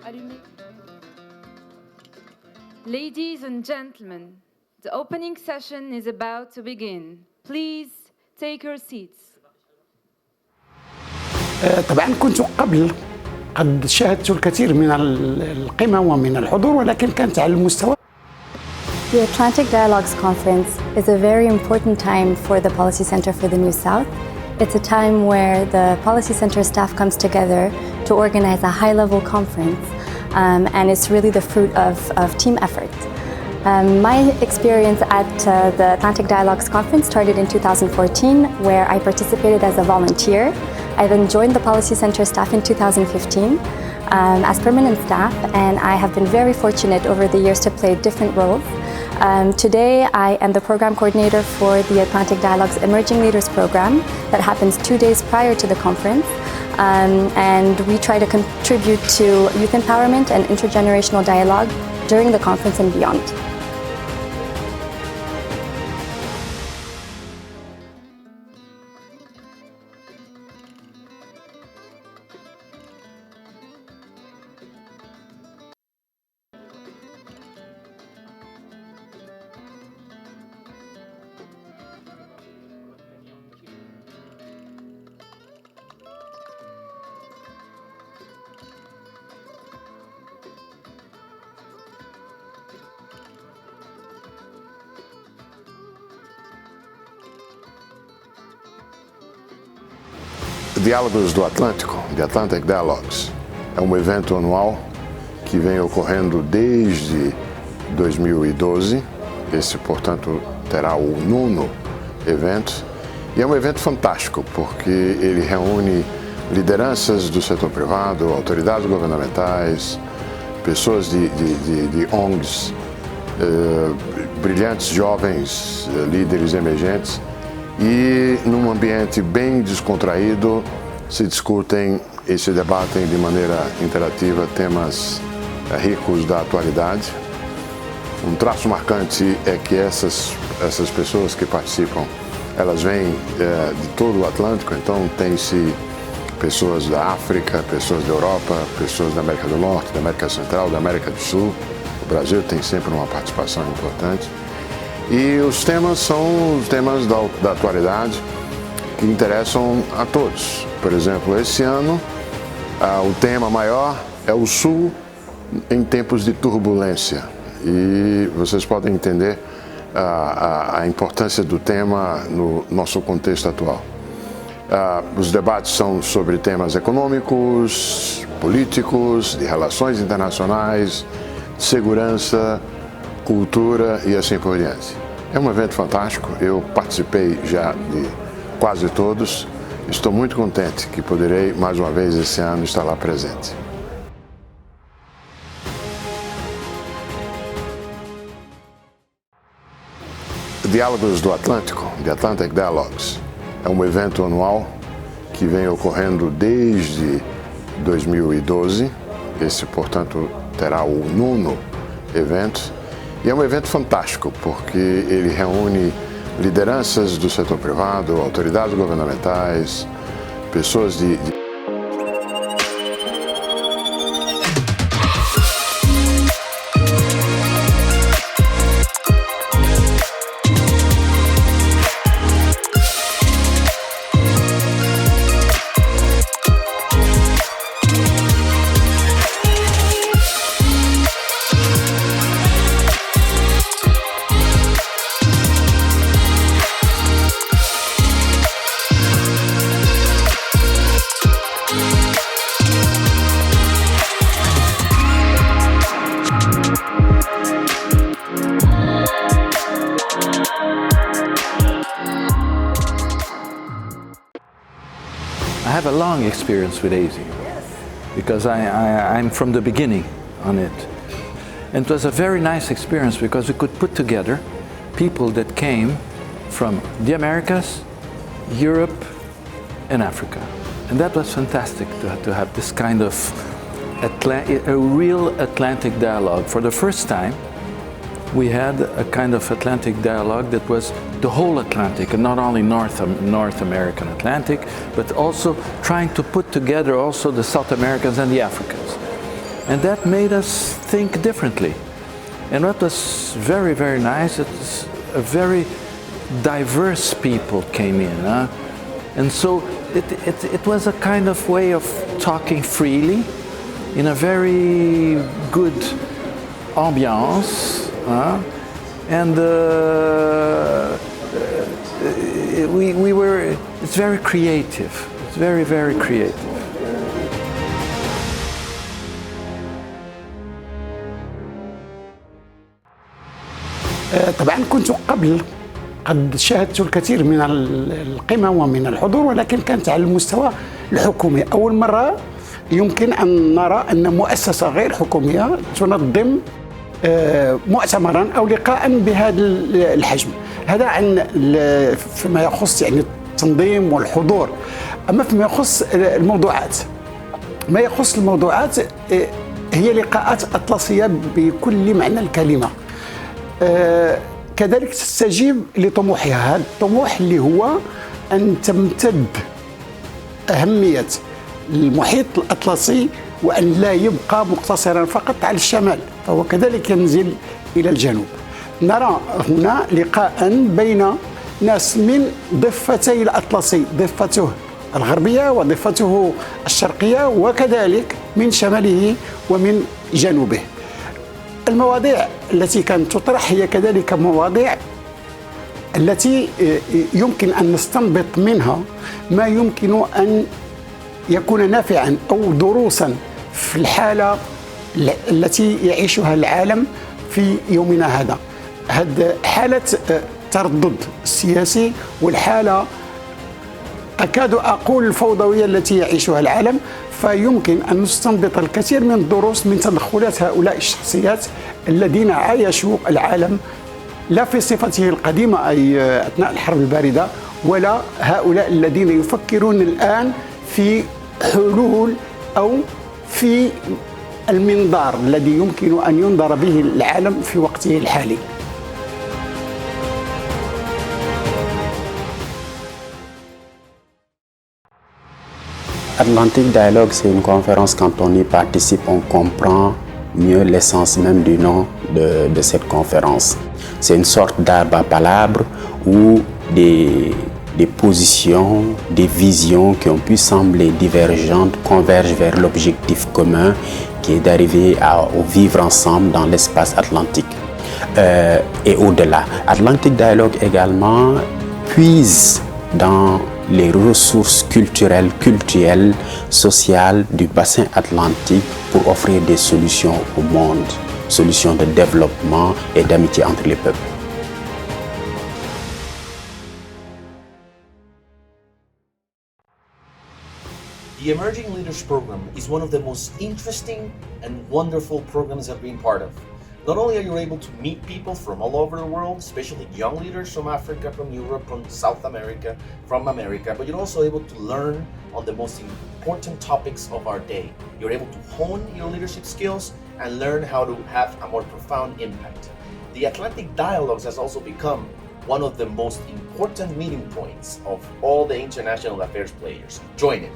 Allumé. Ladies and gentlemen, the opening session is about to begin. Please take your seats. طبعا كنت قد شاهدت الكثير من القمم ومن الحضور ولكن كانت على المستوى. The Atlantic Dialogues Conference is a very important time for the Policy Center for the New South. It's a time where the Policy Center staff comes together to organize a high-level conference, and it's really the fruit of team effort. My experience at the Atlantic Dialogues Conference started in 2014, where I participated as a volunteer. I then joined the Policy Center staff in 2015 as permanent staff, and I have been very fortunate over the years to play different roles. Today, I am the program coordinator for the Atlantic Dialogues Emerging Leaders Program that happens 2 days prior to the conference. And we try to contribute to youth empowerment and intergenerational dialogue during the conference and beyond. Diálogos do Atlântico, The Atlantic Dialogues, é um evento anual que vem ocorrendo desde 2012. Esse, portanto, terá o 9º evento. E é um evento fantástico, porque ele reúne lideranças do setor privado, autoridades governamentais, pessoas de ONGs, brilhantes jovens líderes emergentes, e num ambiente bem descontraído se discutem e se debatem de maneira interativa temas ricos da atualidade. Um traço marcante é que essas pessoas que participam, elas vêm de todo o Atlântico, então tem-se pessoas da África, pessoas da Europa, pessoas da América do Norte, da América Central, da América do Sul. O Brasil tem sempre uma participação importante. E os temas são os temas da atualidade que interessam a todos. Por exemplo, esse ano o tema maior é o Sul em tempos de turbulência. E vocês podem entender a importância do tema no nosso contexto atual. Os debates são sobre temas econômicos, políticos, de relações internacionais, de segurança, cultura e assim por diante. É um evento fantástico, eu participei já de quase todos, estou muito contente que poderei mais uma vez esse ano estar lá presente. Diálogos do Atlântico, The Atlantic Dialogues, é um evento anual que vem ocorrendo desde 2012. Esse, portanto, terá o 9º evento. E é um evento fantástico, porque ele reúne lideranças do setor privado, autoridades governamentais, pessoas de I have a long experience with AZ because I'm from the beginning on it. And it was a very nice experience because we could put together people that came from the Americas, Europe, and Africa. And that was fantastic to have this kind of a real Atlantic dialogue. For the first time, we had a kind of Atlantic dialogue that was the whole Atlantic, and not only North American Atlantic, but also trying to put together also the South Americans and the Africans. And that made us think differently. And what was very, very nice, it's a very diverse people came in. And so it was a kind of way of talking freely in a very good ambiance. And it's very creative. It's very, very creative. طبعا كنت قبل قد شاهدت الكثير من القمم ومن الحضور، ولكن كانت على المستوى الحكومي. أول مرة يمكن أن نرى أن مؤسسة غير حكومية تنظم مؤتمرا أو لقاء بهذا الحجم. هذا عن فيما يخص يعني التنظيم والحضور. أما فيما يخص الموضوعات، ما يخص الموضوعات هي لقاءات أطلسية بكل معنى الكلمة. كذلك تستجيب لطموحها، هذا الطموح اللي هو أن تمتد أهمية المحيط الأطلسي وأن لا يبقى مقتصرا فقط على الشمال، فهو كذلك ينزل إلى الجنوب. نرى هنا لقاء بين ناس من ضفتي الأطلسي، ضفته الغربية وضفته الشرقية، وكذلك من شماله ومن جنوبه. المواضيع التي كانت تطرح هي كذلك مواضيع التي يمكن أن نستنبط منها ما يمكن أن يكون نافعا أو دروسا في الحالة التي يعيشها العالم في يومنا هذا. هذه حالة تردد سياسي، والحالة أكاد أقول الفوضوية التي يعيشها العالم، فيمكن أن نستنبط الكثير من الدروس من تدخلات هؤلاء الشخصيات الذين عايشوا العالم لا في صفته القديمة أي أثناء الحرب الباردة، ولا هؤلاء الذين يفكرون الآن في حلول أو في المنظار الذي يمكن أن ينظر به العالم في وقته الحالي. Atlantic Dialogue, c'est une conférence, quand on y participe, on comprend mieux l'essence même du nom de cette conférence. C'est une sorte d'arbre à palabres où des positions, des visions qui ont pu sembler divergentes convergent vers l'objectif commun qui est d'arriver au vivre ensemble dans l'espace atlantique et au-delà. Atlantic Dialogue également puise dans les ressources culturelles, sociales du bassin atlantique pour offrir des solutions au monde, solutions de développement et d'amitié entre les peuples. The Emerging Leaders Program is one of the most interesting and wonderful programs I've been part of. Not only are you able to meet people from all over the world, especially young leaders from Africa, from Europe, from South America, from America, but you're also able to learn on the most important topics of our day. You're able to hone your leadership skills and learn how to have a more profound impact. The Atlantic Dialogues has also become one of the most important meeting points of all the international affairs players. Join it.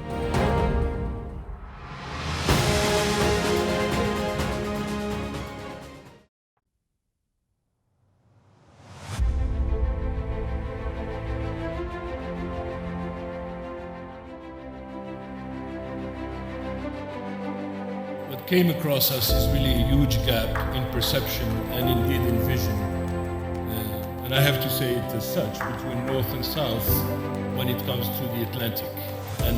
What came across us is really a huge gap in perception and indeed in vision. And I have to say it as such, between North and South when it comes to the Atlantic and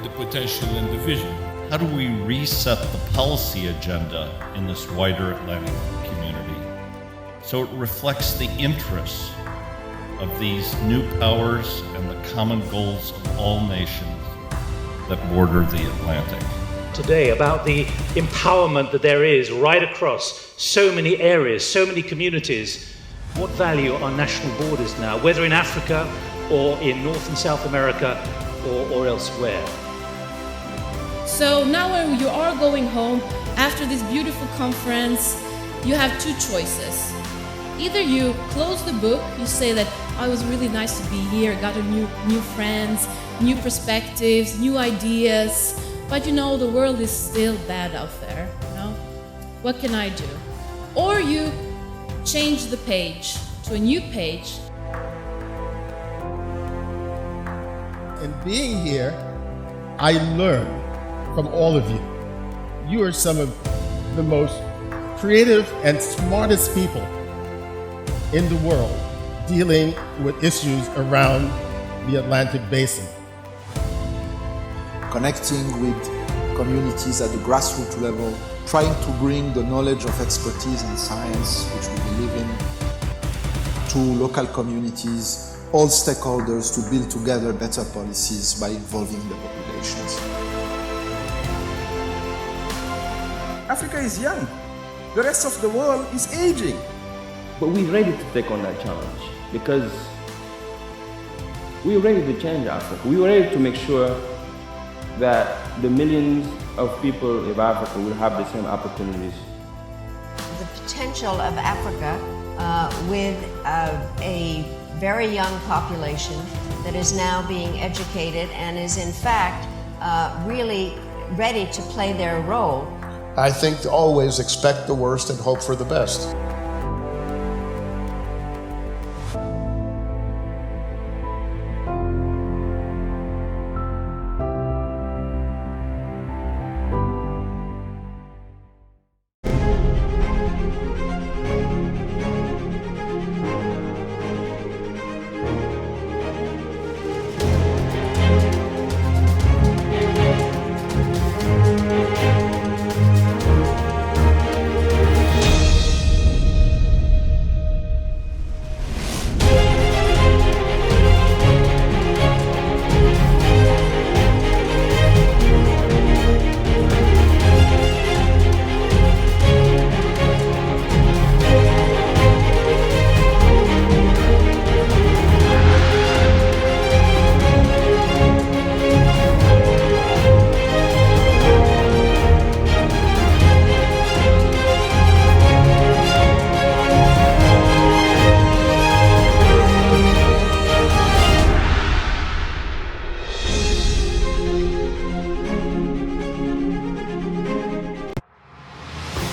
the potential and the vision. How do we reset the policy agenda in this wider Atlantic community so it reflects the interests of these new powers and the common goals of all nations that border the Atlantic? Today about the empowerment that there is right across so many areas, so many communities. What value are national borders now, whether in Africa or in North and South America or elsewhere? So now when you are going home after this beautiful conference, you have two choices. Either you close the book, you say that it was really nice to be here, got a new friends, new perspectives, new ideas, but you know the world is still bad out there, you know? What can I do? Or you change the page to a new page. And being here, I learn from all of you. You are some of the most creative and smartest people in the world dealing with issues around the Atlantic Basin. Connecting with communities at the grassroots level, trying to bring the knowledge of expertise and science, which we believe in, to local communities, all stakeholders to build together better policies by involving the populations. Africa is young. The rest of the world is aging. But we're ready to take on that challenge because we're ready to change Africa. We're ready to make sure that the millions of people of Africa will have the same opportunities. The potential of Africa with a very young population that is now being educated and is in fact really ready to play their role. I think to always expect the worst and hope for the best.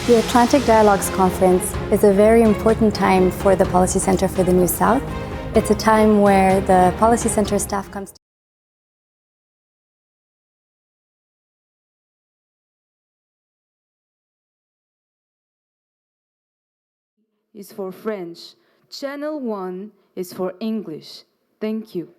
The Atlantic Dialogues Conference is a very important time for the Policy Center for the New South. It's a time where the Policy Center staff comes together. Is for French. Channel 1 is for English. Thank you.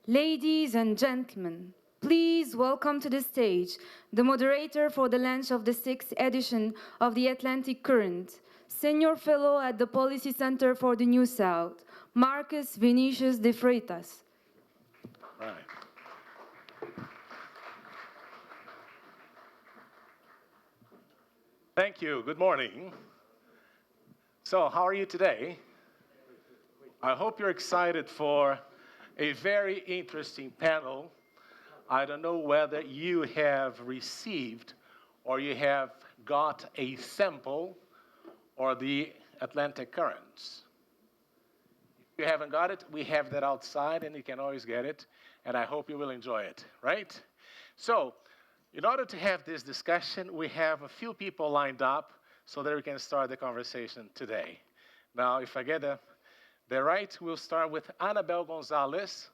Ladies and gentlemen, please welcome to the stage the moderator for the launch of the 6th edition of the Atlantic Current, Senior Fellow at the Policy Center for the New South, Marcus Vinicius de Freitas. Right. Thank you. Good morning. So, how are you today? I hope you're excited for a very interesting panel. I don't know whether you have received or you have got a sample or the Atlantic Currents. If you haven't got it, we have that outside and you can always get it, and I hope you will enjoy it, right? So, in order to have this discussion, we have a few people lined up so that we can start the conversation today. Now, if I get the right, we'll start with Anabel Gonzalez,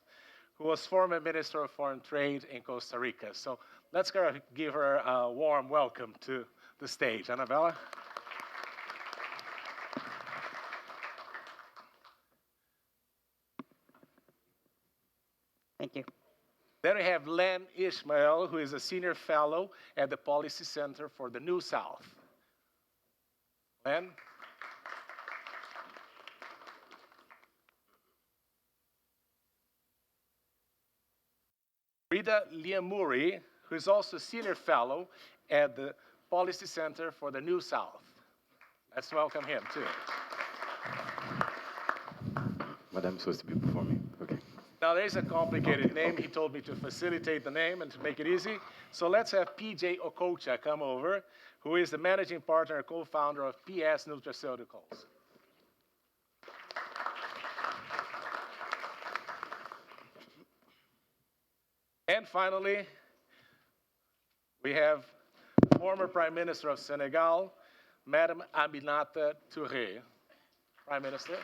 who was former Minister of Foreign Trade in Costa Rica. So let's give her a warm welcome to the stage. Annabella? Thank you. Then we have Len Ishmael, who is a senior fellow at the Policy Center for the New South. Len? Rita Liamuri, who is also a senior fellow at the Policy Center for the New South. Let's welcome him, too. Madam supposed to be performing. Okay. Now, there's a complicated name. He told me to facilitate the name and to make it easy. So let's have PJ Okocha come over, who is the managing partner and co-founder of PS Nutraceuticals. And finally, we have former Prime Minister of Senegal, Madam Aminata Touré. Prime Minister.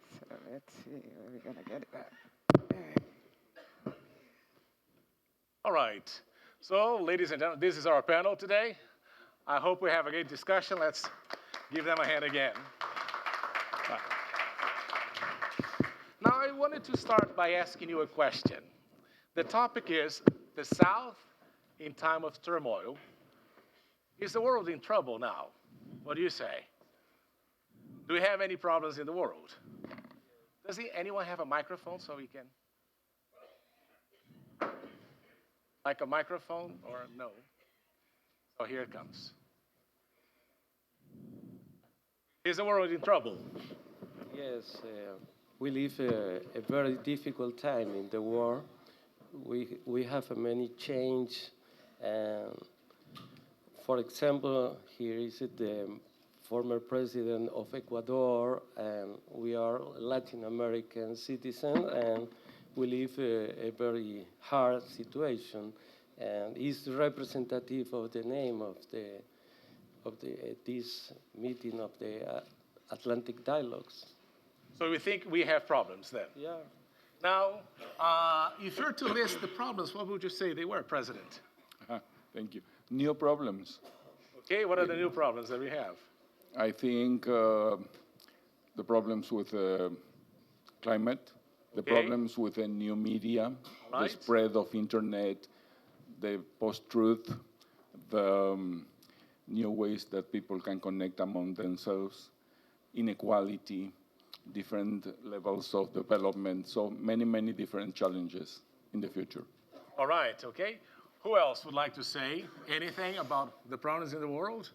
So let's see where we're going to get it back. All right. So, ladies and gentlemen, this is our panel today. I hope we have a great discussion. Let's give them a hand again. Now, I wanted to start by asking you a question. The topic is the South in time of turmoil. Is the world in trouble now? What do you say? Do we have any problems in the world? Does anyone have a microphone so we can? Like a microphone or no? Oh, here it comes. Is the world in trouble? Yes, we live a very difficult time in the war. We have many change. For example, here is the former president of Ecuador, and we are Latin American citizens, and we live a very hard situation. And is representative of the name of this meeting of the Atlantic Dialogues. So we think we have problems then? Yeah. Now, if you're to list the problems, what would you say they were, President? Thank you. New problems. Okay, what are the new problems that we have? I think the problems with climate, the problems with the new media, the spread of internet, the post-truth, the new ways that people can connect among themselves, inequality, different levels of development, so many, many different challenges in the future. All right, okay. Who else would like to say anything about the problems in the world?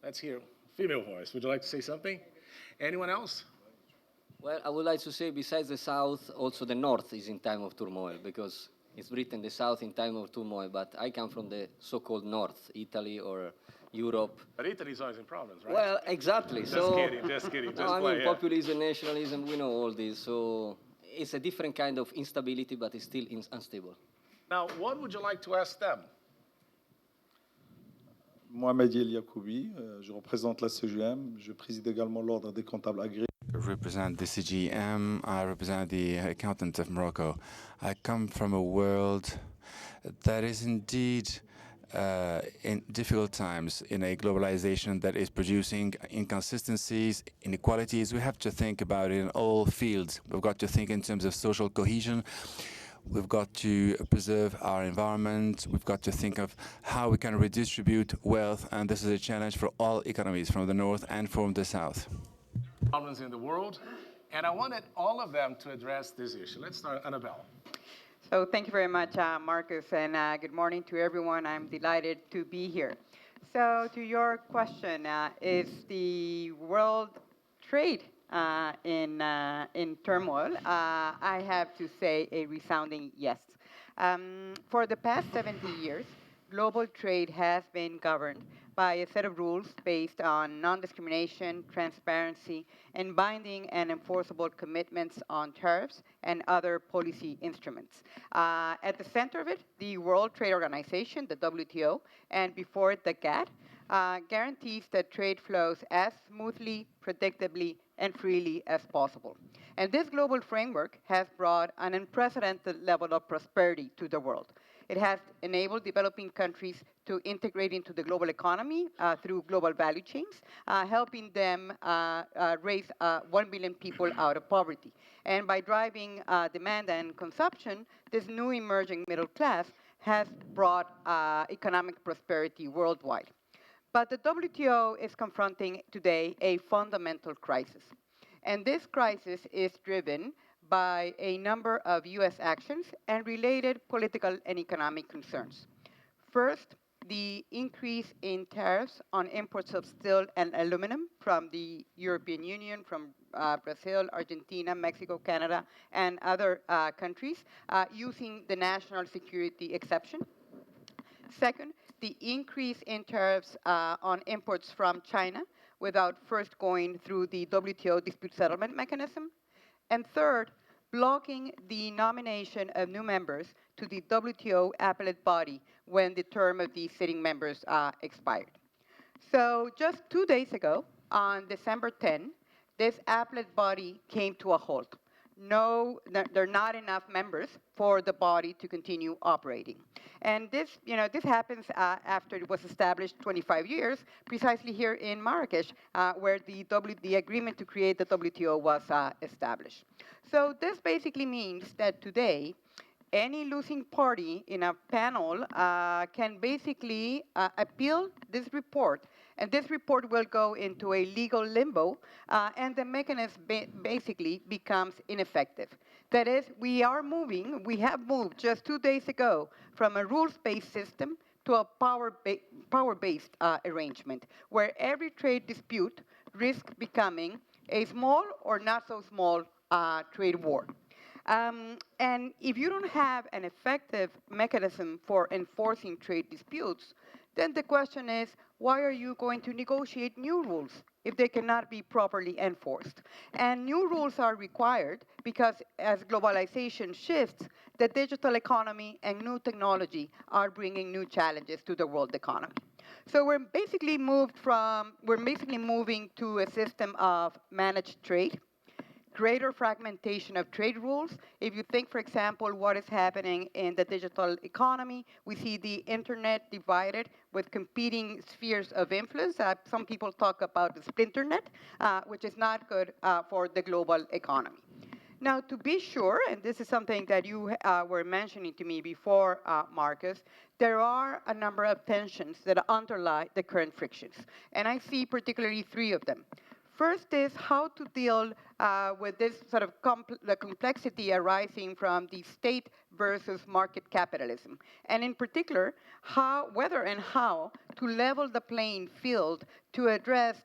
Let's hear female voice. Would you like to say something? Anyone else? Well, I would like to say besides the South, also the North is in time of turmoil, because it's written the South in time of turmoil, but I come from the so-called North, Italy or Europe. But Italy is always in problems, right? Well, exactly. Just kidding, just kidding. Just I mean, yeah. populism, nationalism, we know all this. So it's a different kind of instability, but it's still unstable. Now, what would you like to ask them? Mohamed El Yacoubi, je représente la CGM, je préside également l'ordre des comptables agréés. I represent the CGM, I represent the accountants of Morocco. I come from a world that is indeed in difficult times, in a globalization that is producing inconsistencies, inequalities. We have to think about it in all fields. We've got to think in terms of social cohesion. We've got to preserve our environment. We've got to think of how we can redistribute wealth, and this is a challenge for all economies, from the north and from the south. Problems in the world, and I wanted all of them to address this issue. Let's start, Annabelle. So thank you very much, Marcus, and good morning to everyone. I'm delighted to be here. So to your question, is the world trade in turmoil? I have to say a resounding yes. For the past 70 years, global trade has been governed by a set of rules based on non-discrimination, transparency, and binding and enforceable commitments on tariffs and other policy instruments. At the center of it, the World Trade Organization, the WTO, and before it, the GATT, guarantees that trade flows as smoothly, predictably, and freely as possible. And this global framework has brought an unprecedented level of prosperity to the world. It has enabled developing countries to integrate into the global economy through global value chains, helping them raise 1 billion people out of poverty. And by driving demand and consumption, this new emerging middle class has brought economic prosperity worldwide. But the WTO is confronting today a fundamental crisis. And this crisis is driven by a number of US actions and related political and economic concerns. First, the increase in tariffs on imports of steel and aluminum from the European Union, from Brazil, Argentina, Mexico, Canada, and other countries using the national security exception. Second, the increase in tariffs on imports from China without first going through the WTO dispute settlement mechanism. And third, blocking the nomination of new members to the WTO appellate body when the term of these sitting members expired. So just 2 days ago, on December 10, this appellate body came to a halt. No, there are not enough members for the body to continue operating. And this, this happens after it was established 25 years, precisely here in Marrakesh, where the agreement to create the WTO was established. So this basically means that today, any losing party in a panel can basically appeal this report, and this report will go into a legal limbo, and the mechanism basically becomes ineffective. That is, we have moved just 2 days ago from a rules-based system to a power-based arrangement, where every trade dispute risks becoming a small or not so small trade war. And if you don't have an effective mechanism for enforcing trade disputes, then the question is, why are you going to negotiate new rules if they cannot be properly enforced? And new rules are required because as globalization shifts, the digital economy and new technology are bringing new challenges to the world economy. So we're basically moving to a system of managed trade, greater fragmentation of trade rules. If you think, for example, what is happening in the digital economy, we see the internet divided with competing spheres of influence. Some people talk about the splinternet, which is not good for the global economy. Now, to be sure, and this is something that you were mentioning to me before, Marcus, there are a number of tensions that underlie the current frictions. And I see particularly 3 of them. First is how to deal with this sort of the complexity arising from the state versus market capitalism. And in particular, whether and how to level the playing field to address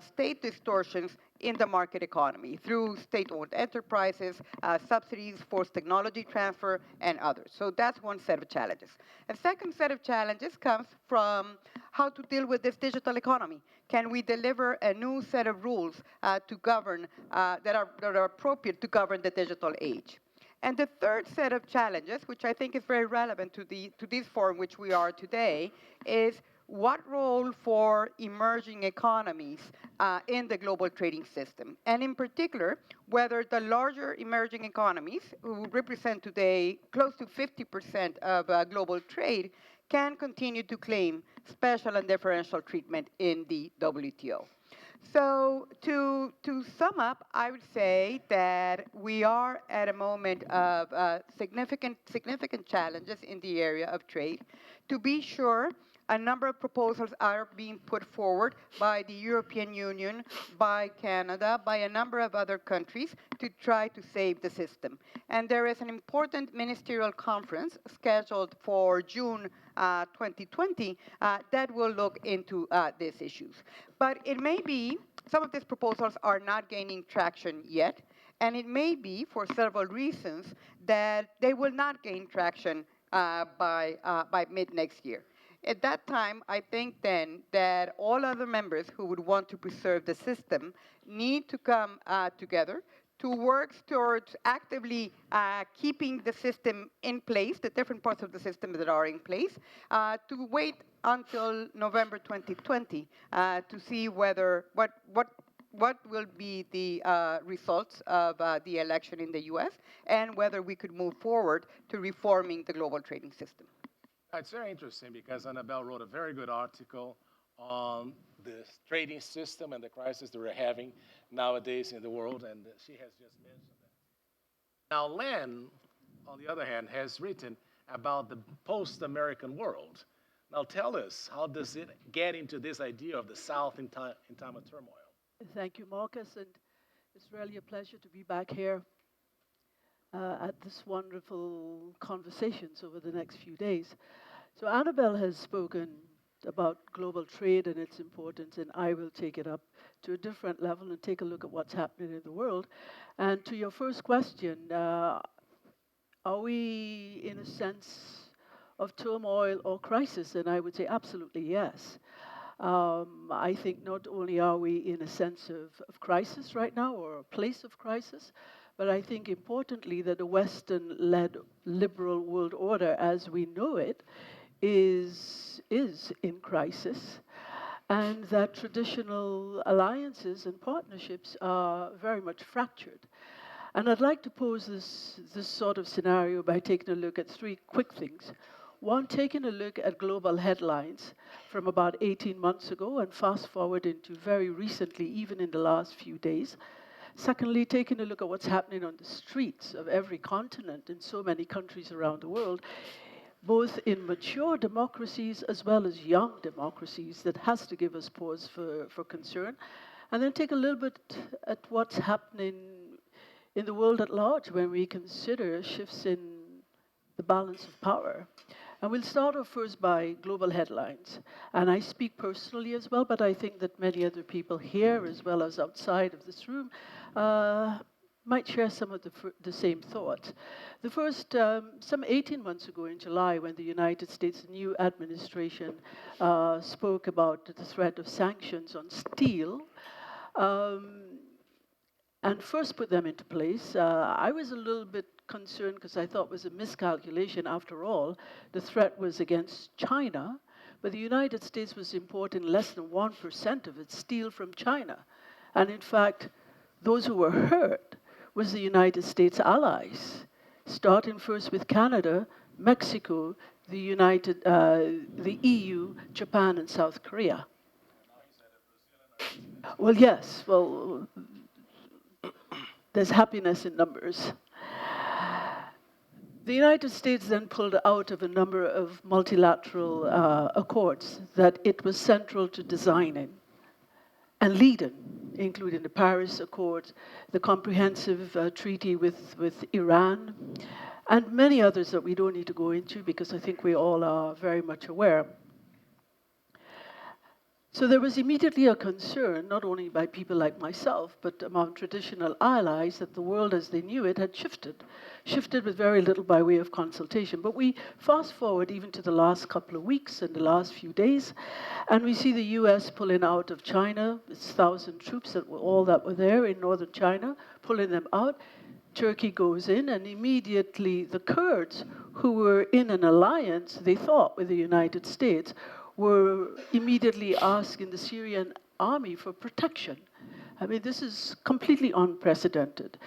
state distortions in the market economy through state-owned enterprises, subsidies, forced technology transfer, and others. So that's one set of challenges. A second set of challenges comes from how to deal with this digital economy. Can we deliver a new set of rules to govern that are appropriate to govern the digital age? And the third set of challenges, which I think is very relevant to this forum which we are today, is what role for emerging economies in the global trading system? And in particular, whether the larger emerging economies, who represent today close to 50% of global trade, can continue to claim special and differential treatment in the WTO. So to sum up, I would say that we are at a moment of significant challenges in the area of trade. To be sure, a number of proposals are being put forward by the European Union, by Canada, by a number of other countries to try to save the system. And there is an important ministerial conference scheduled for June 2020 that will look into these issues. But it may be some of these proposals are not gaining traction yet, and it may be, for several reasons, that they will not gain traction by mid next year. at that time, I think then that all other members who would want to preserve the system need to come together to work towards actively keeping the system in place, the different parts of the system that are in place, to wait until November 2020 to see whether what will be the results of the election in the US and whether we could move forward to reforming the global trading system. It's very interesting because Annabelle wrote a very good article on the trading system and the crisis that we're having nowadays in the world, and she has just mentioned that. Now, Len, on the other hand, has written about the post-American world. Now, tell us, how does it get into this idea of the South in time of turmoil? Thank you, Marcus, and it's really a pleasure to be back here at this wonderful conversations over the next few days. So Annabelle has spoken about global trade and its importance, and I will take it up to a different level and take a look at what's happening in the world. And to your first question, are we in a sense of turmoil or crisis? And I would say absolutely yes. I think not only are we in a sense of crisis right now, or a place of crisis, but I think importantly that the Western-led liberal world order as we know it is in crisis, and that traditional alliances and partnerships are very much fractured. And I'd like to pose this sort of scenario by taking a look at three quick things. One, taking a look at global headlines from about 18 months ago and fast forward into very recently, even in the last few days. Secondly, taking a look at what's happening on the streets of every continent in so many countries around the world, both in mature democracies as well as young democracies, that has to give us pause for concern. And then take a little bit at what's happening in the world at large when we consider shifts in the balance of power. And we'll start off first by global headlines. And I speak personally as well, but I think that many other people here, as well as outside of this room, might share some of the same thoughts. The first, some 18 months ago in July, when the United States new administration spoke about the threat of sanctions on steel, and first put them into place, I was a little bit concerned because I thought it was a miscalculation. After all, the threat was against China, but the United States was importing less than 1% of its steel from China. And in fact, those who were hurt was the United States allies, starting first with Canada, Mexico, the EU, Japan, and South Korea. Well, yes, well, there's happiness in numbers. The United States then pulled out of a number of multilateral accords that it was central to designing and leading, including the Paris Accord, the comprehensive treaty with Iran, and many others that we don't need to go into because I think we all are very much aware. So there was immediately a concern, not only by people like myself, but among traditional allies, that the world as they knew it had shifted with very little by way of consultation. But we fast forward even to the last couple of weeks and the last few days, and we see the US pulling out of China, its 1,000 troops that were there in northern China, pulling them out. Turkey goes in, and immediately the Kurds, who were in an alliance, they thought, with the United States, were immediately asking the Syrian army for protection. I mean, this is completely unprecedented.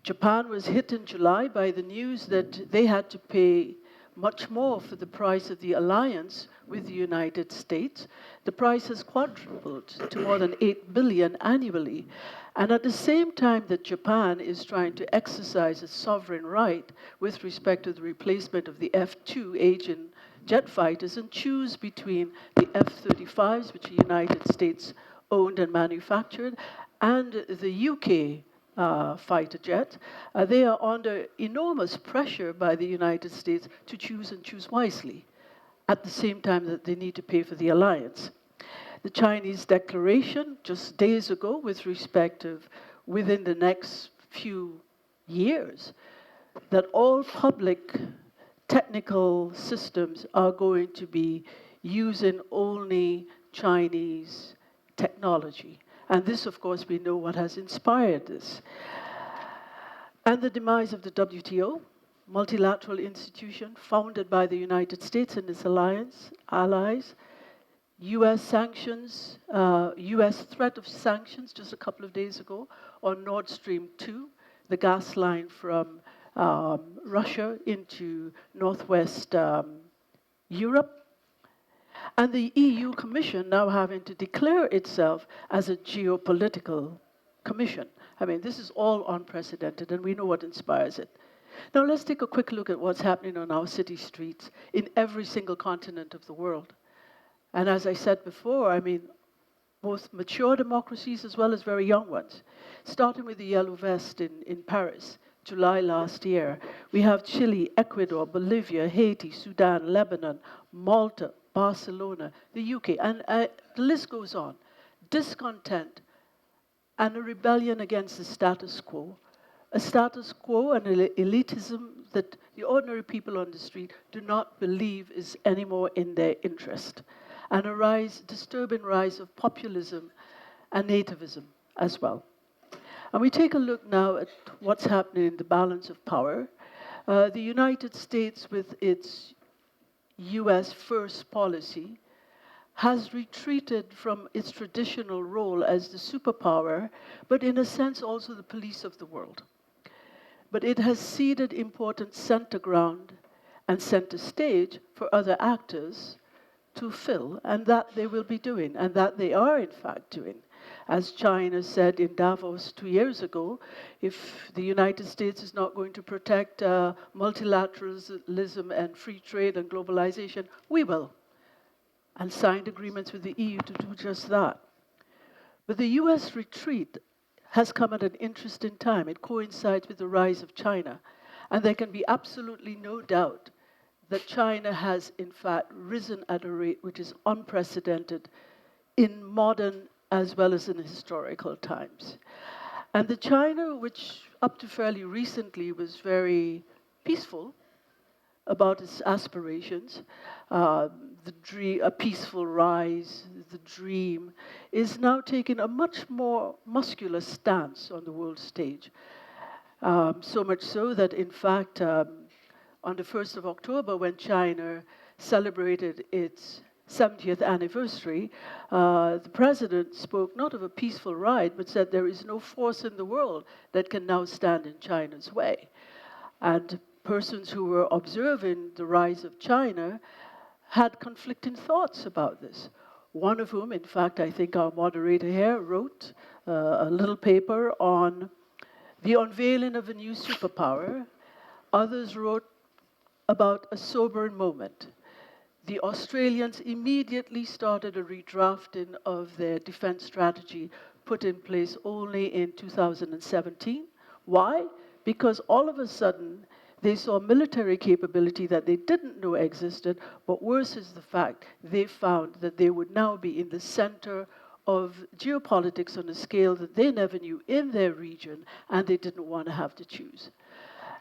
Japan was hit in July by the news that they had to pay much more for the price of the alliance with the United States. The price has quadrupled to more than $8 billion annually. And at the same time that Japan is trying to exercise its sovereign right with respect to the replacement of the F-2 aging jet fighters and choose between the F-35s, which the United States owned and manufactured, and the UK fighter jet, they are under enormous pressure by the United States to choose and choose wisely, at the same time that they need to pay for the alliance. The Chinese declaration just days ago with respect of within the next few years that all public technical systems are going to be using only Chinese technology. And this, of course, we know what has inspired this. And the demise of the WTO, multilateral institution founded by the United States and its allies, US sanctions, US threat of sanctions just a couple of days ago on Nord Stream 2, the gas line from Russia into northwest Europe. And the EU Commission now having to declare itself as a geopolitical commission. I mean, this is all unprecedented, and we know what inspires it. Now, let's take a quick look at what's happening on our city streets in every single continent of the world. And as I said before, I mean, both mature democracies as well as very young ones. Starting with the Yellow Vest in Paris, July last year, we have Chile, Ecuador, Bolivia, Haiti, Sudan, Lebanon, Malta, Barcelona, the UK, and the list goes on. Discontent and a rebellion against the status quo. A status quo and elitism that the ordinary people on the street do not believe is anymore in their interest. And a disturbing rise of populism and nativism as well. And we take a look now at what's happening in the balance of power. The United States, with its US first policy, has retreated from its traditional role as the superpower, but in a sense also the police of the world. But it has ceded important center ground and center stage for other actors to fill, and that they will be doing, and that they are in fact doing. As China said in Davos 2 years ago, if the United States is not going to protect multilateralism and free trade and globalization, we will. And signed agreements with the EU to do just that. But the US retreat has come at an interesting time. It coincides with the rise of China. And there can be absolutely no doubt that China has, in fact, risen at a rate which is unprecedented in modern as well as in historical times. And the China, which up to fairly recently was very peaceful about its aspirations, a peaceful rise, the dream, is now taking a much more muscular stance on the world stage. So much so that, in fact, on the 1st of October, when China celebrated its 70th anniversary, the president spoke not of a peaceful ride, but said there is no force in the world that can now stand in China's way. And persons who were observing the rise of China had conflicting thoughts about this. One of whom, in fact, I think our moderator here wrote a little paper on the unveiling of a new superpower. Others wrote about a sobering moment. The Australians immediately started a redrafting of their defense strategy put in place only in 2017. Why? Because all of a sudden, they saw military capability that they didn't know existed, but worse is the fact they found that they would now be in the center of geopolitics on a scale that they never knew in their region, and they didn't want to have to choose.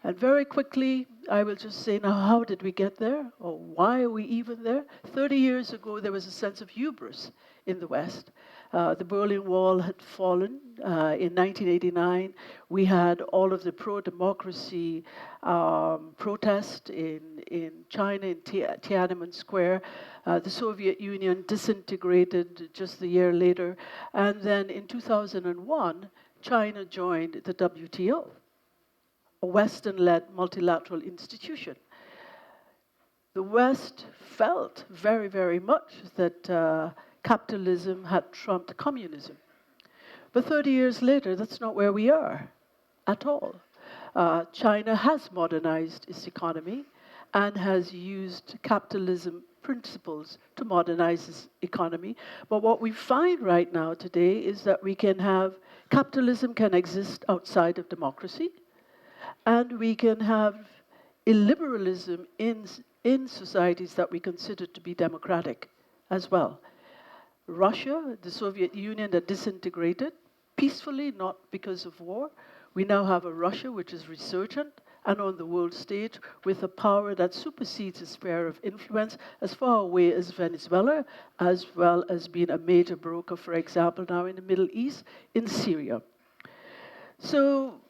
And very quickly, I will just say, now, how did we get there? Or why are we even there? 30 years ago, there was a sense of hubris in the West. The Berlin Wall had fallen. In 1989, we had all of the pro-democracy protest in China, in Tiananmen Square. The Soviet Union disintegrated just a year later. And then in 2001, China joined the WTO, a Western-led multilateral institution. The West felt very, very much that capitalism had trumped communism. But 30 years later, that's not where we are at all. China has modernized its economy and has used capitalism principles to modernize its economy. But what we find right now today is that capitalism can exist outside of democracy, and we can have illiberalism in societies that we consider to be democratic as well. Russia, the Soviet Union that disintegrated peacefully, not because of war. We now have a Russia which is resurgent and on the world stage with a power that supersedes its sphere of influence as far away as Venezuela, as well as being a major broker, for example, now in the Middle East, in Syria. So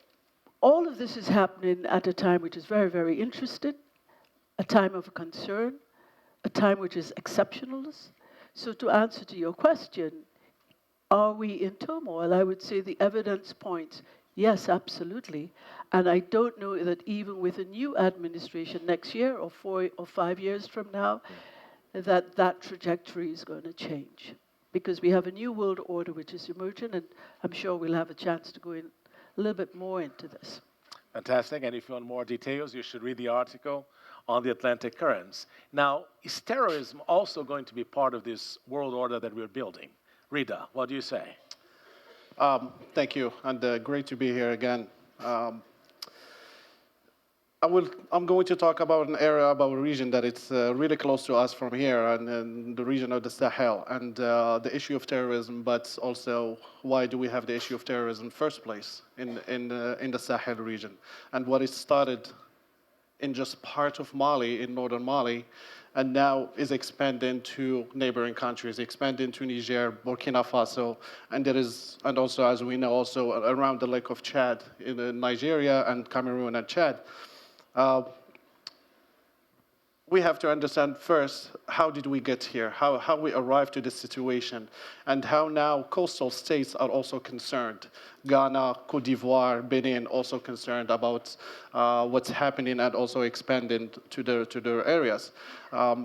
all of this is happening at a time which is very, very interesting, a time of concern, a time which is exceptionalist. So to answer to your question, are we in turmoil? I would say the evidence points, yes, absolutely. And I don't know that even with a new administration next year or 4 or 5 years from now, that trajectory is going to change. Because we have a new world order which is emerging, and I'm sure we'll have a chance to go in a little bit more into this. Fantastic. And if you want more details, you should read the article on the Atlantic currents. Now, is terrorism also going to be part of this world order that we're building? Rida, what do you say? Thank you, and great to be here again. I'm going to talk about an area, about a region that it's really close to us from here, and the region of the Sahel, and the issue of terrorism, but also why do we have the issue of terrorism in the first place in the Sahel region, and what it started in just part of Mali, in northern Mali, and now is expanding to neighboring countries, expanding to Niger, Burkina Faso, and also, as we know, also around the Lake of Chad in Nigeria and Cameroon and Chad. We have to understand first, how did we get here? How we arrived to this situation, and how now coastal states are also concerned. Ghana, Cote d'Ivoire, Benin also concerned about what's happening and also expanding to their areas.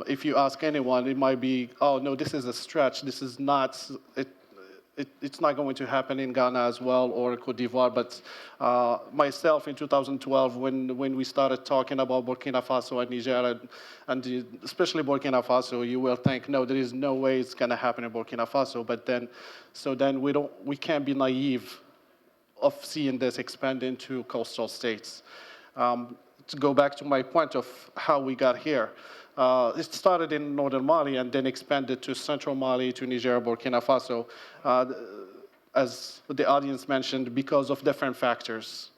If you ask anyone, it might be, oh no, this is a stretch. This is not, it's not going to happen in Ghana as well or Cote d'Ivoire, but myself in 2012, when we started talking about Burkina Faso and Niger, and especially Burkina Faso, you will think, no, there is no way it's going to happen in Burkina Faso. But then, we can't be naive of seeing this expand into coastal states. To go back to my point of how we got here. It started in northern Mali and then expanded to central Mali, to Niger, Burkina Faso, as the audience mentioned, because of different factors,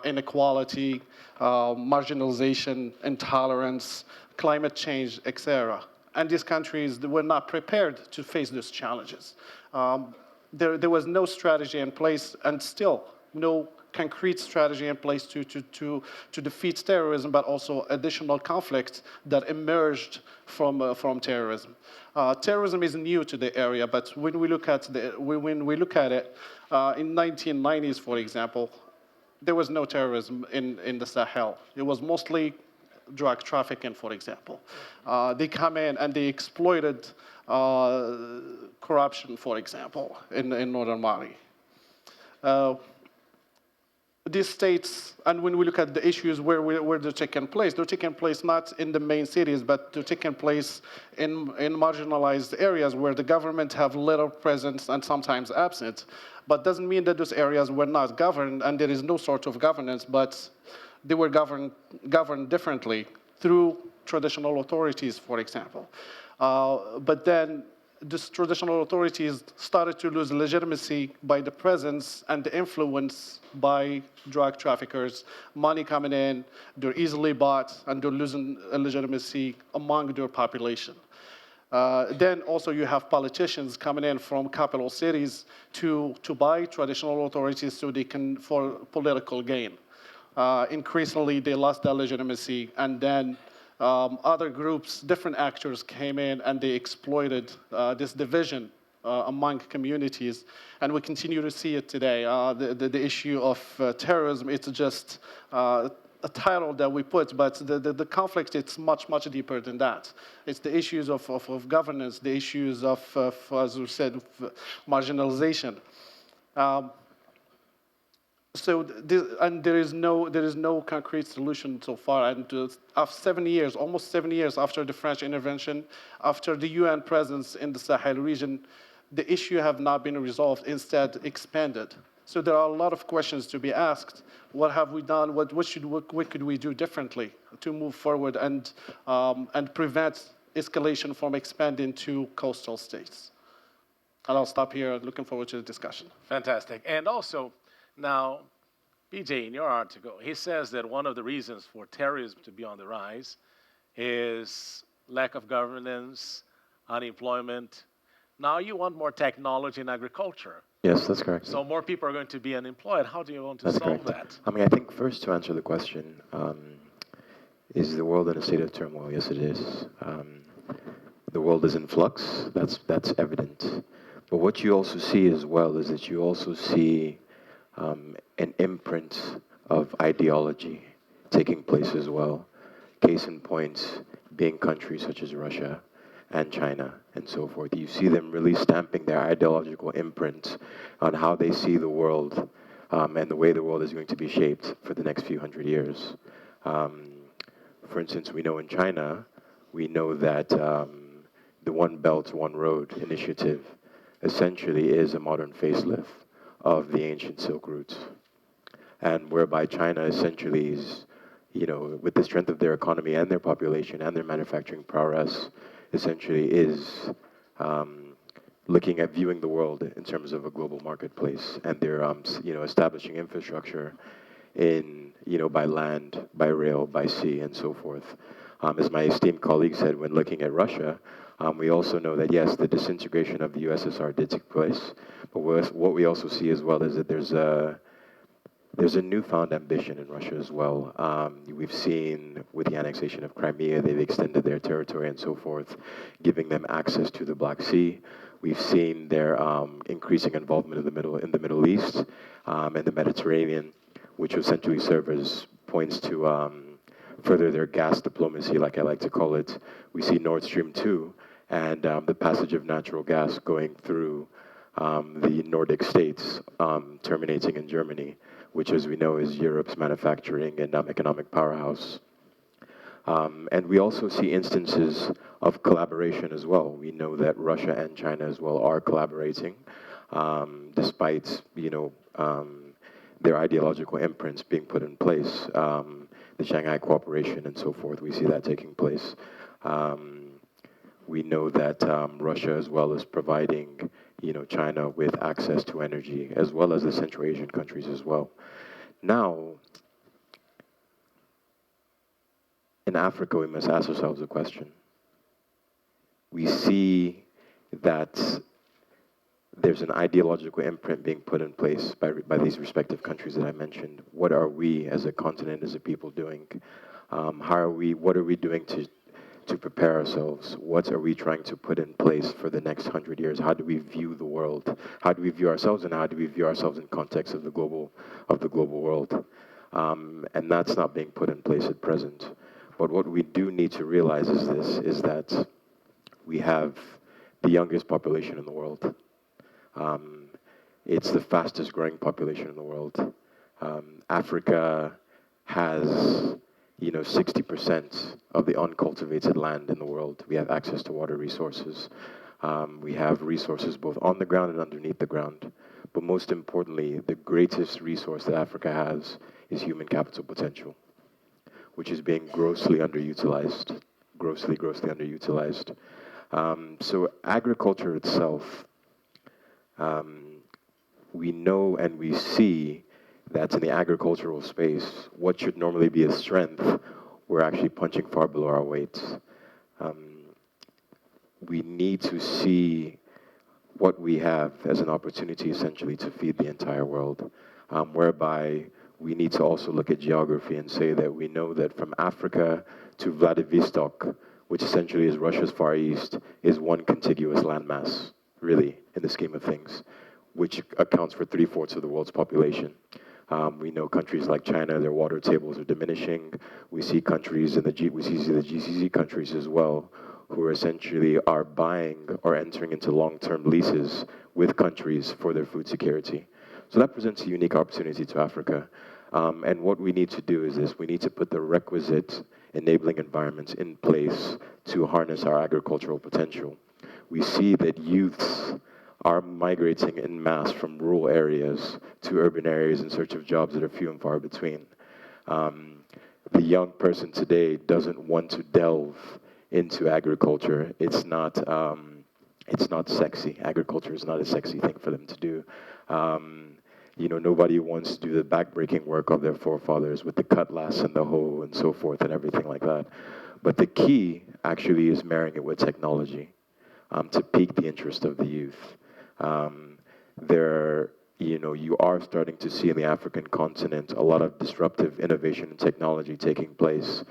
inequality, marginalization, intolerance, climate change, etc. And these countries were not prepared to face these challenges. There was no strategy in place, and still no concrete strategy in place to defeat terrorism, but also additional conflicts that emerged from terrorism. Terrorism is new to the area, but when we look at it, in 1990s, for example, there was no terrorism in the Sahel. It was mostly drug trafficking, for example. They come in and they exploited corruption, for example, in northern Mali. These states, and when we look at the issues where they're taking place not in the main cities, but they're taking place in marginalized areas where the government have little presence and sometimes absent. But doesn't mean that those areas were not governed and there is no sort of governance, but they were governed differently through traditional authorities, for example. But then these traditional authorities started to lose legitimacy by the presence and the influence by drug traffickers, money coming in, they're easily bought, and they're losing legitimacy among their population. Then also you have politicians coming in from capital cities to buy traditional authorities so they can, for political gain. Increasingly, they lost their legitimacy, and then other groups, different actors came in and they exploited this division among communities, and we continue to see it today. The issue of terrorism, it's just a title that we put, but the conflict, it's much, much deeper than that. It's the issues of governance, the issues of as we said, marginalization. There is no concrete solution so far. And after 7 years, almost 7 years after the French intervention, after the UN presence in the Sahel region, the issue have not been resolved, instead expanded. So there are a lot of questions to be asked. What have we done? What could we do differently to move forward and prevent escalation from expanding to coastal states? And I'll stop here. Looking forward to the discussion. Fantastic. And also, now, PJ, in your article, he says that one of the reasons for terrorism to be on the rise is lack of governance, unemployment. Now you want more technology in agriculture. Yes, that's correct. So more people are going to be unemployed. How do you want to That's solve correct. that? I mean, I think first to answer the question, is the world in a state of turmoil? Yes, it is. The world is in flux. That's evident. But what you also see as well is that you also see an imprint of ideology taking place as well. Case in point being countries such as Russia and China and so forth. You see them really stamping their ideological imprint on how they see the world and the way the world is going to be shaped for the next few hundred years. For instance, we know in China, we know that the One Belt, One Road initiative essentially is a modern facelift of the ancient Silk route, and whereby China essentially is, with the strength of their economy and their population and their manufacturing prowess, essentially is looking at viewing the world in terms of a global marketplace, and they're, establishing infrastructure in, by land, by rail, by sea, and so forth. As my esteemed colleague said, when looking at Russia, we also know that, yes, the disintegration of the USSR did take place, but what we also see as well is that there's a newfound ambition in Russia as well. We've seen with the annexation of Crimea, they've extended their territory and so forth, giving them access to the Black Sea. We've seen their increasing involvement in the Middle East and the Mediterranean, which essentially serve as points to further their gas diplomacy, like I like to call it. We see Nord Stream 2 and the passage of natural gas going through the Nordic states, terminating in Germany, which, as we know, is Europe's manufacturing and economic powerhouse. And we also see instances of collaboration as well. We know that Russia and China as well are collaborating, despite, their ideological imprints being put in place. The Shanghai Cooperation and so forth, we see that taking place. We know that Russia as well is providing, China with access to energy, as well as the Central Asian countries as well. Now, in Africa, we must ask ourselves a question. We see that there's an ideological imprint being put in place by these respective countries that I mentioned. What are we as a continent, as a people doing? What are we doing to prepare ourselves? What are we trying to put in place for the next 100 years? How do we view the world? How do we view ourselves, and how do we view ourselves in context of the global world? And that's not being put in place at present. But what we do need to realize is that we have the youngest population in the world. It's the fastest growing population in the world. Africa has 60% of the uncultivated land in the world. We have access to water resources. We have resources both on the ground and underneath the ground. But most importantly, the greatest resource that Africa has is human capital potential, which is being grossly underutilized. Grossly underutilized. So agriculture itself, we know and we see that in the agricultural space, what should normally be a strength, we're actually punching far below our weight. We need to see what we have as an opportunity essentially to feed the entire world, whereby we need to also look at geography and say that we know that from Africa to Vladivostok, which essentially is Russia's Far East, is one contiguous landmass, really, in the scheme of things, which accounts for 3/4 of the world's population. We know countries like China, their water tables are diminishing. We see countries we see the GCC countries as well, who essentially are buying or entering into long-term leases with countries for their food security. So that presents a unique opportunity to Africa. And what we need to do is this: we need to put the requisite enabling environments in place to harness our agricultural potential. We see that youths are migrating en masse from rural areas to urban areas in search of jobs that are few and far between. The young person today doesn't want to delve into agriculture. It's not sexy. Agriculture is not a sexy thing for them to do. nobody wants to do the backbreaking work of their forefathers with the cutlass and the hoe and so forth and everything like that. But the key actually is marrying it with technology to pique the interest of the youth. You are starting to see in the African continent a lot of disruptive innovation and technology taking place.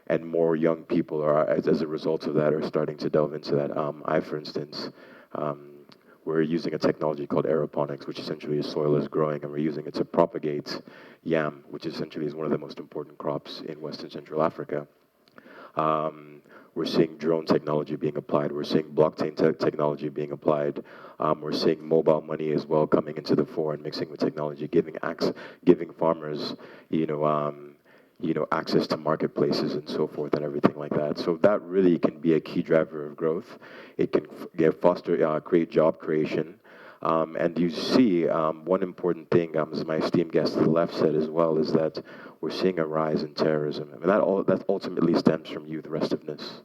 And more young people are, as a result of that, are starting to delve into that. For instance, we're using a technology called aeroponics, which essentially is soil is growing, and we're using it to propagate yam, which essentially is one of the most important crops in West and Central Africa. We're seeing drone technology being applied. We're seeing blockchain technology being applied. We're seeing mobile money as well coming into the fore and mixing with technology, giving farmers, access to marketplaces and so forth and everything like that. So that really can be a key driver of growth. It can create job creation. And you see one important thing, as my esteemed guest to the left said as well, is that we're seeing a rise in terrorism. I mean, that ultimately stems from youth restiveness.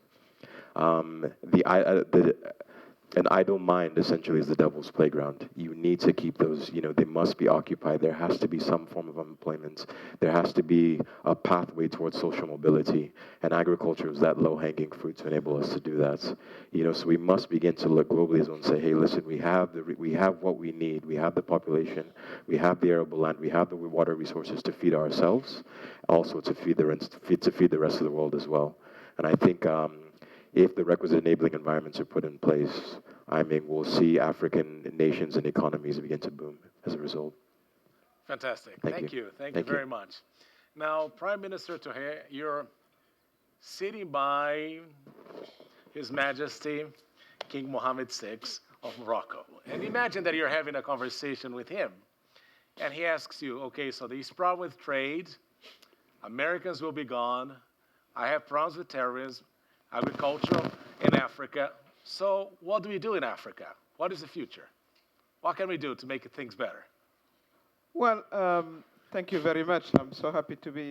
An idle mind essentially is the devil's playground. You need to keep those, they must be occupied. There has to be some form of employment. There has to be a pathway towards social mobility. And agriculture is that low-hanging fruit to enable us to do that. So we must begin to look globally and say, hey, listen, we have what we need. We have the population. We have the arable land. We have the water resources to feed ourselves, also to feed the rest of the world as well. And I think if the requisite enabling environments are put in place, we'll see African nations and economies begin to boom as a result. Fantastic. Thank you. Thank you very much. Now, Prime Minister Tohé, you're sitting by His Majesty King Mohammed VI of Morocco. And imagine that you're having a conversation with him, and he asks you, okay, so there's problem with trade, Americans will be gone, I have problems with terrorism, agriculture in Africa. So what do we do in Africa? What is the future? What can we do to make things better? Well, thank you very much. I'm so happy to be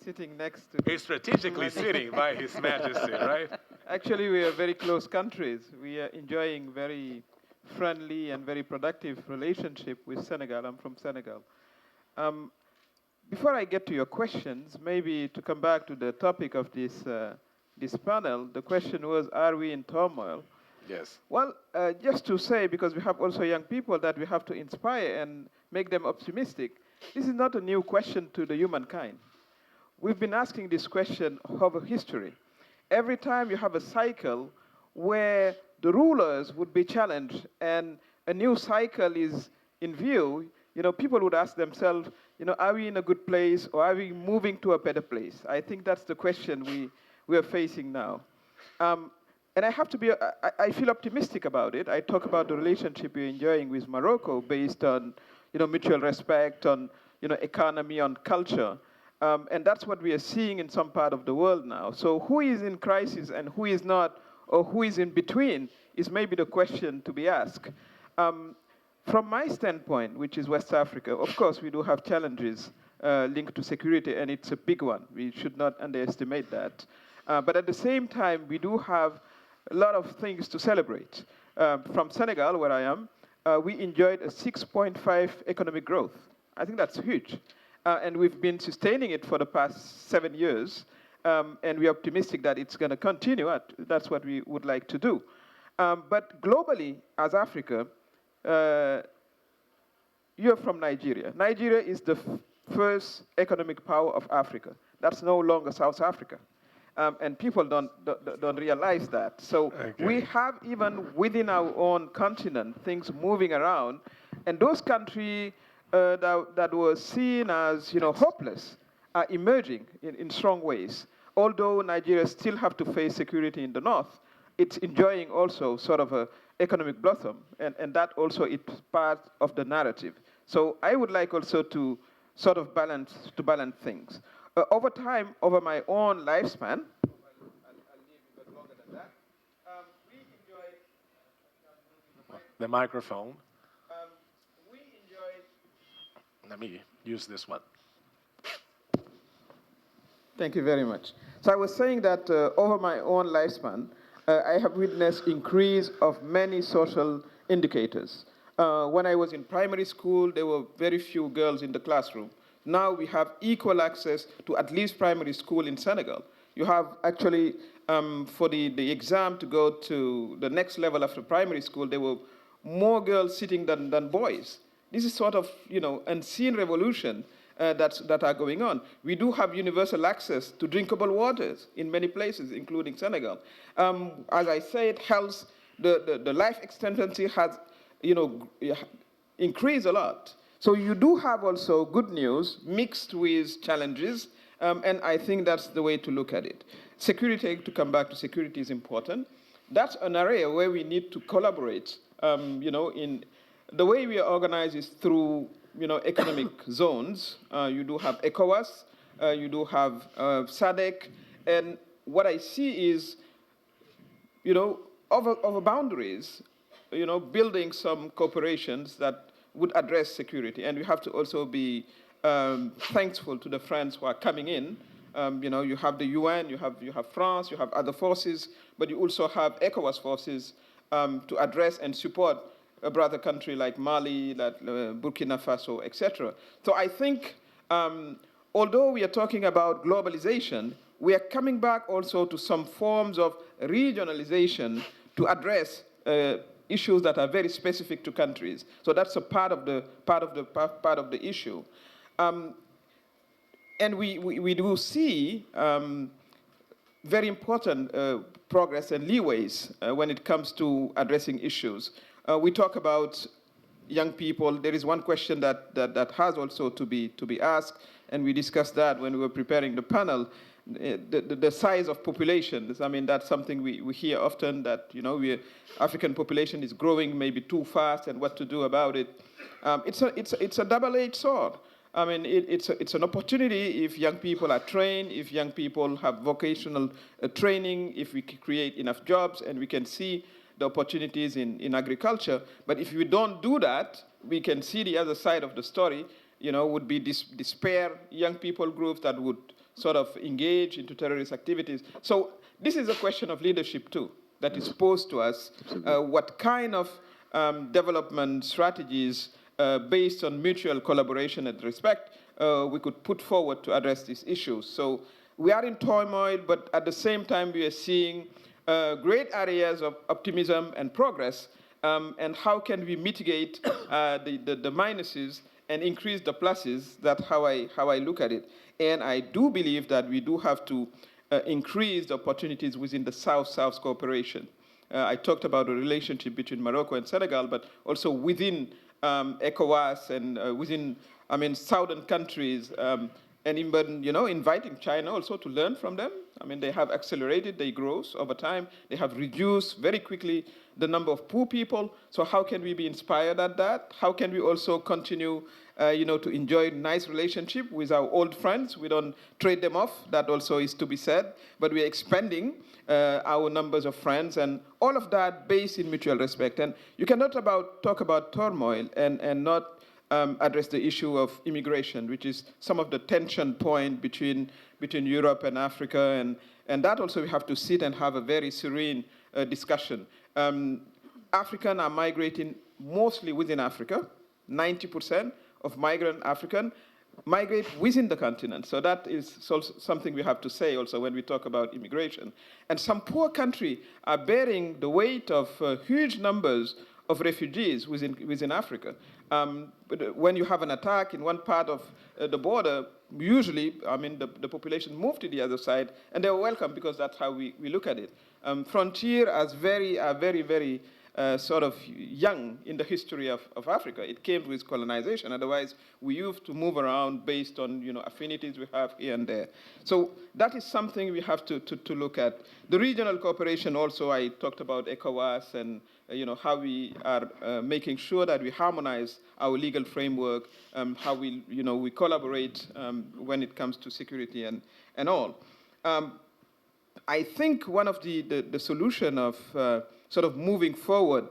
sitting next to... He's strategically sitting by His Majesty, right? Actually, we are very close countries. We are enjoying very friendly and very productive relationship with Senegal. I'm from Senegal. Before I get to your questions, maybe to come back to the topic of this panel, the question was, are we in turmoil? Yes. Well, just to say, because we have also young people that we have to inspire and make them optimistic, this is not a new question to the humankind. We've been asking this question over history. Every time you have a cycle where the rulers would be challenged and a new cycle is in view, people would ask themselves, are we in a good place or are we moving to a better place? I think that's the question we are facing now. And I have to be, I feel optimistic about it. I talk about the relationship we're enjoying with Morocco based on, mutual respect, on, economy, on culture. And that's what we are seeing in some part of the world now. So who is in crisis and who is not, or who is in between, is maybe the question to be asked. From my standpoint, which is West Africa, of course, we do have challenges linked to security, and it's a big one. We should not underestimate that. But at the same time, we do have a lot of things to celebrate. From Senegal, where I am, we enjoyed a 6.5 economic growth. I think that's huge. And we've been sustaining it for the past 7 years. And we're optimistic that it's going to continue. That's what we would like to do. But globally, as Africa, you're from Nigeria. Nigeria is the first economic power of Africa. That's no longer South Africa. And people don't realize that. So we have, even within our own continent, things moving around. And those countries that were seen as hopeless are emerging in strong ways. Although Nigeria still have to face security in the north, it's enjoying also sort of a economic blossom, and that also is part of the narrative. So I would like also to sort of balance things. Over time, over my own lifespan, I'll leave a bit longer than that, we enjoyed... The microphone. We enjoyed... Let me use this one. Thank you very much. So I was saying that over my own lifespan, I have witnessed increase of many social indicators. When I was in primary school, there were very few girls in the classroom. Now we have equal access to at least primary school in Senegal. You have actually, for the exam to go to the next level after primary school, there were more girls sitting than boys. This is sort of, unseen revolution that are going on. We do have universal access to drinkable waters in many places, including Senegal. As I said, health, the life expectancy has, increased a lot. So you do have also good news mixed with challenges, and I think that's the way to look at it. Security, to come back to security, is important. That's an area where we need to collaborate. In the way we are organized is through, economic zones. You do have ECOWAS, you do have SADC, and what I see is, over boundaries, building some corporations that would address security. And we have to also be thankful to the friends who are coming in. You have the UN, you have France, you have other forces, but you also have ECOWAS forces to address and support a brother country like Mali, like Burkina Faso, etc. So I think, although we are talking about globalization, we are coming back also to some forms of regionalization to address issues that are very specific to countries. So that's a part of the issue. And we do see very important progress and leeways when it comes to addressing issues. We talk about young people. There is one question that has also to be asked, and we discussed that when we were preparing the panel. The size of populations. I mean, that's something we hear often, that African population is growing maybe too fast, and what to do about it. It's a double-edged sword. I mean, it's an opportunity if young people are trained, if young people have vocational training, if we create enough jobs, and we can see the opportunities in agriculture. But if we don't do that, we can see the other side of the story. Would be despair, young people groups that would sort of engage into terrorist activities. So this is a question of leadership too, that is posed to us. What kind of development strategies based on mutual collaboration and respect we could put forward to address these issues. So we are in turmoil, but at the same time we are seeing great areas of optimism and progress, and how can we mitigate the minuses and increase the pluses? That's how I look at it. And I do believe that we do have to increase the opportunities within the South-South cooperation. I talked about the relationship between Morocco and Senegal, but also within ECOWAS and within, southern countries, and even, inviting China also to learn from them. I mean, they have accelerated their growth over time. They have reduced very quickly the number of poor people. So how can we be inspired at that? How can we also continue, to enjoy nice relationship with our old friends? We don't trade them off. That also is to be said. But we are expanding our numbers of friends, and all of that based in mutual respect. And you cannot talk about turmoil and not address the issue of immigration, which is some of the tension point between Europe and Africa, and that also we have to sit and have a very serene discussion. Africans are migrating mostly within Africa. 90% of migrant African migrate within the continent. So that is something we have to say also when we talk about immigration. And some poor countries are bearing the weight of huge numbers of refugees within Africa. But when you have an attack in one part of the border, usually, the population move to the other side, and they're welcome because that's how we look at it. Frontier are very sort of young in the history of Africa. It came with colonization. Otherwise, we used to move around based on affinities we have here and there. So that is something we have to look at. The regional cooperation also, I talked about ECOWAS and how we are making sure that we harmonize our legal framework, how we collaborate when it comes to security and all. I think one of the solution of sort of moving forward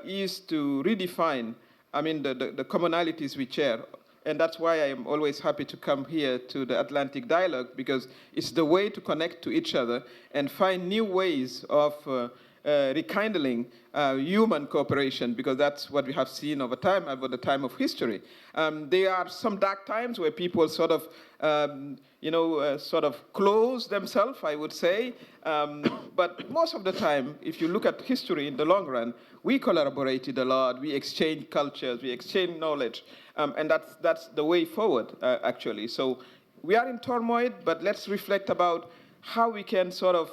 is to redefine, the commonalities we share. And that's why I am always happy to come here to the Atlantic Dialogue, because it's the way to connect to each other and find new ways of rekindling human cooperation, because that's what we have seen over time, over the time of history. There are some dark times where people sort of, sort of close themselves, I would say. But most of the time, if you look at history in the long run, we collaborated a lot, we exchanged cultures, we exchanged knowledge, and that's the way forward, actually. So we are in turmoil, but let's reflect about how we can sort of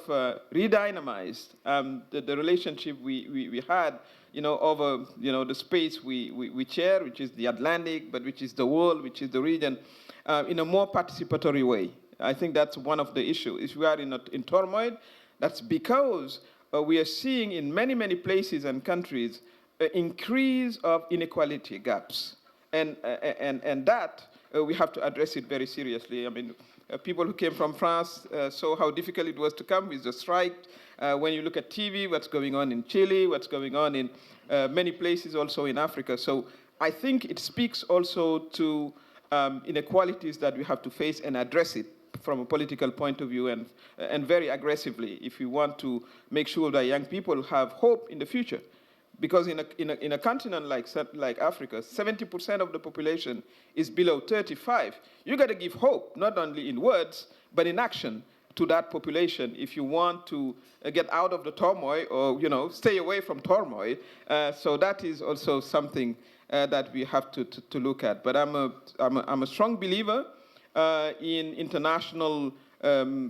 redynamize the relationship we had, over, the space we share, which is the Atlantic, but which is the world, which is the region, in a more participatory way. I think that's one of the issues. If we are in turmoil, that's because we are seeing in many, many places and countries an increase of inequality gaps. And that, we have to address it very seriously. I mean, people who came from France saw how difficult it was to come with the strike. When you look at TV, what's going on in Chile, what's going on in many places also in Africa. So I think it speaks also to inequalities that we have to face and address it from a political point of view, and very aggressively, if we want to make sure that young people have hope in the future. Because in a continent like Africa, 70% of the population is below 35. You got to give hope, not only in words, but in action to that population if you want to get out of the turmoil or, stay away from turmoil. So that is also something that we have to look at. But I'm a strong believer in international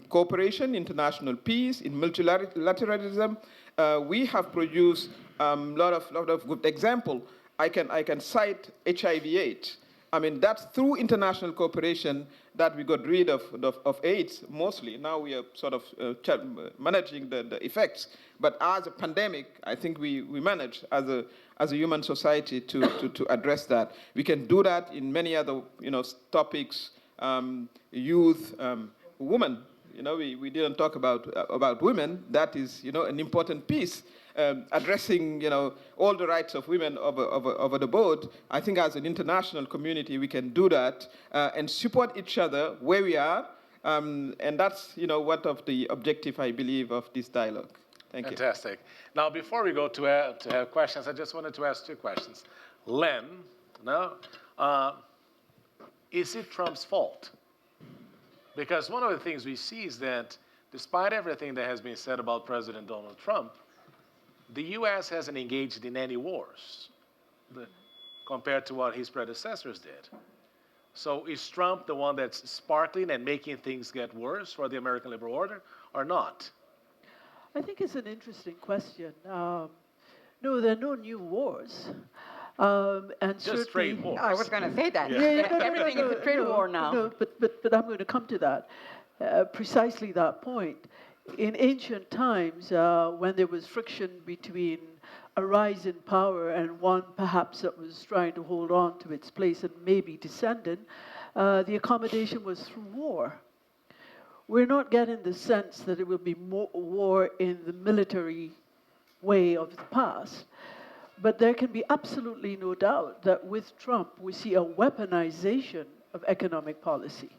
cooperation, international peace, in multilateralism. We have produced a lot of good examples. I can cite HIV/AIDS. I mean, that's through international cooperation that we got rid of AIDS mostly. Now we are sort of managing the effects. But as a pandemic, I think we managed as a human society to address that. We can do that in many other topics, youth, women. We didn't talk about women. That is an important piece. Addressing all the rights of women over the board. I think as an international community we can do that and support each other where we are, and that's what of the objective I believe of this dialogue. Thank you. Fantastic. Now before we go to have questions, I just wanted to ask two questions. Len, is it Trump's fault? Because one of the things we see is that despite everything that has been said about President Donald Trump, the U.S. hasn't engaged in any wars compared to what his predecessors did. So is Trump the one that's sparkling and making things get worse for the American liberal order or not? I think it's an interesting question. No, there are no new wars. And just trade wars. I was going to say that. Yeah. Everything is a trade war now. No, but I'm going to come to that. Precisely that point. In ancient times, when there was friction between a rise in power and one perhaps that was trying to hold on to its place and maybe descending, the accommodation was through war. We're not getting the sense that it will be more war in the military way of the past. But there can be absolutely no doubt that with Trump, we see a weaponization of economic policy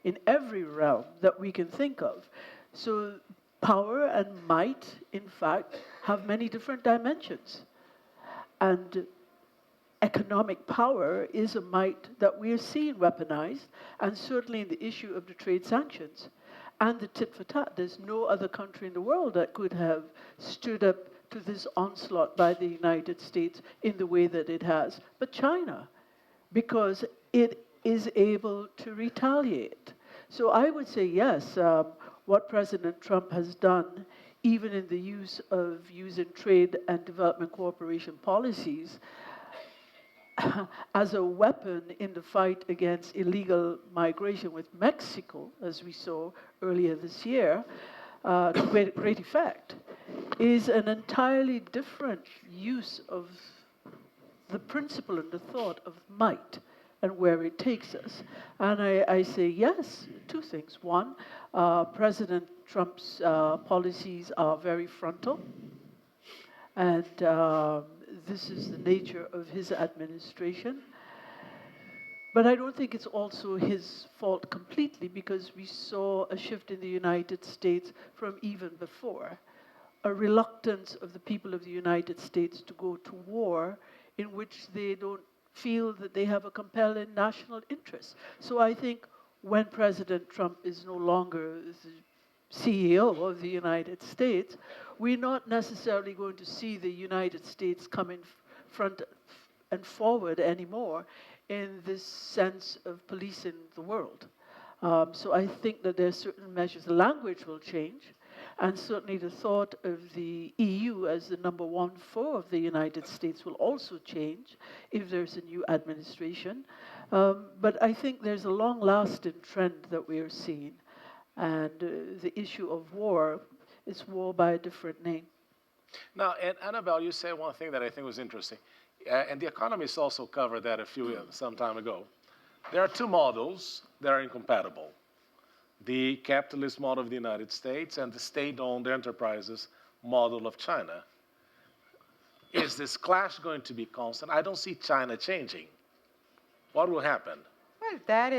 in every realm that we can think of. So power and might, in fact, have many different dimensions. And economic power is a might that we are seeing weaponized, and certainly in the issue of the trade sanctions and the tit for tat. There's no other country in the world that could have stood up to this onslaught by the United States in the way that it has, but China, because it is able to retaliate. So I would say yes, what President Trump has done, even in the use of using trade and development cooperation policies as a weapon in the fight against illegal migration with Mexico, as we saw earlier this year, to great effect, is an entirely different use of the principle and the thought of might and where it takes us. And I say yes, two things. One, President Trump's policies are very frontal, and this is the nature of his administration. But I don't think it's also his fault completely, because we saw a shift in the United States from even before. a reluctance of the people of the United States to go to war in which they don't feel that they have a compelling national interest. So I think when President Trump is no longer the CEO of the United States, we're not necessarily going to see the United States coming front and forward anymore in this sense of policing the world. So I think that there are certain measures. The language will change, and certainly the thought of the EU as the #1 foe of the United States will also change if there's a new administration. But I think there's a long-lasting trend that we are seeing, and the issue of war is war by a different name. Now, and Annabelle, you said one thing that I think was interesting, and The Economist also covered that some time ago. There are two models that are incompatible: the capitalist model of the United States and the state-owned enterprises model of China. Is this clash going to be constant? I don't see China changing. What will happen? Well, that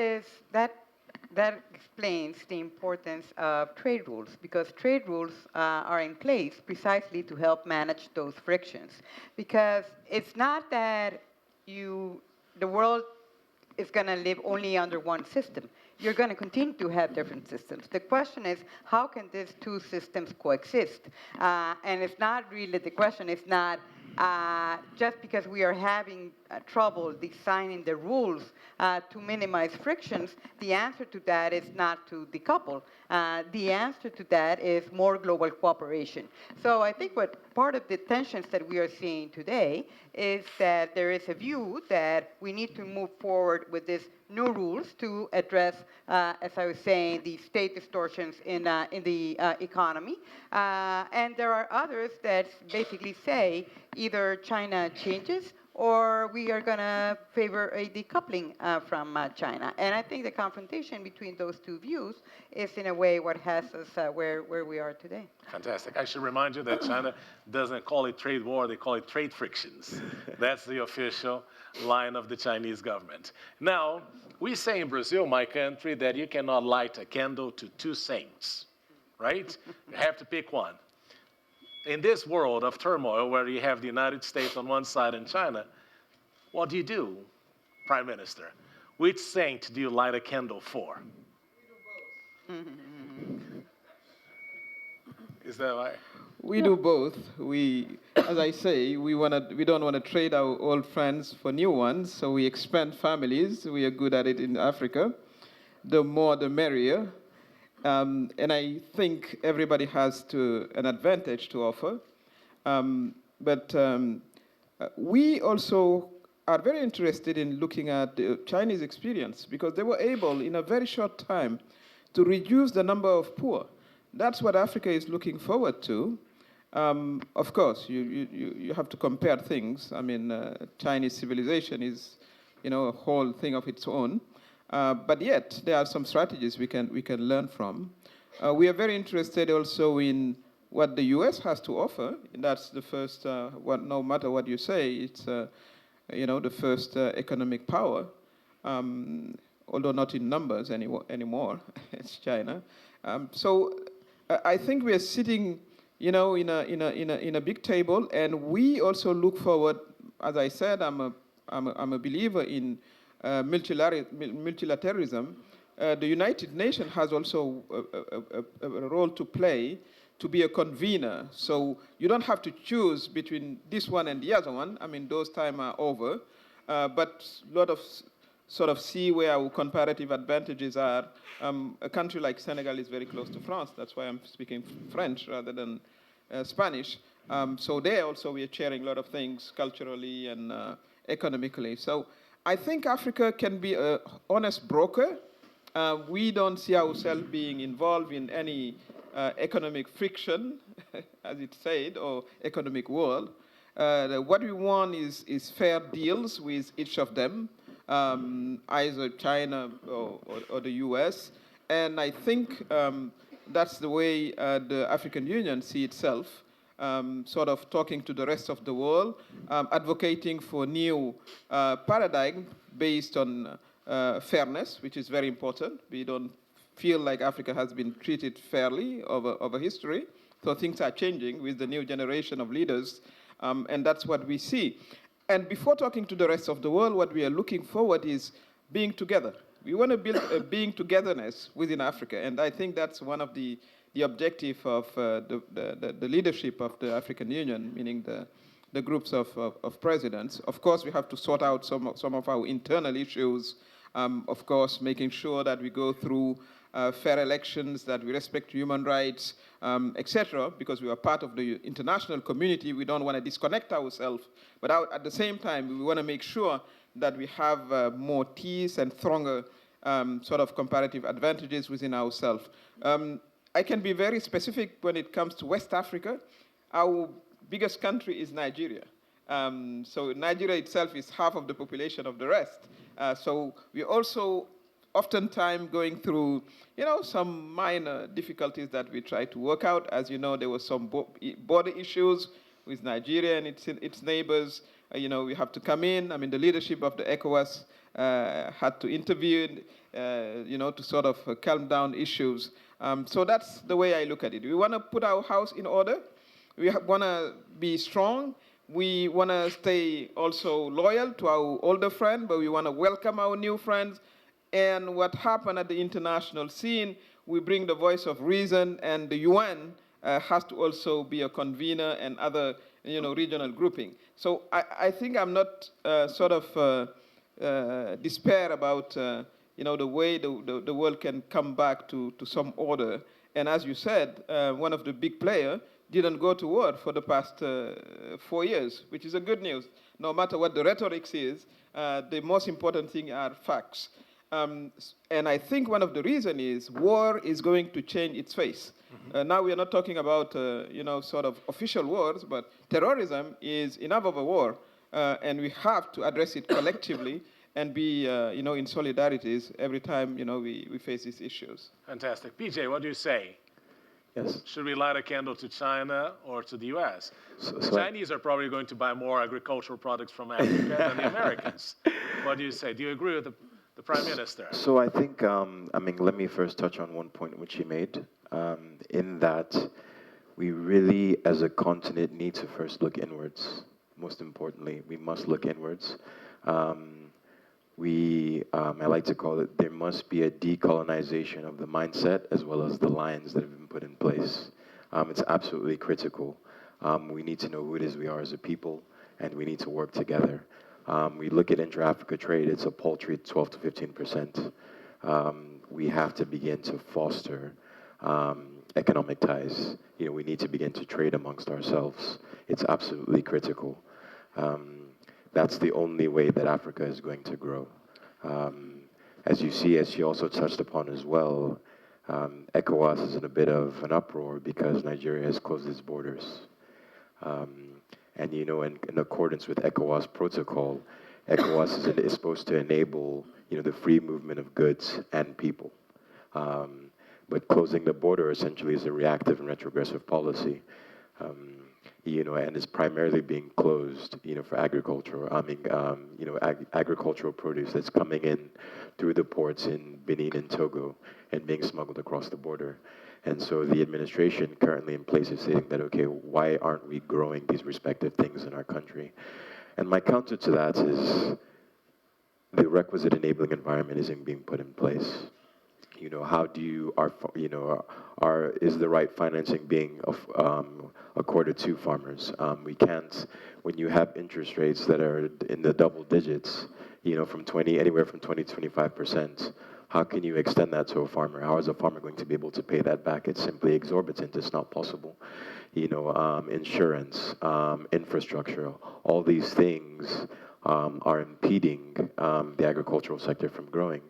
explains the importance of trade rules, because trade rules are in place precisely to help manage those frictions. Because it's not that the world is going to live only under one system. You're going to continue to have different systems. The question is, how can these two systems coexist? And it's not really, the question is not just because we are having trouble designing the rules to minimize frictions. The answer to that is not to decouple. The answer to that is more global cooperation. So I think what part of the tensions that we are seeing today is that there is a view that we need to move forward with these new rules to address, as I was saying, the state distortions in the economy. And there are others that basically say either China changes or we are going to favor a decoupling from China. And I think the confrontation between those two views is, in a way, what has us where we are today. Fantastic. I should remind you that China doesn't call it trade war, they call it trade frictions. That's the official line of the Chinese government. Now, we say in Brazil, my country, that you cannot light a candle to two saints, right? You have to pick one. In this world of turmoil where you have the United States on one side and China, what do, Prime Minister? Which saint do you light a candle for? Is that right? We do both. As I say, we don't want to trade our old friends for new ones, so we expand families. We are good at it in Africa. The more, the merrier. And I think everybody has an advantage to offer. But we also are very interested in looking at the Chinese experience, because they were able, in a very short time, to reduce the number of poor. That's what Africa is looking forward to. Of course, you have to compare things. I mean, Chinese civilization is, a whole thing of its own. But yet, there are some strategies we can learn from. We are very interested also in what the U.S. has to offer. And that's the first, no matter what you say, it's the first economic power, although not in numbers anymore. It's China. So I think we are sitting, in a big table, and we also look forward. As I said, I'm a believer in multilateralism. The United Nations has also a role to play to be a convener. So you don't have to choose between this one and the other one. I mean, those times are over. But a lot of sort of see where our comparative advantages are. A country like Senegal is very close to France. That's why I'm speaking French rather than Spanish. So there also we are sharing a lot of things culturally and economically. So I think Africa can be an honest broker. We don't see ourselves being involved in any economic friction, as it said, or economic war. What we want is fair deals with each of them, either China or the US. And I think that's the way the African Union sees itself, sort of talking to the rest of the world, advocating for new paradigm based on fairness, which is very important. We don't feel like Africa has been treated fairly over history, So things are changing with the new generation of leaders, and that's what we see. And before talking to the rest of the world, what we are looking forward is being together. We want to build a being togetherness within Africa, and I think that's one of the objective of the leadership of the African Union, meaning the groups of presidents. Of course, we have to sort out some of our internal issues, of course, making sure that we go through fair elections, that we respect human rights, etc., because we are part of the international community. We don't want to disconnect ourselves, but at the same time, we want to make sure that we have more teeth and stronger sort of comparative advantages within ourselves. I can be very specific when it comes to West Africa. Our biggest country is Nigeria. So Nigeria itself is half of the population of the rest. So we also oftentimes going through, some minor difficulties that we try to work out. As you know, there were some border issues with Nigeria and its neighbors. We have to come in. I mean, the leadership of the ECOWAS had to intervene, to sort of calm down issues. So that's the way I look at it. We want to put our house in order. We want to be strong. We want to stay also loyal to our older friend, but we want to welcome our new friends. And what happened at the international scene, we bring the voice of reason, and the UN has to also be a convener and other, regional grouping. So I think I'm not sort of despair about, the way the world can come back to some order. And as you said, one of the big players didn't go to war for the past 4 years, which is a good news. No matter what the rhetoric is, the most important thing are facts. And I think one of the reasons is war is going to change its face. Now we are not talking about, sort of official wars, but terrorism is enough of a war, and we have to address it collectively and be, in solidarities every time, we face these issues. Fantastic. PJ, what do you say? Yes. Should we light a candle to China or to the US? The Chinese are probably going to buy more agricultural products from Africa than the Americans. What do you say? Do you agree with the Prime Minister? So I think, let me first touch on one point which he made, in that we really, as a continent, need to first look inwards. Most importantly, we must look inwards. I like to call it, there must be a decolonization of the mindset as well as the lines that have been put in place. It's absolutely critical. We need to know who it is we are as a people, and we need to work together. We look at intra-Africa trade, it's a paltry 12 to 15%. We have to begin to foster economic ties. We need to begin to trade amongst ourselves. It's absolutely critical. That's the only way that Africa is going to grow. As you see, as she also touched upon as well, ECOWAS is in a bit of an uproar because Nigeria has closed its borders. And in accordance with ECOWAS protocol, ECOWAS is supposed to enable the free movement of goods and people. But closing the border essentially is a reactive and retrogressive policy. And it's primarily being closed, for agricultural. Agricultural produce that's coming in through the ports in Benin and Togo and being smuggled across the border. And so the administration currently in place is saying that, okay, why aren't we growing these respective things in our country? And my counter to that is the requisite enabling environment isn't being put in place. How do you, is the right financing being accorded to farmers? We can't, when you have interest rates that are in the double digits, from anywhere from 20 to 25%, how can you extend that to a farmer? How is a farmer going to be able to pay that back? It's simply exorbitant. It's not possible. Insurance, infrastructure, all these things are impeding the agricultural sector from growing.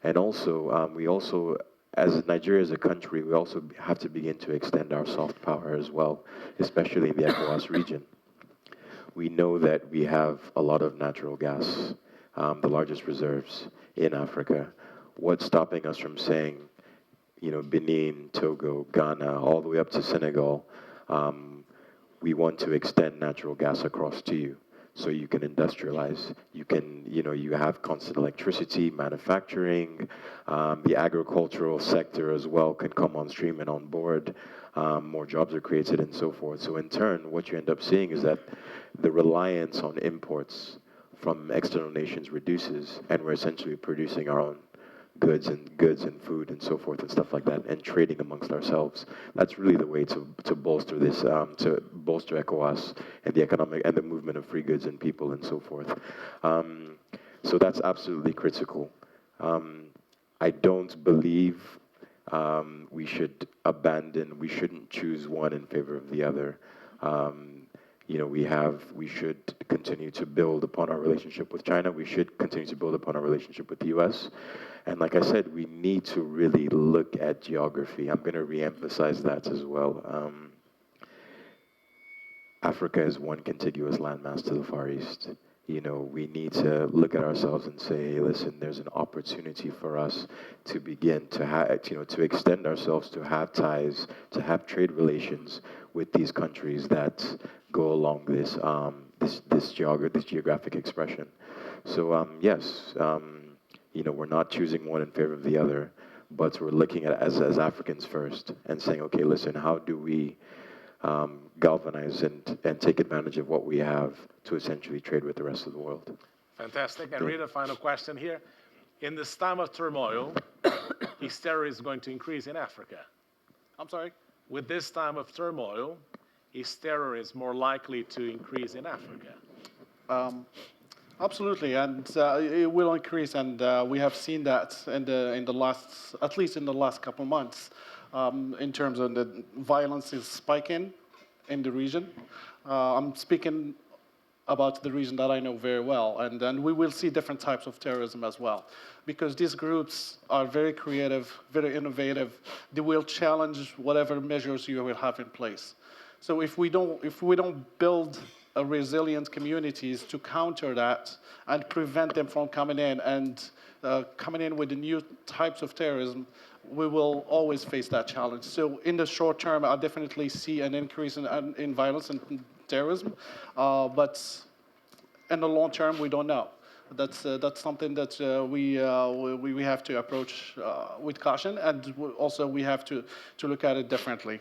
And also, we also, as Nigeria as a country, we also have to begin to extend our soft power as well, especially in the ECOWAS region. We know that we have a lot of natural gas, the largest reserves in Africa. What's stopping us from saying, Benin, Togo, Ghana, all the way up to Senegal, we want to extend natural gas across to you. so you can industrialize. You can, you have constant electricity, manufacturing, the agricultural sector as well can come on stream and on board. More jobs are created and so forth. So in turn, what you end up seeing is that the reliance on imports from external nations reduces, and we're essentially producing our own goods and food and so forth and stuff like that, and trading amongst ourselves. That's really the way to bolster this, to bolster ECOWAS and the economic and the movement of free goods and people and so forth. So that's absolutely critical. I don't believe we shouldn't choose one in favor of the other. We should continue to build upon our relationship with China. We should continue to build upon our relationship with the US. And like I said, we need to really look at geography. I'm going to re-emphasize that as well. Africa is one contiguous landmass to the Far East. We need to look at ourselves and say, hey, listen, there's an opportunity for us to begin to have, to extend ourselves, to have ties, to have trade relations with these countries that go along this this geographic expression. So yes, we're not choosing one in favor of the other, but we're looking at it as Africans first and saying, okay, listen, how do we galvanize and take advantage of what we have to essentially trade with the rest of the world. Fantastic. And Rita, final question here. In this time of turmoil, hysteria is going to increase in Africa. I'm sorry? With this time of turmoil, hysteria is more likely to increase in Africa. Absolutely, and it will increase, and we have seen that in the last, at least in the last couple of months, in terms of the violence is spiking in the region. I'm speaking about the region that I know very well, and then we will see different types of terrorism as well, because these groups are very creative, very innovative. They will challenge whatever measures you will have in place. So if we don't build a resilient communities to counter that and prevent them from coming in and coming in with the new types of terrorism, we will always face that challenge. So in the short term, I definitely see an increase in violence and terrorism, but in the long term, we don't know. That's something that we have to approach with caution, and also we have to look at it differently.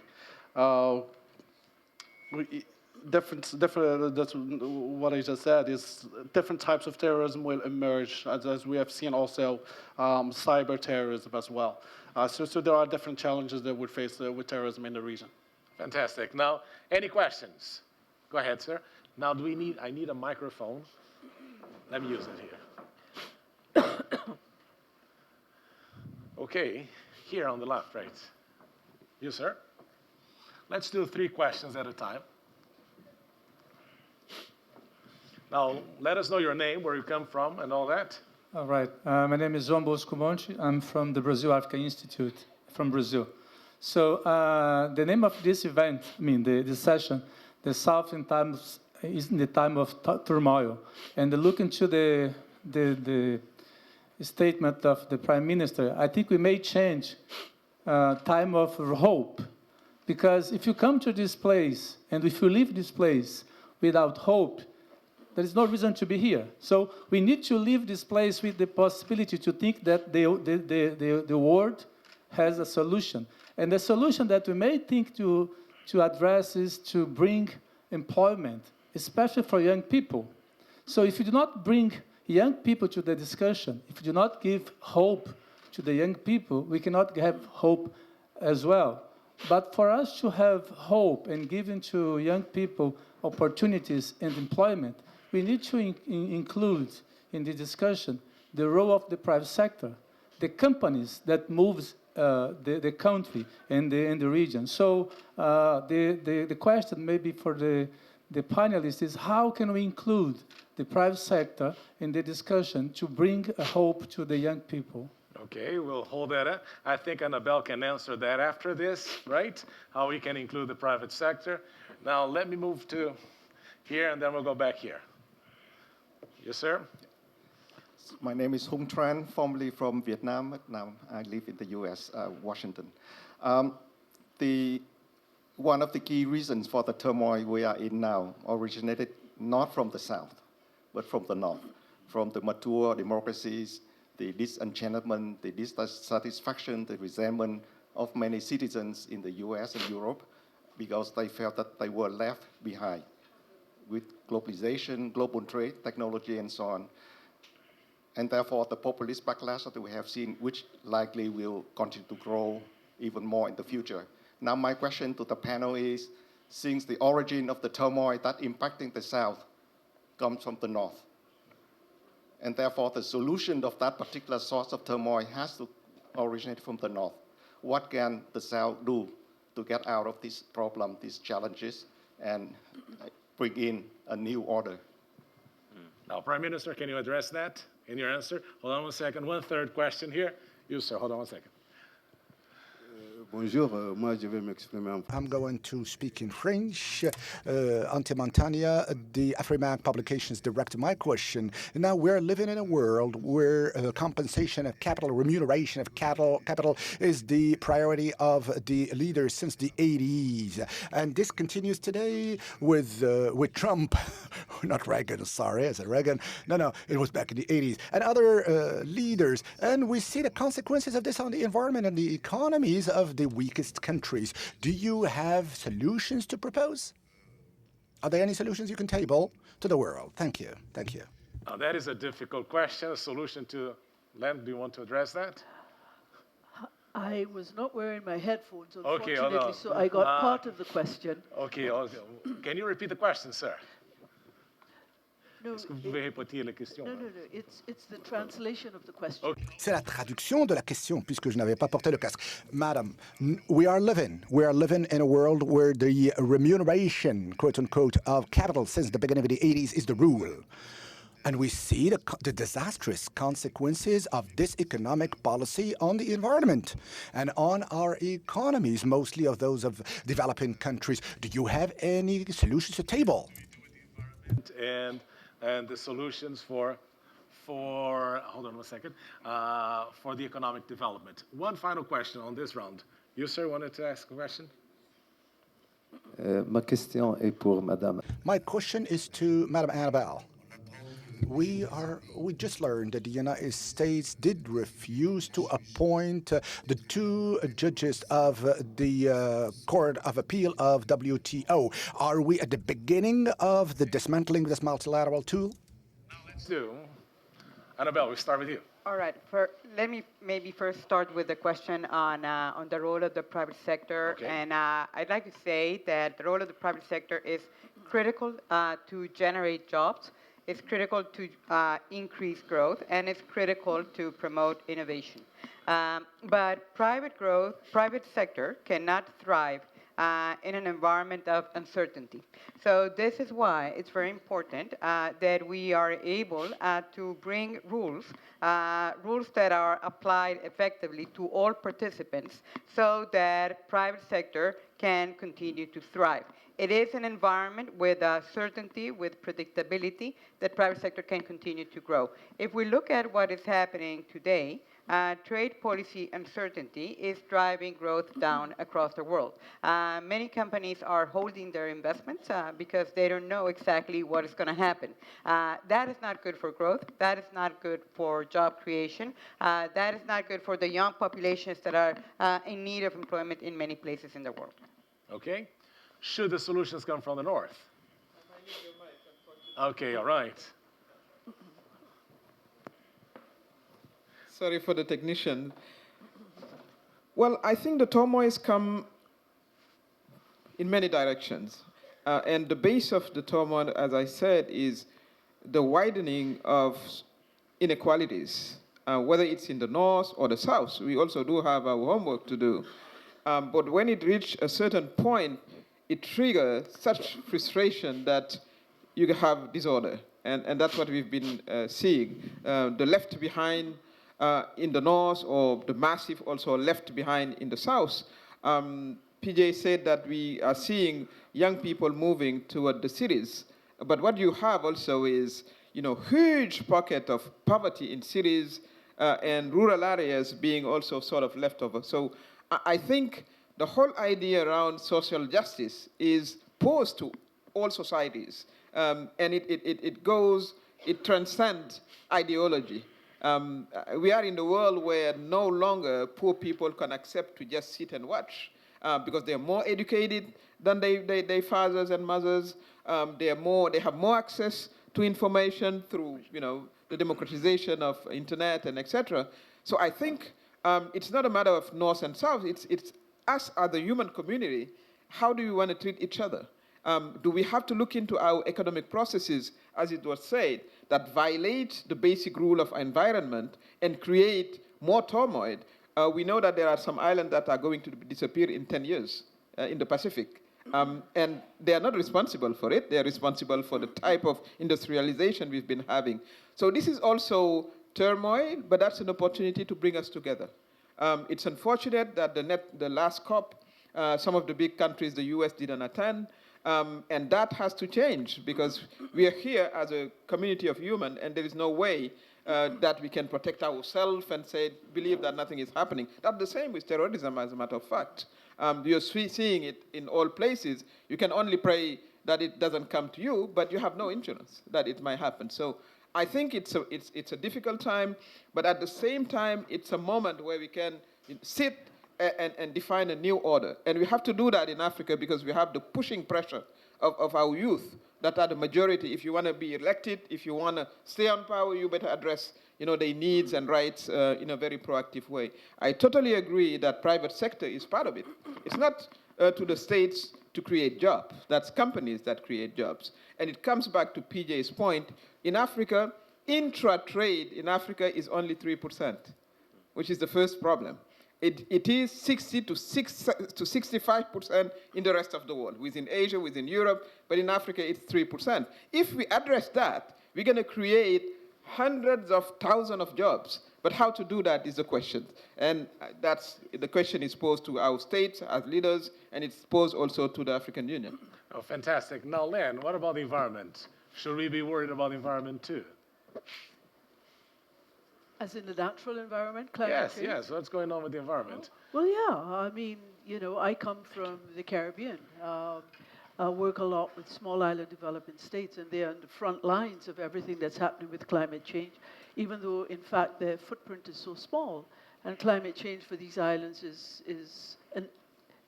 That's what I just said, is different types of terrorism will emerge, as we have seen also cyber terrorism as well. So there are different challenges that we face with terrorism in the region. Fantastic. Now, any questions? Go ahead, sir. Now, I need a microphone. Let me use it here. Okay, here on the left, right. You, sir. Let's do 3 questions at a time. Now, let us know your name, where you come from, and all that. All right. My name is João Bosco Monte. I'm from the Brazil Africa Institute, from Brazil. So the name of this event, the session, the South in times is in the time of turmoil. And look into the statement of the Prime Minister, I think we may change time of hope. Because if you come to this place, and if you leave this place without hope, there is no reason to be here. So we need to leave this place with the possibility to think that the world has a solution. And the solution that we may think to address is to bring employment, especially for young people. So if you do not bring young people to the discussion, if you do not give hope to the young people, we cannot have hope as well. But for us to have hope and giving to young people opportunities and employment, we need to include in the discussion the role of the private sector, the companies that moves the country and the region. So the question maybe for the panelists is, how can we include the private sector in the discussion to bring a hope to the young people? Okay, we'll hold that up. I think Annabelle can answer that after this, right? How we can include the private sector. Now, let me move to here, and then we'll go back here. Yes, sir? My name is Hung Tran, formerly from Vietnam. Now I live in the U.S., Washington. One of the key reasons for the turmoil we are in now originated not from the South, but from the north, from the mature democracies, the disenchantment, the dissatisfaction, the resentment of many citizens in the US and Europe because they felt that they were left behind with globalization, global trade, technology, and so on. And therefore, the populist backlash that we have seen, which likely will continue to grow even more in the future. Now, my question to the panel is, since the origin of the turmoil that impacting the South comes from the North, and therefore the solution of that particular source of turmoil has to originate from the North, what can the South do to get out of this problem, these challenges, and bring in a new order? Now, Prime Minister, can you address that in your answer? Hold on one second. One third question here. You, sir, hold on one second. Bonjour, moi je vais m'exprimer en I'm going to speak in French. Ante Montagna, the Afrimag Publications directed my question. Now we're living in a world where compensation of capital, remuneration of capital is the priority of the leaders since the 80s. And this continues today with Trump, not Reagan, sorry, I said Reagan. No, it was back in the 80s. And other leaders. And we see the consequences of this on the environment and the economies of the weakest countries. Do you have solutions to propose? Are there any solutions you can table to the world? Thank you. Thank you. Now, that is a difficult question. A solution to Len, do you want to address that? I was not wearing my headphones, Okay, unfortunately, so I got part of the question. Okay. Can you repeat the question, sir? No, Est-ce que vous pouvez répéter la question? No, it's the translation of the question. C'est la traduction de la question, puisque je n'avais pas porté le casque. Madam, we are living in a world where the remuneration, quote unquote, of capital since the beginning of the 80s is the rule. And we see the disastrous consequences of this economic policy on the environment and on our economies, mostly of those of developing countries. Do you have any solutions to table? And the solutions for hold on one second, for the economic development. One final question on this round. You, sir, wanted to ask a question? Ma question est pour Madame. My question is to Madame Annabelle. We just learned that the United States did refuse to appoint the two judges of the Court of Appeal of WTO. Are we at the beginning of the dismantling of this multilateral tool? Let's do. Annabelle, we start with you. All right. Let me maybe first start with the question on the role of the private sector. Okay. And I'd like to say that the role of the private sector is critical to generate jobs. It's critical to increase growth, and it's critical to promote innovation. But private sector cannot thrive in an environment of uncertainty. So this is why it's very important that we are able to bring rules that are applied effectively to all participants so that private sector can continue to thrive. It is an environment with certainty, with predictability, that private sector can continue to grow. If we look at what is happening today, trade policy uncertainty is driving growth down across the world. Many companies are holding their investments because they don't know exactly what is going to happen. That is not good for growth. That is not good for job creation. That is not good for the young populations that are in need of employment in many places in the world. Okay. Should the solutions come from the north? Okay, all right. Sorry for the technician. Well, I think the turmoils come in many directions. And the base of the turmoil, as I said, is the widening of inequalities, whether it's in the north or the south. We also do have our homework to do. But when it reaches a certain point, it triggers such frustration that you have disorder. And that's what we've been seeing. The left behind in the north, or the massive also left behind in the south. PJ said that we are seeing young people moving toward the cities. But what you have also is, huge pocket of poverty in cities and rural areas being also sort of left over. So I think the whole idea around social justice is posed to all societies. And it goes It transcends ideology. We are in the world where no longer poor people can accept to just sit and watch because they're more educated than their fathers and mothers. They have more access to information through, the democratization of internet and etc. So I think it's not a matter of North and South. It's us as a human community. How do we want to treat each other? Do we have to look into our economic processes, as it was said, that violate the basic rule of environment and create more turmoil? We know that there are some islands that are going to disappear in 10 years in the Pacific. And they are not responsible for it. They are responsible for the type of industrialization we've been having. So this is also turmoil, but that's an opportunity to bring us together. It's unfortunate that the last COP, some of the big countries, the US didn't attend, and that has to change because we are here as a community of humans, and there is no way that we can protect ourselves and say, believe that nothing is happening. That's the same with terrorism, as a matter of fact. You're seeing it in all places. You can only pray that it doesn't come to you, but you have no insurance that it might happen. So I think it's a difficult time, but at the same time, it's a moment where we can sit and define a new order. And we have to do that in Africa because we have the pushing pressure of our youth that are the majority. If you want to be elected, if you want to stay on power, you better address their needs and rights in a very proactive way. I totally agree that private sector is part of it. It's not to the states to create jobs. That's companies that create jobs. And it comes back to PJ's point. In Africa, intra-trade in Africa is only 3%, which is the first problem. It is 60 to 65% in the rest of the world, within Asia, within Europe, but in Africa it's 3%. If we address that, we're going to create hundreds of thousands of jobs. But how to do that is the question. And the question is posed to our states as leaders, and it's posed also to the African Union. Oh, fantastic. Now, Len, what about the environment? Should we be worried about the environment too? As in the natural environment, climate change? Yes. What's going on with the environment? Well, yeah. I mean, I come from the Caribbean. I work a lot with small island developing states, and they're on the front lines of everything that's happening with climate change, even though, in fact, their footprint is so small. And climate change for these islands is an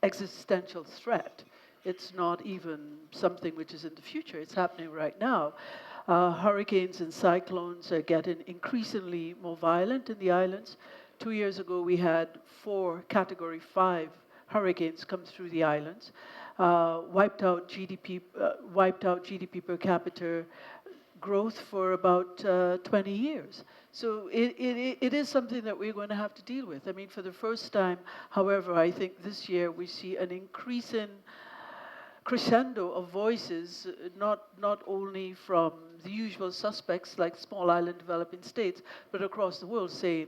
existential threat. It's not even something which is in the future. It's happening right now. Hurricanes and cyclones are getting increasingly more violent in the islands. 2 years ago, we had 4 Category 5 hurricanes come through the islands, wiped out GDP per capita growth for about 20 years. So it is something that we're going to have to deal with. I mean, for the first time, however, I think this year we see an increasing crescendo of voices, not only from the usual suspects like small island developing states, but across the world saying,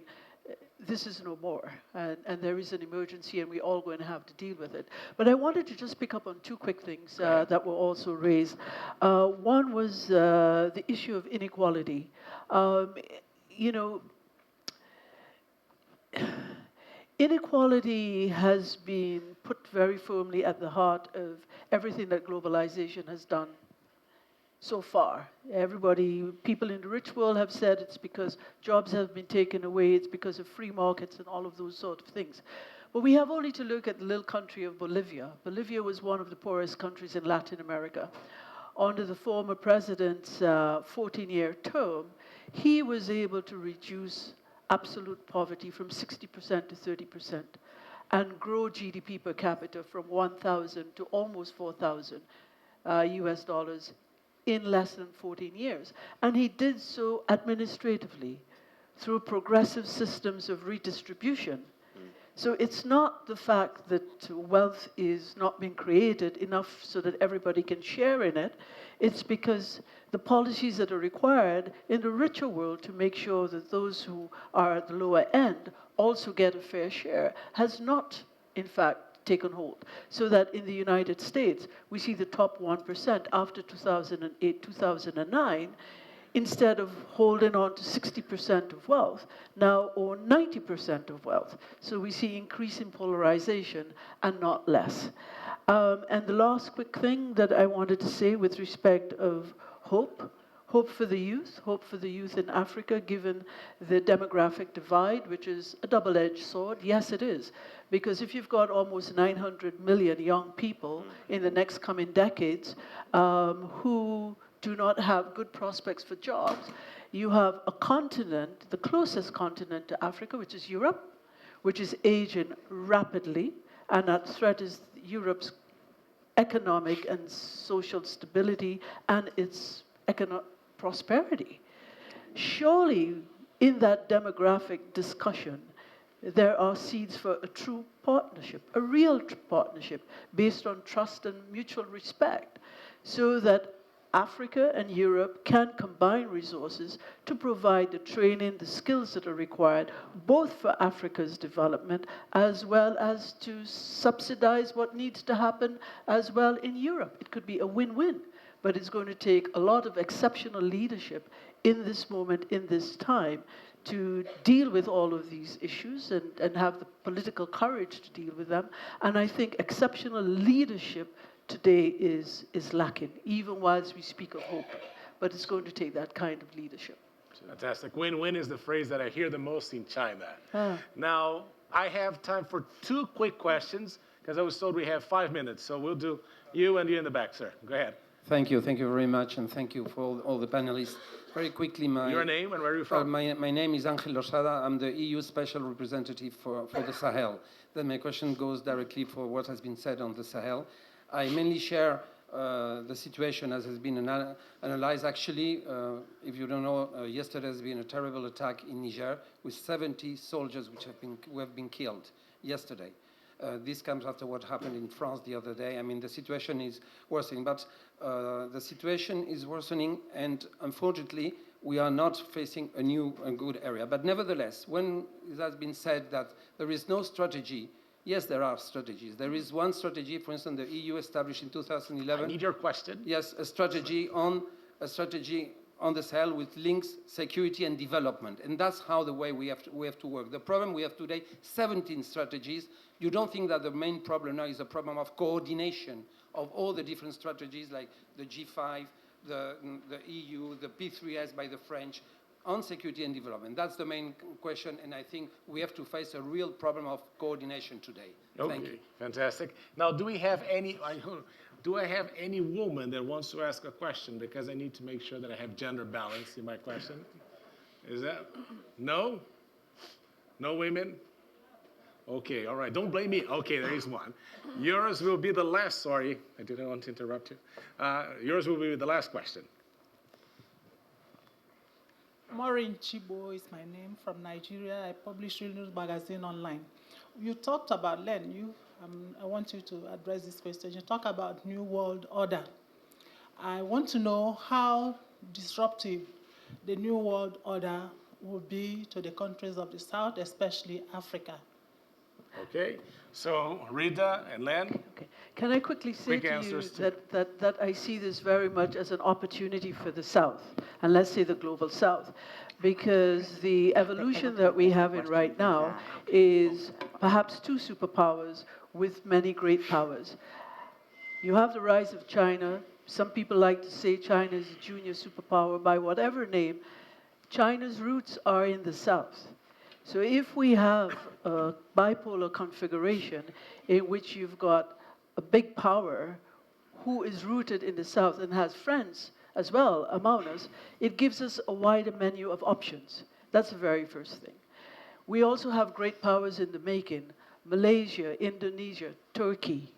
this is no more, and there is an emergency, and we're all going to have to deal with it. But I wanted to just pick up on 2 quick things that were also raised. One was the issue of inequality. Inequality has been put very firmly at the heart of everything that globalization has done so far. People in the rich world have said it's because jobs have been taken away, it's because of free markets and all of those sort of things. But we have only to look at the little country of Bolivia. Bolivia was one of the poorest countries in Latin America. Under the former president's 14-year term, he was able to reduce absolute poverty from 60% to 30% and grow GDP per capita from 1,000 to almost 4,000 US dollars in less than 14 years. And he did so administratively through progressive systems of redistribution. So it's not the fact that wealth is not being created enough so that everybody can share in it. It's because the policies that are required in the richer world to make sure that those who are at the lower end also get a fair share has not, in fact, taken hold. So that in the United States, we see the top 1% after 2008, 2009, instead of holding on to 60% of wealth, now own 90% of wealth. So we see increasing polarization and not less. And the last quick thing that I wanted to say with respect of hope, Hope for the youth in Africa, given the demographic divide, which is a double-edged sword. Yes, it is. Because if you've got almost 900 million young people in the next coming decades who do not have good prospects for jobs, you have a continent, the closest continent to Africa, which is Europe, which is aging rapidly, and that threat is Europe's economic and social stability and its prosperity. Surely, in that demographic discussion, there are seeds for a true partnership, a real partnership based on trust and mutual respect, so that Africa and Europe can combine resources to provide the training, the skills that are required, both for Africa's development as well as to subsidize what needs to happen as well in Europe. It could be a win-win, but it's going to take a lot of exceptional leadership in this moment, in this time, to deal with all of these issues and have the political courage to deal with them. And I think exceptional leadership today is lacking, even whilst we speak of hope. But it's going to take that kind of leadership. Fantastic. Win-win is the phrase that I hear the most in China. Ah. Now, I have time for 2 quick questions, because I was told we have 5 minutes. So we'll do you and you in the back, sir. Go ahead. Thank you very much, and thank you for all the panelists. Very quickly, Your name and where are you from? My name is Angel Losada. I'm the EU Special Representative for the Sahel. Then my question goes directly for what has been said on the Sahel. I mainly share the situation as has been analyzed. Actually, if you don't know, yesterday has been a terrible attack in Niger with 70 soldiers who have been killed yesterday. This comes after what happened in France the other day. I mean, the situation is worsening, but the situation is worsening, and unfortunately, we are not facing a good area. But nevertheless, when it has been said that there is no strategy, yes, there are strategies. There is one strategy, for instance, the EU established in 2011. I need your question. Yes, a strategy on the Sahel with links, security, and development. And that's how the way we have to work. The problem we have today, 17 strategies. You don't think that the main problem now is a problem of coordination of all the different strategies like the G5, the EU, the P3S by the French, on security and development. That's the main question, and I think we have to face a real problem of coordination today. Okay, Thank you. fantastic. Now, do I have any woman that wants to ask a question? Because I need to make sure that I have gender balance in my question. Is that? No? No women? Okay, all right. Don't blame me. Okay, there is one. Yours will be the last. Sorry, I didn't want to interrupt you. Yours will be the last question. Maureen Chibo is my name, from Nigeria. I publish Real News Magazine online. You talked about Len. I want you to address this question. You talk about New World Order. I want to know how disruptive the New World Order will be to the countries of the South, especially Africa. Okay, so Rita and Len. Okay. Can I quickly say to you that I see this very much as an opportunity for the South, and let's say the global South, because the evolution that we have in right now is perhaps 2 superpowers with many great powers. You have the rise of China. Some people like to say China is a junior superpower by whatever name. China's roots are in the South. So if we have a bipolar configuration in which you've got a big power who is rooted in the South and has friends as well among us, it gives us a wider menu of options. That's the very first thing. We also have great powers in the making. Malaysia, Indonesia, Turkey,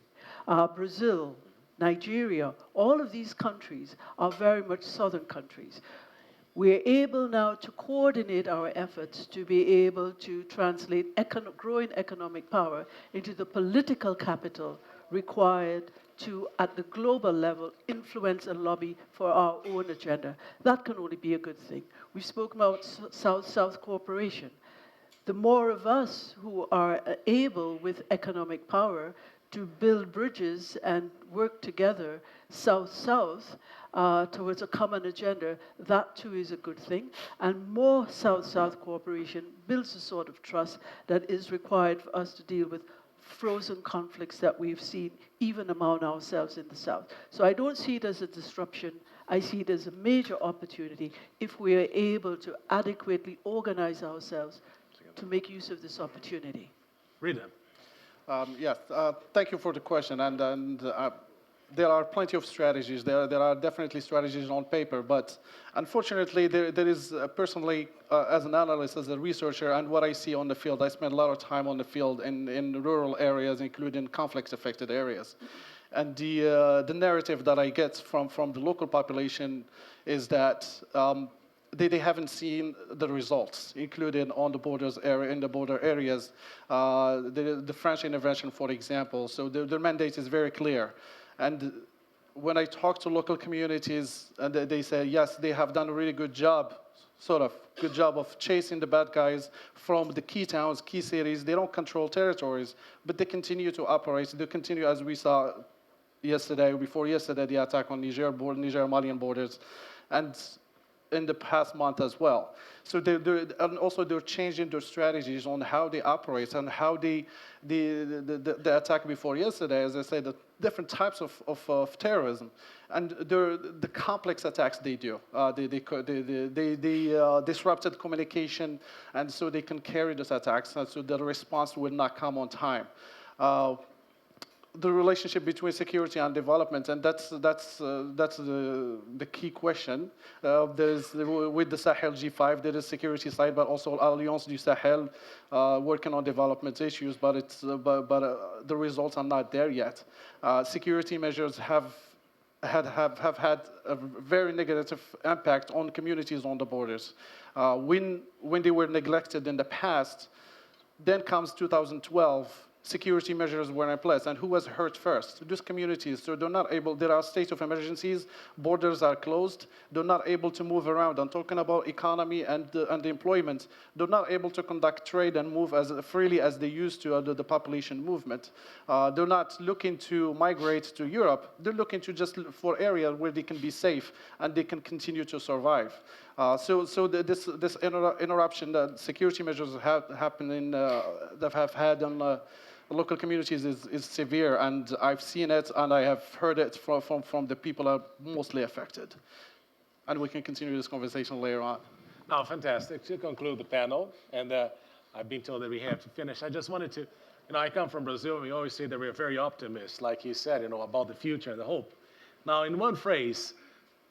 Brazil, Nigeria, all of these countries are very much southern countries. We're able now to coordinate our efforts to be able to translate growing economic power into the political capital required to, at the global level, influence and lobby for our own agenda. That can only be a good thing. We've spoken about South-South cooperation. The more of us who are able with economic power to build bridges and work together South-South towards a common agenda, that too is a good thing. And more South-South cooperation builds the sort of trust that is required for us to deal with frozen conflicts that we've seen even among ourselves in the South. So I don't see it as a disruption. I see it as a major opportunity if we are able to adequately organize ourselves to make use of this opportunity. Rita. Yes, thank you for the question. And there are plenty of strategies. There are definitely strategies on paper, but unfortunately, there is personally, as an analyst, as a researcher, and what I see on the field, I spend a lot of time on the field in rural areas, including conflict-affected areas. And the narrative that I get from the local population is that they haven't seen the results, including on the borders area, in the border areas. The French intervention, for example, so their mandate is very clear. And when I talk to local communities, and they say, yes, they have done a really good job, good job of chasing the bad guys from the key towns, key cities. They don't control territories, but they continue to operate. They continue, as we saw yesterday, before yesterday, the attack on Niger-Malian borders, and in the past month as well. So and also they're changing their strategies on how they operate and how the attack before yesterday, as I said, the different types of terrorism, and the complex attacks they do. They disrupted communication, and so they can carry those attacks, and so the response will not come on time. The relationship between security and development, and that's the key question. There's with the Sahel G5, there is security side, but also Alliance du Sahel working on development issues, but the results are not there yet. Security measures have had a very negative impact on communities on the borders. When they were neglected in the past, then comes 2012. Security measures were in place, and who was hurt first? Those communities. So they're not able, there are states of emergencies, borders are closed, they're not able to move around. I'm talking about economy and employment. They're not able to conduct trade and move as freely as they used to under the population movement. They're not looking to migrate to Europe. They're looking to just for areas where they can be safe and they can continue to survive. This interruption that security measures have happened that have had on local communities is severe, and I've seen it and I have heard it from the people that are mostly affected. And we can continue this conversation later on. Now, fantastic. To conclude the panel, and I've been told that we have to finish. I just wanted to, I come from Brazil, and we always say that we're very optimistic, like he said, about the future and the hope. Now, in one phrase,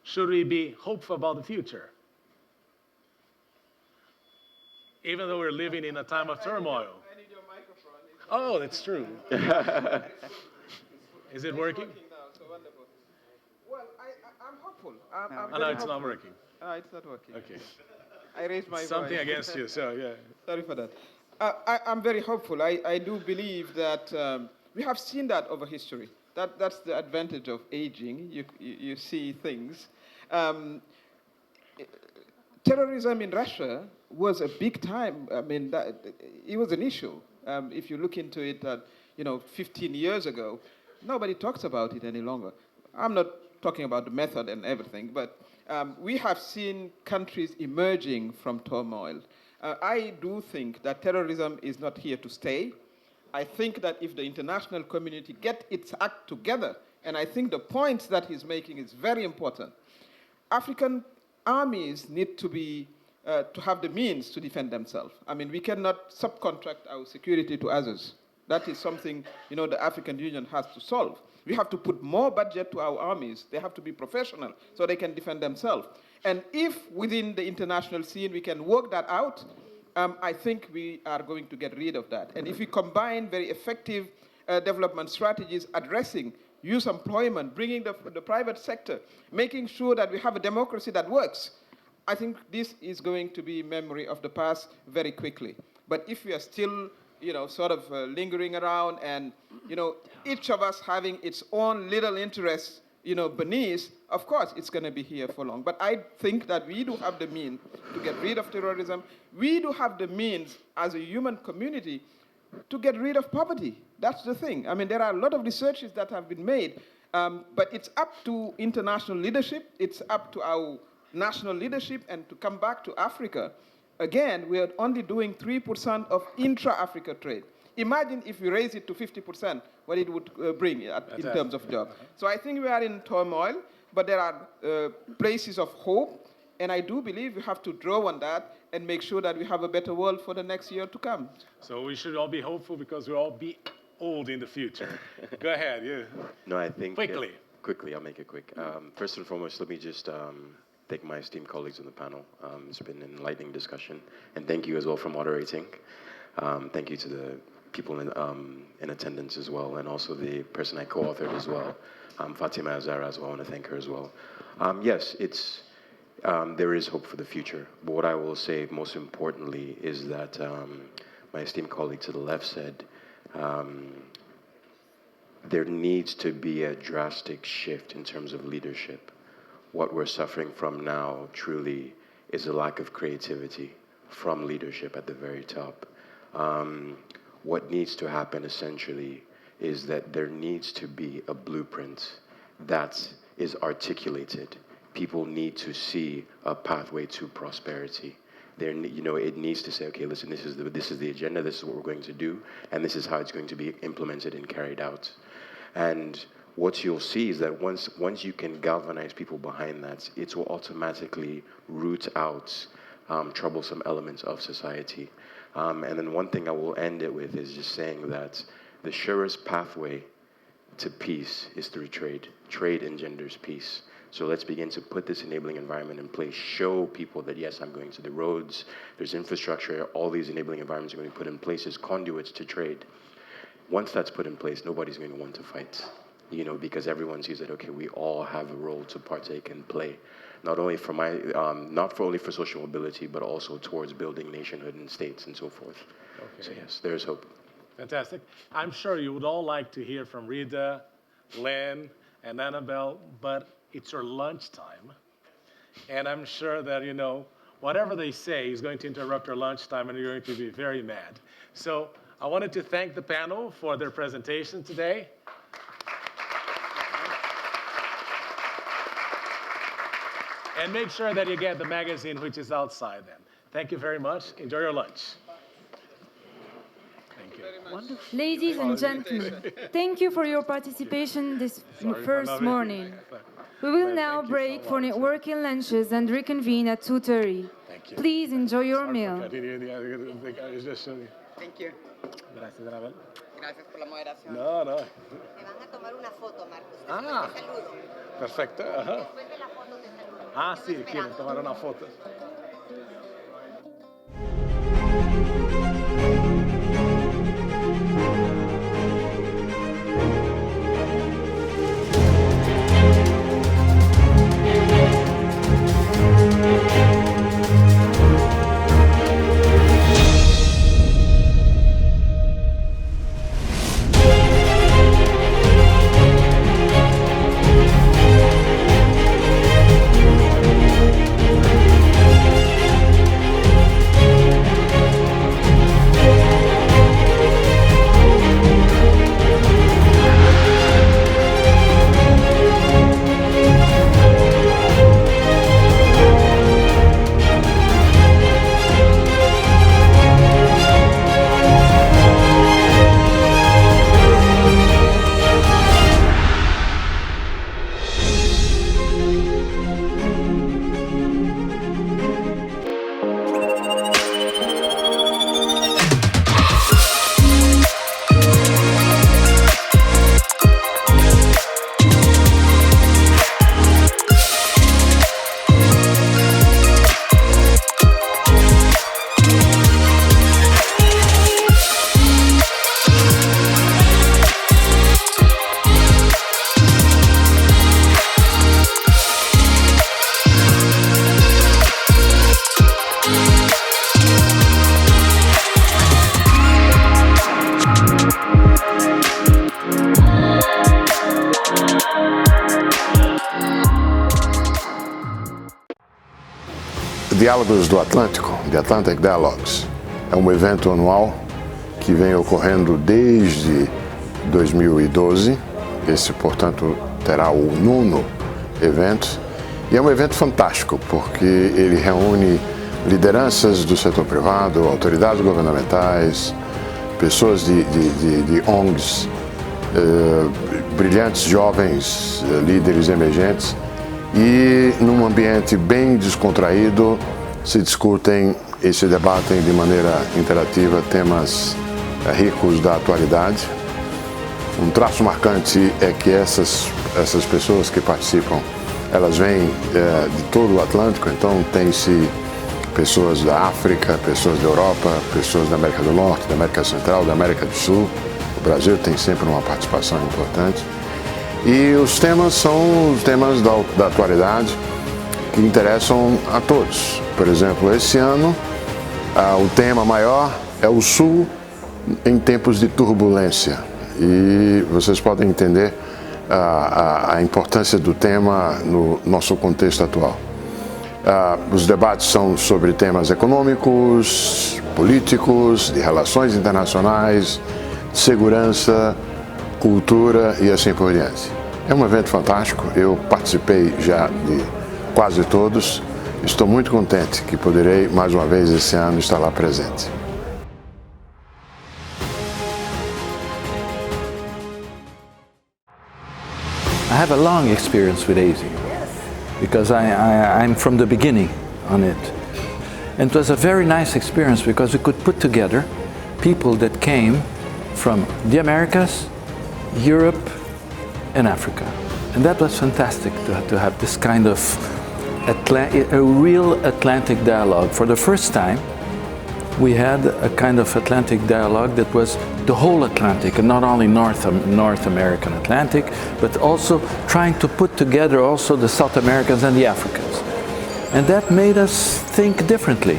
should we be hopeful about the future? Even though we're living in a time of turmoil. Oh, that's true. Is it working? Well, I'm hopeful. No, it's not working. It's not working. Okay. I raised my voice. Something against you, so yeah. Sorry for that. I'm very hopeful. I do believe that we have seen that over history. That's the advantage of aging. You see things. Terrorism in Russia was a big time. I mean, it was an issue. If you look into it, 15 years ago, nobody talks about it any longer. I'm not talking about the method and everything, but we have seen countries emerging from turmoil. I do think that terrorism is not here to stay. I think that if the international community get its act together, and I think the points that he's making is very important, African armies need to be to have the means to defend themselves. I mean, we cannot subcontract our security to others. That is something, the African Union has to solve. We have to put more budget to our armies. They have to be professional so they can defend themselves. And if within the international scene we can work that out, I think we are going to get rid of that. And if we combine very effective development strategies addressing youth employment, bringing the private sector, making sure that we have a democracy that works, I think this is going to be memory of the past very quickly. But if we are still, lingering around and, each of us having its own little interests, beneath, of course, it's going to be here for long. But I think that we do have the means to get rid of terrorism. We do have the means as a human community to get rid of poverty. That's the thing. I mean, there are a lot of researches that have been made, but it's up to international leadership. It's up to our national leadership, and to come back to Africa. Again, we are only doing 3% of intra-Africa trade. Imagine if we raise it to 50%, what it would bring in terms of jobs. So I think we are in turmoil, but there are places of hope, and I do believe we have to draw on that and make sure that we have a better world for the next year to come. So we should all be hopeful because we'll all be old in the future. Go ahead, you. No, I think... Quickly. Quickly, I'll make it quick. First and foremost, let me just thank my esteemed colleagues on the panel. It's been an enlightening discussion. And thank you as well for moderating. Thank you to the people in attendance as well, and also the person I co-authored as well, Fatima Azara as well. I want to thank her as well. Yes, there is hope for the future. But what I will say most importantly is that my esteemed colleague to the left said, there needs to be a drastic shift in terms of leadership. What we're suffering from now truly is a lack of creativity from leadership at the very top. What needs to happen essentially is that there needs to be a blueprint that is articulated. People need to see a pathway to prosperity. It needs to say, okay, listen, this is the agenda, this is what we're going to do, and this is how it's going to be implemented and carried out. And what you'll see is that once you can galvanize people behind that, it will automatically root out troublesome elements of society. And then one thing I will end it with is just saying that the surest pathway to peace is through trade. Trade engenders peace. So let's begin to put this enabling environment in place, show people that, yes, I'm going to the roads, there's infrastructure, all these enabling environments are going to be put in place as conduits to trade. Once that's put in place, nobody's going to want to fight, because everyone sees that, okay, we all have a role to partake and play, not only for not only for social mobility, but also towards building nationhood and states and so forth. Okay. So yes, there's hope. Fantastic. I'm sure you would all like to hear from Rita, Len, and Annabelle, but it's your lunchtime. And I'm sure that, whatever they say is going to interrupt your lunchtime and you're going to be very mad. So I wanted to thank the panel for their presentation today. And make sure that you get the magazine, which is outside then. Thank you very much. Enjoy your lunch. Thank you. Ladies and gentlemen, thank you for your participation this first morning. We will now break for networking lunches and reconvene at 2:30. Please enjoy your meal. Thank you. Gracias, Annabelle. Gracias por la moderación. No. Me van a tomar una foto, Marcos. Ah, te saludo. Perfecto. Ajá. Después de la foto te saludo. Ah, sí, quieren tomar una foto. Diálogos do Atlântico, The Atlantic Dialogues, é um evento anual que vem ocorrendo desde 2012. Esse, portanto, terá o 9º evento. E é um evento fantástico, porque ele reúne lideranças do setor privado, autoridades governamentais, pessoas de ONGs, brilhantes jovens líderes emergentes, e num ambiente bem descontraído se discutem e se debatem de maneira interativa temas ricos da atualidade. Um traço marcante é que essas pessoas que participam, elas vêm de todo o Atlântico, então tem-se pessoas da África, pessoas da Europa, pessoas da América do Norte, da América Central, da América do Sul. O Brasil tem sempre uma participação importante. E os temas são os temas da atualidade que interessam a todos. Por exemplo, esse ano, o tema maior é o Sul em tempos de turbulência. E vocês podem entender a importância do tema no nosso contexto atual. Os debates são sobre temas econômicos, políticos, de relações internacionais, segurança, cultura e assim por diante. É um evento fantástico, eu participei já de quase todos. Estou muito contente que poderei mais uma vez esse ano estar lá presente. I have a long experience with ASI because I'm from the beginning on it. And it was a very nice experience because we could put together people that came from the Americas, Europe, and Africa. And that was fantastic to have this kind of a real Atlantic dialogue. For the first time, we had a kind of Atlantic dialogue that was the whole Atlantic, and not only North American Atlantic, but also trying to put together also the South Americans and the Africans. And that made us think differently.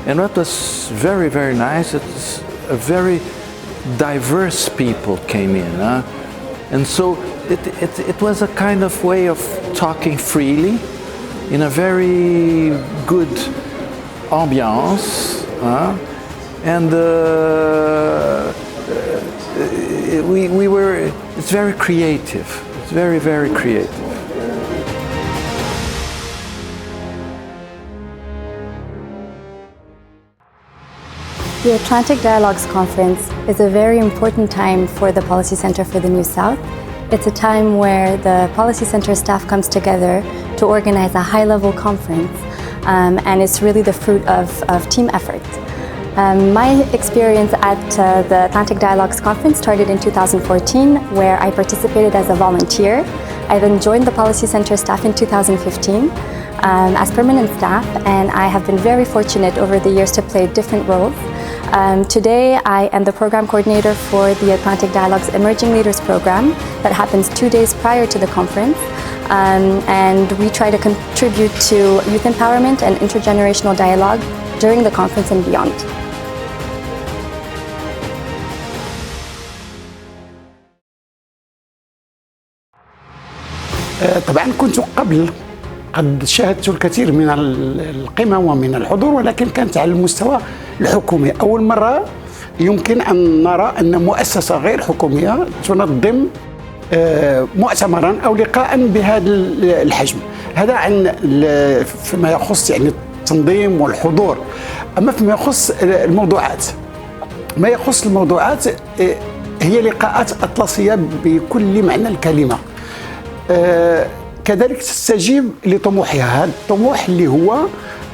And what was very, very nice, it's a very diverse people came in. And so it was a kind of way of talking freely in a very good ambiance. And it's very creative. It's very, very creative. The Atlantic Dialogues Conference is a very important time for the Policy Center for the New South. It's a time where the Policy Center staff comes together to organize a high-level conference, and it's really the fruit of team effort. My experience at the Atlantic Dialogues Conference started in 2014, where I participated as a volunteer. I then joined the Policy Center staff in 2015 as permanent staff, and I have been very fortunate over the years to play different roles. Today, I am the program coordinator for the Atlantic Dialogues Emerging Leaders program that happens 2 days prior to the conference. And we try to contribute to youth empowerment and intergenerational dialogue during the conference and beyond. طبعا كنت قبل قد شاهدت الكثير من القمم ومن الحضور، ولكن كانت على المستوى الحكومي. أول مرة يمكن أن نرى أن مؤسسة غير حكومية تنظم مؤتمرا أو لقاء بهذا الحجم. هذا فيما يخص يعني التنظيم والحضور. أما فيما يخص الموضوعات، ما يخص الموضوعات هي لقاءات أطلسية بكل معنى الكلمة. كذلك تستجيب لطموحها، هذا الطموح اللي هو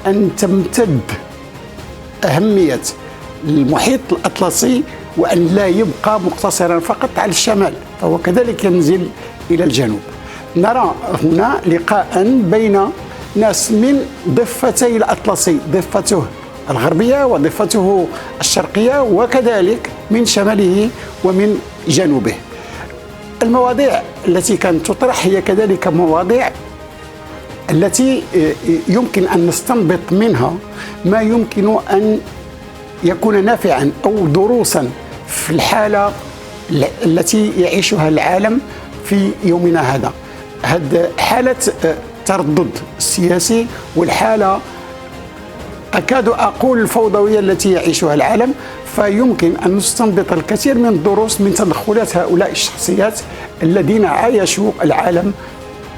أن تمتد أهمية المحيط الأطلسي وأن لا يبقى مقتصرا فقط على الشمال، فهو كذلك ينزل إلى الجنوب. نرى هنا لقاء بين ناس من ضفتي الأطلسي، ضفته الغربية وضفته الشرقية، وكذلك من شماله ومن جنوبه. المواضيع التي كانت تطرح هي كذلك مواضيع التي يمكن أن نستنبط منها ما يمكن أن يكون نافعا أو دروسا في الحالة التي يعيشها العالم في يومنا هذا. هذه حالة تردد سياسي، والحالة أكاد أقول الفوضوية التي يعيشها العالم، فيمكن أن نستنبط الكثير من الدروس من تدخلات هؤلاء الشخصيات الذين عايشوا العالم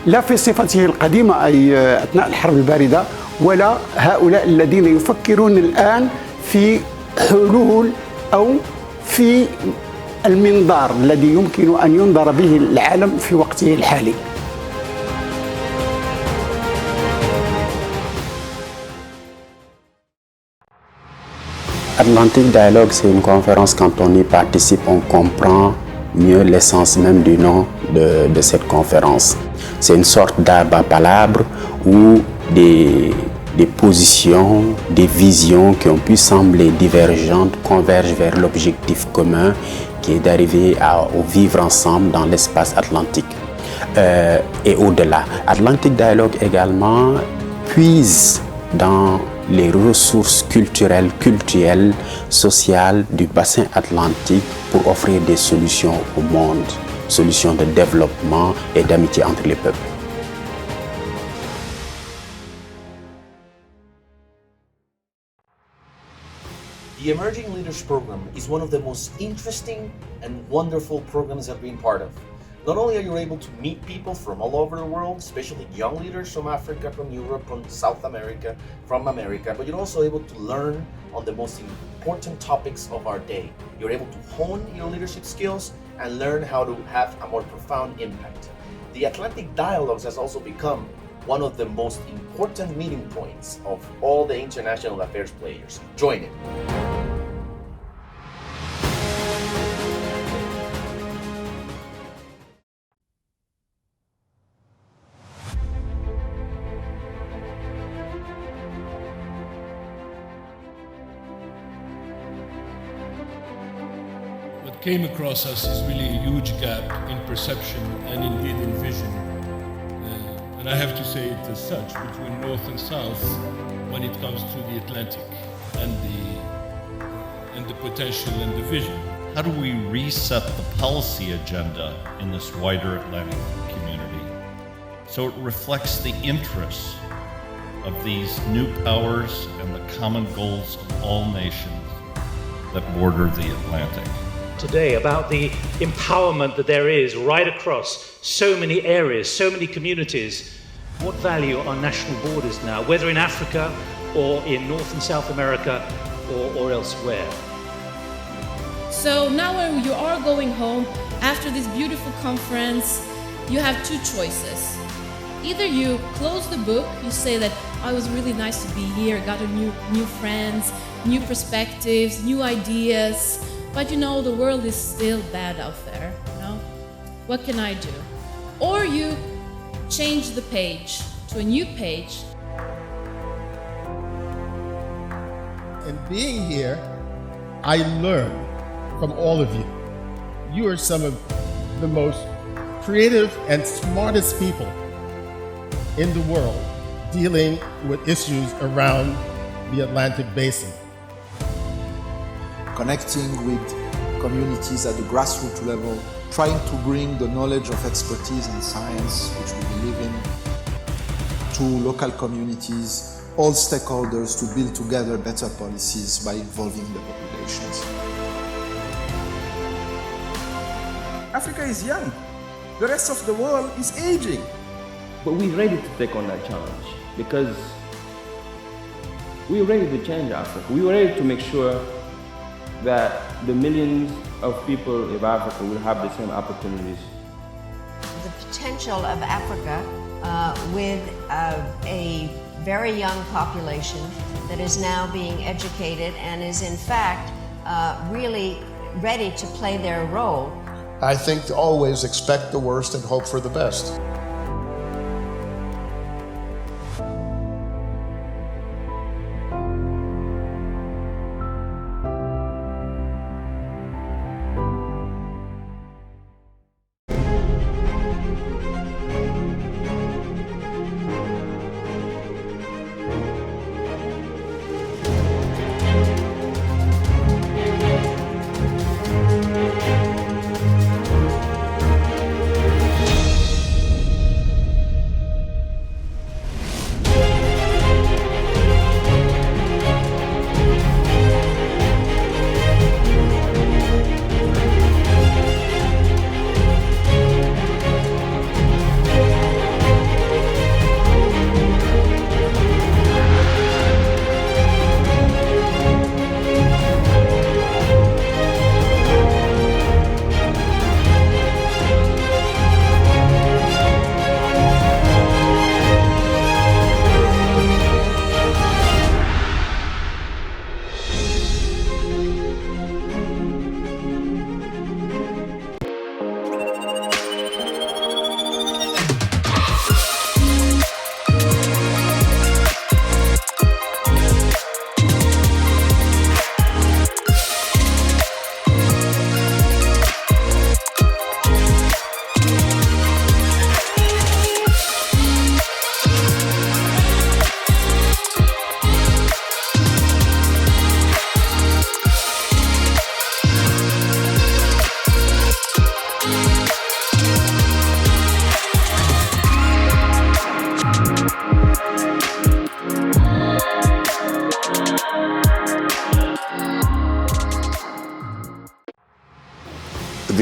لا في صفته القديمة أي أثناء الحرب الباردة، ولا هؤلاء الذين يفكرون الآن في حلول أو في المنظار الذي يمكن أن ينظر به العالم في وقته الحالي. Atlantic Dialogue, c'est une conférence, quand on y participe, on comprend mieux l'essence même du nom de cette conférence. C'est une sorte d'arbre à palabres où des positions, des visions qui ont pu sembler divergentes convergent vers l'objectif commun qui est d'arriver au vivre ensemble dans l'espace atlantique et au-delà. Atlantic Dialogue également puise dans les ressources culturelles, sociales du bassin atlantique pour offrir des solutions au monde, solutions de développement et d'amitié entre les peuples. The Emerging Leaders Program is one of the most interesting and wonderful programs I've been part of. Not only are you able to meet people from all over the world, especially young leaders from Africa, from Europe, from South America, from America, but you're also able to learn on the most important topics of our day. You're able to hone your leadership skills and learn how to have a more profound impact. The Atlantic Dialogues has also become one of the most important meeting points of all the international affairs players. Join it. What came across us is really a huge gap in perception and indeed in vision. And I have to say it as such, between North and South when it comes to the Atlantic and the potential and the vision. How do we reset the policy agenda in this wider Atlantic community so it reflects the interests of these new powers and the common goals of all nations that border the Atlantic? Today about the empowerment that there is right across so many areas, so many communities. What value are national borders now, whether in Africa or in North and South America or elsewhere? So now when you are going home after this beautiful conference, you have two choices. Either you close the book, you say that oh, it was really nice to be here, got a new friends, new perspectives, new ideas, but you know the world is still bad out there, you know? What can I do? Or you change the page to a new page. And being here, I learn from all of you. You are some of the most creative and smartest people in the world dealing with issues around the Atlantic Basin. Connecting with communities at the grassroots level, trying to bring the knowledge of expertise and science, which we believe in, to local communities, all stakeholders to build together better policies by involving the populations. Africa is young. The rest of the world is aging. But we're ready to take on that challenge because we're ready to change Africa. We're ready to make sure that the millions of people of Africa will have the same opportunities. The potential of Africa with a very young population that is now being educated and is in fact really ready to play their role. I think to always expect the worst and hope for the best.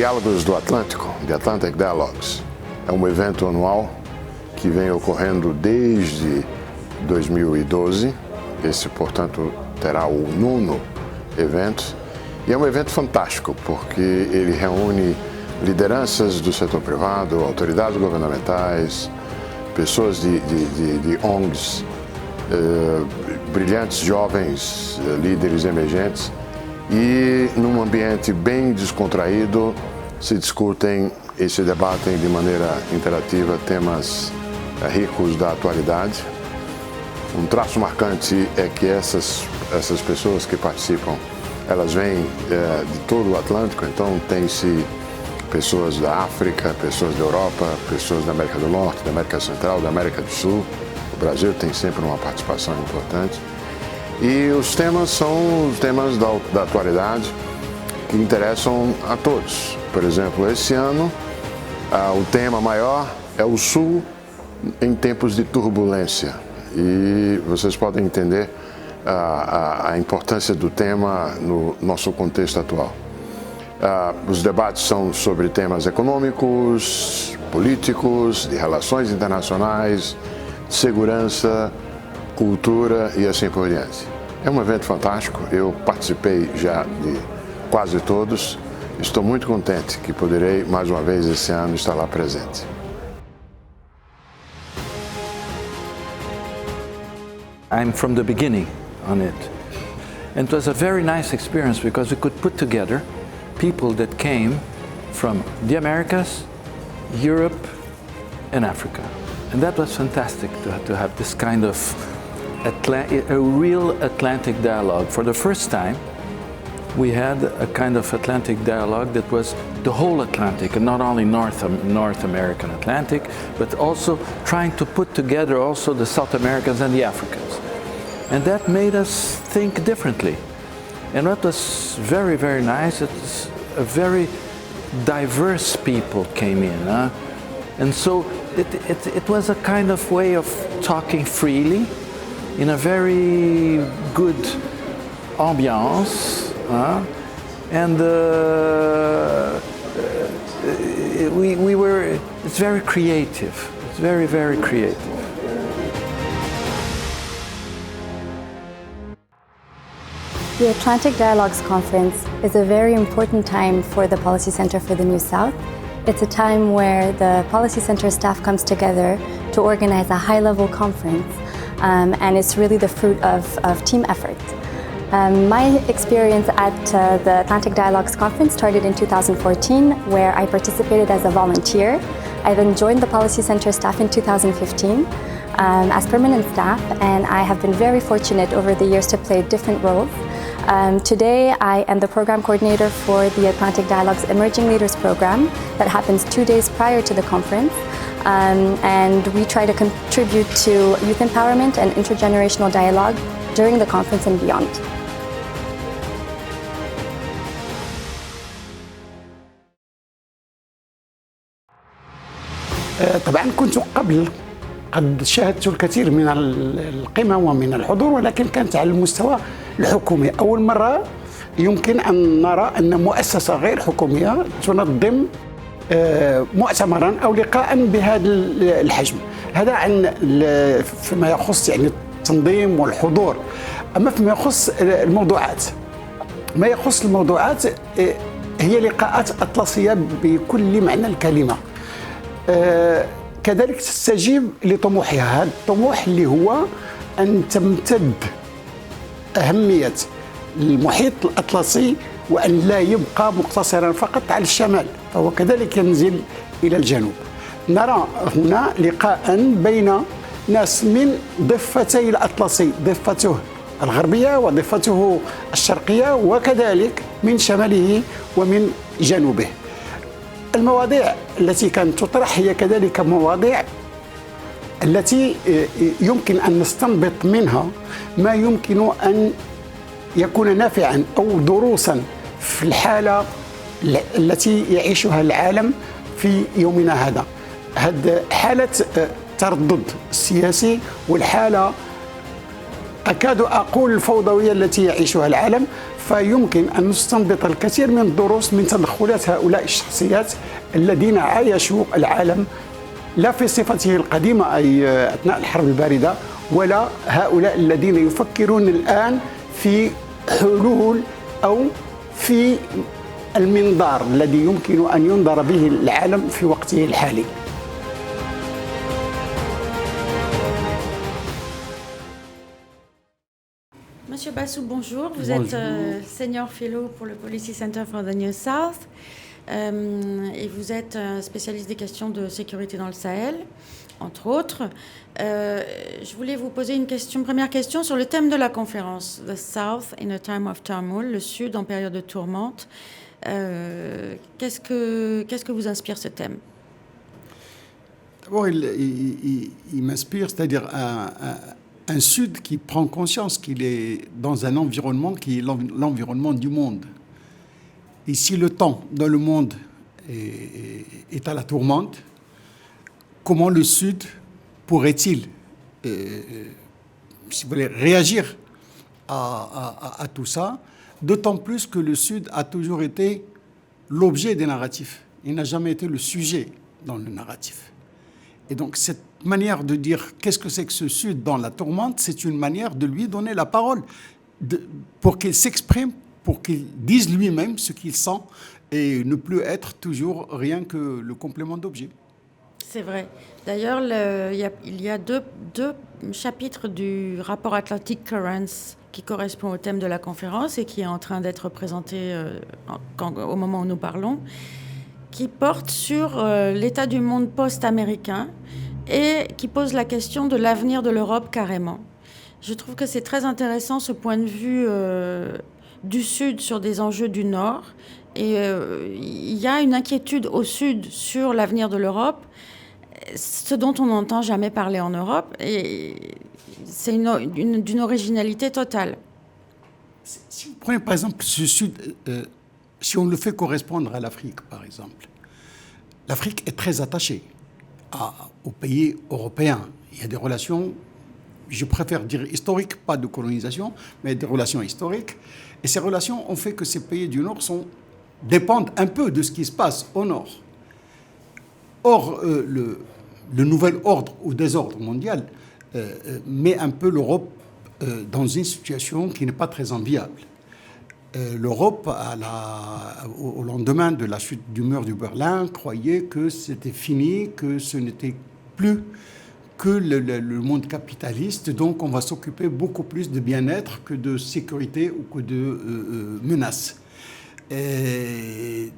Diálogos do Atlântico, The Atlantic Dialogues, é um evento anual que vem ocorrendo desde 2012. Esse, portanto, terá o 9º evento. E é um evento fantástico, porque ele reúne lideranças do setor privado, autoridades governamentais, pessoas de ONGs, brilhantes jovens líderes emergentes, e num ambiente bem descontraído se discutem e se debatem de maneira interativa temas ricos da atualidade. Um traço marcante é que essas pessoas que participam, elas vêm de todo o Atlântico, então tem-se pessoas da África, pessoas da Europa, pessoas da América do Norte, da América Central, da América do Sul. O Brasil tem sempre uma participação importante. E os temas são os temas da atualidade que interessam a todos. Por exemplo, esse ano, o tema maior é o Sul em tempos de turbulência. E vocês podem entender a importância do tema no nosso contexto atual. Os debates são sobre temas econômicos, políticos, de relações internacionais, segurança, cultura e assim por diante. É um evento fantástico, eu participei já de quase todos. Estou muito contente que poderei mais uma vez esse ano estar lá presente. I'm from the beginning on it. And it was a very nice experience because we could put together people that came from the Americas, Europe, and Africa. And that was fantastic to have this kind of a real Atlantic dialogue. For the first time, we had a kind of Atlantic dialogue that was the whole Atlantic, and not only North American Atlantic, but also trying to put together also the South Americans and the Africans. And that made us think differently. And what was very, very nice, it's a very diverse people came in. And so it was a kind of way of talking freely in a very good ambiance. And it's very creative. It's very, very creative. The Atlantic Dialogues Conference is a very important time for the Policy Center for the New South. It's a time where the Policy Center staff comes together to organize a high-level conference, and it's really the fruit of team effort. My experience at the Atlantic Dialogues Conference started in 2014, where I participated as a volunteer. I then joined the Policy Center staff in 2015 as permanent staff, and I have been very fortunate over the years to play different roles. Today, I am the program coordinator for the Atlantic Dialogues Emerging Leaders program that happens 2 days prior to the conference. And we try to contribute to youth empowerment and intergenerational dialogue during the conference and beyond. طبعا كنت قبل قد شاهدت الكثير من القمم ومن الحضور، ولكن كانت على المستوى الحكومي. أول مرة يمكن أن نرى أن مؤسسة غير حكومية تنظم مؤتمرا أو لقاء بهذا الحجم. هذا عن فيما يخص يعني التنظيم والحضور. أما فيما يخص الموضوعات، ما يخص الموضوعات هي لقاءات أطلسية بكل معنى الكلمة. كذلك تستجيب لطموحها. هذا الطموح اللي هو أن تمتد أهمية المحيط الأطلسي وأن لا يبقى مقتصرا فقط على الشمال، فهو كذلك ينزل إلى الجنوب. نرى هنا لقاء بين ناس من ضفتي الأطلسي، ضفته الغربية وضفته الشرقية، وكذلك من شماله ومن جنوبه. المواضيع التي كانت تطرح هي كذلك مواضيع التي يمكن أن نستنبط منها ما يمكن أن يكون نافعا أو دروسا في الحالة التي يعيشها العالم في يومنا هذا. هذه حالة التردد السياسي والحالة أكاد أقول الفوضوية التي يعيشها العالم، فيمكن أن نستنبط الكثير من الدروس من تدخلات هؤلاء الشخصيات الذين عايشوا العالم لا في صفته القديمة أي أثناء الحرب الباردة، ولا هؤلاء الذين يفكرون الآن في حلول أو في المنظار الذي يمكن أن ينظر به العالم في وقته الحالي. Monsieur Bassou, bonjour. Vous êtes Senior Fellow pour le Policy Center for the New South et vous êtes spécialiste des questions de sécurité dans le Sahel, entre autres. Je voulais vous poser une première question sur le thème de la conférence, The South in a Time of Turmoil, le Sud en période de tourmente. Qu'est-ce que vous inspire ce thème? D'abord, il m'inspire, c'est-à-dire un Sud qui prend conscience qu'il est dans un environnement qui est l'environnement du monde. Et si le temps dans le monde est à la tourmente, comment le Sud pourrait-il si vous voulez, réagir à tout ça, d'autant plus que le Sud a toujours été l'objet des narratifs. Il n'a jamais été le sujet dans le narratif. Et donc cette manière de dire qu'est-ce que c'est que ce Sud dans la tourmente, c'est une manière de lui donner la parole, pour qu'il s'exprime, pour qu'il dise lui-même ce qu'il sent et ne plus être toujours rien que le complément d'objet. C'est vrai. D'ailleurs, il y a deux chapitres du rapport Atlantic Currents qui correspond au thème de la conférence et qui est en train d'être présenté au moment où nous parlons, qui porte sur l'état du monde post-américain et qui pose la question de l'avenir de l'Europe carrément. Je trouve que c'est très intéressant ce point de vue du Sud sur des enjeux du Nord. Et il y a une inquiétude au Sud sur l'avenir de l'Europe, ce dont on n'entend jamais parler en Europe, et c'est d'une originalité totale. Si vous prenez par exemple ce Sud, si on le fait correspondre à l'Afrique, par exemple, l'Afrique est très attachée aux pays européens. Il y a des relations, je préfère dire historiques, pas de colonisation, mais des relations historiques. Et ces relations ont fait que ces pays du Nord dépendent un peu de ce qui se passe au Nord. Or, le nouvel ordre ou désordre mondial met un peu l'Europe dans une situation qui n'est pas très enviable. L'Europe, au lendemain de la chute du mur de Berlin, croyait que c'était fini, que ce n'était plus que le monde capitaliste, donc on va s'occuper beaucoup plus de bien-être que de sécurité ou que de menaces. Et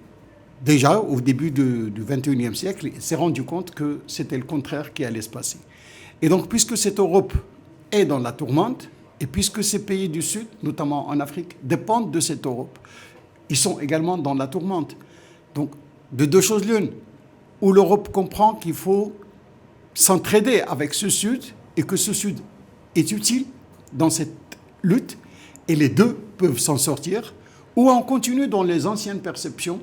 déjà, au début du XXIe siècle, il s'est rendu compte que c'était le contraire qui allait se passer. Et donc, puisque cette Europe est dans la tourmente, et puisque ces pays du Sud, notamment en Afrique, dépendent de cette Europe, ils sont également dans la tourmente. Donc, de deux choses l'une, où l'Europe comprend qu'il faut s'entraider avec ce Sud, et que ce Sud est utile dans cette lutte, et les deux peuvent s'en sortir, ou on continue dans les anciennes perceptions,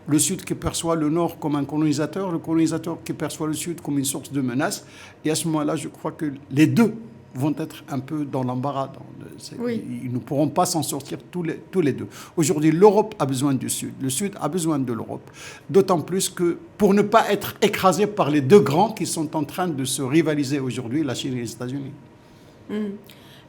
le Sud qui perçoit le Nord comme un colonisateur, le colonisateur qui perçoit le Sud comme une source de menace. Et à ce moment-là, je crois que les deux vont être un peu dans l'embarras. Oui. Ils ne pourront pas s'en sortir tous les deux. Aujourd'hui, l'Europe a besoin du Sud, le Sud a besoin de l'Europe. D'autant plus que pour ne pas être écrasé par les deux grands qui sont en train de se rivaliser aujourd'hui, la Chine et les États-Unis.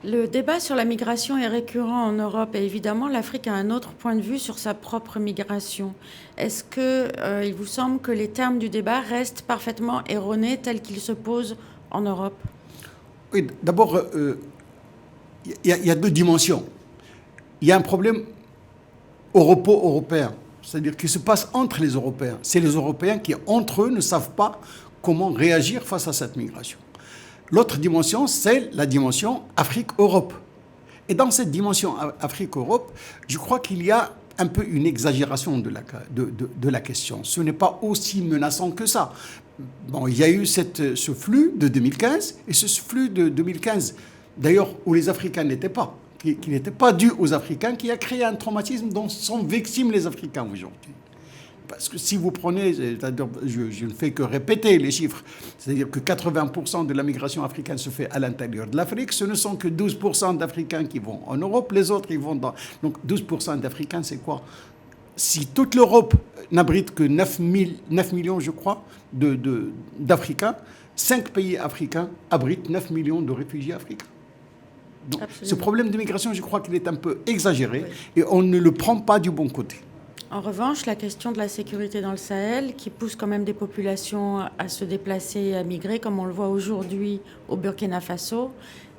Le débat sur la migration est récurrent en Europe et évidemment l'Afrique a un autre point de vue sur sa propre migration. Est-ce qu'il vous semble que les termes du débat restent parfaitement erronés tels qu'ils se posent en Europe? Oui, d'abord, il y a deux dimensions. Il y a un problème europo-européen, c'est-à-dire qui se passe entre les Européens. C'est les Européens qui, entre eux, ne savent pas comment réagir face à cette migration. L'autre dimension, c'est la dimension Afrique-Europe. Et dans cette dimension Afrique-Europe, je crois qu'il y a un peu une exagération de la question. Ce n'est pas aussi menaçant que ça. Bon, il y a eu ce flux de 2015, et ce flux de 2015, d'ailleurs, où les Africains n'étaient pas, qui n'était pas dû aux Africains, qui a créé un traumatisme dont sont victimes les Africains aujourd'hui. Parce que si vous prenez, je ne fais que répéter les chiffres, c'est-à-dire que 80% de la migration africaine se fait à l'intérieur de l'Afrique, ce ne sont que 12% d'Africains qui vont en Europe, les autres ils vont dans... Donc 12% d'Africains, c'est quoi? Si toute l'Europe n'abrite que 9 millions, je crois, d'Africains, 5 pays africains abritent 9 millions de réfugiés africains. Donc, ce problème d'immigration, je crois qu'il est un peu exagéré et on ne le prend pas du bon côté. En revanche, la question de la sécurité dans le Sahel, qui pousse quand même des populations à se déplacer et à migrer, comme on le voit aujourd'hui au Burkina Faso,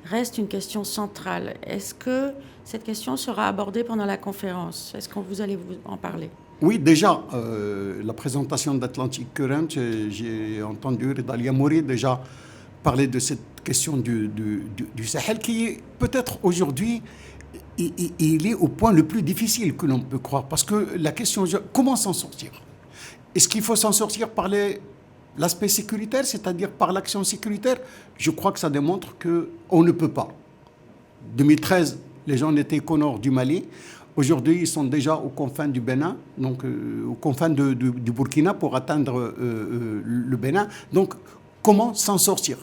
reste une question centrale. Est-ce que cette question sera abordée pendant la conférence? Est-ce que vous allez en parler? Oui, déjà, la présentation d'Atlantic Current, j'ai entendu Dalia Mouri déjà parler de cette question du Sahel, qui est peut-être aujourd'hui, il est au point le plus difficile que l'on peut croire. Parce que la question, comment s'en sortir? Est-ce qu'il faut s'en sortir par l'aspect sécuritaire, c'est-à-dire par l'action sécuritaire? Je crois que ça démontre qu'on ne peut pas. 2013, les gens n'étaient qu'au nord du Mali. Aujourd'hui, ils sont déjà aux confins du Bénin, donc aux confins du Burkina pour atteindre le Bénin. Donc, comment s'en sortir?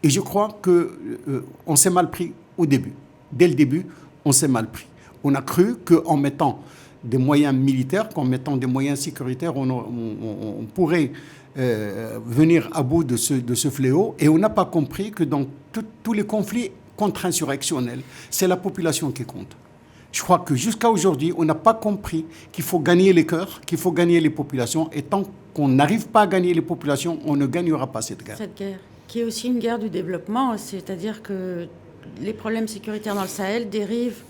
Et je crois qu'on s'est mal pris au début. Dès le début, on s'est mal pris. On a cru qu'en mettant des moyens militaires, qu'en mettant des moyens sécuritaires, on pourrait venir à bout de ce fléau. Et on n'a pas compris que dans tous les conflits contre-insurrectionnels, c'est la population qui compte. Je crois que jusqu'à aujourd'hui, on n'a pas compris qu'il faut gagner les cœurs, qu'il faut gagner les populations. Et tant qu'on n'arrive pas à gagner les populations, on ne gagnera pas cette guerre. Cette guerre, qui est aussi une guerre du développement, c'est-à-dire que les problèmes sécuritaires dans le Sahel dérivent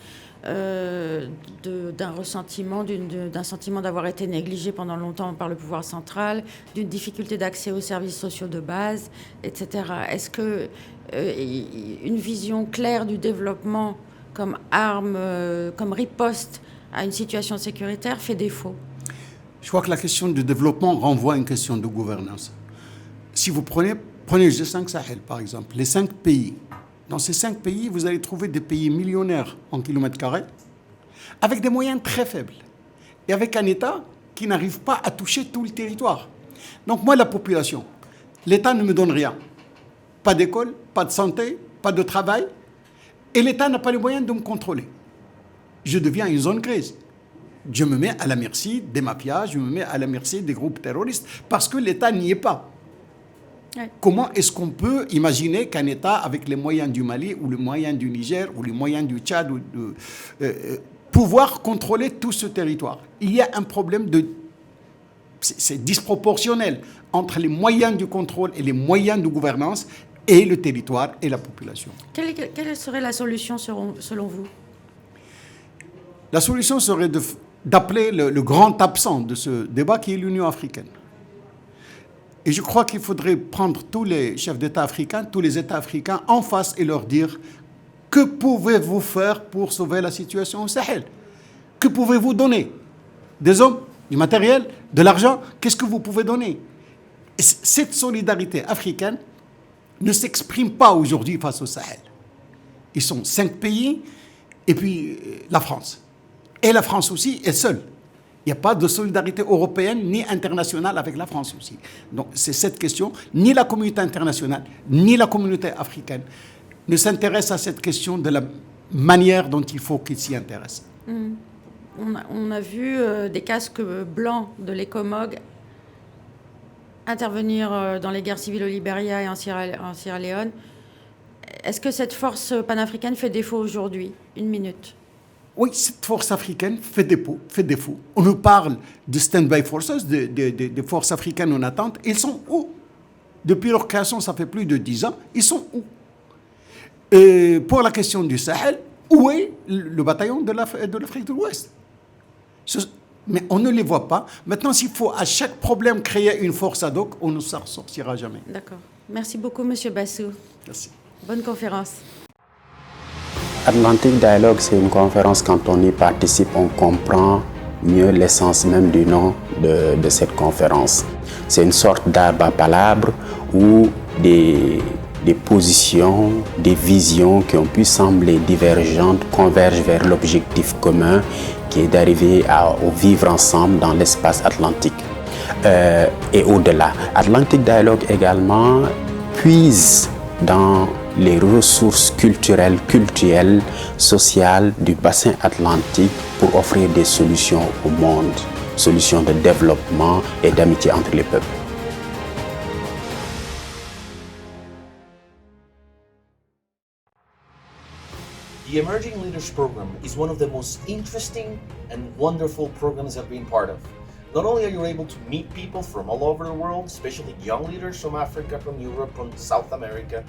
d'un ressentiment, d'un sentiment d'avoir été négligé pendant longtemps par le pouvoir central, d'une difficulté d'accès aux services sociaux de base, etc. Est-ce que une vision claire du développement comme arme, comme riposte à une situation sécuritaire fait défaut? Je crois que la question du développement renvoie à une question de gouvernance. Si vous prenez le G5 Sahel, par exemple, les 5 pays. Dans ces 5 pays, vous allez trouver des pays millionnaires en kilomètres carrés, avec des moyens très faibles, et avec un État qui n'arrive pas à toucher tout le territoire. Donc moi, la population, l'État ne me donne rien. Pas d'école, pas de santé, pas de travail, et l'État n'a pas les moyens de me contrôler. Je deviens une zone grise. Je me mets à la merci des mafias, je me mets à la merci des groupes terroristes, parce que l'État n'y est pas. Comment est-ce qu'on peut imaginer qu'un État avec les moyens du Mali ou les moyens du Niger ou les moyens du Tchad pouvoir contrôler tout ce territoire? Il y a un problème c'est disproportionnel entre les moyens du contrôle et les moyens de gouvernance et le territoire et la population. Quelle serait la solution selon vous? La solution serait d'appeler le grand absent de ce débat qui est l'Union africaine. Et je crois qu'il faudrait prendre tous les chefs d'État africains, tous les États africains en face et leur dire que pouvez-vous faire pour sauver la situation au Sahel? Que pouvez-vous donner? Des hommes, du matériel, de l'argent? Qu'est-ce que vous pouvez donner? Et cette solidarité africaine ne s'exprime pas aujourd'hui face au Sahel. Ils sont 5 pays et puis la France. Et la France aussi est seule. Il n'y a pas de solidarité européenne ni internationale avec la France aussi. Donc c'est cette question. Ni la communauté internationale, ni la communauté africaine ne s'intéressent à cette question de la manière dont il faut qu'ils s'y intéressent. On a vu des casques blancs de l'ECOMOG intervenir dans les guerres civiles au Libéria et en Sierra Leone. Est-ce que cette force panafricaine fait défaut aujourd'hui? 1 minute. Oui, cette force africaine fait défaut. On nous parle de stand-by forces, des forces africaines en attente. Ils sont où? Depuis leur création, ça fait plus de 10 ans. Ils sont où? Et pour la question du Sahel, où est le bataillon de l'Afrique de l'Ouest? Mais on ne les voit pas. Maintenant, s'il faut à chaque problème créer une force ad hoc, on ne s'en sortira jamais. D'accord. Merci beaucoup, Monsieur Bassou. Merci. Bonne conférence. Atlantic Dialogue, c'est une conférence, quand on y participe, on comprend mieux l'essence même du nom de cette conférence. C'est une sorte d'arbre à palabres où des positions, des visions qui ont pu sembler divergentes convergent vers l'objectif commun qui est d'arriver au vivre ensemble dans l'espace atlantique et au-delà. Atlantic Dialogue également puise dans les ressources culturelles, sociales du bassin atlantique pour offrir des solutions au monde, solutions de développement et d'amitié entre les peuples. The Emerging Leaders Program is one of the most interesting and wonderful programs I've been part of. Not only are you able to meet people from all over the world, especially young leaders from Africa, from Europe, from South America,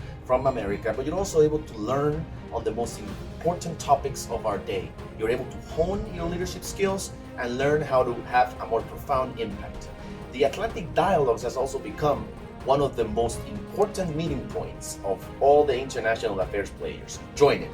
but you're also able to learn on the most important topics of our day. You're able to hone your leadership skills and learn how to have a more profound impact. The Atlantic Dialogues has also become one of the most important meeting points of all the international affairs players. Join it.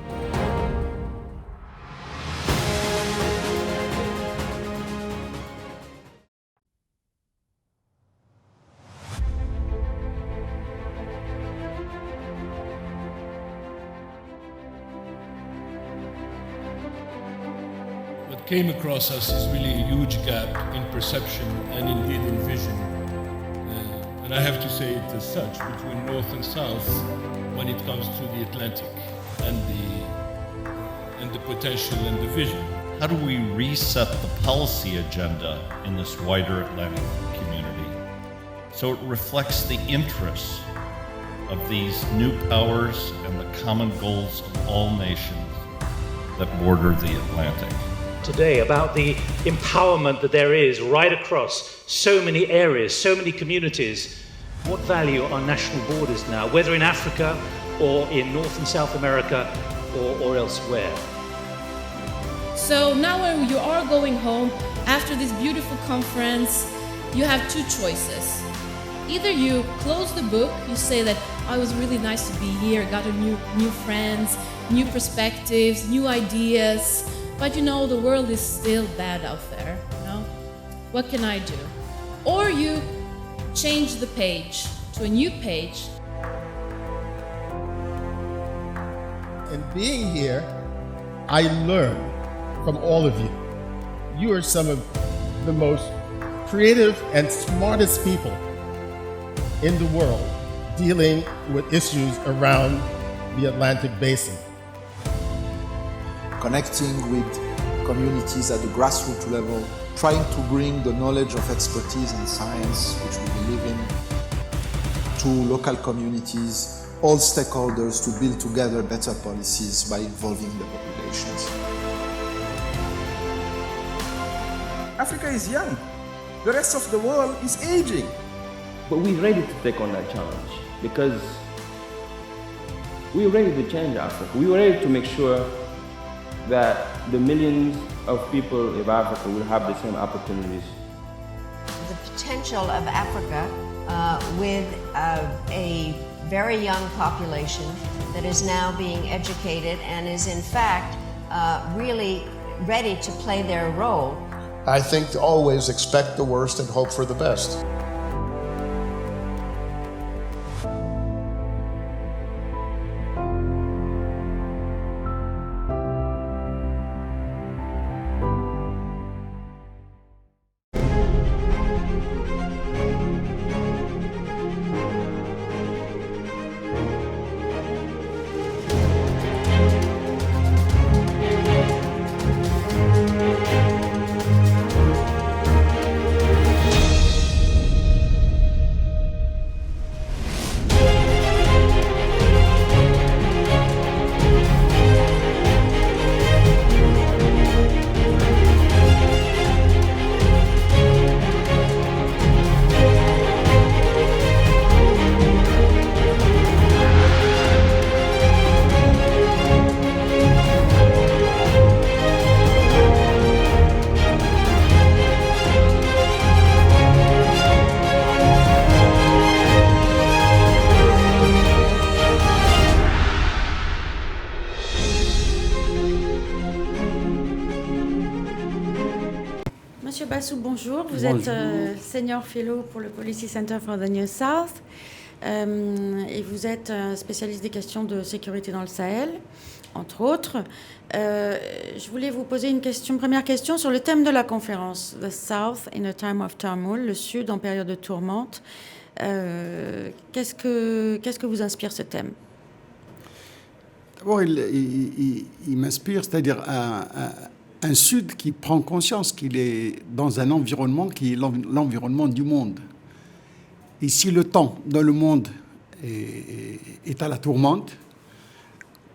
What came across us is really a huge gap in perception and indeed in vision. And I have to say it as such, between North and South when it comes to the Atlantic and the potential and the vision. How do we reset the policy agenda in this wider Atlantic community so it reflects the interests of these new powers and the common goals of all nations that border the Atlantic? Today about the empowerment that there is right across so many areas, so many communities. What value are national borders now, whether in Africa or in North and South America or elsewhere? So now when you are going home after this beautiful conference, you have two choices. Either you close the book, you say that it was really nice to be here, got a new friends, new perspectives, new ideas, but you know the world is still bad out there, you know? What can I do? Or you change the page to a new page. And being here, I learn from all of you. You are some of the most creative and smartest people in the world dealing with issues around the Atlantic Basin. Connecting with communities at the grassroots level, trying to bring the knowledge of expertise and science which we believe in to local communities, all stakeholders, to build together better policies by involving the populations. Africa is young. The rest of the world is aging. But we're ready to take on that challenge because we're ready to change Africa. We were ready to make sure that the millions of people of Africa will have the same opportunities. The potential of Africa with a very young population that is now being educated and is in fact really ready to play their role. I think to always expect the worst and hope for the best. Monsieur Bassou, bonjour. Vous êtes Senior Fellow pour le Policy Center for the New South et vous êtes spécialiste des questions de sécurité dans le Sahel. entre autres. Je voulais vous poser une première question sur le thème de la conférence, The South in a Time of Turmoil, le Sud en période de tourmente. Qu'est-ce que vous inspire ce thème? D'abord, il m'inspire, c'est-à-dire un Sud qui prend conscience qu'il est dans un environnement qui est l'environnement du monde. Et si le temps dans le monde est à la tourmente,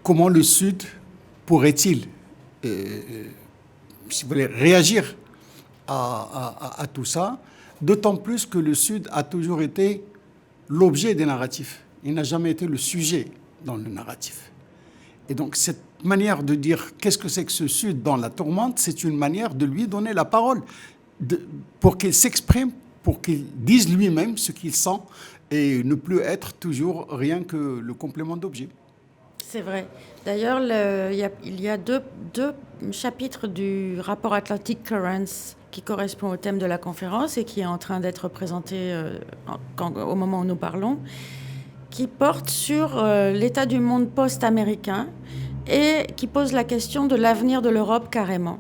comment le Sud pourrait-il, si vous voulez, réagir à tout ça, d'autant plus que le Sud a toujours été l'objet des narratifs. Il n'a jamais été le sujet dans le narratif. Et donc cette manière de dire qu'est-ce que c'est que ce Sud dans la tourmente, c'est une manière de lui donner la parole, pour qu'il s'exprime, pour qu'il dise lui-même ce qu'il sent et ne plus être toujours rien que le complément d'objet. C'est vrai. D'ailleurs, il y a deux chapitres du rapport Atlantic Currents qui correspond au thème de la conférence et qui est en train d'être présenté au moment où nous parlons, qui porte sur l'état du monde post-américain et qui pose la question de l'avenir de l'Europe carrément.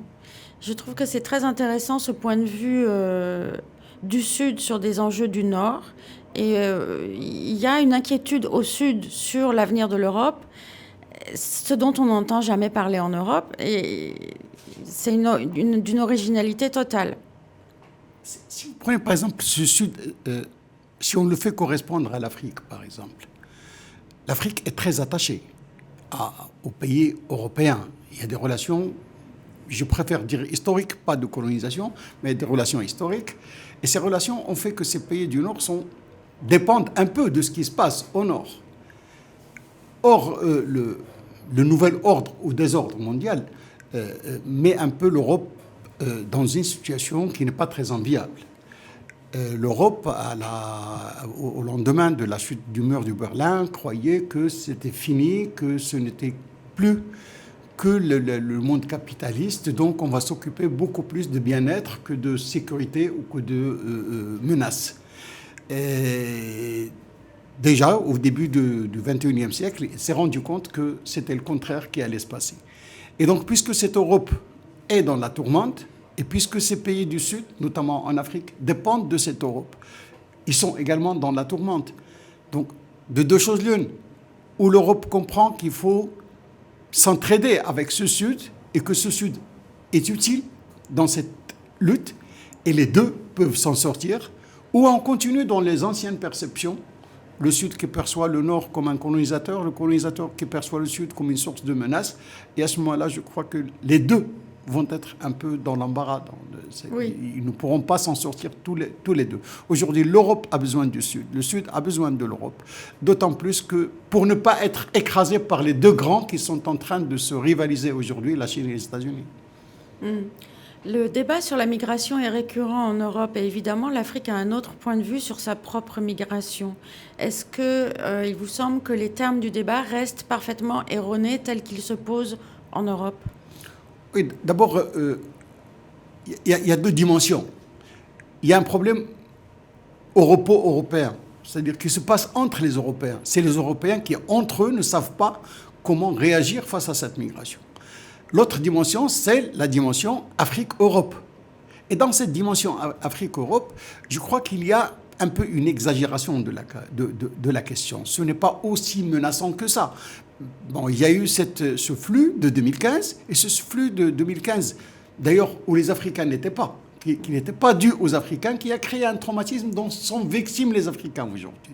Je trouve que c'est très intéressant ce point de vue du Sud sur des enjeux du Nord. Et il y a une inquiétude au Sud sur l'avenir de l'Europe, ce dont on n'entend jamais parler en Europe, et c'est d'une originalité totale. Si vous prenez par exemple ce Sud, si on le fait correspondre à l'Afrique, par exemple, l'Afrique est très attachée aux pays européens. Il y a des relations, je préfère dire historiques, pas de colonisation, mais des relations historiques. Et ces relations ont fait que ces pays du Nord dépendent un peu de ce qui se passe au Nord. Or, le nouvel ordre ou désordre mondial met un peu l'Europe dans une situation qui n'est pas très enviable. L'Europe, au lendemain de la chute du mur de Berlin, croyait que c'était fini, que ce n'était plus que le monde capitaliste, donc on va s'occuper beaucoup plus de bien-être que de sécurité ou que de menaces. Et déjà, au début du XXIe siècle, il s'est rendu compte que c'était le contraire qui allait se passer. Et donc, puisque cette Europe est dans la tourmente, et puisque ces pays du Sud, notamment en Afrique, dépendent de cette Europe, ils sont également dans la tourmente. Donc, de deux choses l'une, où l'Europe comprend qu'il faut s'entraider avec ce Sud, et que ce Sud est utile dans cette lutte, et les deux peuvent s'en sortir, ou on continue dans les anciennes perceptions, le Sud qui perçoit le Nord comme un colonisateur, le colonisateur qui perçoit le Sud comme une source de menace. Et à ce moment-là, je crois que les deux vont être un peu dans l'embarras. Oui. Ils ne pourront pas s'en sortir tous les deux. Aujourd'hui, l'Europe a besoin du Sud. Le Sud a besoin de l'Europe. D'autant plus que pour ne pas être écrasé par les deux grands qui sont en train de se rivaliser aujourd'hui, la Chine et les États-Unis. Le débat sur la migration est récurrent en Europe et évidemment l'Afrique a un autre point de vue sur sa propre migration. Est-ce qu'il vous semble que les termes du débat restent parfaitement erronés tels qu'ils se posent en Europe? Oui, d'abord, il y a deux dimensions. Il y a un problème europo-européen, c'est-à-dire qui se passe entre les Européens. C'est les Européens qui, entre eux, ne savent pas comment réagir face à cette migration. L'autre dimension, c'est la dimension Afrique-Europe. Et dans cette dimension Afrique-Europe, je crois qu'il y a un peu une exagération de la question. Ce n'est pas aussi menaçant que ça. Bon, il y a eu ce flux de 2015, et ce flux de 2015, d'ailleurs, où les Africains n'étaient pas, qui n'était pas dû aux Africains, qui a créé un traumatisme dont sont victimes les Africains aujourd'hui.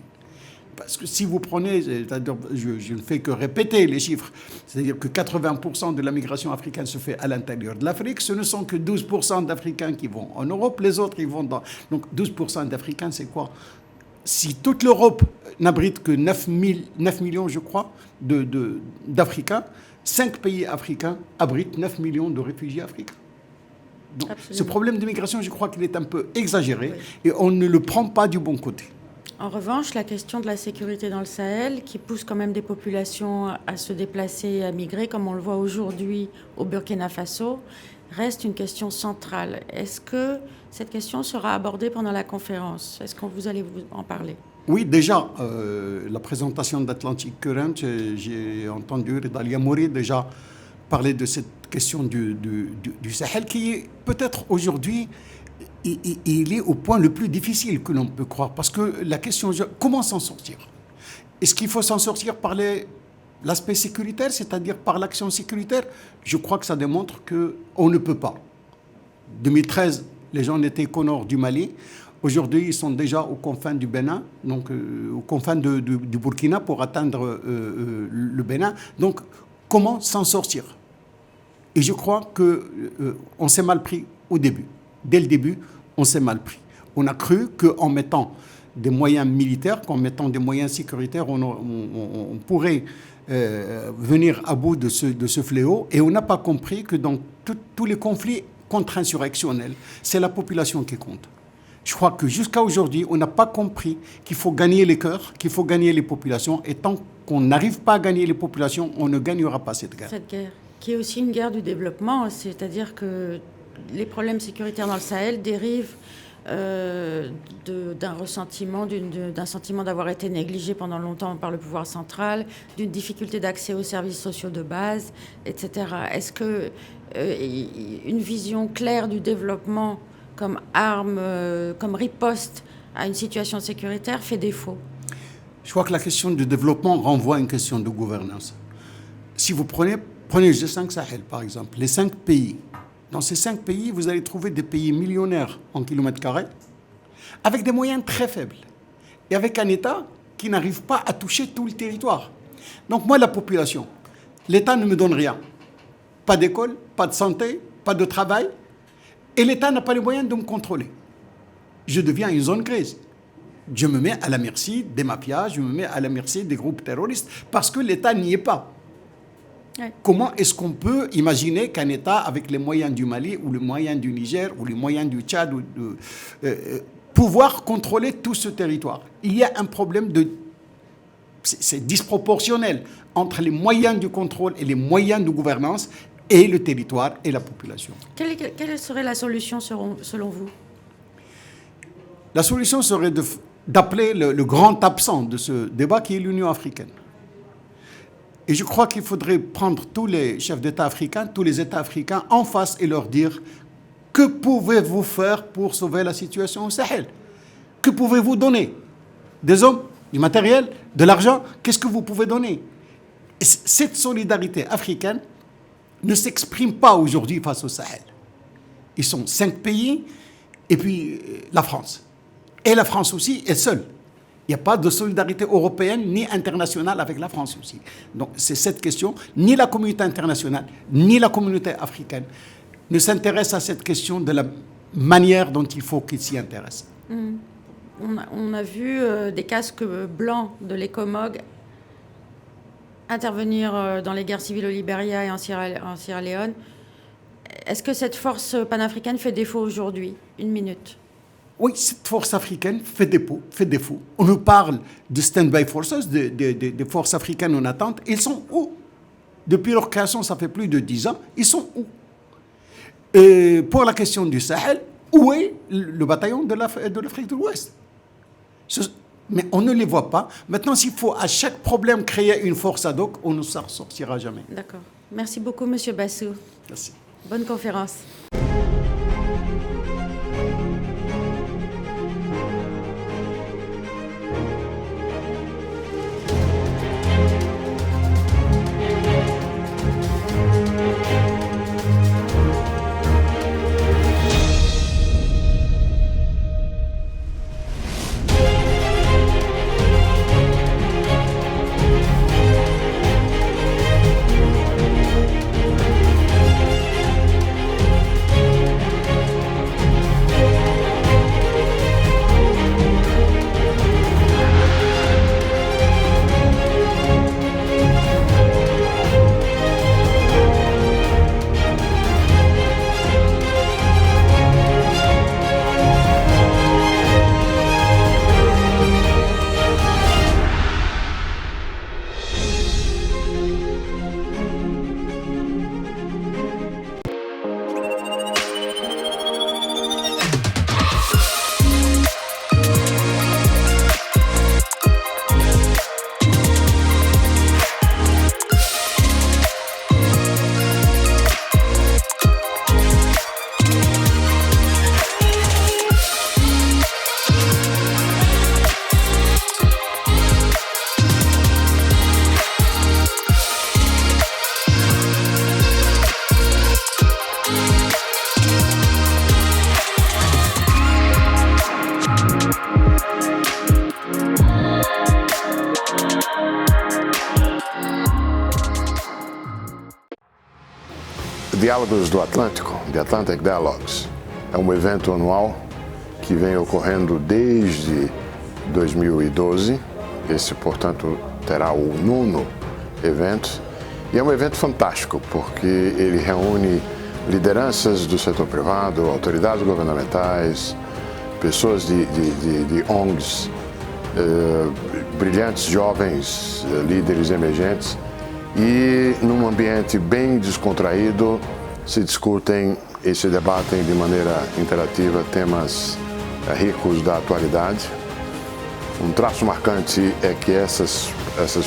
Parce que si vous prenez, je ne fais que répéter les chiffres, c'est-à-dire que 80% de la migration africaine se fait à l'intérieur de l'Afrique, ce ne sont que 12% d'Africains qui vont en Europe, les autres ils vont dans... Donc 12% d'Africains, c'est quoi? Si toute l'Europe n'abrite que 9 millions, je crois, d'Africains, 5 pays africains abritent 9 millions de réfugiés africains. Donc, ce problème de migration, je crois qu'il est un peu exagéré, et on ne le prend pas du bon côté. En revanche, la question de la sécurité dans le Sahel, qui pousse quand même des populations à se déplacer et à migrer, comme on le voit aujourd'hui au Burkina Faso, reste une question centrale. Est-ce que cette question sera abordée pendant la conférence? Est-ce que vous allez en parler? Oui, déjà, la présentation d'Atlantic Current, j'ai entendu Reda Yamouri déjà parler de cette question du Sahel qui est peut-être aujourd'hui, il est au point le plus difficile que l'on peut croire. Parce que la question, comment s'en sortir? Est-ce qu'il faut s'en sortir par l'aspect sécuritaire, c'est-à-dire par l'action sécuritaire? Je crois que ça démontre qu'on ne peut pas. 2013, les gens n'étaient qu'au nord du Mali. Aujourd'hui, ils sont déjà aux confins du Bénin, donc aux confins du Burkina pour atteindre le Bénin. Donc, comment s'en sortir? Et je crois qu'on s'est mal pris au début. Dès le début, on s'est mal pris. On a cru qu'en mettant des moyens militaires, qu'en mettant des moyens sécuritaires, on pourrait venir à bout de ce fléau. Et on n'a pas compris que dans tous les conflits contre-insurrectionnels, c'est la population qui compte. Je crois que jusqu'à aujourd'hui, on n'a pas compris qu'il faut gagner les cœurs, qu'il faut gagner les populations. Et tant qu'on n'arrive pas à gagner les populations, on ne gagnera pas cette guerre. Cette guerre, qui est aussi une guerre du développement, c'est-à-dire que les problèmes sécuritaires dans le Sahel dérivent d'un ressentiment, d'un sentiment d'avoir été négligé pendant longtemps par le pouvoir central, d'une difficulté d'accès aux services sociaux de base, etc. Est-ce que une vision claire du développement comme arme, comme riposte à une situation sécuritaire fait défaut? Je crois que la question du développement renvoie à une question de gouvernance. Si vous prenez le G5 Sahel, par exemple, les 5 pays. Dans ces 5 pays, vous allez trouver des pays millionnaires en kilomètres carrés, avec des moyens très faibles, et avec un État qui n'arrive pas à toucher tout le territoire. Donc moi, la population, l'État ne me donne rien. Pas d'école, pas de santé, pas de travail, et l'État n'a pas les moyens de me contrôler. Je deviens une zone grise. Je me mets à la merci des mafias, je me mets à la merci des groupes terroristes, parce que l'État n'y est pas. Ouais. Comment est-ce qu'on peut imaginer qu'un État avec les moyens du Mali ou les moyens du Niger ou les moyens du Tchad pouvoir contrôler tout ce territoire? Il y a un problème c'est disproportionnel entre les moyens du contrôle et les moyens de gouvernance et le territoire et la population. Quelle serait la solution selon vous? La solution serait d'appeler le grand absent de ce débat qui est l'Union africaine. Et je crois qu'il faudrait prendre tous les chefs d'État africains, tous les États africains en face et leur dire que pouvez-vous faire pour sauver la situation au Sahel? Que pouvez-vous donner? Des hommes, du matériel, de l'argent? Qu'est-ce que vous pouvez donner? Et cette solidarité africaine ne s'exprime pas aujourd'hui face au Sahel. Ils sont 5 pays et puis la France. Et la France aussi est seule. Il n'y a pas de solidarité européenne ni internationale avec la France aussi. Donc c'est cette question, ni la communauté internationale, ni la communauté africaine ne s'intéressent à cette question de la manière dont il faut qu'ils s'y intéressent. On a vu des casques blancs de l'ECOMOG intervenir dans les guerres civiles au Libéria et en Sierra Leone. Est-ce que cette force panafricaine fait défaut aujourd'hui? 1 minute. Oui, cette force africaine fait défaut. On nous parle de stand-by forces, des forces africaines en attente. Ils sont où? Depuis leur création, ça fait plus de 10 ans. Ils sont où? Et pour la question du Sahel, où est le bataillon de l'Afrique de l'Ouest? Mais on ne les voit pas. Maintenant, s'il faut à chaque problème créer une force ad hoc, on ne s'en sortira jamais. D'accord. Merci beaucoup, Monsieur Bassou. Merci. Bonne conférence. Diálogos do Atlântico, The Atlantic Dialogues, é um evento anual que vem ocorrendo desde 2012. Esse, portanto, terá o 9º evento. E é um evento fantástico, porque ele reúne lideranças do setor privado, autoridades governamentais, pessoas de ONGs, brilhantes jovens, líderes emergentes, e num ambiente bem descontraído se discutem e se debatem de maneira interativa temas ricos da atualidade. Um traço marcante é que essas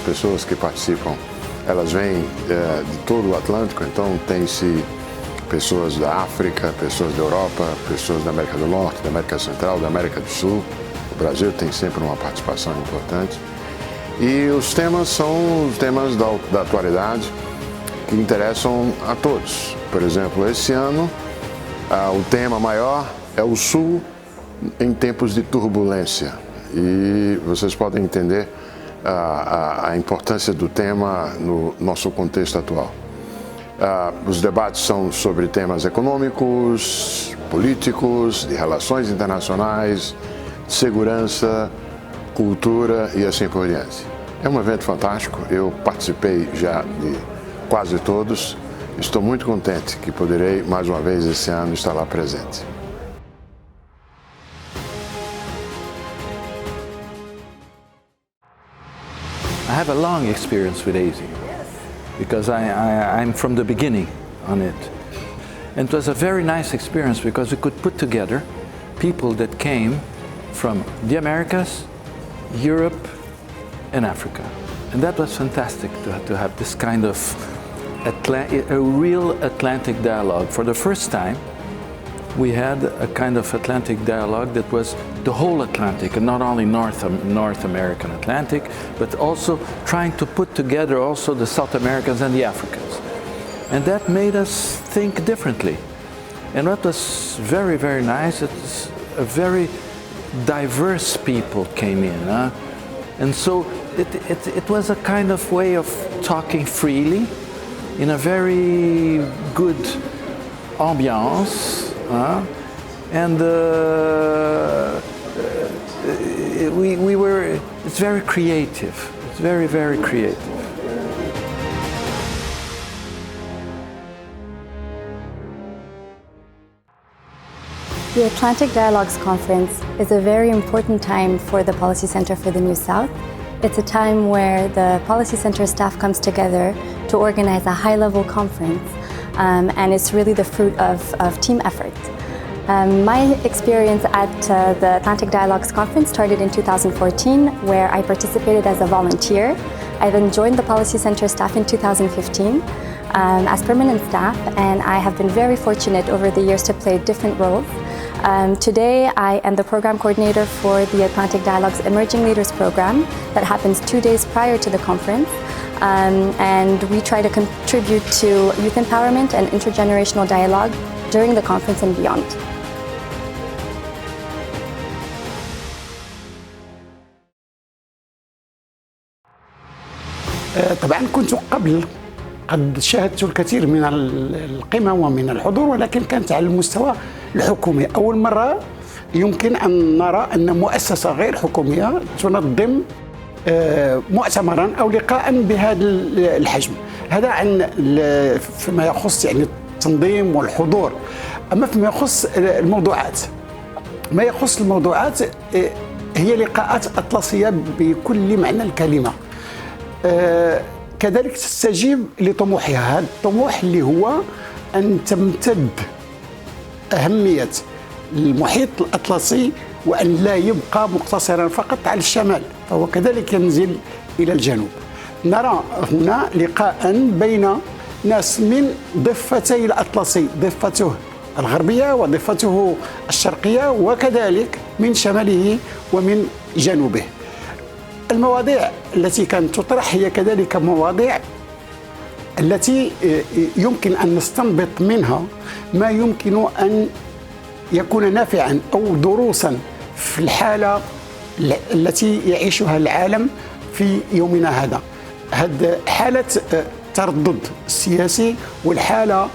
pessoas que participam, elas vêm de todo o Atlântico, então tem-se pessoas da África, pessoas da Europa, pessoas da América do Norte, da América Central, da América do Sul. O Brasil tem sempre uma participação importante. E os temas são os temas da atualidade que interessam a todos. Por exemplo, esse ano, o tema maior é o Sul em tempos de turbulência. E vocês podem entender a importância do tema no nosso contexto atual. Os debates são sobre temas econômicos, políticos, de relações internacionais, segurança, cultura e assim por diante. É um evento fantástico, eu participei já de quase todos. Estou muito contente que poderei, mais uma vez esse ano, estar lá presente. I have a long experience with ASI because I'm from the beginning on it. And it was a very nice experience because we could put together people that came from the Americas, Europe, and Africa. And that was fantastic to have this kind of a real Atlantic dialogue. For the first time, we had a kind of Atlantic dialogue that was the whole Atlantic, and not only North American Atlantic, but also trying to put together also the South Americans and the Africans. And that made us think differently. And what was very, very nice, it's a very diverse people came in. And so it was a kind of way of talking freely in a very good ambiance. And it's very creative. It's very, very creative. The Atlantic Dialogues Conference is a very important time for the Policy Center for the New South. It's a time where the Policy Center staff comes together to organize a high-level conference, and it's really the fruit of team effort. My experience at the Atlantic Dialogues Conference started in 2014, where I participated as a volunteer. I then joined the Policy Center staff in 2015 as permanent staff, and I have been very fortunate over the years to play different roles. Today, I am the program coordinator for the Atlantic Dialogues Emerging Leaders program that happens 2 days prior to the conference. And we try to contribute to youth empowerment and intergenerational dialogue during the conference and beyond. طبعا كنت قبل قد شاهدت الكثير من القمم ومن الحضور، ولكن كانت على المستوى الحكومي. أول مرة يمكن أن نرى أن مؤسسة غير حكومية تنظم مؤتمرا أو لقاء بهذا الحجم. هذا عن فيما يخص يعني التنظيم والحضور. أما فيما يخص الموضوعات، ما يخص الموضوعات هي لقاءات أطلسية بكل معنى الكلمة. كذلك تستجيب لطموحها. هذا الطموح اللي هو أن تمتد أهمية المحيط الأطلسي وأن لا يبقى مقتصرا فقط على الشمال، فهو كذلك ينزل إلى الجنوب. نرى هنا لقاء بين ناس من ضفتي الأطلسي، ضفته الغربية وضفته الشرقية، وكذلك من شماله ومن جنوبه. المواضيع التي كانت تطرح هي كذلك مواضيع التي يمكن أن نستنبط منها ما يمكن أن يكون نافعا أو دروسا في الحالة التي يعيشها العالم في يومنا هذا. حالة التردد السياسي والحالة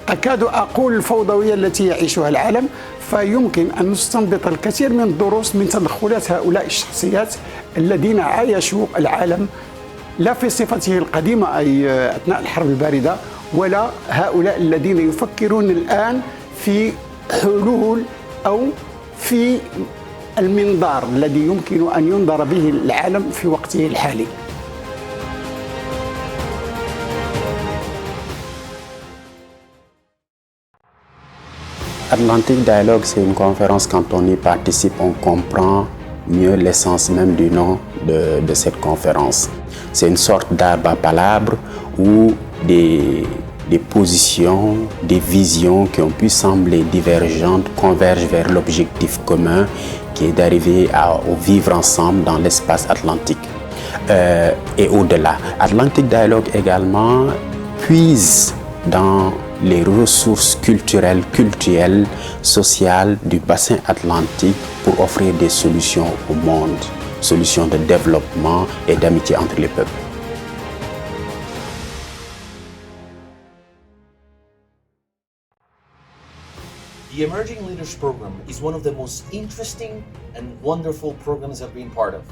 أكاد أقول الفوضوية التي يعيشها العالم. فيمكن أن نستنبط الكثير من الدروس من تدخلات هؤلاء الشخصيات الذين عايشوا العالم لا في صفته القديمة أي أثناء الحرب الباردة، ولا هؤلاء الذين يفكرون الآن في حلول أو في المنظار الذي يمكن أن ينظر به العالم في وقته الحالي. Atlantic Dialogue, c'est une conférence, quand on y participe, on comprend mieux l'essence même du nom de cette conférence. C'est une sorte d'arbre à palabres où des positions, des visions qui ont pu sembler divergentes convergent vers l'objectif commun qui est d'arriver au vivre ensemble dans l'espace atlantique et au-delà. Atlantic Dialogue également puise dans les ressources culturelles, sociales du bassin atlantique pour offrir des solutions au monde, solutions de développement et d'amitié entre les peuples. The Emerging Leaders Program is one of the most interesting and wonderful programs I've been part of.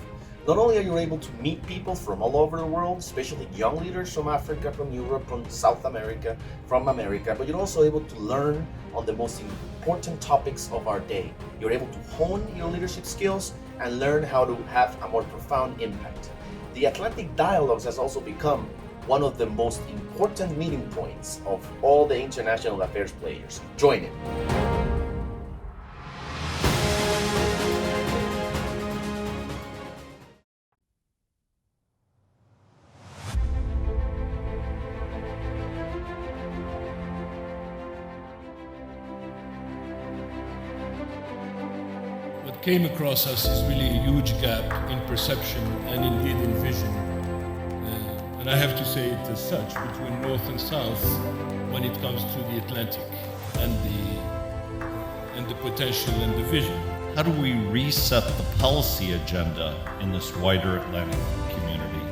Not only are you able to meet people from all over the world, especially young leaders from Africa, from Europe, from South America, from America, but you're also able to learn on the most important topics of our day. You're able to hone your leadership skills and learn how to have a more profound impact. The Atlantic Dialogues has also become one of the most important meeting points of all the international affairs players. Join it. What came across us is really a huge gap in perception and indeed in vision. And I have to say it as such, between North and South when it comes to the Atlantic and the potential and the vision. How do we reset the policy agenda in this wider Atlantic community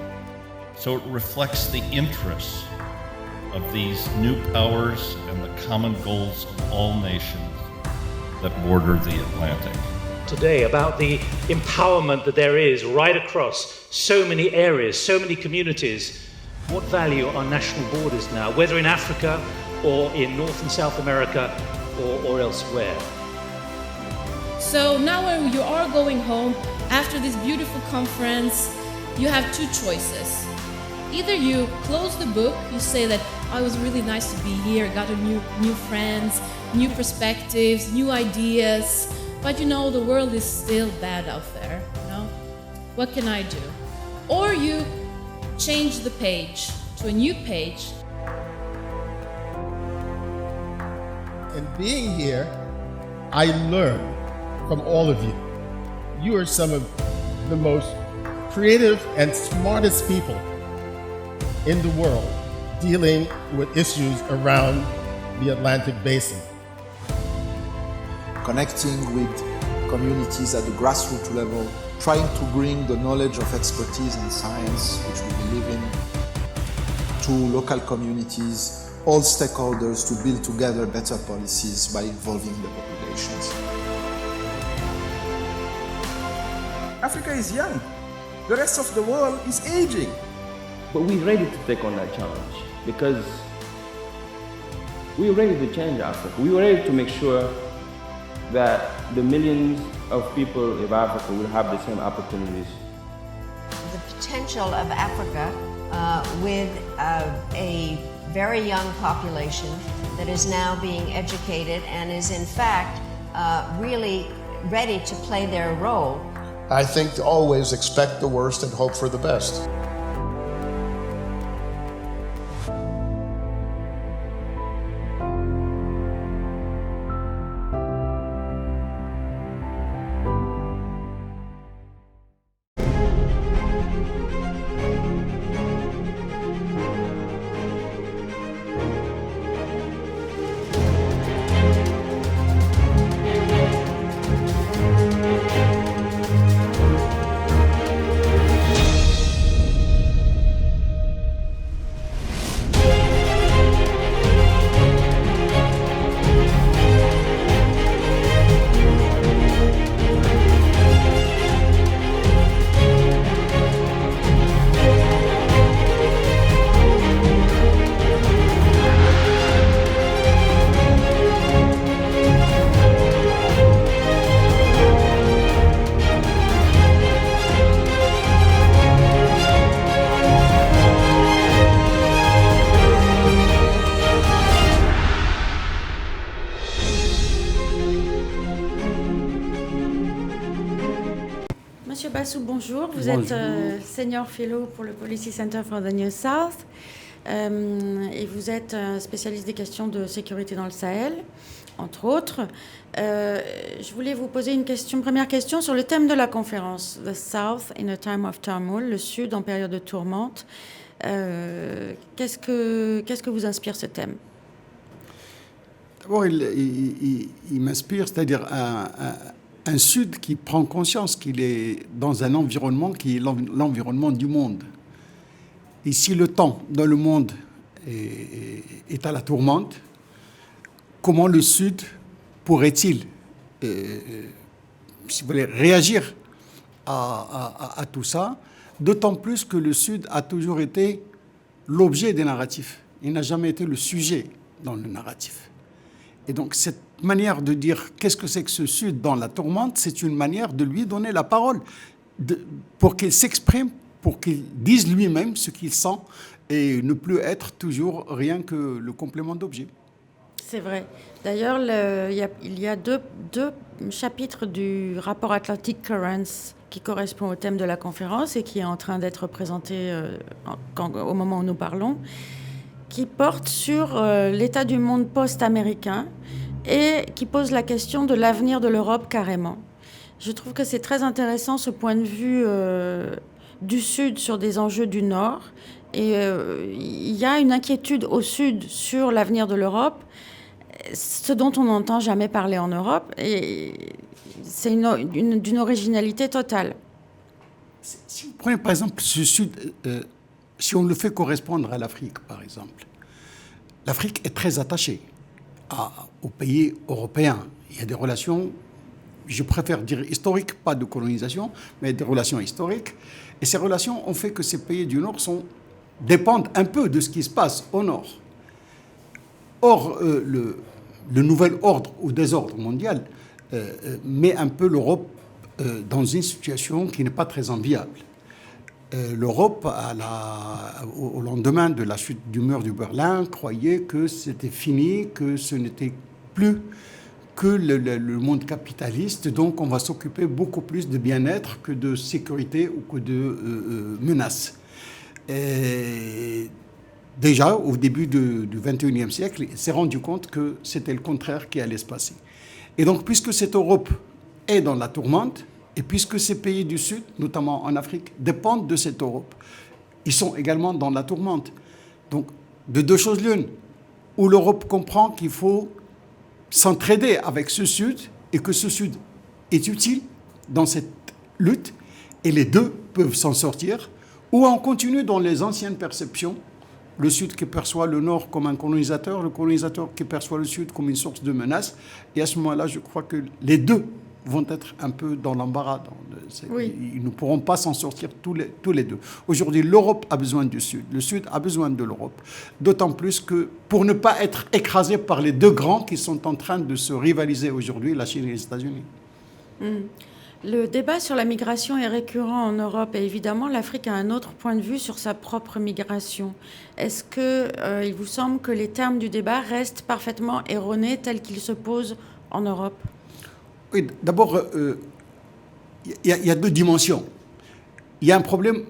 so it reflects the interests of these new powers and the common goals of all nations that border the Atlantic? Today about the empowerment that there is right across so many areas, so many communities. What value are national borders now, whether in Africa or in North and South America or elsewhere? So now when you are going home after this beautiful conference, you have two choices. Either you close the book, you say that it was really nice to be here, got a new friends, new perspectives, new ideas, but you know the world is still bad out there, you know? What can I do? Or you change the page to a new page. In being here, I learn from all of you. You are some of the most creative and smartest people in the world dealing with issues around the Atlantic Basin. Connecting with communities at the grassroots level, trying to bring the knowledge of expertise and science, which we believe in, to local communities, all stakeholders to build together better policies by involving the populations. Africa is young. The rest of the world is aging. But we're ready to take on that challenge because we're ready to change Africa. We're ready to make sure that the millions of people of Africa will have the same opportunities. The potential of Africa with a very young population that is now being educated and is in fact really ready to play their role. I think to always expect the worst and hope for the best. bonjour. Vous êtes Senior Fellow pour le Policy Center for the New South et vous êtes spécialiste des questions de sécurité dans le Sahel, entre autres. Je voulais vous poser une première question sur le thème de la conférence, The South in a Time of Turmoil, le Sud en période de tourmente. Qu'est-ce que vous inspire ce thème? D'abord, il m'inspire, c'est-à-dire un Sud qui prend conscience qu'il est dans un environnement qui est l'environnement du monde. Et si le temps dans le monde est à la tourmente, comment le Sud pourrait-il si vous voulez, réagir à tout ça, d'autant plus que le Sud a toujours été l'objet des narratifs. Il n'a jamais été le sujet dans le narratif. Et donc cette manière de dire qu'est-ce que c'est que ce Sud dans la tourmente, c'est une manière de lui donner la parole, pour qu'il s'exprime, pour qu'il dise lui-même ce qu'il sent et ne plus être toujours rien que le complément d'objet. C'est vrai. D'ailleurs, il y a deux chapitres du rapport Atlantic Currents qui correspond au thème de la conférence et qui est en train d'être présenté au moment où nous parlons, qui porte sur l'état du monde post-américain et qui pose la question de l'avenir de l'Europe carrément. Je trouve que c'est très intéressant ce point de vue du Sud sur des enjeux du Nord. Et il y a une inquiétude au Sud sur l'avenir de l'Europe, ce dont on n'entend jamais parler en Europe, et c'est d'une originalité totale. Si vous prenez par exemple ce Sud, si on le fait correspondre à l'Afrique, par exemple, l'Afrique est très attachée aux pays européens. Il y a des relations, je préfère dire historiques, pas de colonisation, mais des relations historiques. Et ces relations ont fait que ces pays du Nord dépendent un peu de ce qui se passe au Nord. Or, le nouvel ordre ou désordre mondial met un peu l'Europe dans une situation qui n'est pas très enviable. L'Europe, au lendemain de la chute du mur de Berlin, croyait que c'était fini, que ce n'était plus que le monde capitaliste, donc on va s'occuper beaucoup plus de bien-être que de sécurité ou que de menaces. Et déjà, au début du XXIe siècle, il s'est rendu compte que c'était le contraire qui allait se passer. Et donc, puisque cette Europe est dans la tourmente, et puisque ces pays du Sud, notamment en Afrique, dépendent de cette Europe, ils sont également dans la tourmente. Donc, de deux choses l'une, où l'Europe comprend qu'il faut s'entraider avec ce Sud, et que ce Sud est utile dans cette lutte, et les deux peuvent s'en sortir, ou on continue dans les anciennes perceptions, le Sud qui perçoit le Nord comme un colonisateur, le colonisateur qui perçoit le Sud comme une source de menace. Et à ce moment-là, je crois que les deux vont être un peu dans l'embarras. Oui. Ils ne pourront pas s'en sortir tous les deux. Aujourd'hui, l'Europe a besoin du Sud, le Sud a besoin de l'Europe. D'autant plus que pour ne pas être écrasé par les deux grands qui sont en train de se rivaliser aujourd'hui, la Chine et les États-Unis. Le débat sur la migration est récurrent en Europe et évidemment l'Afrique a un autre point de vue sur sa propre migration. Est-ce qu'il vous semble que les termes du débat restent parfaitement erronés tels qu'ils se posent en Europe? Oui, d'abord, il y a deux dimensions. Il y a un problème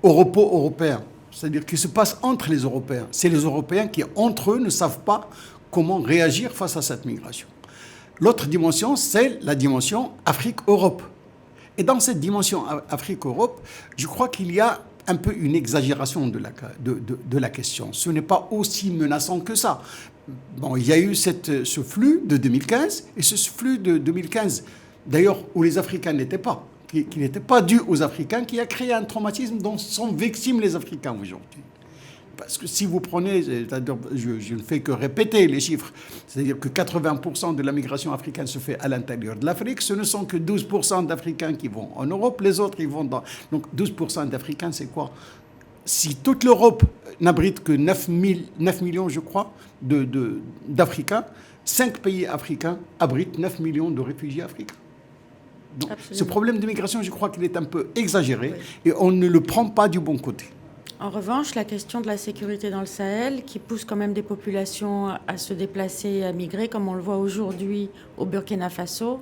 europo-européen, c'est-à-dire qui se passe entre les Européens. C'est les Européens qui, entre eux, ne savent pas comment réagir face à cette migration. L'autre dimension, c'est la dimension Afrique-Europe. Et dans cette dimension Afrique-Europe, je crois qu'il y a un peu une exagération de la question. Ce n'est pas aussi menaçant que ça. Bon, il y a eu ce flux de 2015, et ce flux de 2015, d'ailleurs, où les Africains n'étaient pas, qui n'était pas dû aux Africains, qui a créé un traumatisme dont sont victimes les Africains aujourd'hui. Parce que si vous prenez, je ne fais que répéter les chiffres, c'est-à-dire que 80% de la migration africaine se fait à l'intérieur de l'Afrique, ce ne sont que 12% d'Africains qui vont en Europe, les autres ils vont dans... Donc 12% d'Africains, c'est quoi? Si toute l'Europe n'abrite que 9 millions, je crois, d'Africains, 5 pays africains abritent 9 millions de réfugiés africains. Donc, ce problème de migration, je crois qu'il est un peu exagéré, et on ne le prend pas du bon côté. En revanche, la question de la sécurité dans le Sahel, qui pousse quand même des populations à se déplacer et à migrer, comme on le voit aujourd'hui au Burkina Faso,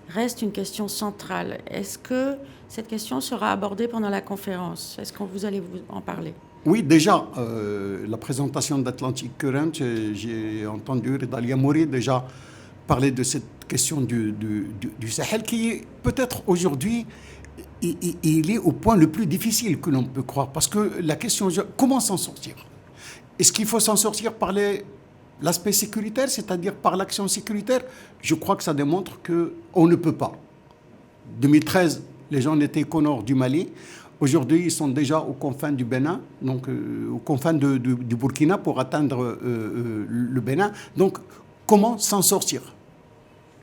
reste une question centrale. Est-ce que cette question sera abordée pendant la conférence. Est-ce que vous allez vous en parler? Oui, déjà, la présentation d'Atlantic Current, j'ai entendu Redalia Mouri déjà parler de cette question du Sahel qui est peut-être aujourd'hui, il est au point le plus difficile que l'on peut croire. Parce que la question, comment s'en sortir? Est-ce qu'il faut s'en sortir par l'aspect sécuritaire, c'est-à-dire par l'action sécuritaire? Je crois que ça démontre qu'on ne peut pas. 2013, les gens n'étaient qu'au nord du Mali. Aujourd'hui, ils sont déjà aux confins du Bénin, donc aux confins du Burkina pour atteindre le Bénin. Donc, comment s'en sortir?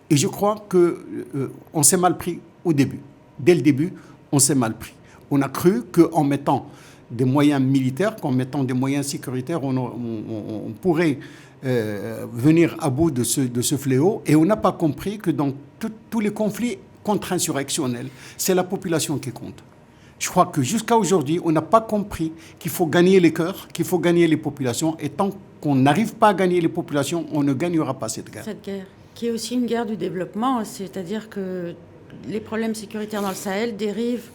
Et je crois qu'on s'est mal pris au début. Dès le début, on s'est mal pris. On a cru qu'en mettant des moyens militaires, qu'en mettant des moyens sécuritaires, on pourrait venir à bout de ce fléau. Et on n'a pas compris que dans tous les conflits contre-insurrectionnels, c'est la population qui compte. Je crois que jusqu'à aujourd'hui, on n'a pas compris qu'il faut gagner les cœurs, qu'il faut gagner les populations. Et tant qu'on n'arrive pas à gagner les populations, on ne gagnera pas cette guerre. Cette guerre, qui est aussi une guerre du développement, c'est-à-dire que les problèmes sécuritaires dans le Sahel dérivent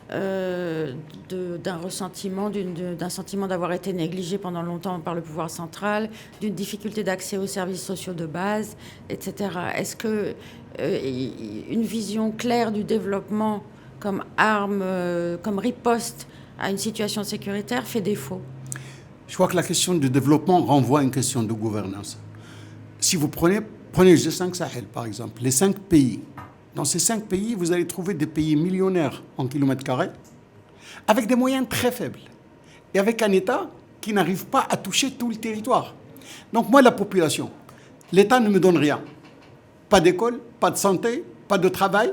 d'un ressentiment, d'un sentiment d'avoir été négligé pendant longtemps par le pouvoir central, d'une difficulté d'accès aux services sociaux de base, etc. Est-ce que une vision claire du développement comme arme, comme riposte à une situation sécuritaire fait défaut? Je crois que la question du développement renvoie à une question de gouvernance. Si vous prenez le G5 Sahel, par exemple, les 5 pays. Dans ces 5 pays, vous allez trouver des pays millionnaires en kilomètres carrés, avec des moyens très faibles, et avec un État qui n'arrive pas à toucher tout le territoire. Donc moi, la population, l'État ne me donne rien. Pas d'école, pas de santé, pas de travail,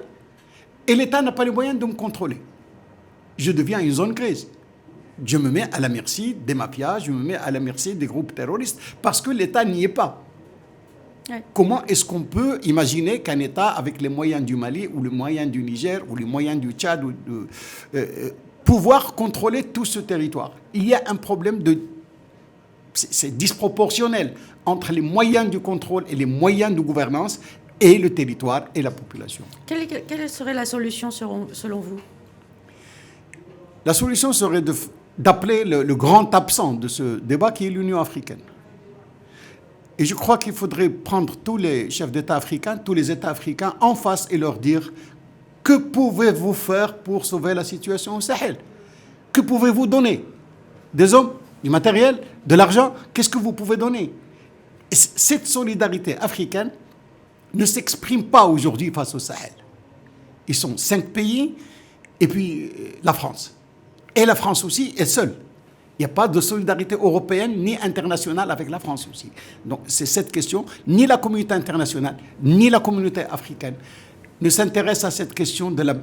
et l'État n'a pas les moyens de me contrôler. Je deviens une zone grise. Je me mets à la merci des mafias, je me mets à la merci des groupes terroristes, parce que l'État n'y est pas. Ouais. Comment est-ce qu'on peut imaginer qu'un État, avec les moyens du Mali, ou les moyens du Niger, ou les moyens du Tchad, pouvoir contrôler tout ce territoire? Il y a un problème c'est disproportionnel entre les moyens du contrôle et les moyens de gouvernance et le territoire et la population. Quelle serait la solution selon vous? La solution serait d'appeler le grand absent de ce débat qui est l'Union africaine. Et je crois qu'il faudrait prendre tous les chefs d'État africains, tous les États africains en face et leur dire: que pouvez-vous faire pour sauver la situation au Sahel? Que pouvez-vous donner? Des hommes, du matériel, de l'argent? Qu'est-ce que vous pouvez donner? Et cette solidarité africaine ne s'exprime pas aujourd'hui face au Sahel. Ils sont 5 pays et puis la France. Et la France aussi est seule. Il n'y a pas de solidarité européenne ni internationale avec la France aussi. Donc c'est cette question. Ni la communauté internationale, ni la communauté africaine ne s'intéressent à cette question de la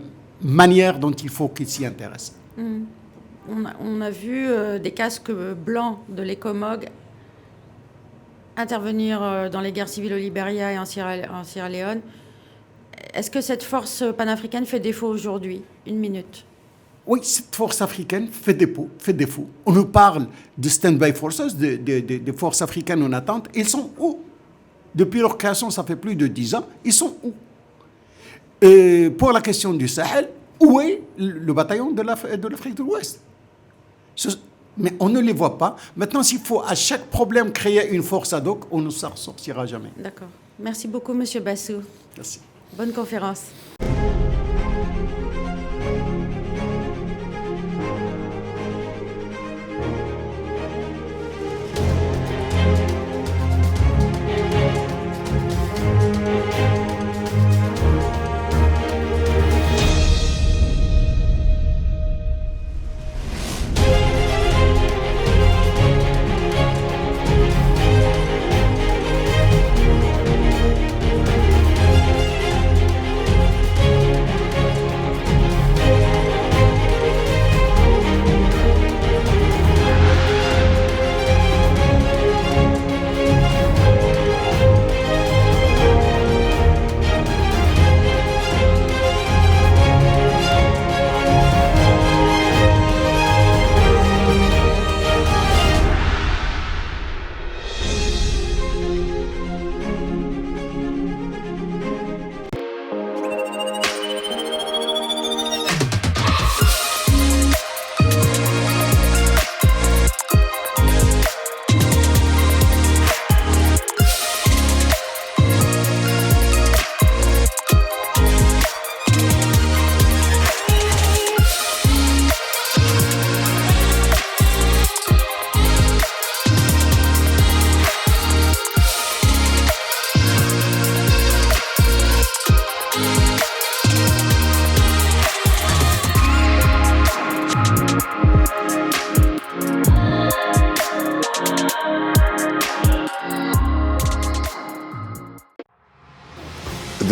manière dont il faut qu'ils s'y intéressent. On a vu des casques blancs de l'ECOMOG intervenir dans les guerres civiles au Libéria et en Sierra Leone. Est-ce que cette force panafricaine fait défaut aujourd'hui? 1 minute. Oui, cette force africaine fait défaut. On nous parle de stand-by forces, des forces africaines en attente. Ils sont où? Depuis leur création, ça fait plus de 10 ans. Ils sont où? Et pour la question du Sahel, où est le bataillon de l'Afrique de l'Ouest? Mais on ne les voit pas. Maintenant, s'il faut à chaque problème créer une force ad hoc, on ne s'en sortira jamais. D'accord. Merci beaucoup, Monsieur Bassou. Merci. Bonne conférence.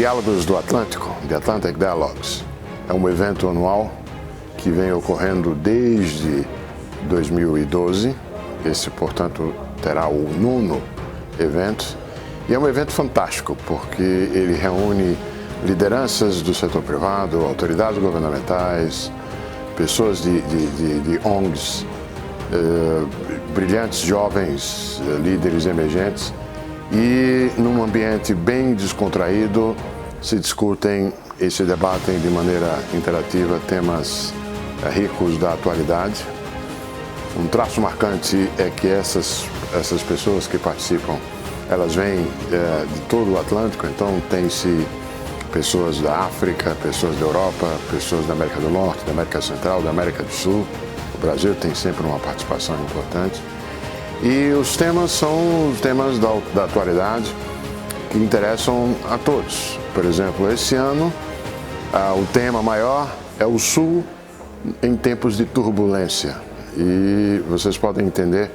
Diálogos do Atlântico, The Atlantic Dialogues, é um evento anual que vem ocorrendo desde 2012. Esse, portanto, terá o 9º evento. E é um evento fantástico, porque ele reúne lideranças do setor privado, autoridades governamentais, pessoas de ONGs, brilhantes jovens, líderes emergentes, e num ambiente bem descontraído se discutem e se debatem de maneira interativa temas ricos da atualidade. Um traço marcante é que essas pessoas que participam, elas vêm de todo o Atlântico, então tem-se pessoas da África, pessoas da Europa, pessoas da América do Norte, da América Central, da América do Sul. O Brasil tem sempre uma participação importante. E os temas são os temas da atualidade que interessam a todos. Por exemplo, esse ano, o tema maior é o Sul em tempos de turbulência. E vocês podem entender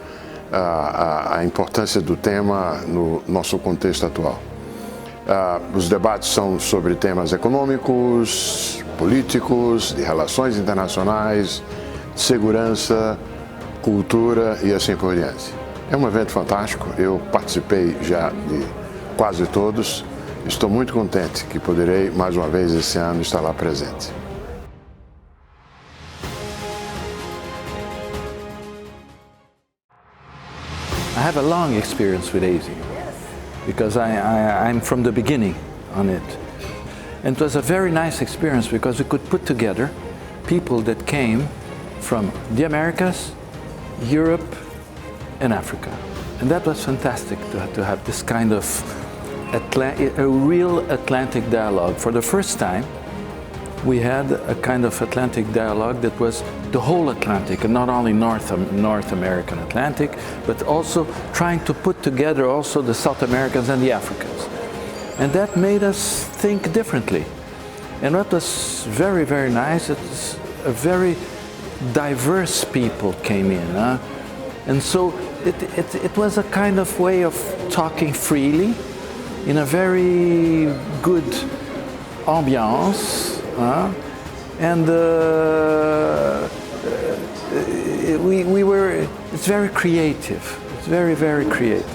a importância do tema no nosso contexto atual. Os debates são sobre temas econômicos, políticos, de relações internacionais, de segurança, cultura e assim por diante. É um evento fantástico, eu participei já de quase todos. Estou muito contente que poderei mais uma vez esse ano estar lá presente. I have a long experience with ASI because I'm from the beginning on it. And it was a very nice experience because we could put together people that came from the Americas, Europe, and Africa. And that was fantastic to have this kind of a real Atlantic dialogue. For the first time, we had a kind of Atlantic dialogue that was the whole Atlantic, and not only North American Atlantic, but also trying to put together also the South Americans and the Africans. And that made us think differently. And what was very, very nice, it's a very diverse people came in. And so it was a kind of way of talking freely in a very good ambiance. It's very creative. It's very, very creative.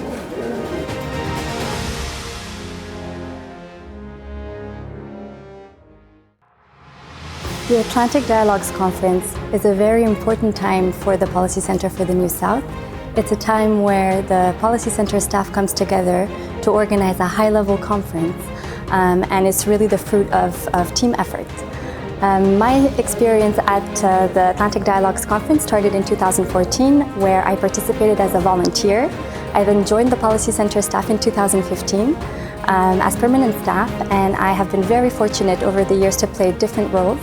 The Atlantic Dialogues Conference is a very important time for the Policy Center for the New South. It's a time where the Policy Center staff comes together to organize a high-level conference, and it's really the fruit of team effort. My experience at the Atlantic Dialogues Conference started in 2014, where I participated as a volunteer. I then joined the Policy Center staff in 2015 as permanent staff, and I have been very fortunate over the years to play different roles.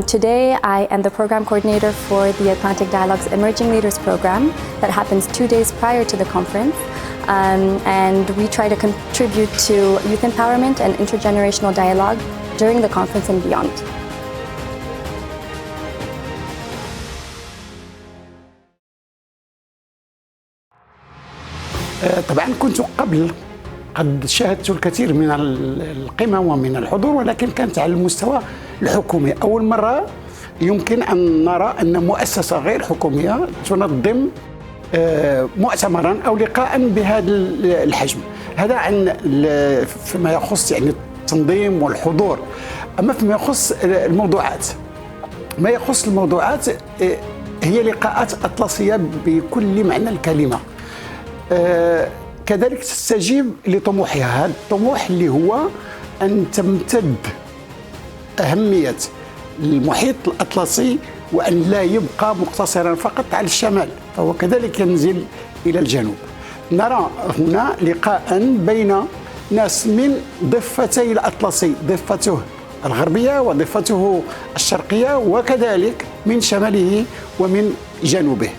Today, I am the program coordinator for the Atlantic Dialogues Emerging Leaders program that happens 2 days prior to the conference. And we try to contribute to youth empowerment and intergenerational dialogue during the conference and beyond. طبعا كنت قد شاهدت الكثير من القمم ومن الحضور، ولكن كانت على المستوى الحكومي. أول مرة يمكن أن نرى أن مؤسسة غير حكومية تنظم مؤتمرا أو لقاء بهذا الحجم. هذا عن فيما يخص يعني التنظيم والحضور. أما فيما يخص الموضوعات، ما يخص الموضوعات هي لقاءات أطلسية بكل معنى الكلمة. كذلك تستجيب لطموحها. هذا الطموح اللي هو أن تمتد أهمية المحيط الأطلسي وأن لا يبقى مقتصرا فقط على الشمال، فهو كذلك ينزل إلى الجنوب. نرى هنا لقاء بين ناس من ضفتي الأطلسي، ضفته الغربية وضفته الشرقية، وكذلك من شماله ومن جنوبه.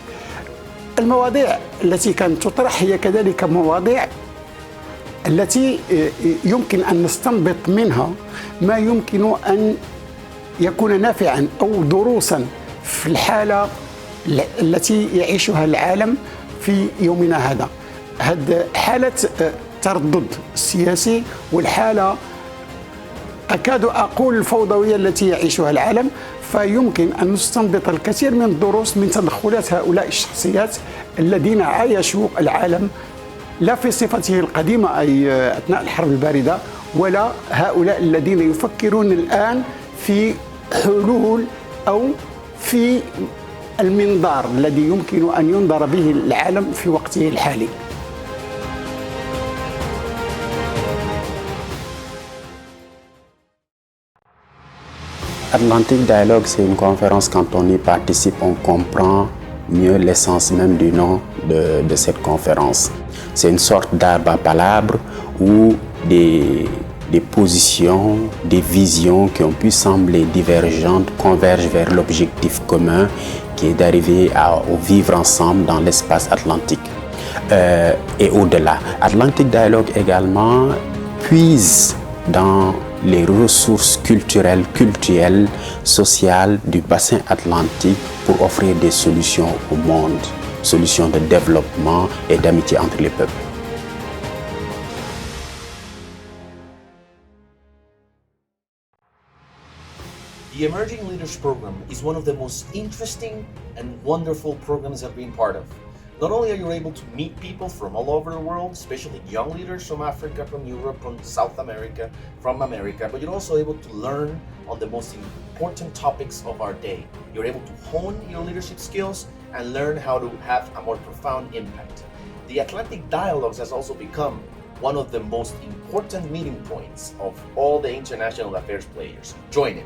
المواضيع التي كانت تطرح هي كذلك مواضيع التي يمكن أن نستنبط منها ما يمكن أن يكون نافعا أو دروسا في الحالة التي يعيشها العالم في يومنا هذا. حالة التردد السياسي والحالة أكاد أقول الفوضوية التي يعيشها العالم. فيمكن أن نستنبط الكثير من الدروس من تدخلات هؤلاء الشخصيات الذين عايشوا العالم لا في صفته القديمة أي أثناء الحرب الباردة، ولا هؤلاء الذين يفكرون الآن في حلول أو في المنظار الذي يمكن أن ينظر به العالم في وقته الحالي. Atlantic Dialogue, c'est une conférence, quand on y participe, on comprend mieux l'essence même du nom de cette conférence. C'est une sorte d'arbre à palabres où des positions, des visions qui ont pu sembler divergentes convergent vers l'objectif commun qui est d'arriver au vivre ensemble dans l'espace atlantique et au-delà. Atlantic Dialogue également puise dans les ressources culturelles, sociales du bassin atlantique pour offrir des solutions au monde, solutions de développement et d'amitié entre les peuples. The Emerging Leaders Program is one of the most interesting and wonderful programs I've been part of. Not only are you able to meet people from all over the world, especially young leaders from Africa, from Europe, from South America, from America, but you're also able to learn on the most important topics of our day. You're able to hone your leadership skills and learn how to have a more profound impact. The Atlantic Dialogues has also become one of the most important meeting points of all the international affairs players. Join it.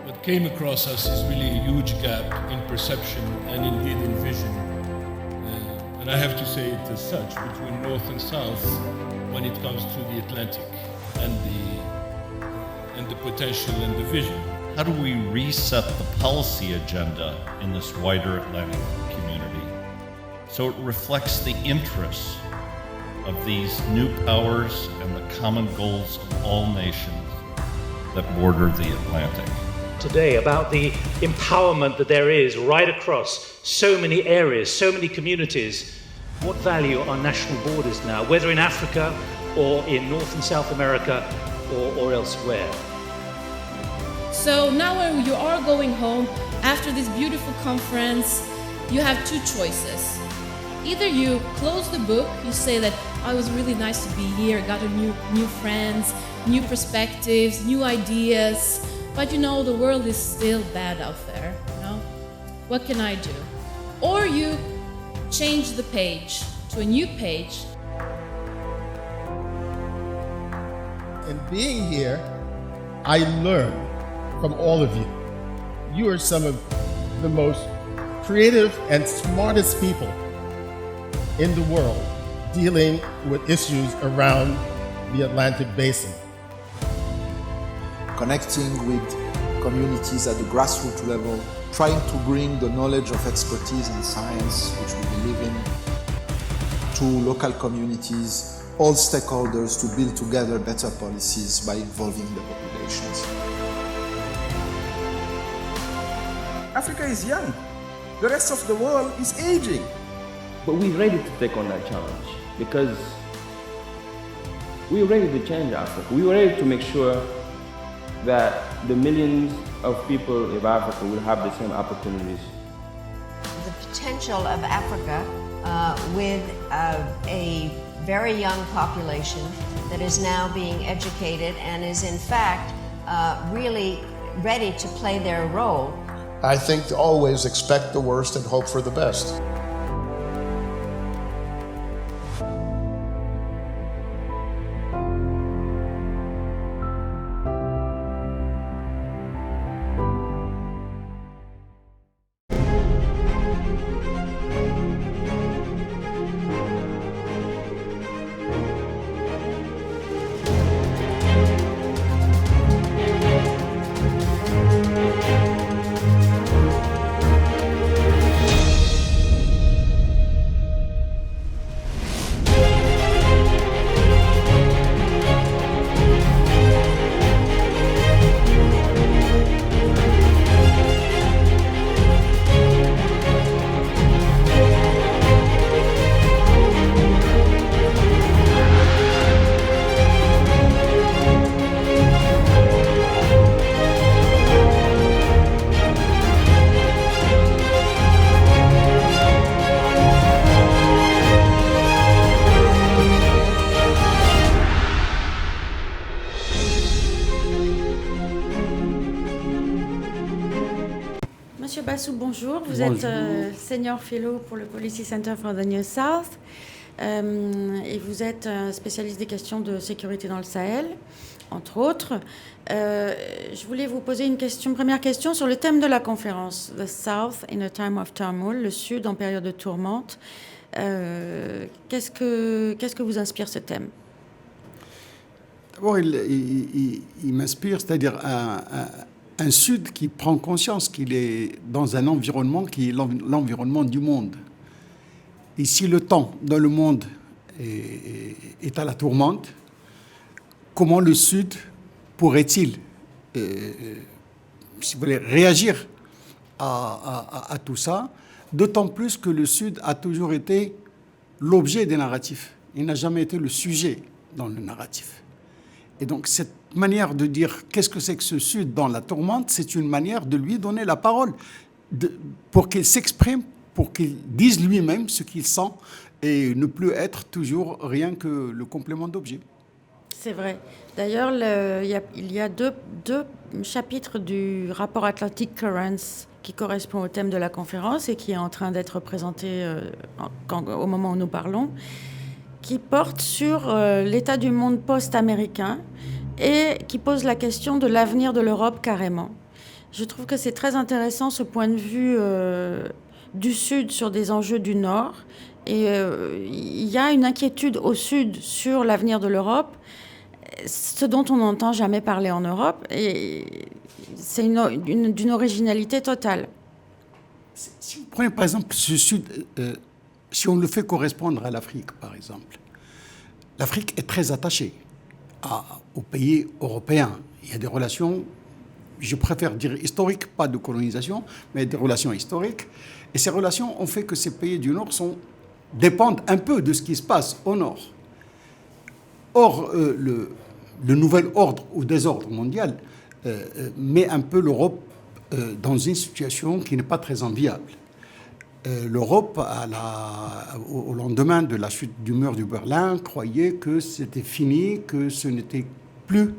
What came across us is really a huge gap in perception and indeed in vision. And I have to say it as such, between North and South when it comes to the Atlantic and the potential and the vision. How do we reset the policy agenda in this wider Atlantic community so it reflects the interests of these new powers and the common goals of all nations that border the Atlantic? Today about the empowerment that there is right across so many areas, so many communities. What value are national borders now, whether in Africa or in North and South America or elsewhere? So now when you are going home after this beautiful conference, you have two choices. Either you close the book, you say that oh, it was really nice to be here, got a new friends, new perspectives, new ideas, but you know the world is still bad out there, you know? What can I do? Or you change the page to a new page. In being here, I learn from all of you. You are some of the most creative and smartest people in the world dealing with issues around the Atlantic Basin. Connecting with communities at the grassroots level, trying to bring the knowledge of expertise and science, which we believe in, to local communities, all stakeholders to build together better policies by involving the populations. Africa is young. The rest of the world is aging. But we're ready to take on that challenge because we're ready to change Africa. We're ready to make sure that the millions of people of Africa will have the same opportunities. The potential of Africa with a very young population that is now being educated and is in fact really ready to play their role. I think to always expect the worst and hope for the best. Monsieur Bassou, bonjour. Vous Bonjour. êtes Senior Fellow pour le Policy Center for the New South et vous êtes spécialiste des questions de sécurité dans le Sahel, entre autres. Je voulais vous poser une première question sur le thème de la conférence, The South in a Time of Turmoil, le Sud en période de tourmente. Qu'est-ce que vous inspire ce thème? D'abord, il m'inspire, c'est-à-dire un Sud qui prend conscience qu'il est dans un environnement qui est l'environnement du monde. Et si le temps dans le monde est à la tourmente, comment le Sud pourrait-il, si vous voulez, réagir à tout ça, d'autant plus que le Sud a toujours été l'objet des narratifs. Il n'a jamais été le sujet dans le narratif. Et donc cette manière de dire qu'est-ce que c'est que ce Sud dans la tourmente, c'est une manière de lui donner la parole, pour qu'il s'exprime, pour qu'il dise lui-même ce qu'il sent et ne plus être toujours rien que le complément d'objet. C'est vrai. D'ailleurs, il y a deux chapitres du rapport Atlantic Currents qui correspond au thème de la conférence et qui est en train d'être présenté au moment où nous parlons, qui porte sur l'état du monde post-américain et qui pose la question de l'avenir de l'Europe carrément. Je trouve que c'est très intéressant ce point de vue du Sud sur des enjeux du Nord. Et il y a une inquiétude au Sud sur l'avenir de l'Europe, ce dont on n'entend jamais parler en Europe, et c'est d'une originalité totale. Si vous prenez par exemple ce Sud, si on le fait correspondre à l'Afrique, par exemple, l'Afrique est très attachée aux pays européens. Il y a des relations, je préfère dire historiques, pas de colonisation, mais des relations historiques. Et ces relations ont fait que ces pays du Nord dépendent un peu de ce qui se passe au Nord. Or, le nouvel ordre ou désordre mondial met un peu l'Europe dans une situation qui n'est pas très enviable. L'Europe, au lendemain de la chute du mur de Berlin, croyait que c'était fini, que ce n'était plus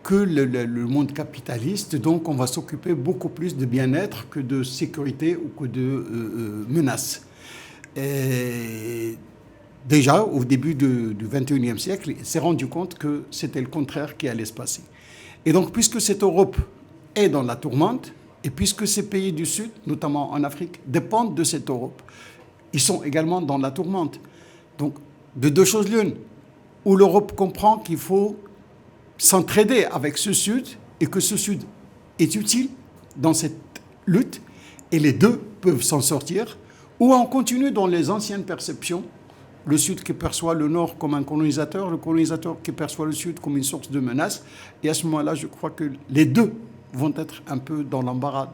que le monde capitaliste, donc on va s'occuper beaucoup plus de bien-être que de sécurité ou que de menaces. Et déjà, au début du XXIe siècle, il s'est rendu compte que c'était le contraire qui allait se passer. Et donc, puisque cette Europe est dans la tourmente, et puisque ces pays du Sud, notamment en Afrique, dépendent de cette Europe, ils sont également dans la tourmente. Donc, de deux choses l'une, où l'Europe comprend qu'il faut s'entraider avec ce Sud, et que ce Sud est utile dans cette lutte, et les deux peuvent s'en sortir, ou on continue dans les anciennes perceptions, le Sud qui perçoit le Nord comme un colonisateur, le colonisateur qui perçoit le Sud comme une source de menace. Et à ce moment-là, je crois que les deux vont être un peu dans l'embarras.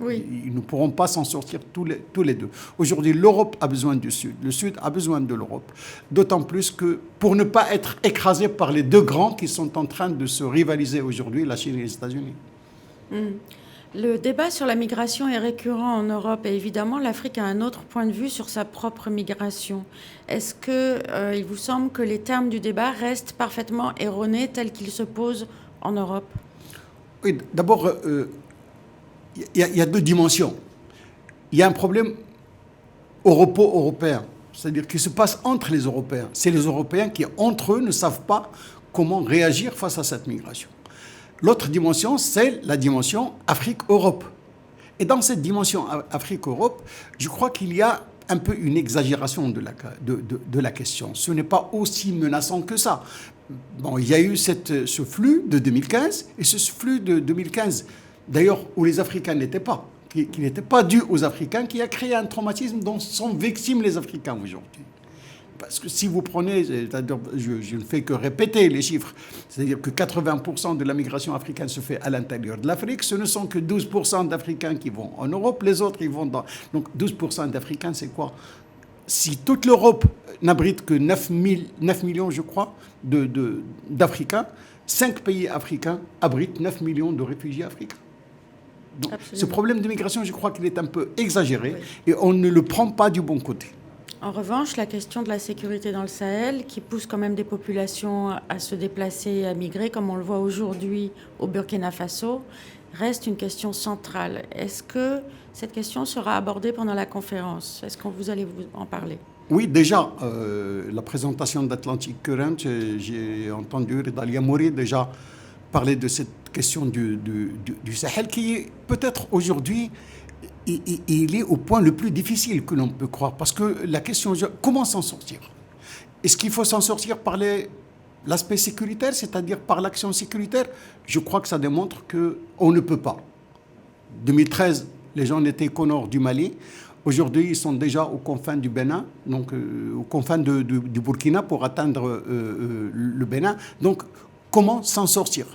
Oui. Ils ne pourront pas s'en sortir tous les deux. Aujourd'hui, l'Europe a besoin du Sud. Le Sud a besoin de l'Europe. D'autant plus que pour ne pas être écrasé par les deux grands qui sont en train de se rivaliser aujourd'hui, la Chine et les États-Unis. Le débat sur la migration est récurrent en Europe et évidemment l'Afrique a un autre point de vue sur sa propre migration. Est-ce qu'il vous semble que les termes du débat restent parfaitement erronés tels qu'ils se posent en Europe? Oui, d'abord, il y a deux dimensions. Il y a un problème europo-européen, c'est-à-dire qui se passe entre les Européens. C'est les Européens qui, entre eux, ne savent pas comment réagir face à cette migration. L'autre dimension, c'est la dimension Afrique-Europe. Et dans cette dimension Afrique-Europe, je crois qu'il y a un peu une exagération de la question. Ce n'est pas aussi menaçant que ça. Bon, il y a eu ce flux de 2015, et ce flux de 2015, d'ailleurs, où les Africains n'étaient pas, qui n'était pas dû aux Africains, qui a créé un traumatisme dont sont victimes les Africains aujourd'hui. Parce que si vous prenez, je ne fais que répéter les chiffres, c'est-à-dire que 80% de la migration africaine se fait à l'intérieur de l'Afrique, ce ne sont que 12% d'Africains qui vont en Europe, les autres ils vont dans... Donc 12% d'Africains, c'est quoi? Si toute l'Europe n'abrite que 9 millions, je crois, d'Africains, 5 pays africains abritent 9 millions de réfugiés africains. Donc, ce problème de migration, je crois qu'il est un peu exagéré, oui. Et on ne le prend pas du bon côté. En revanche, la question de la sécurité dans le Sahel, qui pousse quand même des populations à se déplacer et à migrer, comme on le voit aujourd'hui au Burkina Faso, reste une question centrale. Est-ce que cette question sera abordée pendant la conférence? Est-ce que vous allez vous en parler? Oui, déjà, la présentation d'Atlantic Current, j'ai entendu Rida Yamouri déjà parler de cette question du Sahel qui est peut-être aujourd'hui, il est au point le plus difficile que l'on peut croire. Parce que la question, comment s'en sortir? Est-ce qu'il faut s'en sortir par l'aspect sécuritaire, c'est-à-dire par l'action sécuritaire? Je crois que ça démontre qu'on ne peut pas. 2013, les gens n'étaient qu'au nord du Mali. Aujourd'hui, ils sont déjà aux confins du Bénin, donc aux confins du Burkina pour atteindre le Bénin. Donc, comment s'en sortir?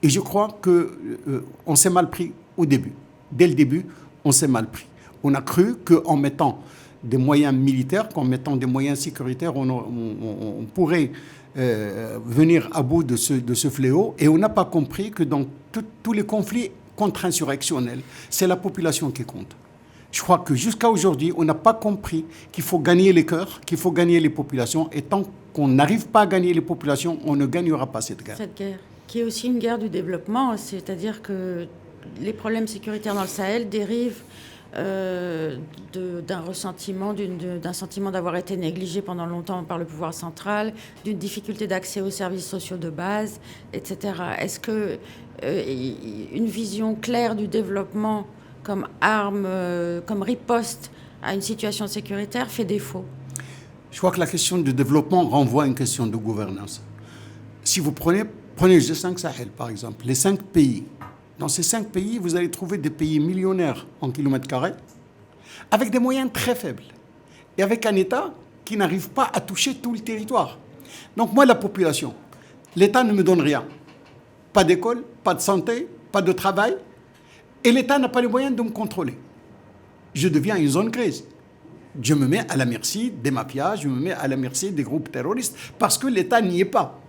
Et je crois qu'on s'est mal pris au début. Dès le début, on s'est mal pris. On a cru qu'en mettant des moyens militaires, qu'en mettant des moyens sécuritaires, on pourrait venir à bout de ce fléau. Et on n'a pas compris que dans tous les conflits contre-insurrectionnels, c'est la population qui compte. Je crois que jusqu'à aujourd'hui, on n'a pas compris qu'il faut gagner les cœurs, qu'il faut gagner les populations. Et tant qu'on n'arrive pas à gagner les populations, on ne gagnera pas cette guerre. Cette guerre, qui est aussi une guerre du développement, c'est-à-dire que les problèmes sécuritaires dans le Sahel dérivent d'un ressentiment, d'un sentiment d'avoir été négligé pendant longtemps par le pouvoir central, d'une difficulté d'accès aux services sociaux de base, etc. Est-ce que une vision claire du développement comme arme, comme riposte à une situation sécuritaire fait défaut? Je crois que la question du développement renvoie à une question de gouvernance. Si vous prenez le G5 Sahel, par exemple, les 5 pays. Dans ces 5 pays, vous allez trouver des pays millionnaires en kilomètres carrés, avec des moyens très faibles, et avec un État qui n'arrive pas à toucher tout le territoire. Donc moi, la population, l'État ne me donne rien. Pas d'école, pas de santé, pas de travail, et l'État n'a pas les moyens de me contrôler. Je deviens une zone grise. Je me mets à la merci des mafias, je me mets à la merci des groupes terroristes, parce que l'État n'y est pas.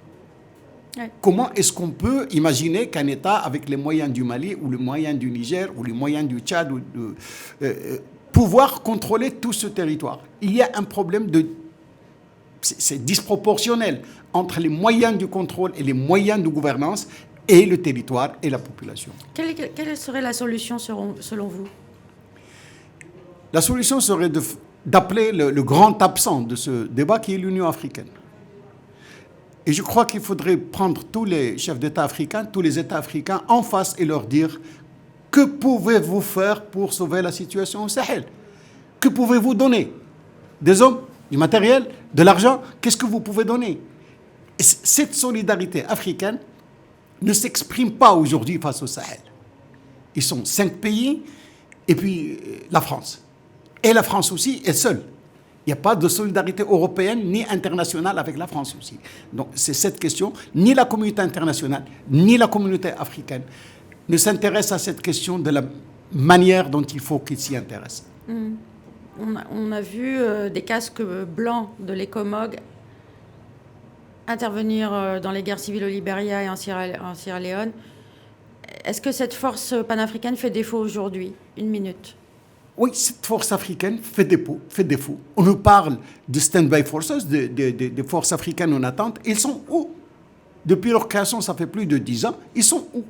Ouais. Comment est-ce qu'on peut imaginer qu'un État avec les moyens du Mali ou les moyens du Niger ou les moyens du Tchad pouvoir contrôler tout ce territoire? Il y a un problème c'est disproportionnel entre les moyens du contrôle et les moyens de gouvernance et le territoire et la population. Quelle serait la solution selon vous? La solution serait d'appeler le grand absent de ce débat qui est l'Union africaine. Et je crois qu'il faudrait prendre tous les chefs d'État africains, tous les États africains en face et leur dire que pouvez-vous faire pour sauver la situation au Sahel? Que pouvez-vous donner? Des hommes, du matériel, de l'argent? Qu'est-ce que vous pouvez donner? Et cette solidarité africaine ne s'exprime pas aujourd'hui face au Sahel. Ils sont 5 pays et puis la France. Et la France aussi est seule. Il n'y a pas de solidarité européenne ni internationale avec la France aussi. Donc c'est cette question. Ni la communauté internationale, ni la communauté africaine ne s'intéressent à cette question de la manière dont il faut qu'ils s'y intéressent. On a vu des casques blancs de l'ECOMOG intervenir dans les guerres civiles au Libéria et en Sierra Leone. Est-ce que cette force panafricaine fait défaut aujourd'hui? 1 minute. Oui, cette force africaine fait défaut. On nous parle de stand-by forces, des forces africaines en attente. Ils sont où? Depuis leur création, ça fait plus de 10 ans. Ils sont où?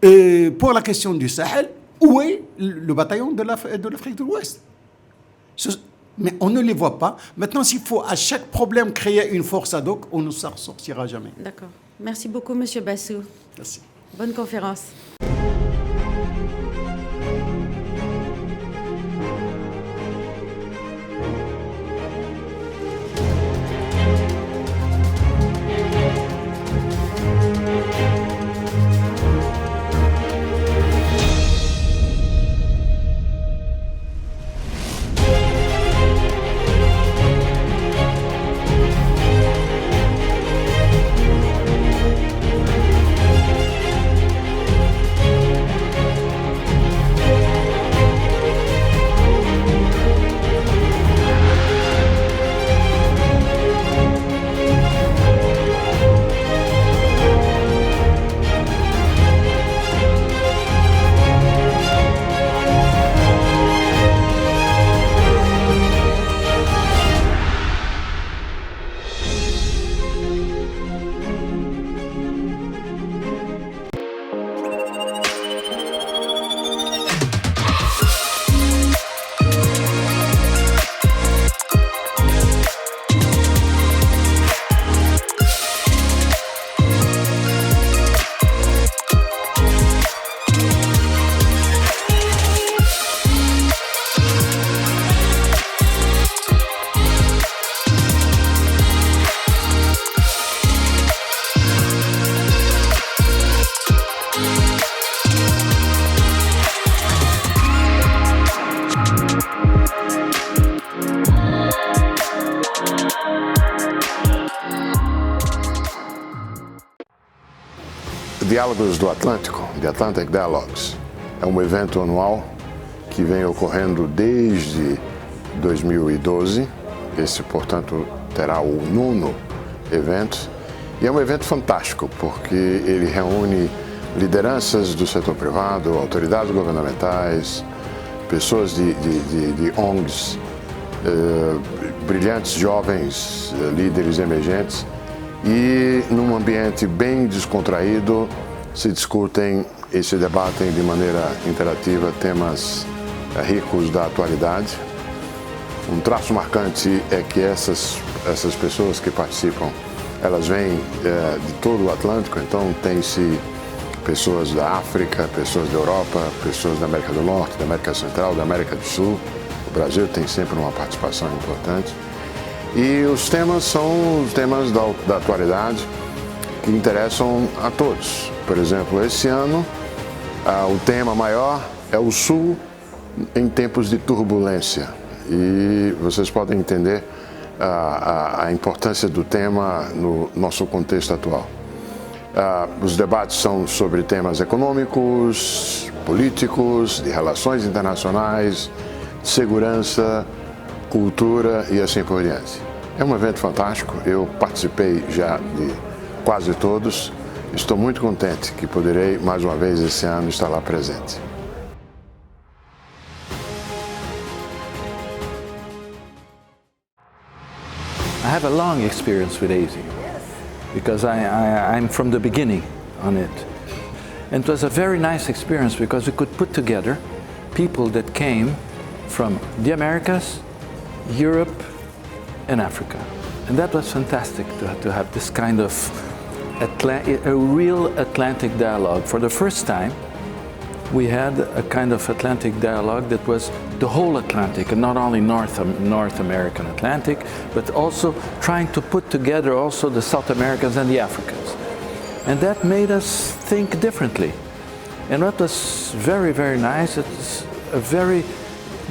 Et pour la question du Sahel, où est le bataillon de l'Afrique de l'Ouest? Mais on ne les voit pas. Maintenant, s'il faut à chaque problème créer une force ad hoc, on ne s'en sortira jamais. D'accord. Merci beaucoup, Monsieur Bassou. Merci. Bonne conférence. Diálogos do Atlântico, The Atlantic Dialogues, é um evento anual que vem ocorrendo desde 2012. Esse, portanto, terá o 9º evento. E é um evento fantástico, porque ele reúne lideranças do setor privado, autoridades governamentais, pessoas de ONGs, brilhantes jovens líderes emergentes, e num ambiente bem descontraído se discutem e se debatem de maneira interativa temas ricos da atualidade. Um traço marcante é que essas pessoas que participam, elas vêm de todo o Atlântico, então tem-se pessoas da África, pessoas da Europa, pessoas da América do Norte, da América Central, da América do Sul. O Brasil tem sempre uma participação importante. E os temas são os temas da atualidade que interessam a todos. Por exemplo, esse ano, o tema maior é o Sul em tempos de turbulência. E vocês podem entender a importância do tema no nosso contexto atual. Os debates são sobre temas econômicos, políticos, de relações internacionais, segurança, cultura e assim por diante. É um evento fantástico, eu participei já de quase todos. Estou muito contente que poderei mais uma vez esse ano estar lá presente. I have a long experience with ASI because I'm from the beginning on it. And it was a very nice experience because we could put together people that came from the Americas, Europe, and Africa. And that was fantastic to have this kind of a real Atlantic dialogue. For the first time, we had a kind of Atlantic dialogue that was the whole Atlantic, and not only North American Atlantic, but also trying to put together also the South Americans and the Africans. And that made us think differently. And what was very, very nice, it's a very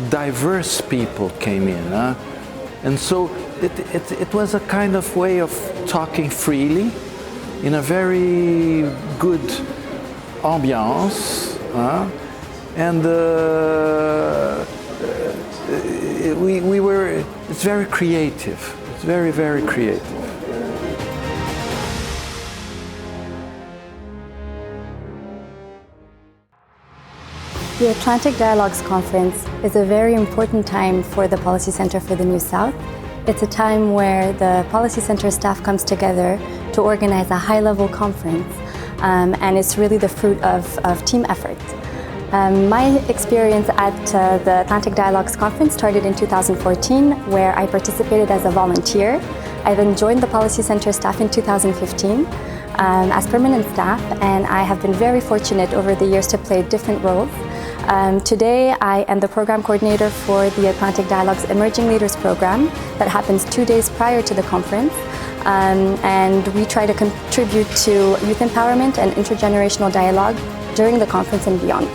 diverse people came in. And so it was a kind of way of talking freely in a very good ambiance. And it's very creative. It's very, very creative. The Atlantic Dialogues Conference is a very important time for the Policy Center for the New South. It's a time where the Policy Center staff comes together to organize a high-level conference, and it's really the fruit of team effort. My experience at the Atlantic Dialogues Conference started in 2014, where I participated as a volunteer. I then joined the Policy Center staff in 2015 as permanent staff, and I have been very fortunate over the years to play different roles. Today, I am the program coordinator for the Atlantic Dialogues Emerging Leaders program that happens 2 days prior to the conference. And we try to contribute to youth empowerment and intergenerational dialogue during the conference and beyond.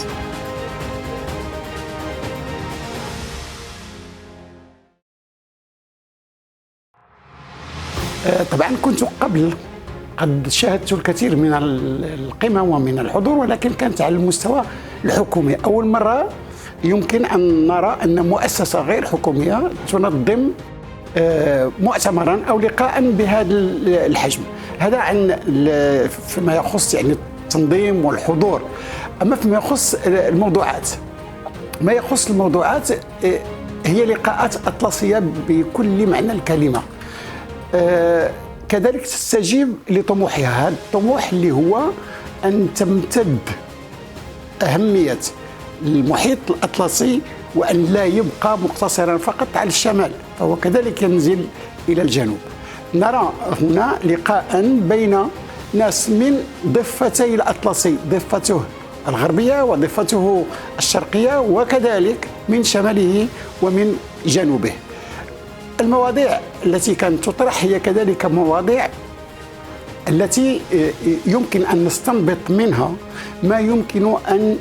طبعا كنت قد شاهدت الكثير من القمم ومن الحضور، ولكن كانت على المستوى الحكومي. أول مرة يمكن أن نرى أن مؤسسة غير حكومية تنظم مؤتمرا أو لقاء بهذا الحجم. هذا عن فيما يخص يعني التنظيم والحضور. أما فيما يخص الموضوعات، ما يخص الموضوعات هي لقاءات أطلسية بكل معنى الكلمة. كذلك تستجيب لطموحها. هذا الطموح اللي هو أن تمتد أهمية المحيط الأطلسي وأن لا يبقى مقتصرا فقط على الشمال، فهو كذلك ينزل إلى الجنوب. نرى هنا لقاء بين ناس من ضفتي الأطلسي، ضفته الغربية وضفته الشرقية، وكذلك من شماله ومن جنوبه. المواضيع التي كانت تطرح هي كذلك مواضيع التي يمكن أن نستنبط منها ما يمكن أن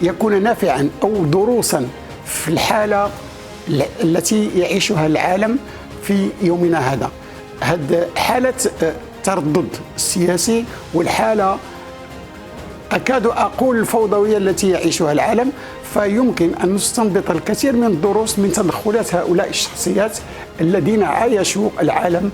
يكون نافعا أو دروسا في الحالة التي يعيشها العالم في يومنا هذا. حالة التردد السياسي والحالة أكاد أقول الفوضوية التي يعيشها العالم. فيمكن أن نستنبط الكثير من الدروس من تدخلات هؤلاء الشخصيات الذين عايشوا العالم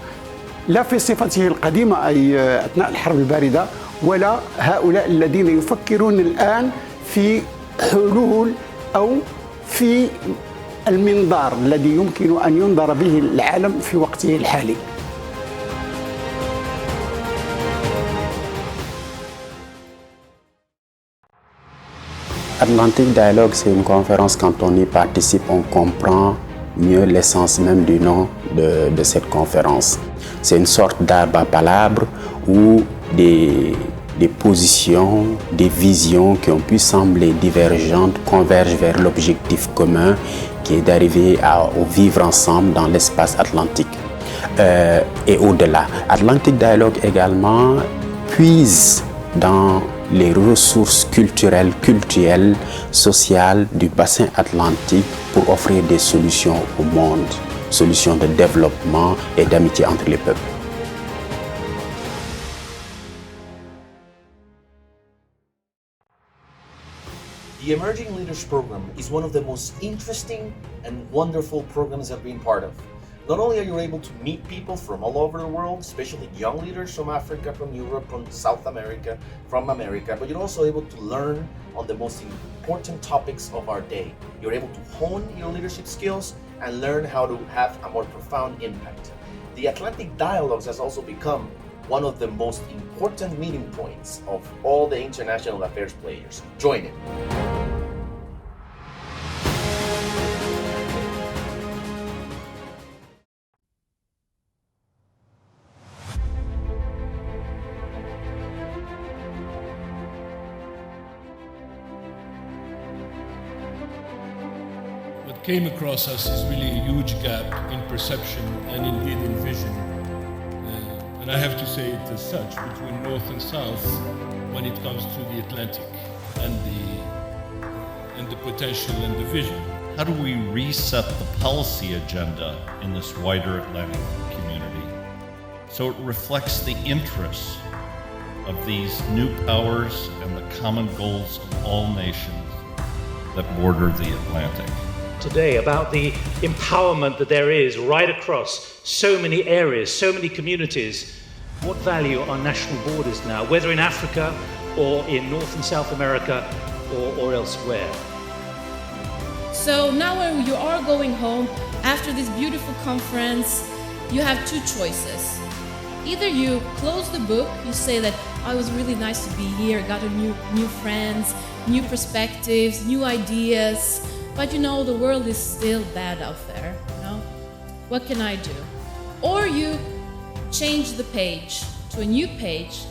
لا في صفته القديمة أي أثناء الحرب الباردة، ولا هؤلاء الذين يفكرون الآن في حلول أو في المنظار الذي يمكن أن ينظر به العالم في وقته الحالي. Atlantic Dialogue, c'est une conférence, quand on y participe, on comprend mieux l'essence même du nom de cette conférence. C'est une sorte d'arbre à palabres où des positions, des visions qui ont pu sembler divergentes convergent vers l'objectif commun qui est d'arriver au vivre ensemble dans l'espace atlantique et au-delà. Atlantic Dialogue également puise dans les ressources culturelles, sociales du bassin atlantique pour offrir des solutions au monde, solutions de développement et d'amitié entre les peuples. The Emerging Leaders Program is one of the most interesting and wonderful programs I've been part of. Not only are you able to meet people from all over the world, especially young leaders from Africa, from Europe, from South America, but you're also able to learn on the most important topics of our day. You're able to hone your leadership skills and learn how to have a more profound impact. The Atlantic Dialogues has also become one of the most important meeting points of all the international affairs players. Join it. What came across us is really a huge gap in perception and indeed in vision. And I have to say it as such, between North and South when it comes to the Atlantic and the potential and the vision. How do we reset the policy agenda in this wider Atlantic community so it reflects the interests of these new powers and the common goals of all nations that border the Atlantic? Today about the empowerment that there is right across so many areas, so many communities. What value are national borders now, whether in Africa or in North and South America or elsewhere? So now when you are going home after this beautiful conference, you have two choices. Either you close the book, you say that it was really nice to be here, got a new friends, new perspectives, new ideas, but you know the world is still bad out there, you know? What can I do? Or you change the page to a new page.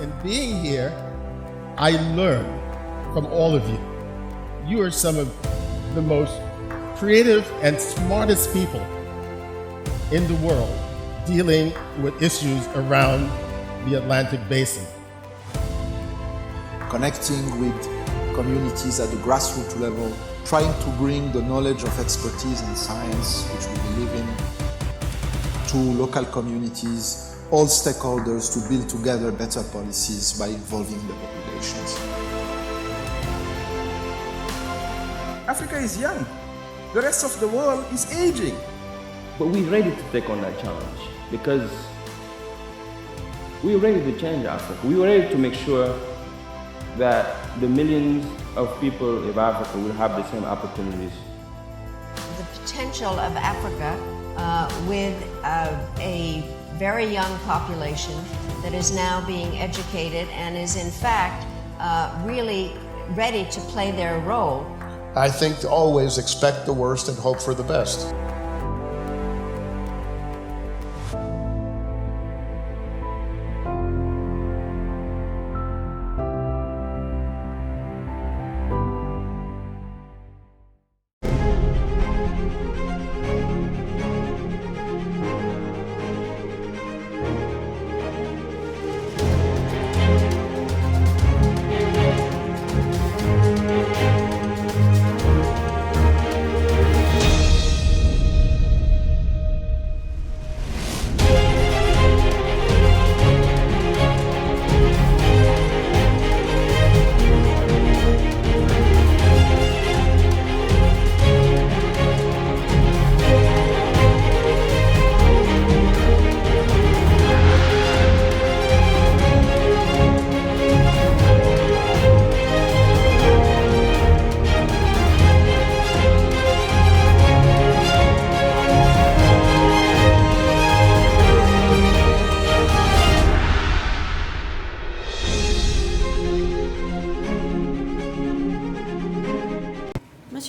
In being here, I learn from all of you. You are some of the most creative and smartest people in the world dealing with issues around the Atlantic Basin. Connecting with communities at the grassroots level, trying to bring the knowledge of expertise and science, which we believe in, to local communities, all stakeholders, to build together better policies by involving the populations. Africa is young. The rest of the world is aging. But we're ready to take on that challenge because we're ready to change Africa. We were ready to make sure that the millions of people of Africa will have the same opportunities. The potential of Africa with a very young population that is now being educated and is in fact really ready to play their role. I think to always expect the worst and hope for the best.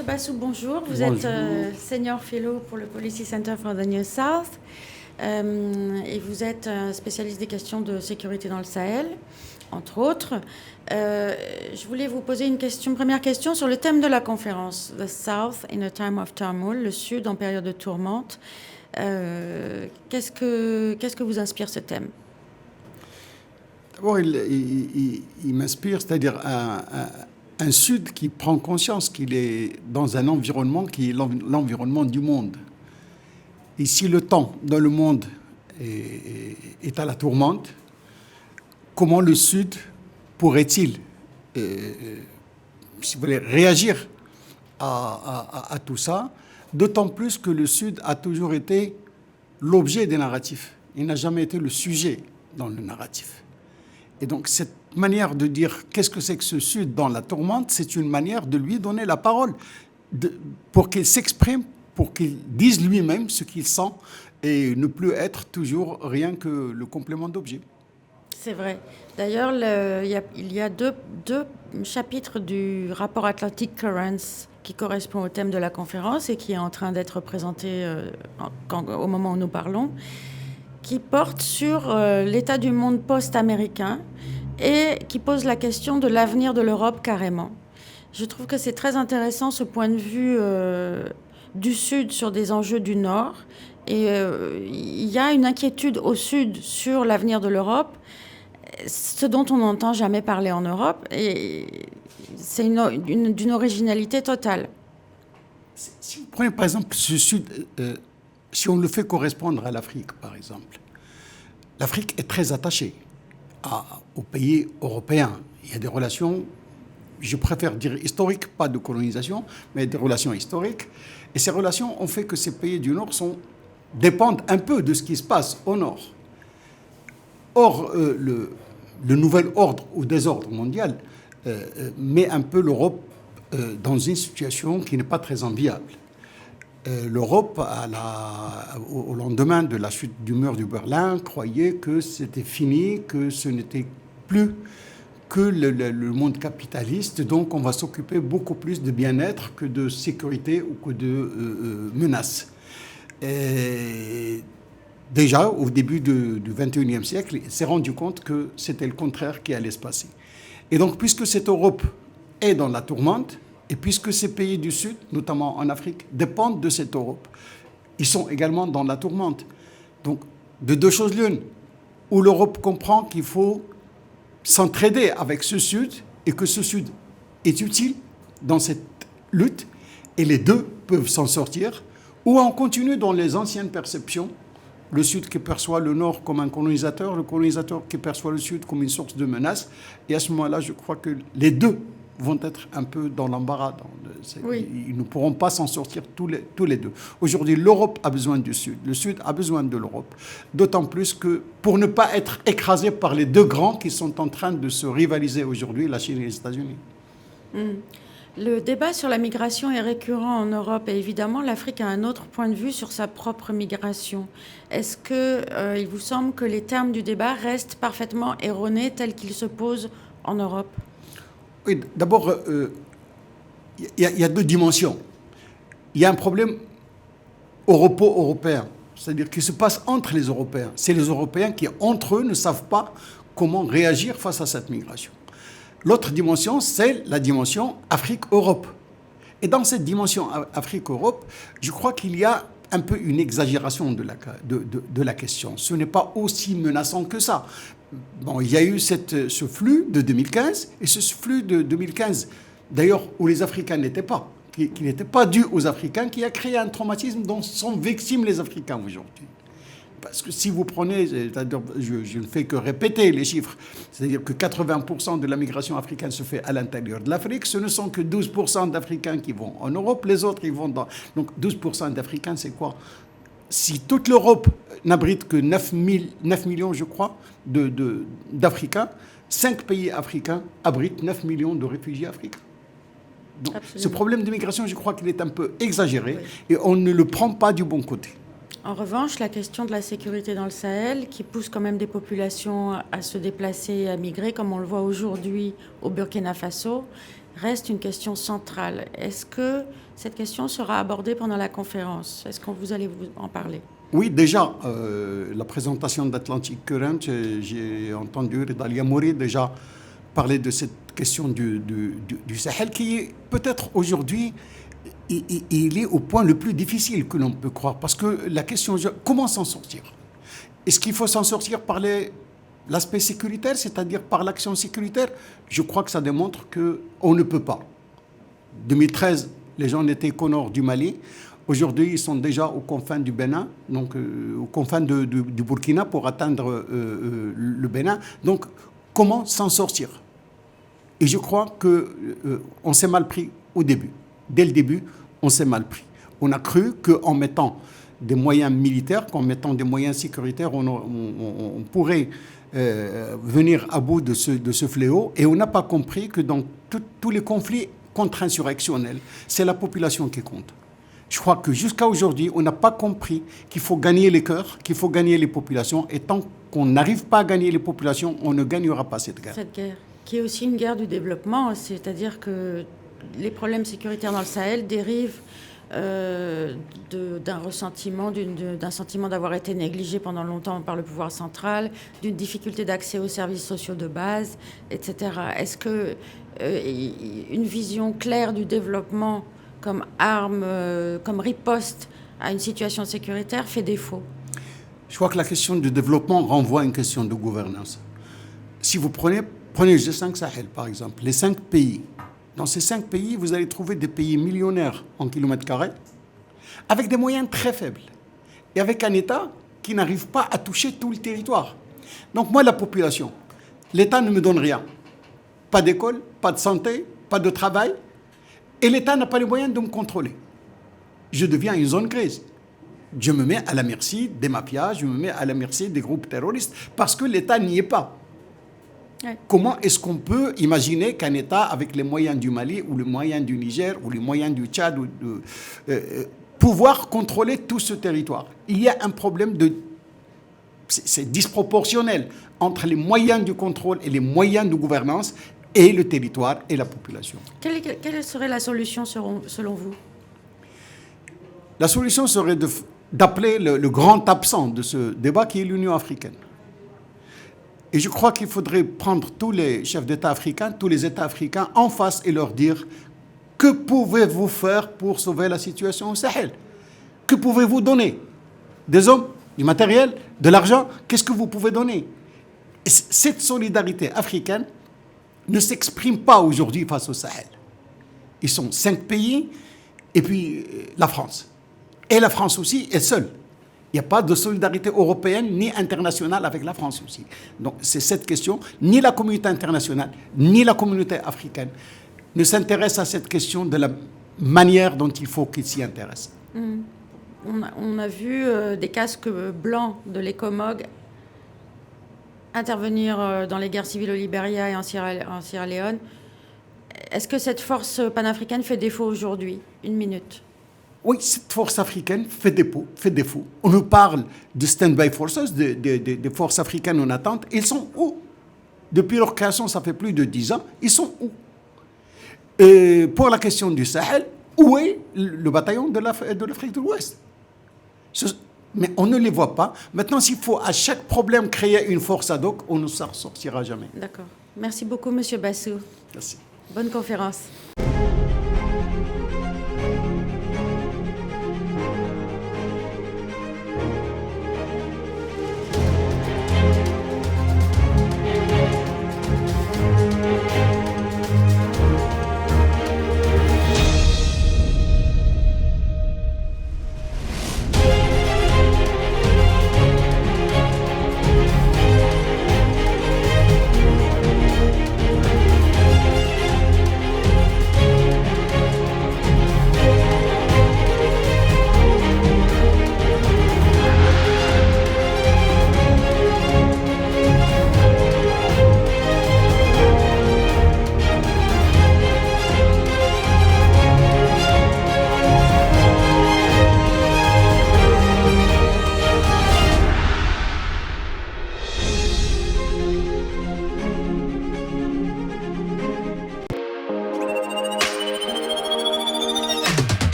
Monsieur Bassou, bonjour. Vous Bonjour. êtes Senior Fellow pour le Policy Center for the New South et vous êtes spécialiste des questions de sécurité dans le Sahel, entre autres. Je voulais vous poser une première question sur le thème de la conférence, The South in a Time of Turmoil, le Sud en période de tourmente. Qu'est-ce que vous inspire ce thème? D'abord, il m'inspire, c'est-à-dire un Sud qui prend conscience qu'il est dans un environnement qui est l'environnement du monde. Et si le temps dans le monde est à la tourmente, comment le Sud pourrait-il si vous voulez, réagir à tout ça, d'autant plus que le Sud a toujours été l'objet des narratifs. Il n'a jamais été le sujet dans le narratif. Et donc cette manière de dire qu'est-ce que c'est que ce Sud dans la tourmente, c'est une manière de lui donner la parole, pour qu'il s'exprime, pour qu'il dise lui-même ce qu'il sent et ne plus être toujours rien que le complément d'objet. C'est vrai. D'ailleurs, il y a deux chapitres du rapport Atlantic Currents qui correspond au thème de la conférence et qui est en train d'être présenté au moment où nous parlons, qui porte sur l'état du monde post-américain et qui pose la question de l'avenir de l'Europe carrément. Je trouve que c'est très intéressant ce point de vue du Sud sur des enjeux du Nord. Et il y a une inquiétude au Sud sur l'avenir de l'Europe, ce dont on n'entend jamais parler en Europe, et c'est d'une originalité totale. Si vous prenez par exemple ce Sud, si on le fait correspondre à l'Afrique, par exemple, l'Afrique est très attachée aux pays européens. Il y a des relations, je préfère dire historiques, pas de colonisation, mais des relations historiques. Et ces relations ont fait que ces pays du Nord dépendent un peu de ce qui se passe au Nord. Or, le nouvel ordre ou désordre mondial met un peu l'Europe dans une situation qui n'est pas très enviable. L'Europe, au lendemain de la chute du mur de Berlin, croyait que c'était fini, que ce n'était plus que le monde capitaliste, donc on va s'occuper beaucoup plus de bien-être que de sécurité ou que de menaces. Et déjà, au début du XXIe siècle, il s'est rendu compte que c'était le contraire qui allait se passer. Et donc, puisque cette Europe est dans la tourmente, et puisque ces pays du Sud, notamment en Afrique, dépendent de cette Europe, ils sont également dans la tourmente. Donc, de deux choses l'une, où l'Europe comprend qu'il faut s'entraider avec ce Sud, et que ce Sud est utile dans cette lutte, et les deux peuvent s'en sortir, ou on continue dans les anciennes perceptions, le Sud qui perçoit le Nord comme un colonisateur, le colonisateur qui perçoit le Sud comme une source de menace. Et à ce moment-là, je crois que les deux vont être un peu dans l'embarras. Oui. Ils ne pourront pas s'en sortir tous les deux. Aujourd'hui, l'Europe a besoin du Sud. Le Sud a besoin de l'Europe. D'autant plus que pour ne pas être écrasé par les deux grands qui sont en train de se rivaliser aujourd'hui, la Chine et les États-Unis. Le débat sur la migration est récurrent en Europe et évidemment l'Afrique a un autre point de vue sur sa propre migration. Est-ce qu'il vous semble que les termes du débat restent parfaitement erronés tels qu'ils se posent en Europe? Oui, d'abord, il y a deux dimensions. Il y a un problème europo-européen, c'est-à-dire qui se passe entre les Européens. C'est les Européens qui, entre eux, ne savent pas comment réagir face à cette migration. L'autre dimension, c'est la dimension Afrique-Europe. Et dans cette dimension Afrique-Europe, je crois qu'il y a un peu une exagération de la question. Ce n'est pas aussi menaçant que ça. Bon, il y a eu ce flux de 2015, et ce flux de 2015, d'ailleurs, où les Africains n'étaient pas, qui n'était pas dû aux Africains, qui a créé un traumatisme dont sont victimes les Africains aujourd'hui. Parce que si vous prenez, je ne fais que répéter les chiffres, c'est-à-dire que 80% de la migration africaine se fait à l'intérieur de l'Afrique, ce ne sont que 12% d'Africains qui vont en Europe, les autres ils vont dans... Donc 12% d'Africains, c'est quoi? Si toute l'Europe n'abrite que 9 millions, je crois, d'Africains, 5 pays africains abritent 9 millions de réfugiés africains. Donc, ce problème de migration, je crois qu'il est un peu exagéré, et on ne le prend pas du bon côté. En revanche, la question de la sécurité dans le Sahel, qui pousse quand même des populations à se déplacer et à migrer, comme on le voit aujourd'hui au Burkina Faso, reste une question centrale. Est-ce que cette question sera abordée pendant la conférence? Est-ce que vous allez en parler? Oui, déjà, la présentation d'Atlantic Current, j'ai entendu Rida Yamouri déjà parler de cette question du Sahel qui est peut-être aujourd'hui, il est au point le plus difficile que l'on peut croire. Parce que la question, comment s'en sortir? Est-ce qu'il faut s'en sortir par l'aspect sécuritaire, c'est-à-dire par l'action sécuritaire? Je crois que ça démontre qu'on ne peut pas. 2013, les gens n'étaient qu'au nord du Mali. Aujourd'hui, ils sont déjà aux confins du Bénin, donc aux confins du Burkina pour atteindre le Bénin. Donc, comment s'en sortir? Et je crois qu'on s'est mal pris au début. Dès le début, on s'est mal pris. On a cru qu'en mettant des moyens militaires, qu'en mettant des moyens sécuritaires, on pourrait venir à bout de ce fléau. Et on n'a pas compris que dans tous les conflits contre-insurrectionnels, c'est la population qui compte. Je crois que jusqu'à aujourd'hui, on n'a pas compris qu'il faut gagner les cœurs, qu'il faut gagner les populations. Et tant qu'on n'arrive pas à gagner les populations, on ne gagnera pas cette guerre. Cette guerre, qui est aussi une guerre du développement, c'est-à-dire que les problèmes sécuritaires dans le Sahel dérivent d'un ressentiment, d'un sentiment d'avoir été négligé pendant longtemps par le pouvoir central, d'une difficulté d'accès aux services sociaux de base, etc. Est-ce que une vision claire du développement comme arme, comme riposte à une situation sécuritaire fait défaut? Je crois que la question du développement renvoie à une question de gouvernance. Si vous prenez le G5 Sahel, par exemple, les 5 pays. Dans ces 5 pays, vous allez trouver des pays millionnaires en kilomètres carrés, avec des moyens très faibles, et avec un État qui n'arrive pas à toucher tout le territoire. Donc moi, la population, l'État ne me donne rien. Pas d'école, pas de santé, pas de travail, et l'État n'a pas les moyens de me contrôler. Je deviens une zone grise. Je me mets à la merci des mafias, je me mets à la merci des groupes terroristes, parce que l'État n'y est pas. Ouais. Comment est-ce qu'on peut imaginer qu'un État avec les moyens du Mali ou les moyens du Niger ou les moyens du Tchad pouvoir contrôler tout ce territoire? Il y a un problème c'est disproportionnel entre les moyens du contrôle et les moyens de gouvernance et le territoire et la population. Quelle serait la solution selon vous? La solution serait d'appeler le grand absent de ce débat qui est l'Union africaine. Et je crois qu'il faudrait prendre tous les chefs d'État africains, tous les États africains en face et leur dire que pouvez-vous faire pour sauver la situation au Sahel? Que pouvez-vous donner? Des hommes, du matériel, de l'argent? Qu'est-ce que vous pouvez donner? Et cette solidarité africaine ne s'exprime pas aujourd'hui face au Sahel. Ils sont 5 pays et puis la France. Et la France aussi est seule. Il n'y a pas de solidarité européenne ni internationale avec la France aussi. Donc c'est cette question, ni la communauté internationale, ni la communauté africaine ne s'intéressent à cette question de la manière dont il faut qu'ils s'y intéressent. On a vu des casques blancs de l'ECOMOG intervenir dans les guerres civiles au Libéria et en Sierra Leone. Est-ce que cette force panafricaine fait défaut aujourd'hui? 1 minute. Oui, cette force africaine fait défaut. On nous parle de stand-by forces, des forces africaines en attente. Ils sont où? Depuis leur création, ça fait plus de 10 ans. Ils sont où? Et pour la question du Sahel, où est le bataillon de l'Afrique de l'Ouest? Mais on ne les voit pas. Maintenant, s'il faut à chaque problème créer une force ad hoc, on ne s'en sortira jamais. D'accord. Merci beaucoup, Monsieur Bassou. Merci. Bonne conférence.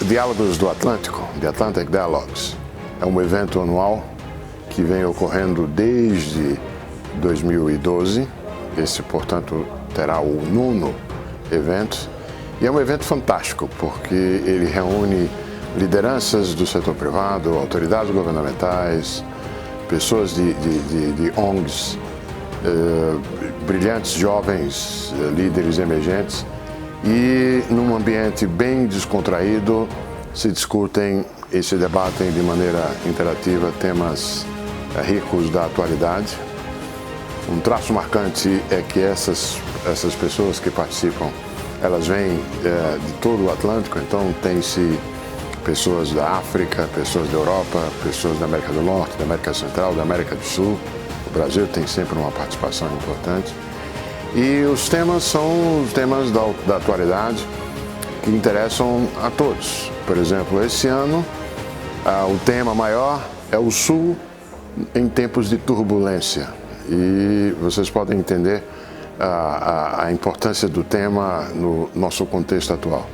Diálogos do Atlântico, The Atlantic Dialogues, é um evento anual que vem ocorrendo desde 2012. Esse, portanto, terá o 9º evento. E é um evento fantástico, porque ele reúne lideranças do setor privado, autoridades governamentais, pessoas de ONGs, brilhantes jovens, líderes emergentes, e num ambiente bem descontraído se discutem e se debatem de maneira interativa temas ricos da atualidade. Um traço marcante é que essas pessoas que participam, elas vêm de todo o Atlântico, então tem-se pessoas da África, pessoas da Europa, pessoas da América do Norte, da América Central, da América do Sul. O Brasil tem sempre uma participação importante. E os temas são os temas da atualidade que interessam a todos. Por exemplo, esse ano, o tema maior é o Sul em tempos de turbulência. E vocês podem entender a importância do tema no nosso contexto atual.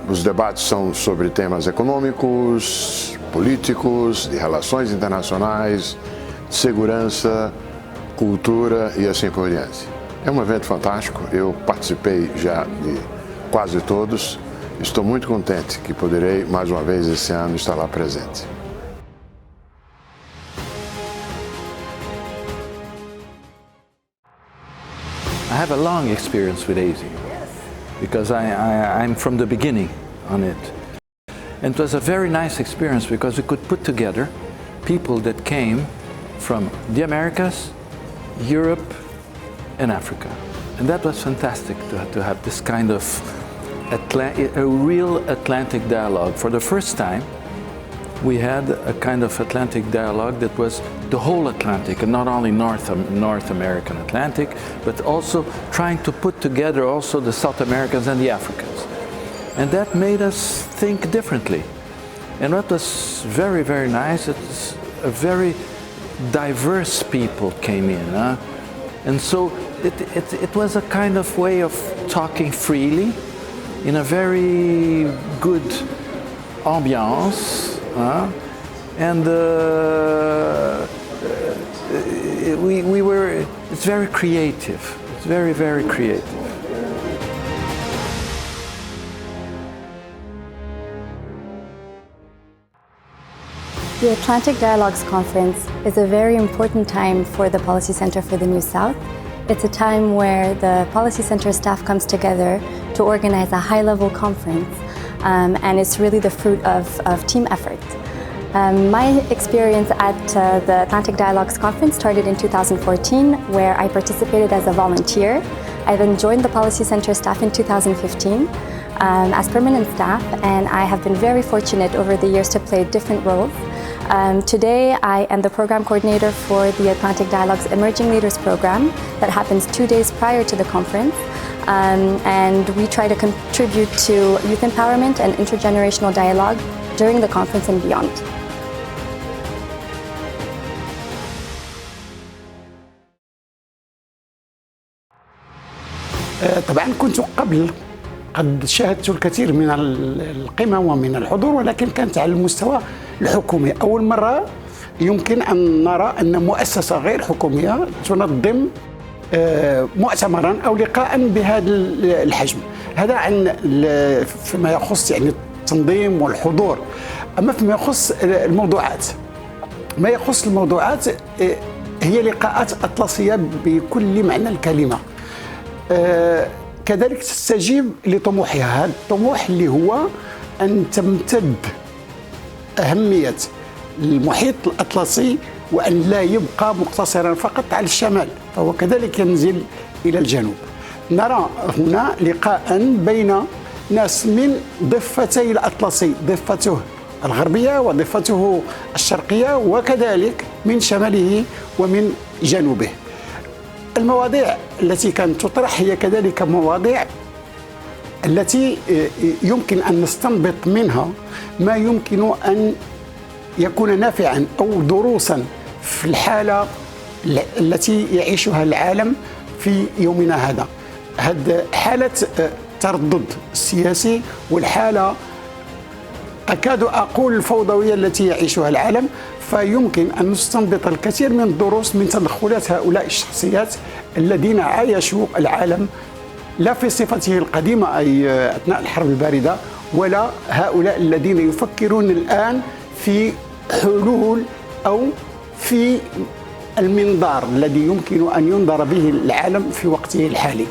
Os debates são sobre temas econômicos, políticos, de relações internacionais, segurança, cultura e assim por diante. É um evento fantástico, eu participei já de quase todos. Estou muito contente que poderei, mais uma vez esse ano, estar lá presente. I have a long experience with ASI because I'm from the beginning on it. And it was a very nice experience because we could put together people that came from the Americas, Europe, and Africa. And that was fantastic to have this kind of a real Atlantic dialogue. For the first time, we had a kind of Atlantic dialogue that was the whole Atlantic, and not only North American Atlantic, but also trying to put together also the South Americans and the Africans. And that made us think differently. And what was very, very nice, it's a very diverse people came in. And so it was a kind of way of talking freely in a very good ambiance. And it's very creative. It's very, very creative. The Atlantic Dialogues Conference is a very important time for the Policy Center for the New South. It's a time where the Policy Center staff comes together to organize a high-level conference, and it's really the fruit of team effort. My experience at the Atlantic Dialogues Conference started in 2014, where I participated as a volunteer. I then joined the Policy Center staff in 2015 as permanent staff, and I have been very fortunate over the years to play different roles. Today, I am the program coordinator for the Atlantic Dialogues Emerging Leaders program that happens 2 days prior to the conference. And we try to contribute to youth empowerment and intergenerational dialogue during the conference and beyond. طبعا كنت قد شاهدت الكثير من القمم ومن الحضور، ولكن كانت على المستوى الحكومي. أول مرة يمكن أن نرى أن مؤسسة غير حكومية تنظم مؤتمرا أو لقاء بهذا الحجم. هذا عن فيما يخص يعني التنظيم والحضور. أما فيما يخص الموضوعات، ما يخص الموضوعات هي لقاءات أطلسية بكل معنى الكلمة. كذلك تستجيب لطموحها، هذا الطموح اللي هو أن تمتد أهمية المحيط الأطلسي وأن لا يبقى مقتصرا فقط على الشمال، فهو كذلك ينزل إلى الجنوب. نرى هنا لقاء بين ناس من ضفتي الأطلسي، ضفته الغربية وضفته الشرقية، وكذلك من شماله ومن جنوبه. المواضيع التي كانت تطرح هي كذلك مواضيع التي يمكن أن نستنبط منها ما يمكن أن يكون نافعا أو دروسا في الحالة التي يعيشها العالم في يومنا هذا. هذه حالة تردد سياسي والحالة أكاد أقول الفوضوية التي يعيشها العالم. فيمكن أن نستنبط الكثير من الدروس من تدخلات هؤلاء الشخصيات الذين عايشوا العالم لا في صفته القديمة أي أثناء الحرب الباردة، ولا هؤلاء الذين يفكرون الآن في حلول أو في المنظار الذي يمكن أن ينظر به العالم في وقته الحالي.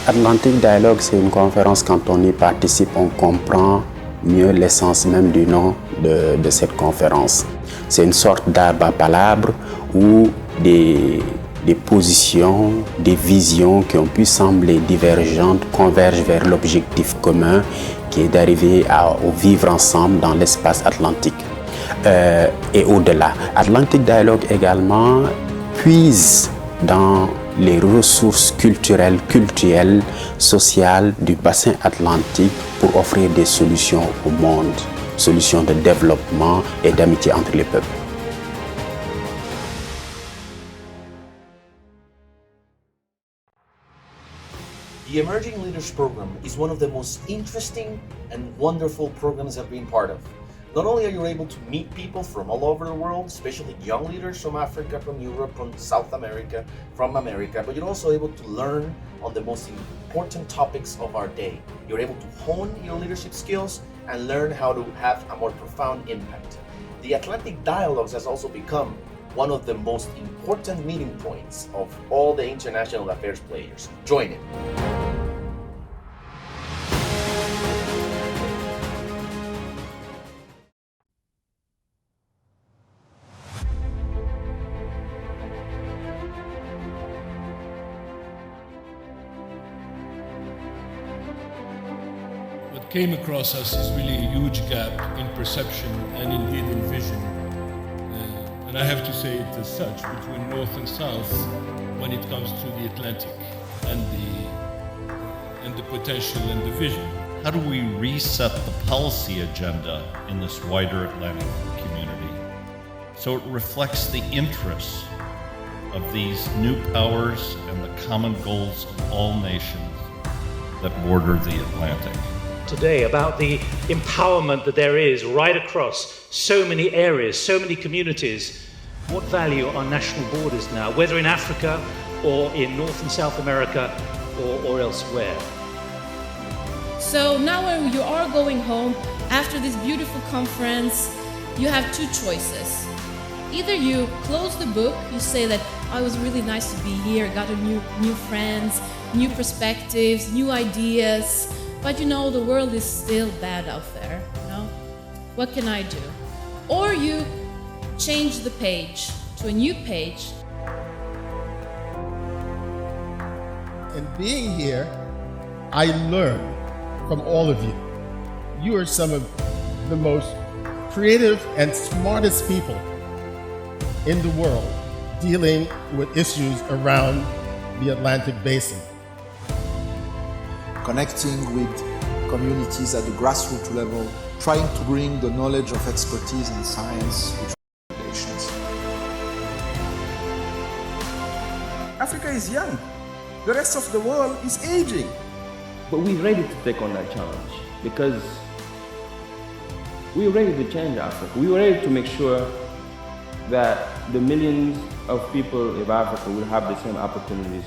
Atlantic Dialogue, c'est une conférence, quand on y participe, on comprend mieux l'essence même du nom de cette conférence. C'est une sorte d'arbre à palabres où des positions, des visions qui ont pu sembler divergentes convergent vers l'objectif commun qui est d'arriver au vivre ensemble dans l'espace atlantique et au-delà. Atlantic Dialogue également puise dans les ressources culturelles, sociales du bassin atlantique pour offrir des solutions au monde, solutions de développement et d'amitié entre les peuples. The Emerging Leaders Program is one of the most interesting and wonderful programs I've been part of. Not only are you able to meet people from all over the world, especially young leaders from Africa, from Europe, from South America, from America, but you're also able to learn on the most important topics of our day. You're able to hone your leadership skills and learn how to have a more profound impact. The Atlantic Dialogues has also become one of the most important meeting points of all the international affairs players. Join it. What came across us is really a huge gap in perception and indeed in vision. And I have to say it as such, between North and South when it comes to the Atlantic and the potential and the vision. How do we reset the policy agenda in this wider Atlantic community so it reflects the interests of these new powers and the common goals of all nations that border the Atlantic? Today about the empowerment that there is right across so many areas, so many communities. What value are national borders now, whether in Africa or in North and South America or elsewhere? So now when you are going home after this beautiful conference, you have two choices. Either you close the book, you say that it was really nice to be here, got a new friends, new perspectives, new ideas, but you know the world is still bad out there, you know? What can I do? Or you change the page to a new page. And being here, I learn from all of you. You are some of the most creative and smartest people in the world dealing with issues around the Atlantic Basin. Connecting with communities at the grassroots level, trying to bring the knowledge of expertise and science between nations. Africa is young. The rest of the world is aging. But we're ready to take on that challenge because we're ready to change Africa. We're ready to make sure that the millions of people of Africa will have the same opportunities.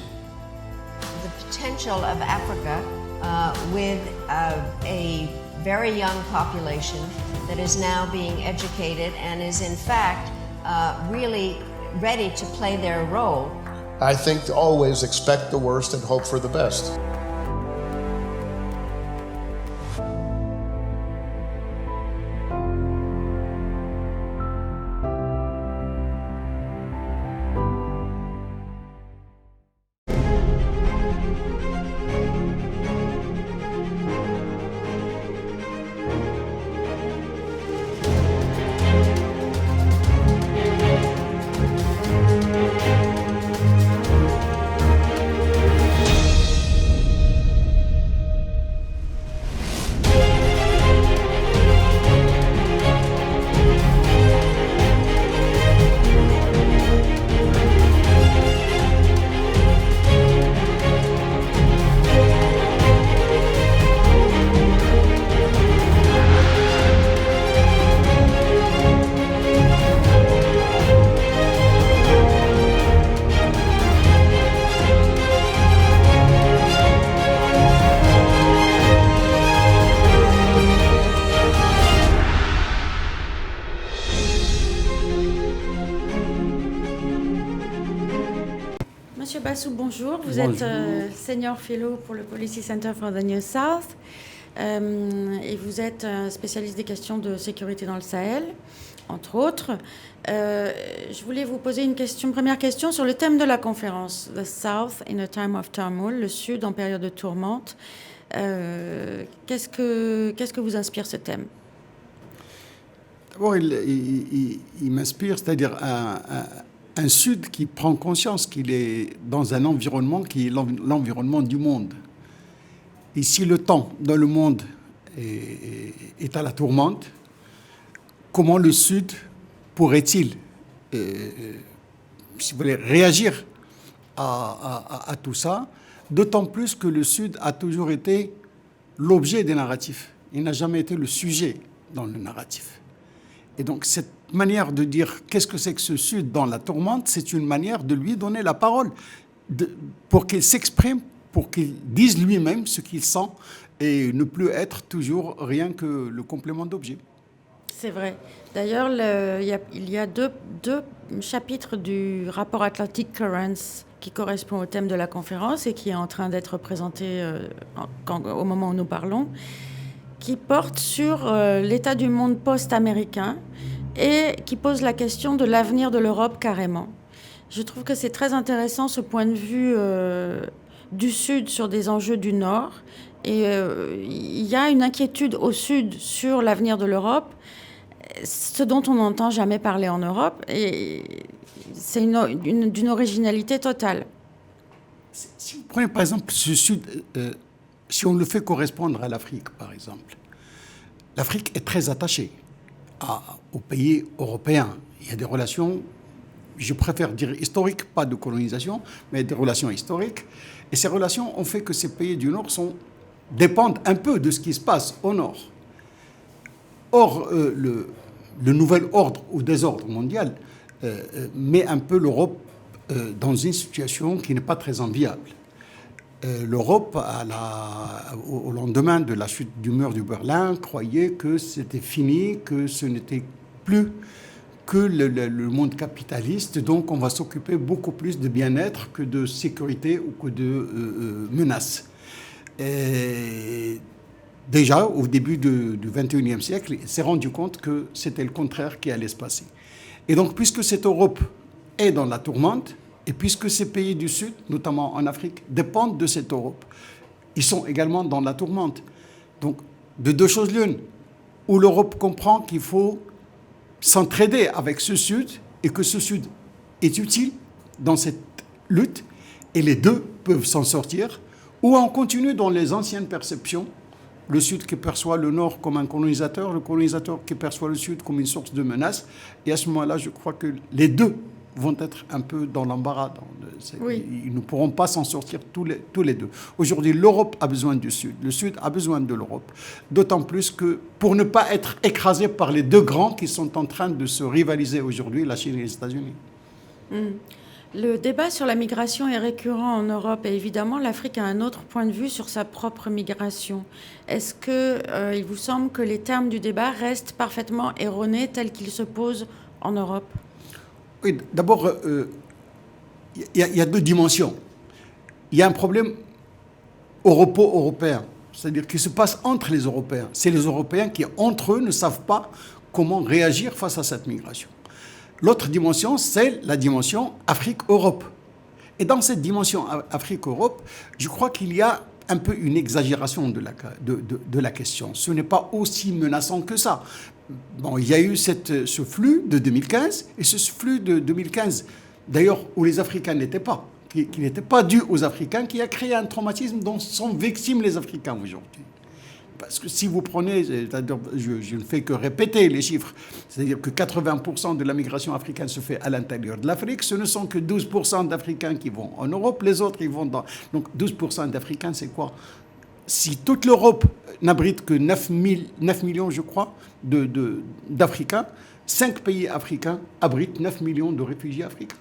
The potential of Africa with a very young population that is now being educated and is in fact really ready to play their role. I think to always expect the worst and hope for the best. bonjour. Vous Bonjour. êtes Senior Fellow pour le Policy Center for the New South et vous êtes spécialiste des questions de sécurité dans le Sahel, entre autres. Je voulais vous poser une première question sur le thème de la conférence, The South in a Time of Turmoil, le Sud en période de tourmente. Qu'est-ce que vous inspire ce thème? D'abord, il m'inspire, c'est-à-dire un Sud qui prend conscience qu'il est dans un environnement qui est l'environnement du monde. Et si le temps dans le monde est à la tourmente, comment le Sud pourrait-il, si vous voulez, réagir à tout ça, d'autant plus que le Sud a toujours été l'objet des narratifs. Il n'a jamais été le sujet dans le narratif. Et donc, cette manière de dire qu'est-ce que c'est que ce Sud dans la tourmente, c'est une manière de lui donner la parole, pour qu'il s'exprime, pour qu'il dise lui-même ce qu'il sent et ne plus être toujours rien que le complément d'objet. C'est vrai. D'ailleurs, il y a deux chapitres du rapport Atlantic Currents qui correspond au thème de la conférence et qui est en train d'être présenté au moment où nous parlons, qui porte sur l'état du monde post-américain et qui pose la question de l'avenir de l'Europe carrément. Je trouve que c'est très intéressant ce point de vue du Sud sur des enjeux du Nord. Et il y a une inquiétude au Sud sur l'avenir de l'Europe, ce dont on n'entend jamais parler en Europe, et c'est d'une originalité totale. Si vous prenez par exemple ce Sud, si on le fait correspondre à l'Afrique, par exemple, l'Afrique est très attachée aux pays européens. Il y a des relations, je préfère dire historiques, pas de colonisation, mais des relations historiques. Et ces relations ont fait que ces pays du Nord dépendent un peu de ce qui se passe au Nord. Or, le nouvel ordre ou désordre mondial met un peu l'Europe dans une situation qui n'est pas très enviable. L'Europe, au lendemain de la chute du mur de Berlin, croyait que c'était fini, que ce n'était plus que le monde capitaliste, donc on va s'occuper beaucoup plus de bien-être que de sécurité ou que de menaces. Et déjà, au début du XXIe siècle, il s'est rendu compte que c'était le contraire qui allait se passer. Et donc, puisque cette Europe est dans la tourmente, et puisque ces pays du Sud, notamment en Afrique, dépendent de cette Europe, ils sont également dans la tourmente. Donc, de deux choses l'une, où l'Europe comprend qu'il faut s'entraider avec ce Sud, et que ce Sud est utile dans cette lutte, et les deux peuvent s'en sortir, ou on continue dans les anciennes perceptions, le Sud qui perçoit le Nord comme un colonisateur, le colonisateur qui perçoit le Sud comme une source de menace. Et à ce moment-là, je crois que les deux vont être un peu dans l'embarras. Oui. Ils ne pourront pas s'en sortir tous les deux. Aujourd'hui, l'Europe a besoin du Sud. Le Sud a besoin de l'Europe. D'autant plus que pour ne pas être écrasé par les deux grands qui sont en train de se rivaliser aujourd'hui, la Chine et les États-Unis. Le débat sur la migration est récurrent en Europe et évidemment l'Afrique a un autre point de vue sur sa propre migration. Est-ce qu'il vous semble que les termes du débat restent parfaitement erronés tels qu'ils se posent en Europe? Oui, d'abord, il y a deux dimensions. Il y a un problème europo-européen, c'est-à-dire qui se passe entre les Européens. C'est les Européens qui, entre eux, ne savent pas comment réagir face à cette migration. L'autre dimension, c'est la dimension Afrique-Europe. Et dans cette dimension Afrique-Europe, je crois qu'il y a un peu une exagération de la question. Ce n'est pas aussi menaçant que ça. Bon, il y a eu ce flux de 2015, et ce flux de 2015, d'ailleurs, où les Africains n'étaient pas, qui n'était pas dû aux Africains, qui a créé un traumatisme dont sont victimes les Africains aujourd'hui. Parce que si vous prenez, je ne fais que répéter les chiffres, c'est-à-dire que 80% de la migration africaine se fait à l'intérieur de l'Afrique, ce ne sont que 12% d'Africains qui vont en Europe, les autres ils vont dans... Donc 12% d'Africains, c'est quoi? Si toute l'Europe n'abrite que 9 millions, je crois, d'Africains, 5 pays africains abritent 9 millions de réfugiés africains.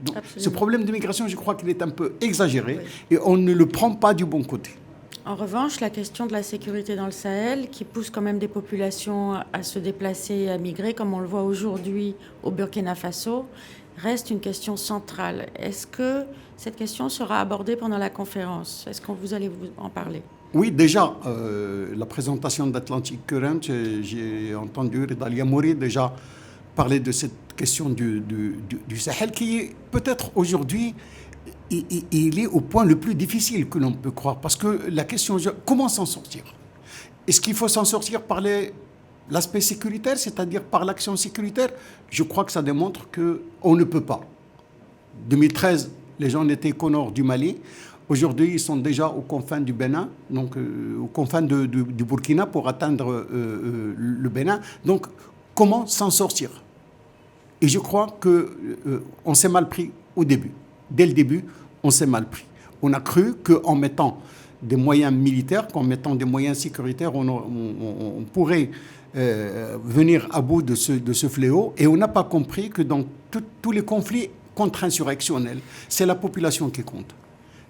Donc, ce problème de migration, je crois qu'il est un peu exagéré, et on ne le prend pas du bon côté. En revanche, la question de la sécurité dans le Sahel, qui pousse quand même des populations à se déplacer et à migrer, comme on le voit aujourd'hui au Burkina Faso, reste une question centrale. Est-ce que cette question sera abordée pendant la conférence? Est-ce que vous allez vous en parler? Oui, déjà, la présentation d'Atlantic Current, j'ai entendu Rida Yamouri déjà parler de cette question du Sahel qui est peut-être aujourd'hui, il est au point le plus difficile que l'on peut croire. Parce que la question, comment s'en sortir? Est-ce qu'il faut s'en sortir par l'aspect sécuritaire, c'est-à-dire par l'action sécuritaire? Je crois que ça démontre qu'on ne peut pas. 2013, les gens n'étaient qu'au nord du Mali. Aujourd'hui, ils sont déjà aux confins du Bénin, donc aux confins du Burkina pour atteindre le Bénin. Donc, comment s'en sortir? Et je crois qu'on s'est mal pris au début. Dès le début, on s'est mal pris. On a cru qu'en mettant des moyens militaires, qu'en mettant des moyens sécuritaires, on pourrait venir à bout de ce fléau. Et on n'a pas compris que dans tous les conflits contre-insurrectionnels, c'est la population qui compte.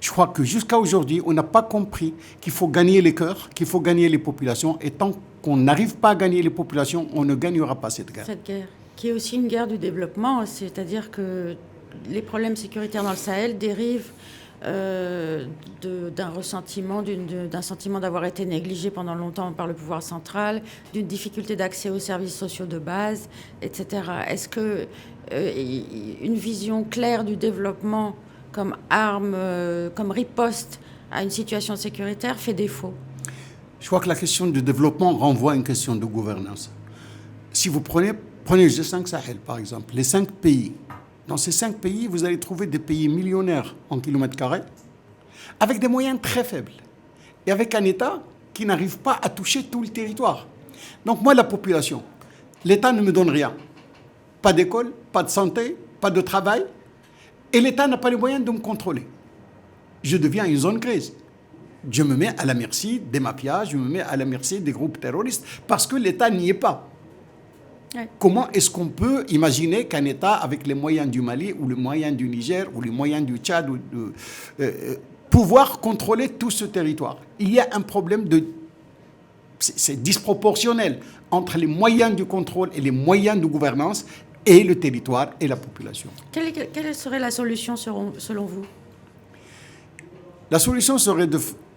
Je crois que jusqu'à aujourd'hui, on n'a pas compris qu'il faut gagner les cœurs, qu'il faut gagner les populations. Et tant qu'on n'arrive pas à gagner les populations, on ne gagnera pas cette guerre. Cette guerre, qui est aussi une guerre du développement, c'est-à-dire que les problèmes sécuritaires dans le Sahel dérivent d'un ressentiment, d'un sentiment d'avoir été négligé pendant longtemps par le pouvoir central, d'une difficulté d'accès aux services sociaux de base, etc. Est-ce que une vision claire du développement comme arme, comme riposte à une situation sécuritaire fait défaut? Je crois que la question du développement renvoie à une question de gouvernance. Si vous prenez le G5 Sahel, par exemple, les 5 pays. Dans ces 5 pays, vous allez trouver des pays millionnaires en kilomètres carrés, avec des moyens très faibles, et avec un État qui n'arrive pas à toucher tout le territoire. Donc moi, la population, l'État ne me donne rien. Pas d'école, pas de santé, pas de travail, et l'État n'a pas les moyens de me contrôler. Je deviens une zone grise. Je me mets à la merci des mafias, je me mets à la merci des groupes terroristes, parce que l'État n'y est pas. Ouais. Comment est-ce qu'on peut imaginer qu'un État avec les moyens du Mali ou les moyens du Niger ou les moyens du Tchad pouvoir contrôler tout ce territoire? Il y a un problème c'est disproportionnel entre les moyens du contrôle et les moyens de gouvernance et le territoire et la population. Quelle serait la solution selon vous? La solution serait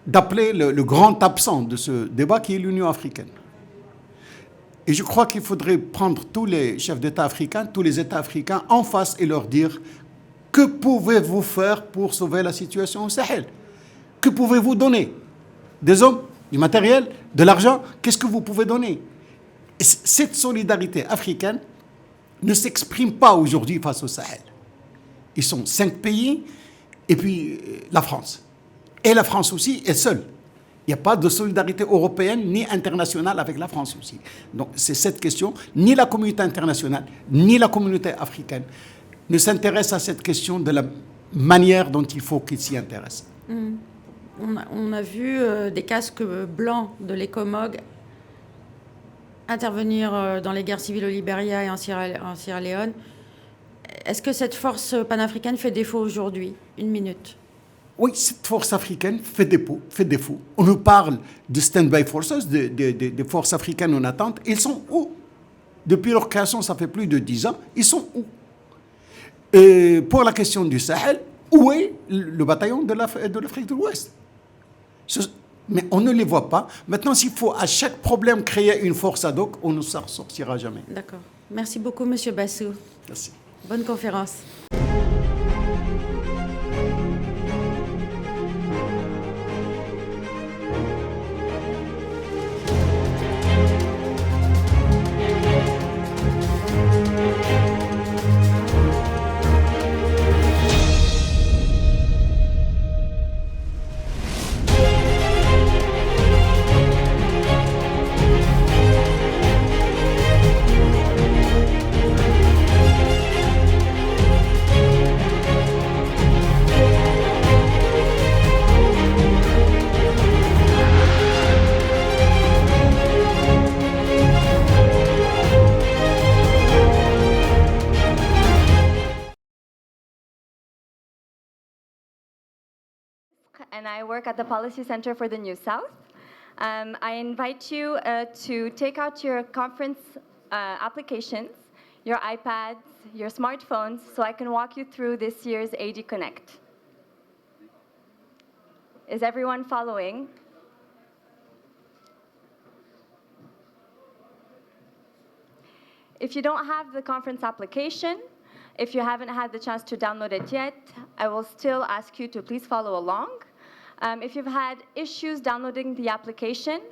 d'appeler le grand absent de ce débat qui est l'Union africaine. Et je crois qu'il faudrait prendre tous les chefs d'État africains, tous les États africains en face et leur dire: que pouvez-vous faire pour sauver la situation au Sahel? Que pouvez-vous donner? Des hommes, du matériel, de l'argent? Qu'est-ce que vous pouvez donner? Et cette solidarité africaine ne s'exprime pas aujourd'hui face au Sahel. Ils sont 5 pays et puis la France. Et la France aussi est seule. Il n'y a pas de solidarité européenne ni internationale avec la France aussi. Donc c'est cette question. Ni la communauté internationale, ni la communauté africaine ne s'intéressent à cette question de la manière dont il faut qu'ils s'y intéressent. On a vu des casques blancs de l'ECOMOG intervenir dans les guerres civiles au Libéria et en Sierra Leone. Est-ce que cette force panafricaine fait défaut aujourd'hui? 1 minute. Oui, cette force africaine fait défaut. On nous parle de stand-by forces, des forces africaines en attente. Ils sont où? Depuis leur création, ça fait plus de 10 ans. Ils sont où? Et pour la question du Sahel, où est le bataillon de l'Afrique de l'Ouest? Mais on ne les voit pas. Maintenant, s'il faut à chaque problème créer une force ad hoc, on ne s'en sortira jamais. D'accord. Merci beaucoup, Monsieur Bassou. Merci. Bonne conférence. And I work at the Policy Center for the New South. I invite you to take out your conference applications. your iPads, your smartphones, so I can walk you through this year's AD Connect. Is everyone following? If you don't have the conference application, if you haven't had the chance to download it yet, I will still ask you to please follow along. If you've had issues downloading the application,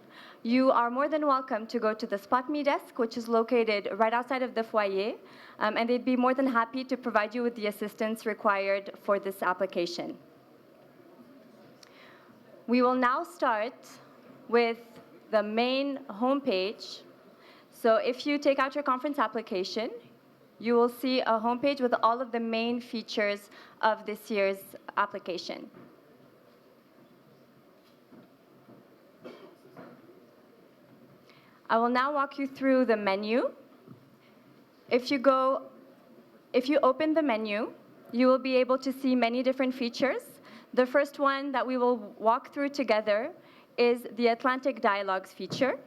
you are more than welcome to go to the Spot Me desk, which is located right outside of the foyer, and they'd be more than happy to provide you with the assistance required for this application. We will now start with the main homepage. So if you take out your conference application, you will see a homepage with all of the main features of this year's application. I will now walk you through the menu. If you open the menu, you will be able to see many different features. The first one that we will walk through together is the Atlantic Dialogues feature.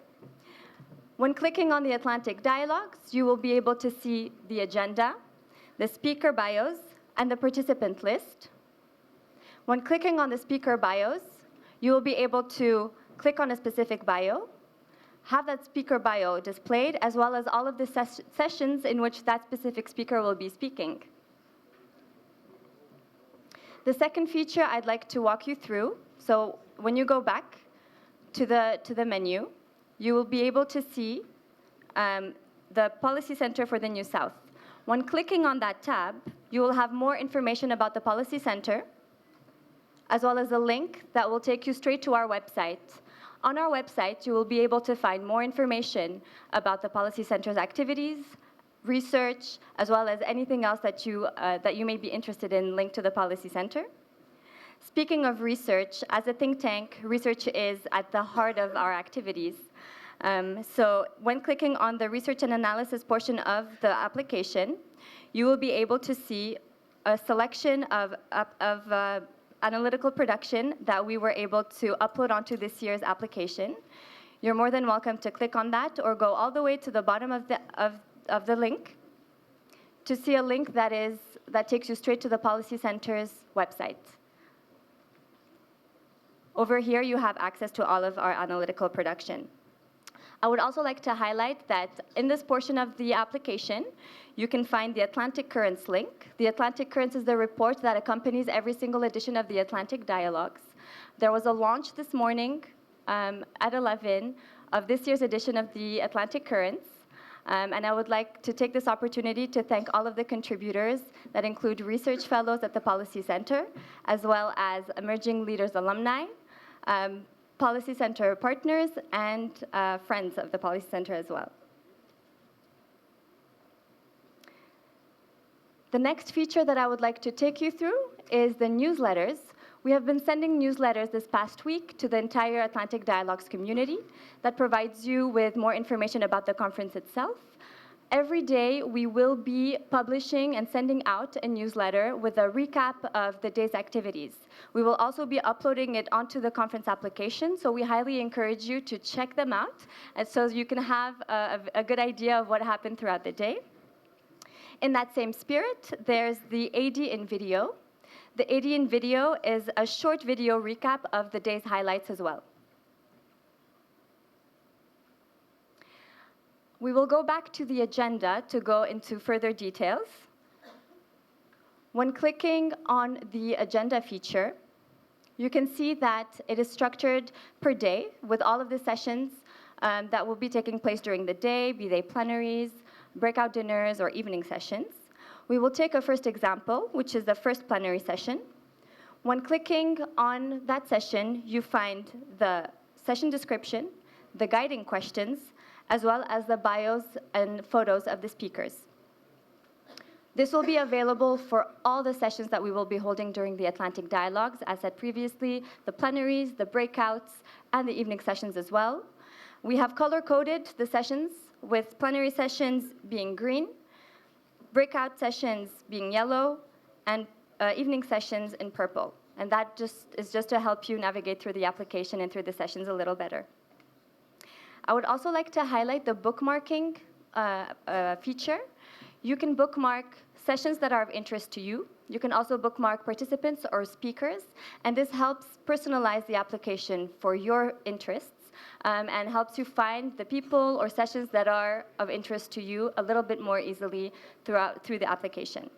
When clicking on the Atlantic Dialogues, you will be able to see the agenda, the speaker bios, and the participant list. When clicking on the speaker bios, you will be able to click on a specific bio, have that speaker bio displayed, as well as all of the sessions in which that specific speaker will be speaking. The second feature I'd like to walk you through, so when you go back to the menu, you will be able to see the Policy Center for the New South. When clicking on that tab, you will have more information about the Policy Center, as well as a link that will take you straight to our website. On our website, you will be able to find more information about the Policy Center's activities, research, as well as anything else that you may be interested in linked to the Policy Center. Speaking of research, as a think tank, research is at the heart of our activities. So when clicking on the research and analysis portion of the application, you will be able to see a selection of analytical production that we were able to upload onto this year's application. You're more than welcome to click on that or go all the way to the bottom of the link to see a link that takes you straight to the Policy Center's website. Over here, you have access to all of our analytical production. I would also like to highlight that in this portion of the application, you can find the Atlantic Currents link. The Atlantic Currents is the report that accompanies every single edition of the Atlantic Dialogues. There was a launch this morning at 11 of this year's edition of the Atlantic Currents. And I would like to take this opportunity to thank all of the contributors that include research fellows at the Policy Center, as well as Emerging Leaders alumni, Policy Center partners, and friends of the Policy Center as well. The next feature that I would like to take you through is the newsletters. We have been sending newsletters this past week to the entire Atlantic Dialogues community that provides you with more information about the conference itself. Every day, we will be publishing and sending out a newsletter with a recap of the day's activities. We will also be uploading it onto the conference application, so we highly encourage you to check them out, and so you can have a good idea of what happened throughout the day. In that same spirit, there's the AD in video. The AD in video is a short video recap of the day's highlights as well. We will go back to the agenda to go into further details. When clicking on the agenda feature, you can see that it is structured per day with all of the sessions that will be taking place during the day, be they plenaries, breakout dinners, or evening sessions. We will take a first example, which is the first plenary session. When clicking on that session, you find the session description, the guiding questions, as well as the bios and photos of the speakers. This will be available for all the sessions that we will be holding during the Atlantic Dialogues, as said previously, the plenaries, the breakouts, and the evening sessions as well. We have color-coded the sessions, with plenary sessions being green, breakout sessions being yellow, and evening sessions in purple. And that is just to help you navigate through the application and through the sessions a little better. I would also like to highlight the bookmarking feature. You can bookmark sessions that are of interest to you. You can also bookmark participants or speakers, and this helps personalize the application for your interests and helps you find the people or sessions that are of interest to you a little bit more easily through the application.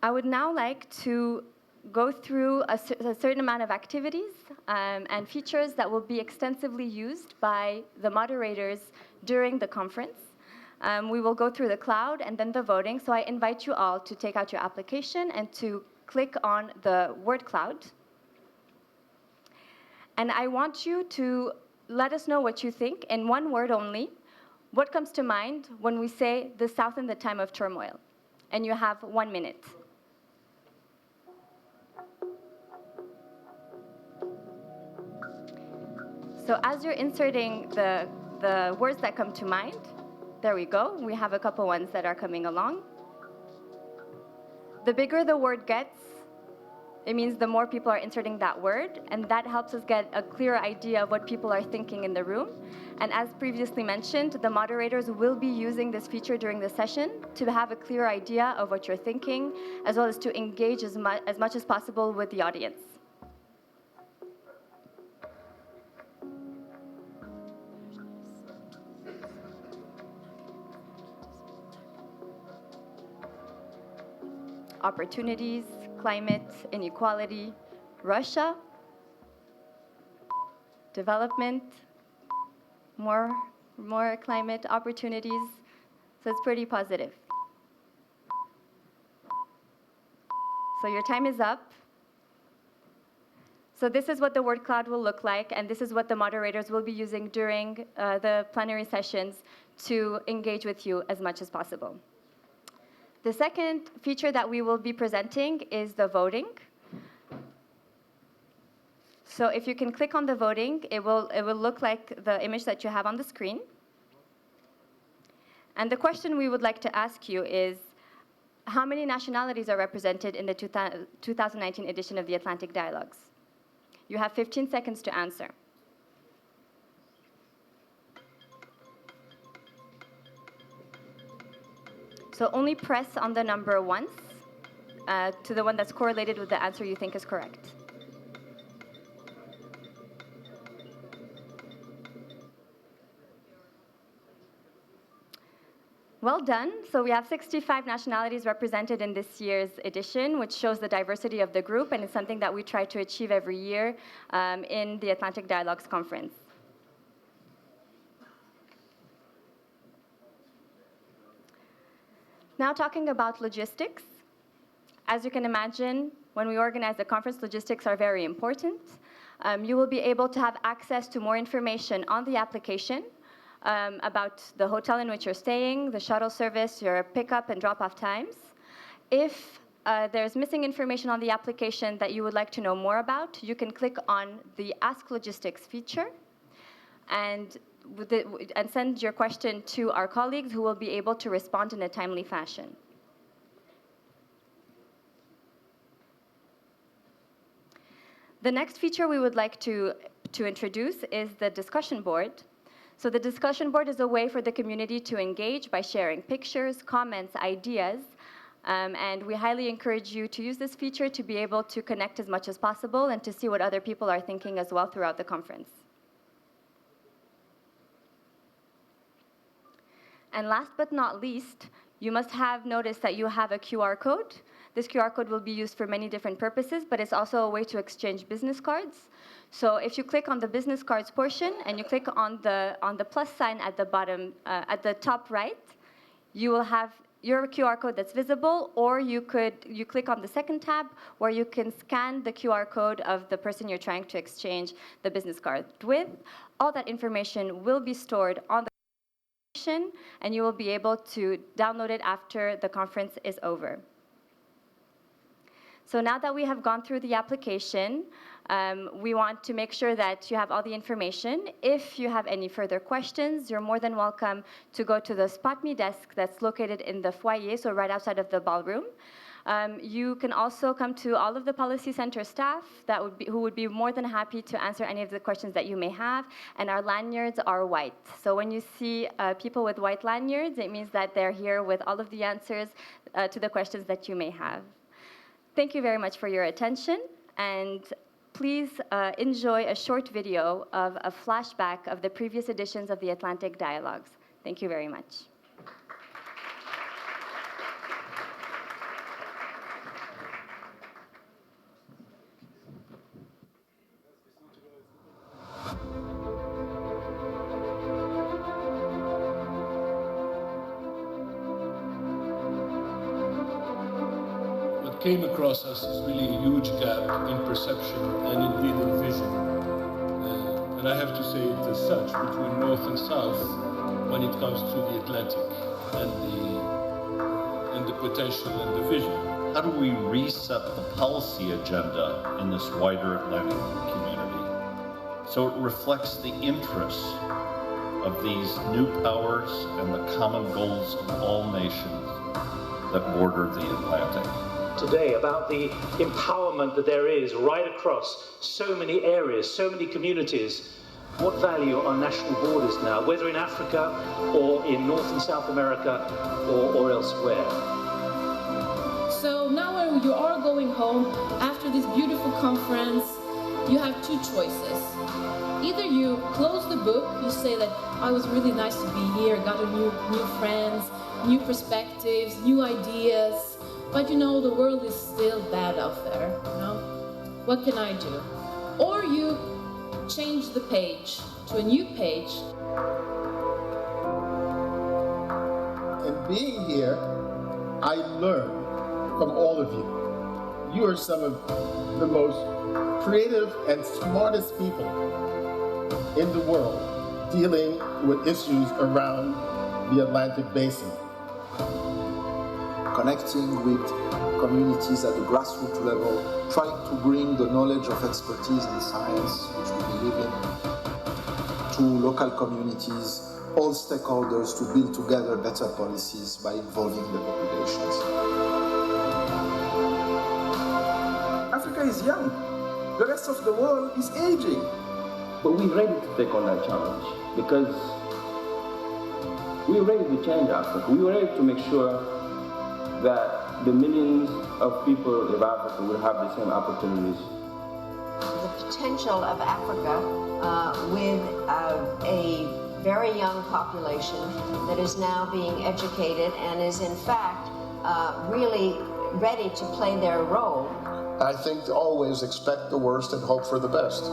I would now like to go through a certain amount of activities and features that will be extensively used by the moderators during the conference. We will go through the cloud and then the voting, so I invite you all to take out your application and to click on the word cloud. And I want you to let us know what you think in one word only. What comes to mind when we say the South in the time of turmoil? And you have 1 minute. So as you're inserting the words that come to mind, there we go. We have a couple ones that are coming along. The bigger the word gets, it means the more people are inserting that word, and that helps us get a clear idea of what people are thinking in the room. And as previously mentioned, the moderators will be using this feature during the session to have a clear idea of what you're thinking, as well as to engage as much as possible with the audience. Opportunities, climate, inequality, Russia, development, more climate opportunities. So it's pretty positive. So your time is up. So this is what the word cloud will look like, and this is what the moderators will be using during the plenary sessions to engage with you as much as possible. The second feature that we will be presenting is the voting. So if you can click on the voting, it will look like the image that you have on the screen. And the question we would like to ask you is, how many nationalities are represented in the 2019 edition of the Atlantic Dialogues? You have 15 seconds to answer. So only press on the number once to the one that's correlated with the answer you think is correct. Well done. So we have 65 nationalities represented in this year's edition, which shows the diversity of the group, and it's something that we try to achieve every year in the Atlantic Dialogues Conference. Now talking about logistics. As you can imagine, when we organize a conference, logistics are very important. You will be able to have access to more information on the application about the hotel in which you're staying, the shuttle service, your pickup and drop-off times. If there's missing information on the application that you would like to know more about, you can click on the Ask Logistics feature and send your question to our colleagues who will be able to respond in a timely fashion. The next feature we would like to introduce is the discussion board. So the discussion board is a way for the community to engage by sharing pictures, comments, ideas, and we highly encourage you to use this feature to be able to connect as much as possible and to see what other people are thinking as well throughout the conference. And last but not least, you must have noticed that you have a QR code. This QR code will be used for many different purposes, but it's also a way to exchange business cards. So if you click on the business cards portion and you click on the plus sign at the bottom, at the top right, you will have your QR code that's visible, or you click on the second tab where you can scan the QR code of the person you're trying to exchange the business card with. All that information will be stored on the and you will be able to download it after the conference is over. So now that we have gone through the application, we want to make sure that you have all the information. If you have any further questions, you're more than welcome to go to the Spot Me desk that's located in the foyer, so right outside of the ballroom. You can also come to all of the Policy Center staff who would be more than happy to answer any of the questions that you may have. And our lanyards are white. So when you see people with white lanyards, it means that they're here with all of the answers to the questions that you may have. Thank you very much for your attention. And please enjoy a short video of a flashback of the previous editions of the Atlantic Dialogues. Thank you very much. What came across us is really a huge gap in perception and indeed in vision. And I have to say it as such, between North and South, when it comes to the Atlantic and the potential and the vision. How do we reset the policy agenda in this wider Atlantic community so it reflects the interests of these new powers and the common goals of all nations that border the Atlantic? Today about the empowerment that there is right across so many areas, so many communities. What value are national borders now, whether in Africa or in North and South America or elsewhere? So now when you are going home after this beautiful conference, you have two choices. Either you close the book, you say that I was really nice to be here, got new friends, new perspectives, new ideas, but you know the world is still bad out there, you know? What can I do? Or you change the page to a new page. In being here, I learn from all of you. You are some of the most creative and smartest people in the world dealing with issues around the Atlantic Basin. Connecting with communities at the grassroots level, trying to bring the knowledge of expertise and science, which we believe in, to local communities, all stakeholders to build together better policies by involving the populations. Africa is young. The rest of the world is aging. But we're ready to take on that challenge because we're ready to change Africa. We're ready to make sure that the millions of people of Africa will have the same opportunities. The potential of Africa with a very young population that is now being educated and is in fact really ready to play their role. I think to always expect the worst and hope for the best.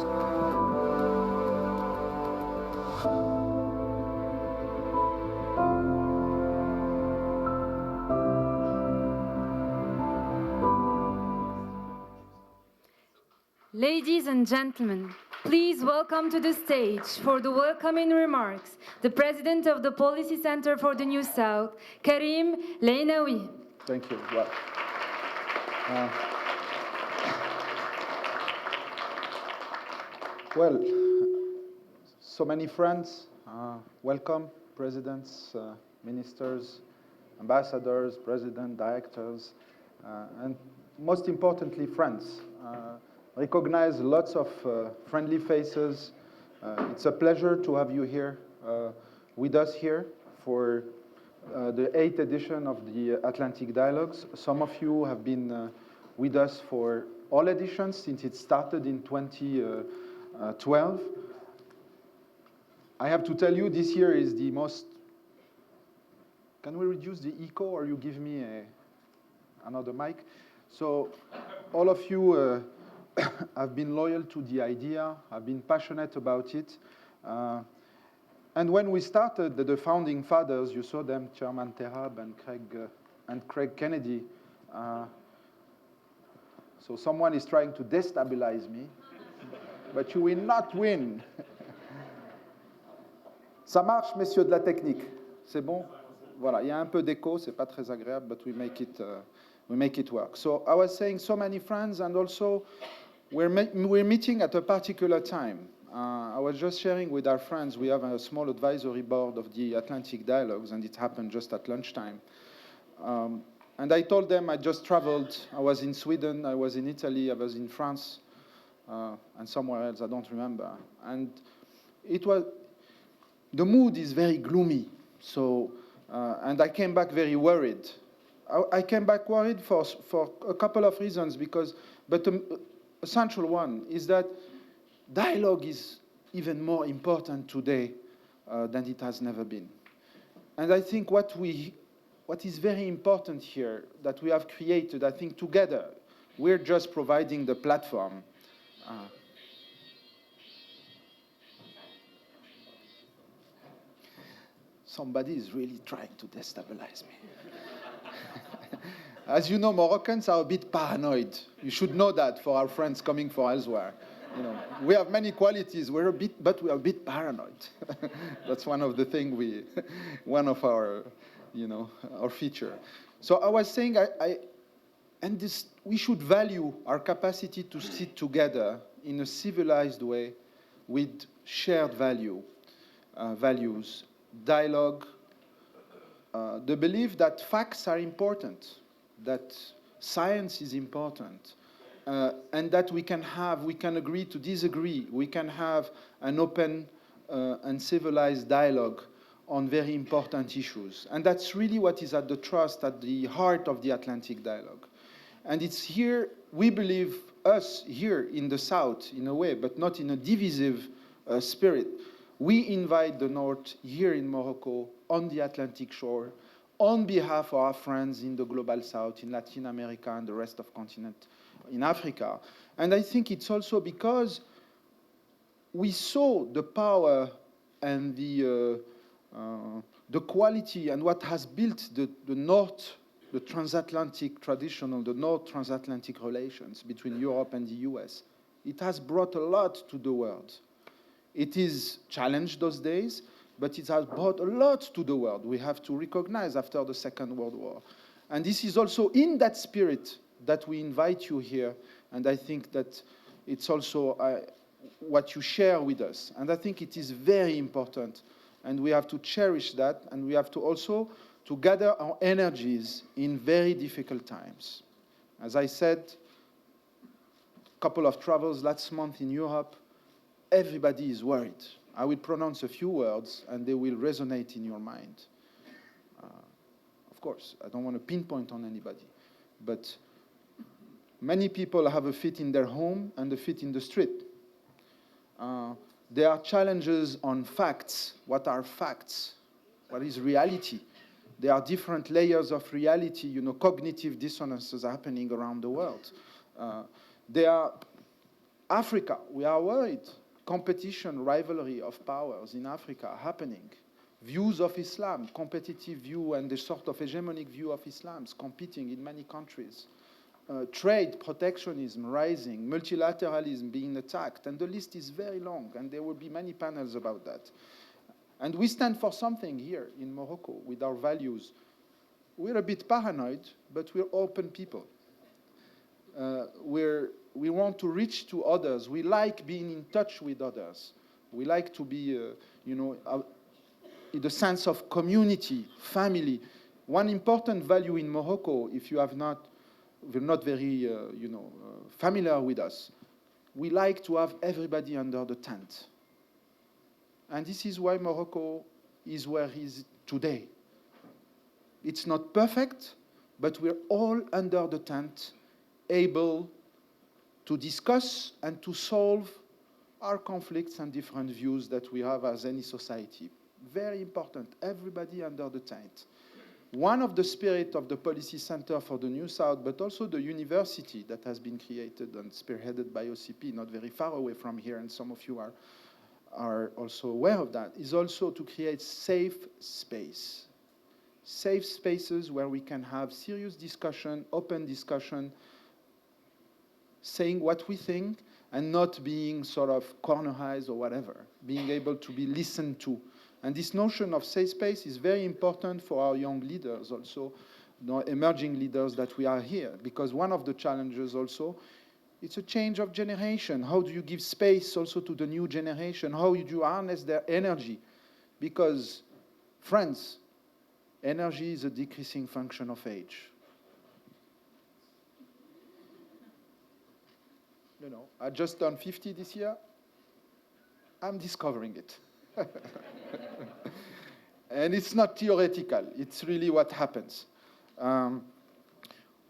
Ladies and gentlemen, please welcome to the stage for the welcoming remarks the President of the Policy Center for the New South, Karim Leinawi. Thank you. Well, so many friends, welcome, presidents, ministers, ambassadors, president, directors, and most importantly, friends. Recognize lots of friendly faces. It's a pleasure to have you here with us here for the 8th edition of the Atlantic Dialogues. Some of you have been with us for all editions since it started in 2012. I have to tell you, this year is the most... Can we reduce the echo or you give me another mic? So all of you I've been loyal to the idea, I've been passionate about it. And when we started, the founding fathers, you saw them, Chairman Terhab and Craig Kennedy. So someone is trying to destabilize me, but you will not win. Ça marche, messieurs de la technique. C'est bon? Voilà, il y a un peu d'écho, c'est pas très agréable, but we make it work. So I was saying so many friends, and also we're meeting at a particular time. I was just sharing with our friends, we have a small advisory board of the Atlantic Dialogues, and it happened just at lunchtime. And I told them I just traveled. I was in Sweden, I was in Italy, I was in France, and somewhere else, I don't remember. And the mood is very gloomy. So, and I came back very worried. I came back worried for a couple of reasons, but a central one is that dialogue is even more important today than it has never been. And I think what is very important here that we have created, I think together, we're just providing the platform. Somebody is really trying to destabilize me. As you know, Moroccans are a bit paranoid. You should know that for our friends coming from elsewhere. You know, we have many qualities, but we are a bit paranoid. That's one of the things one of our, our feature. So I was saying, we should value our capacity to sit together in a civilized way with shared values, dialogue, the belief that facts are important, that science is important, and that we can agree to disagree. We can have an open and civilized dialogue on very important issues. And that's really what is at the heart of the Atlantic dialogue. And it's here, we believe, us here in the South, in a way, but not in a divisive spirit. We invite the North here in Morocco, on the Atlantic shore, on behalf of our friends in the global South, in Latin America and the rest of the continent, in Africa. And I think it's also because we saw the power and the quality and what has built the North, the transatlantic traditional, the North transatlantic relations between Europe and the US. It has brought a lot to the world. It is challenged those days, but it has brought a lot to the world. We have to recognize after the Second World War. And this is also in that spirit that we invite you here. And I think that it's also what you share with us. And I think it is very important. And we have to cherish that. And we have to also to gather our energies in very difficult times. As I said, a couple of travels last month in Europe, everybody is worried. I will pronounce a few words, and they will resonate in your mind. Of course, I don't want to pinpoint on anybody, but many people have a fit in their home and a fit in the street. There are challenges on facts. What are facts? What is reality? There are different layers of reality. Cognitive dissonances are happening around the world. Africa, we are worried. Competition, rivalry of powers in Africa are happening. Views of Islam, competitive view and the sort of hegemonic view of Islam is competing in many countries. Trade, protectionism rising, multilateralism being attacked, and the list is very long, and there will be many panels about that. And we stand for something here in Morocco with our values. We're a bit paranoid, but we're open people. We want to reach to others. We like being in touch with others. We like to be, in the sense of community, family. One important value in Morocco, if you have not, we're not very, familiar with us, we like to have everybody under the tent. And this is why Morocco is where it is today. It's not perfect, but we're all under the tent, able to discuss and to solve our conflicts and different views that we have as any society. Very important, everybody under the tent. One of the spirit of the Policy Center for the New South, but also the university that has been created and spearheaded by OCP, not very far away from here, and some of you are also aware of that, is also to create safe space. Safe spaces where we can have serious discussion, open discussion, saying what we think and not being sort of cornerized or whatever, being able to be listened to. And this notion of safe space is very important for our young leaders also, emerging leaders that we are here, because one of the challenges also, it's a change of generation. How do you give space also to the new generation? How do you harness their energy? Because, friends, energy is a decreasing function of age. You know, I just turned 50 this year. I'm discovering it. And it's not theoretical. It's really what happens.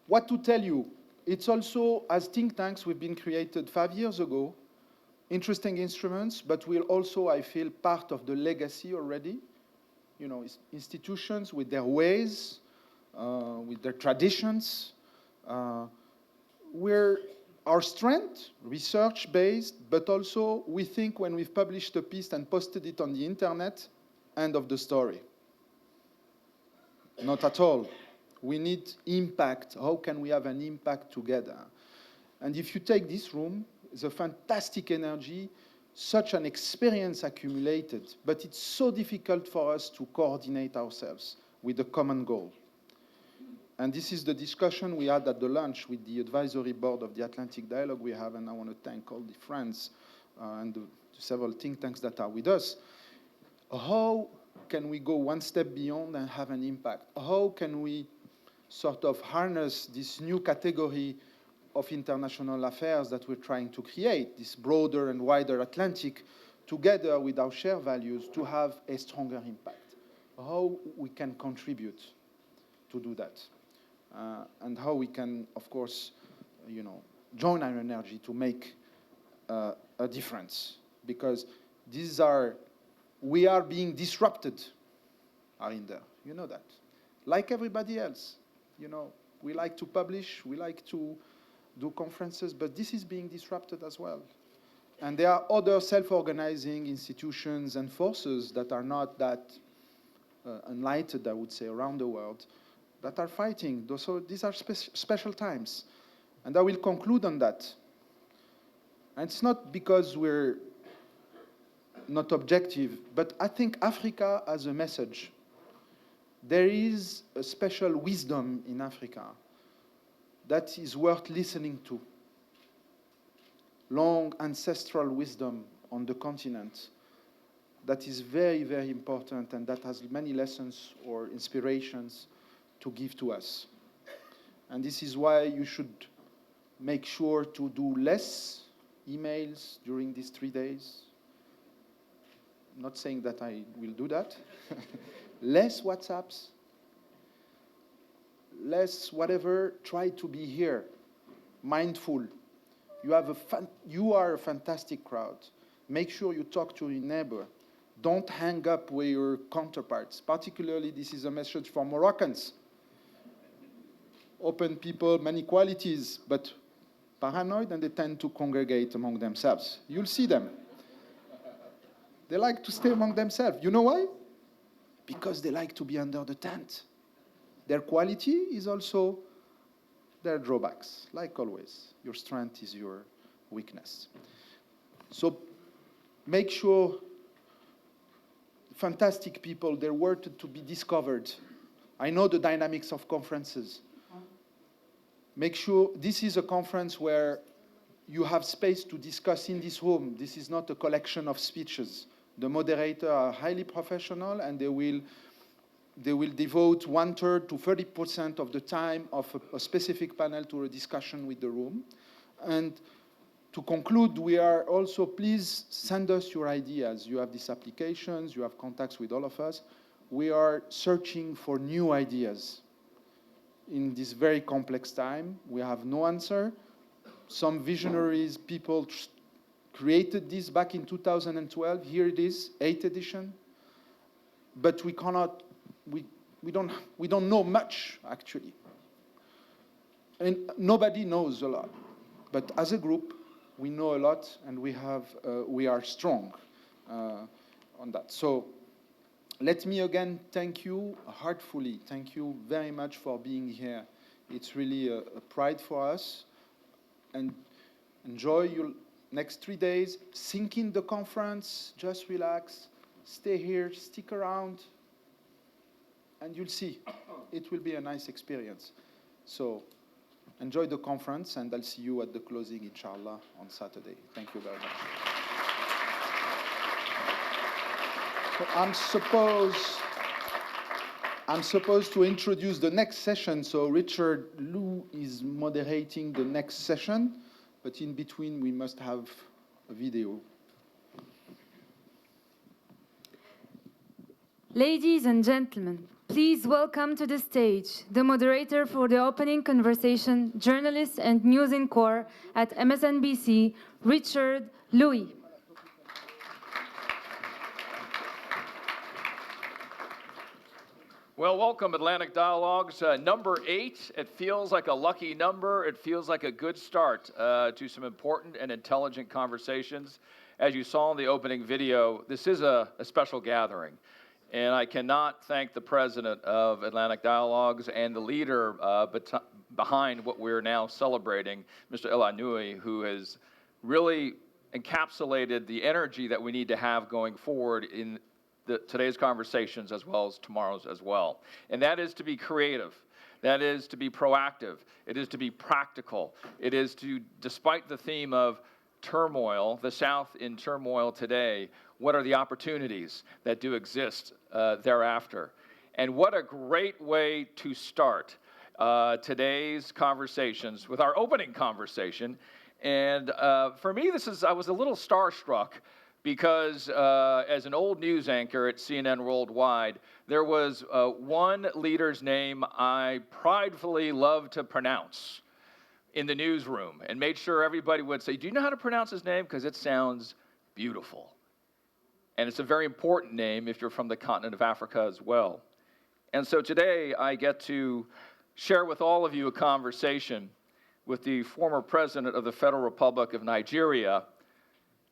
What to tell you? It's also, as think tanks, we've been created 5 years ago. Interesting instruments, but we're also, I feel, part of the legacy already. You know, institutions with their ways, with their traditions. We're our strength, research-based, but also we think when we've published a piece and posted it on the internet, end of the story. Not at all. We need impact. How can we have an impact together? And if you take this room, it's a fantastic energy, such an experience accumulated, but it's so difficult for us to coordinate ourselves with a common goal. And this is the discussion we had at the lunch with the advisory board of the Atlantic Dialogue we have, and I want to thank all the friends and the several think tanks that are with us. How can we go one step beyond and have an impact? How can we sort of harness this new category of international affairs that we're trying to create, this broader and wider Atlantic, together with our shared values to have a stronger impact? How we can contribute to do that? And how we can, of course, you know, join our energy to make a difference. Because we are being disrupted, Arinder, you know that. Like everybody else, you know, we like to publish, we like to do conferences, but this is being disrupted as well. And there are other self-organizing institutions and forces that are not that enlightened, I would say, around the world, that are fighting. So these are special times. And I will conclude on that. And it's not because we're not objective, but I think Africa has a message. There is a special wisdom in Africa that is worth listening to. Long ancestral wisdom on the continent that is very, very important and that has many lessons or inspirations to give to us. And this is why you should make sure to do less emails during these 3 days. I'm not saying that I will do that. Less WhatsApps, less whatever. Try to be here, mindful. You are a fantastic crowd. Make sure you talk to your neighbor. Don't hang up with your counterparts. Particularly, this is a message for Moroccans. Open people, many qualities, but paranoid, and they tend to congregate among themselves. You'll see them. They like to stay among themselves. You know why? Because they like to be under the tent. Their quality is also their drawbacks. Like always, your strength is your weakness. So make sure fantastic people, they're worth to be discovered. I know the dynamics of conferences. Make sure this is a conference where you have space to discuss in this room. This is not a collection of speeches. The moderators are highly professional, and they will devote 1/3 to 30% of the time of a specific panel to a discussion with the room. And to conclude, we are also, please send us your ideas. You have these applications, you have contacts with all of us. We are searching for new ideas. In this very complex time, we have no answer. Some visionaries, people created this back in 2012. Here it is, 8th edition. But we cannot, we don't know much, actually. And nobody knows a lot. But as a group, we know a lot, and we are strong on that. So let me again thank you heartfully. Thank you very much for being here. It's really a pride for us. And enjoy your next 3 days. Sink in the conference. Just relax. Stay here. Stick around. And you'll see. It will be a nice experience. So enjoy the conference, and I'll see you at the closing, inshallah, on Saturday. Thank you very much. So I'm supposed to introduce the next session. So Richard Liu is moderating the next session. but in between we must have a video. Ladies and gentlemen, please welcome to the stage the moderator for the opening conversation, journalist and news anchor at MSNBC, Richard Louis. Well, welcome, Atlantic Dialogues. Number 8, it feels like a lucky number. It feels like a good start to some important and intelligent conversations. As you saw in the opening video, this is a special gathering. And I cannot thank the president of Atlantic Dialogues and the leader behind what we're now celebrating, Mr. Elanui, who has really encapsulated the energy that we need to have going forward in today's conversations as well as tomorrow's as well. And that is to be creative. That is to be proactive. It is to be practical. It is to, despite the theme of turmoil, the South in turmoil today, what are the opportunities that do exist thereafter? And what a great way to start today's conversations with our opening conversation. And for me, I was a little starstruck because as an old news anchor at CNN Worldwide, there was one leader's name I pridefully loved to pronounce in the newsroom and made sure everybody would say, do you know how to pronounce his name? Because it sounds beautiful. And it's a very important name if you're from the continent of Africa as well. And so today I get to share with all of you a conversation with the former president of the Federal Republic of Nigeria.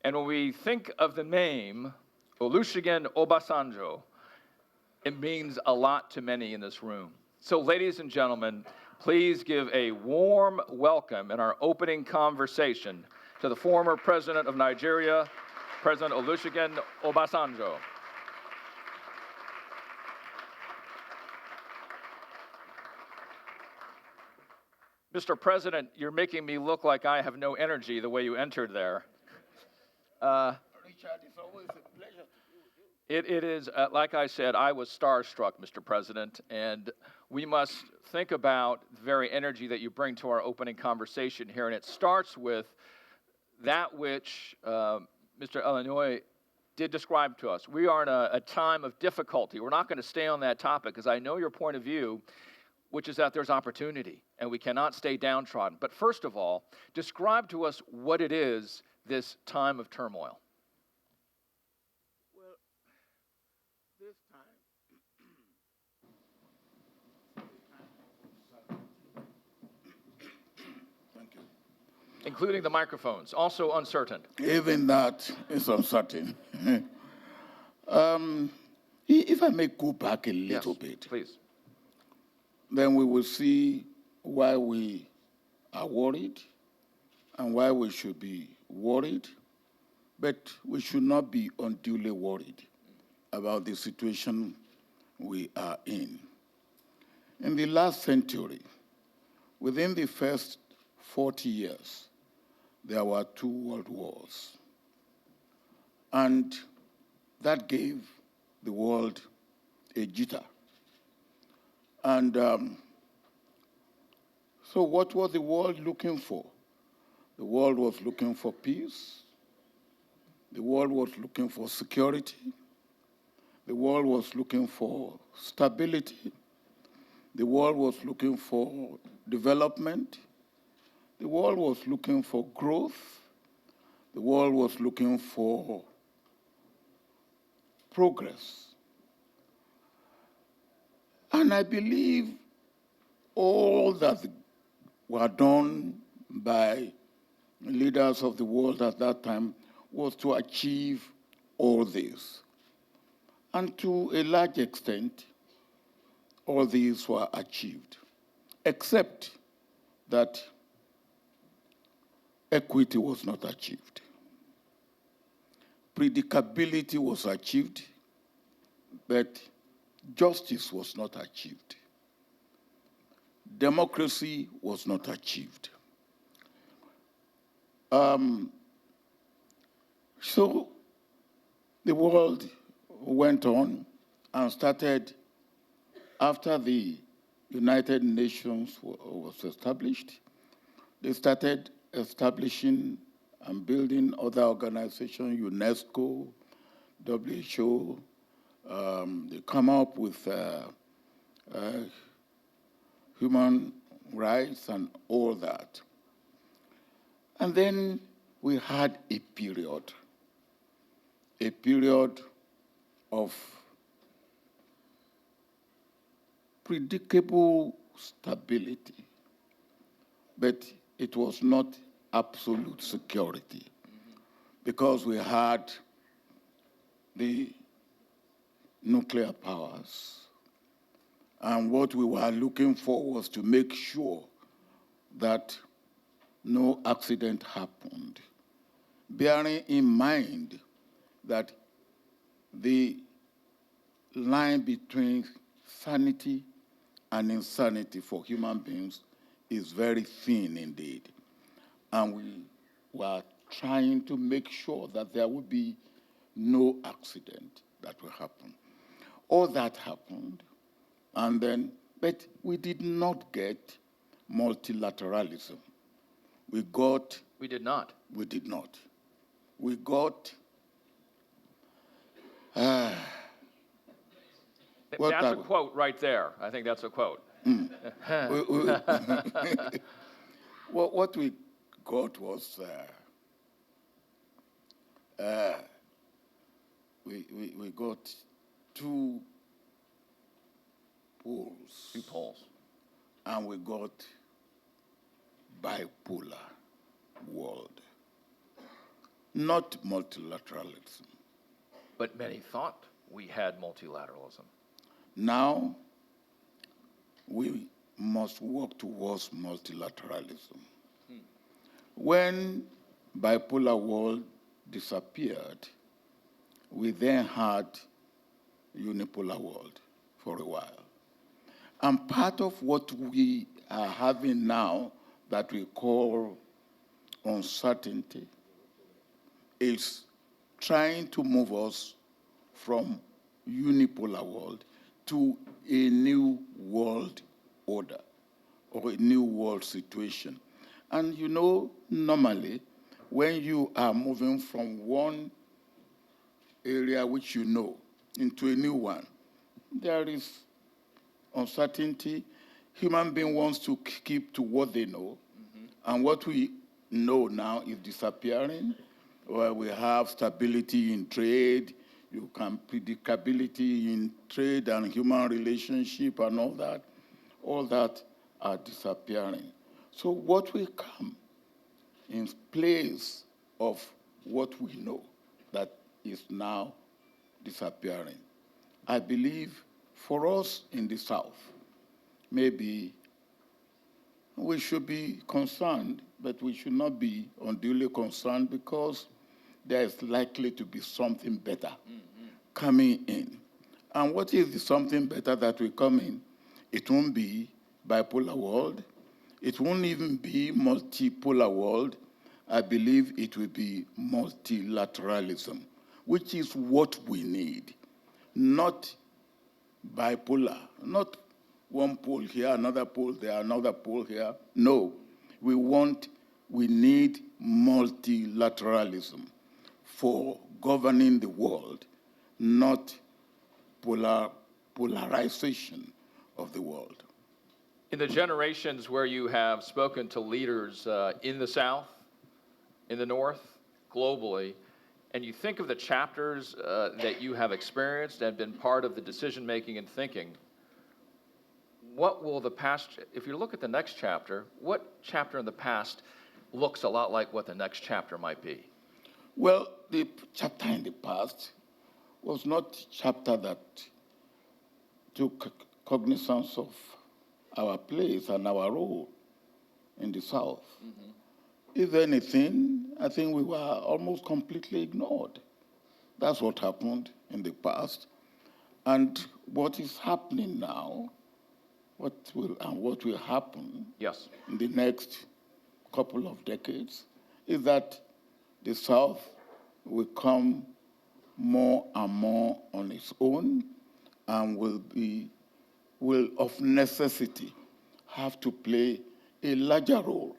And when we think of the name Olusegun Obasanjo, it means a lot to many in this room. So ladies and gentlemen, please give a warm welcome in our opening conversation to the former president of Nigeria, President Olusegun Obasanjo. Mr. President, you're making me look like I have no energy the way you entered there. Richard, it's always a pleasure. It is, like I said, I was starstruck, Mr. President, and we must think about the very energy that you bring to our opening conversation here, and it starts with that which Mr. Elanui did describe to us. We are in a time of difficulty. We're not going to stay on that topic because I know your point of view, which is that there's opportunity and we cannot stay downtrodden. But first of all, describe to us what it is, this time of turmoil. Well, this time, thank you. Including the microphones, also uncertain. Even that is uncertain. If I may go back a little bit, please. Then we will see why we are worried and why we should be worried, but we should not be unduly worried about the situation we are in. In the last century, within the first 40 years, there were 2 world wars. And that gave the world a jitter. And so what was the world looking for? The world was looking for peace. The world was looking for security. The world was looking for stability. The world was looking for development. The world was looking for growth. The world was looking for progress. And I believe all that were done by leaders of the world at that time was to achieve all this. And to a large extent, all these were achieved, except that equity was not achieved. Predicability was achieved, but justice was not achieved. Democracy was not achieved. So the world went on and started, after the United Nations was established, they started establishing and building other organizations, UNESCO, WHO. They come up with human rights and all that. And then we had a period of predictable stability, but it was not absolute security because we had the nuclear powers. And what we were looking for was to make sure that no accident happened, bearing in mind that the line between sanity and insanity for human beings is very thin indeed. And we were trying to make sure that there would be no accident that will happen. All that happened, and then, but we did not get multilateralism. We did not. We got that's a quote right there. I think that's a quote. Well, what we got was we got two poles. And we got bipolar world, not multilateralism. But many thought we had multilateralism. Now, we must work towards multilateralism. When bipolar world disappeared, we then had unipolar world for a while. And part of what we are having now that we call uncertainty is trying to move us from unipolar world to a new world order or a new world situation. And you know, normally, when you are moving from one area which you know into a new one, there is uncertainty. Human being wants to keep to what they know, and what we know now is disappearing. Where we have stability in trade, you can predictability in trade and human relationship and all that are disappearing. So what will come in place of what we know that is now disappearing? I believe for us in the South, maybe we should be concerned, but we should not be unduly concerned because there is likely to be something better coming in. And what is the something better that will come in? It won't be bipolar world. It won't even be multipolar world. I believe it will be multilateralism, which is what we need, not bipolar, not one pole here, another pole there, another pole here. No, we need multilateralism for governing the world, not polarization of the world. In the generations where you have spoken to leaders in the South, in the North, globally, and you think of the chapters that you have experienced and been part of the decision-making and thinking, what will the past, if you look at the next chapter, what chapter in the past looks a lot like what the next chapter might be? Well, the chapter in the past was not a chapter that took cognizance of our place and our role in the South. If anything, I think we were almost completely ignored. That's what happened in the past. And what is happening now, what will happen in the next couple of decades is that the South will come more and more on its own and will of necessity have to play a larger role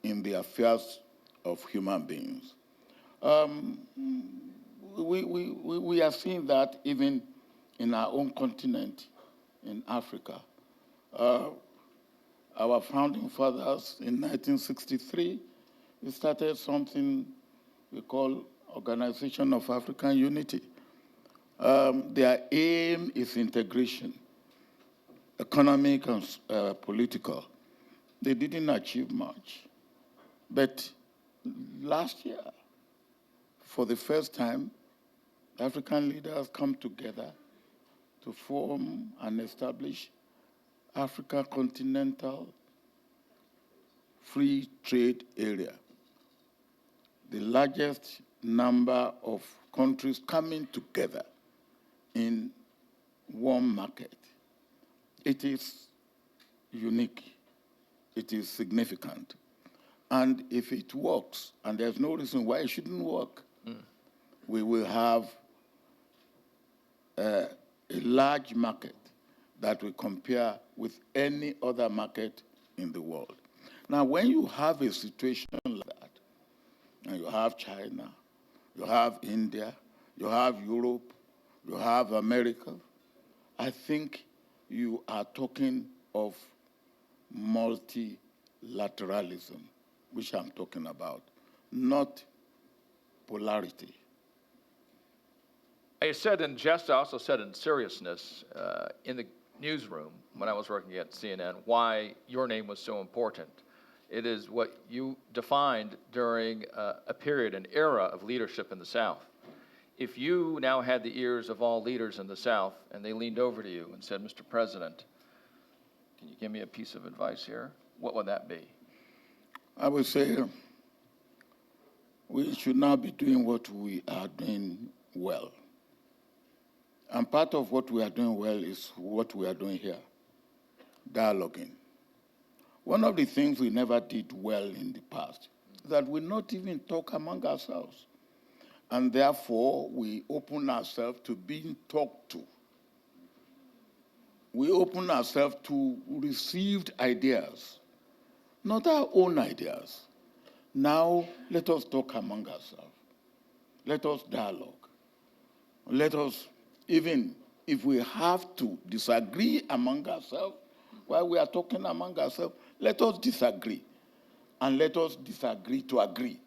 in the affairs of human beings. We are seeing that even in our own continent, in Africa. Our founding fathers in 1963, we started something we call Organization of African Unity. Their aim is integration, economic and political. They didn't achieve much. But last year, for the first time, African leaders come together to form and establish Africa Continental Free Trade Area, the largest number of countries coming together in one market. It is unique. It is significant. And if it works, and there's no reason why it shouldn't work, we will have a large market that we compare with any other market in the world. Now, when you have a situation like that, and you have China, you have India, you have Europe, you have America, I think you are talking of multilateralism, which I'm talking about, not polarity. I said in jest, I also said in seriousness in the newsroom when I was working at CNN why your name was so important. It is what you defined during a period, an era of leadership in the South. If you now had the ears of all leaders in the South and they leaned over to you and said, Mr. President, can you give me a piece of advice here? What would that be? I would say we should not be doing what we are doing well. And part of what we are doing well is what we are doing here, dialoguing. One of the things we never did well in the past is that we not even talk among ourselves. And therefore, we open ourselves to being talked to. We open ourselves to received ideas, not our own ideas. Now, let us talk among ourselves. Let us dialogue. Let us, even if we have to disagree among ourselves, while we are talking among ourselves, let us disagree. And let us disagree to agree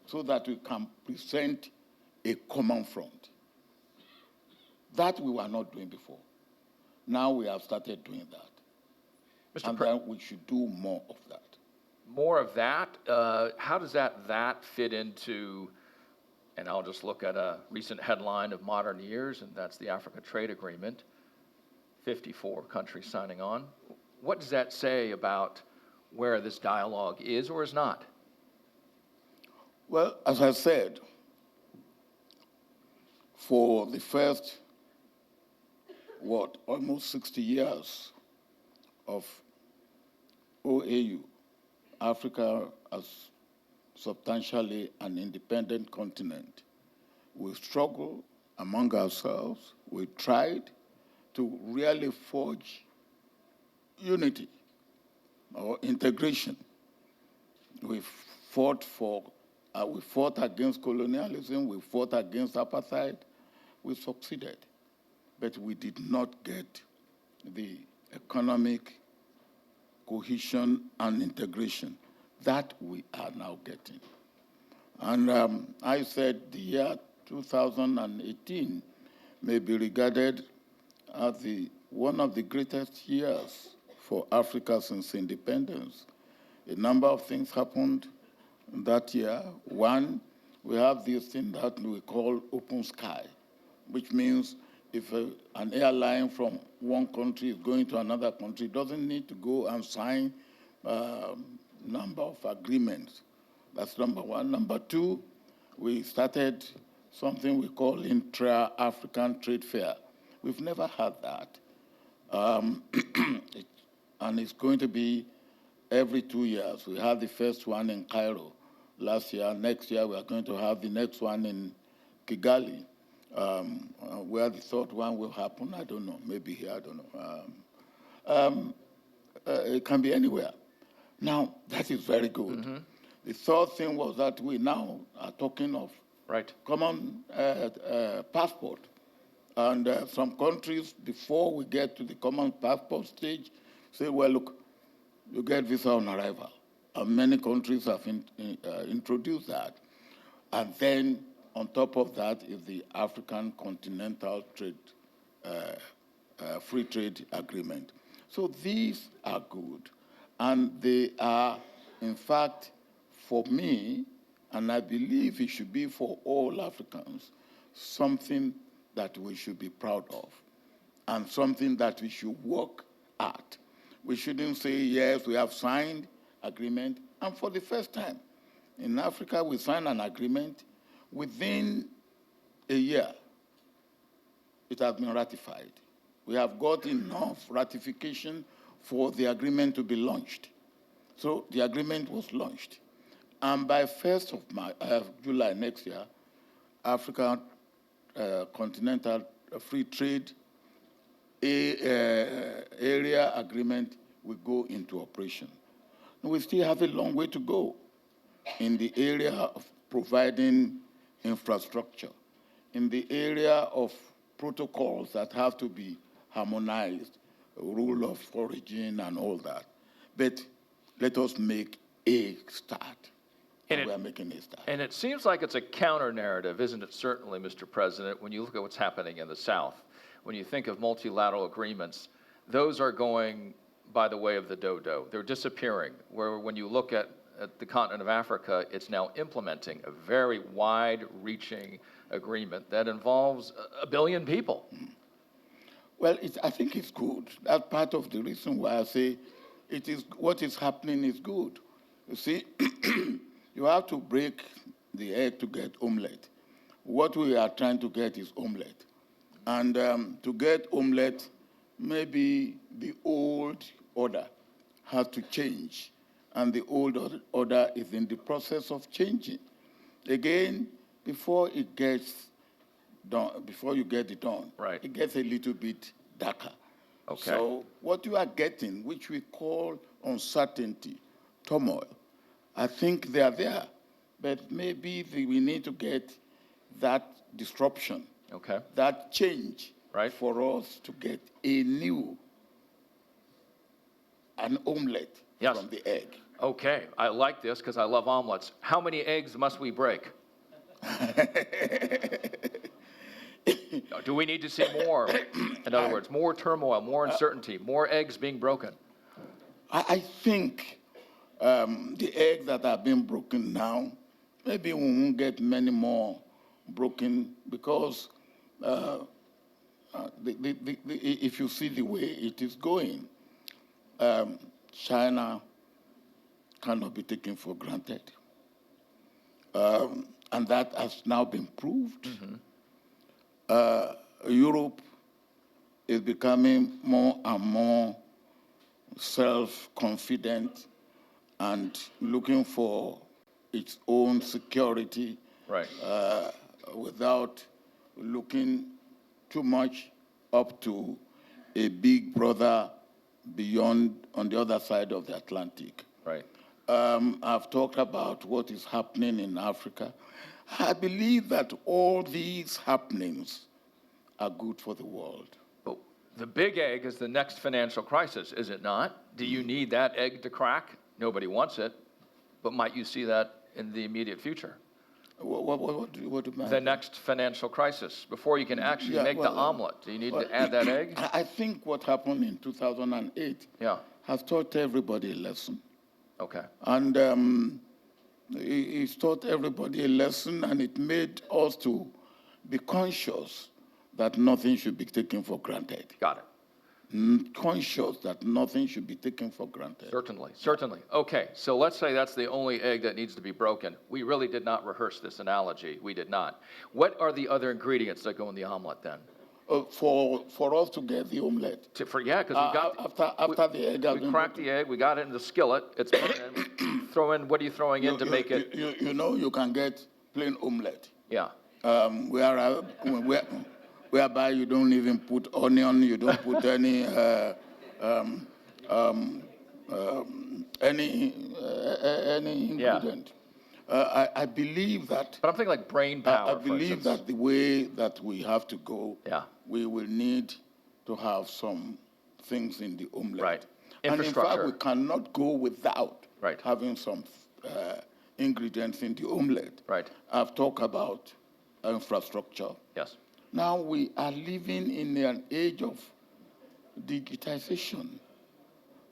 so that we can present a common front. That we were not doing before. Now we have started doing that. And then we should do more of that. More of that? How does that fit into, and I'll just look at a recent headline of modern years, and that's the Africa Trade Agreement, 54 countries signing on. What does that say about where this dialogue is or is not? Well, as I said, for the first, almost 60 years of OAU, Africa as substantially an independent continent, we struggled among ourselves. We tried to really forge unity or integration. We fought against colonialism, we fought against apartheid, we succeeded. But we did not get the economic cohesion and integration that we are now getting. And I said the year 2018 may be regarded as one of the greatest years for Africa since independence. A number of things happened that year. One, we have this thing that we call open sky, which means if an airline from one country is going to another country, it doesn't need to go and sign a number of agreements. That's number one. Number two, we started something we call intra-African trade fair. We've never had that. And it's going to be every 2 years. We had the first one in Cairo last year. Next year, we are going to have the next one in Kigali. Where the third one will happen, I don't know. Maybe here, I don't know. It can be anywhere. Now, that is very good. The third thing was that we now are talking of common passport. And some countries, before we get to the common passport stage, say, well, look, you get visa on arrival. And many countries have introduced that. And then on top of that is the African Continental Trade, Free Trade Agreement. So these are good. And they are, in fact, for me, and I believe it should be for all Africans, something that we should be proud of and something that we should work at. We shouldn't say, yes, we have signed agreement, and for the first time in Africa, we signed an agreement. Within a year, it has been ratified. We have got enough ratification for the agreement to be launched. So the agreement was launched. And by 1st of July next year, African Continental Free Trade Area Agreement will go into operation. And we still have a long way to go in the area of providing infrastructure, in the area of protocols that have to be harmonized, rule of origin and all that. But let us make a start. And we are making a start. And it seems like it's a counter-narrative, isn't it, certainly, Mr. President, when you look at what's happening in the South. When you think of multilateral agreements, those are going by the way of the dodo. They're disappearing, where when you look at the continent of Africa, it's now implementing a very wide-reaching agreement that involves 1 billion people. Well, I think it's good. That's part of the reason why I say what is happening is good. You see, you have to break the egg to get omelette. What we are trying to get is omelette. And to get omelette, maybe the old order has to change. And the old order is in the process of changing. Again, before it gets done, before you get it done, it gets a little bit darker. Okay. So what you are getting, which we call uncertainty, turmoil, I think they are there. But maybe we need to get that disruption, that change for us to get an omelette from the egg. Okay, I like this because I love omelets. How many eggs must we break? Do we need to see more? In other words, more turmoil, more uncertainty, more eggs being broken? I think the eggs that are being broken now, maybe we won't get many more broken because if you see the way it is going, China cannot be taken for granted. And that has now been proved. Europe is becoming more and more self-confident and looking for its own security without looking too much up to a big brother beyond, on the other side of the Atlantic. I've talked about what is happening in Africa. I believe that all these happenings are good for the world. But the big egg is the next financial crisis, is it not? Do you need that egg to crack? Nobody wants it, but might you see that in the immediate future? What do you mean? The next financial crisis, before you can actually make the omelet. Do you need to add that egg? I think what happened in 2008 has taught everybody a lesson. Okay. And it taught everybody a lesson, and it made us to be conscious that nothing should be taken for granted. Got it. Conscious that nothing should be taken for granted. Certainly, certainly. Okay, so let's say that's the only egg that needs to be broken. We really did not rehearse this analogy. We did not. What are the other ingredients that go in the omelet then? For us to get the omelette. Because we got after the egg. We cracked the egg. We got it in the skillet. It's burning. Throw in. What are you throwing in to make it? You know, you can get plain omelette. Yeah. Whereby you don't even put onion. You don't put any ingredient. I believe that. But I'm thinking like brain power. I believe that the way that we have to go, we will need to have some things in the omelette. Right. And in Infrastructure. fact, we cannot go without having some ingredients in the omelette. Right. I've talked about infrastructure. Yes. Now we are living in an age of digitization.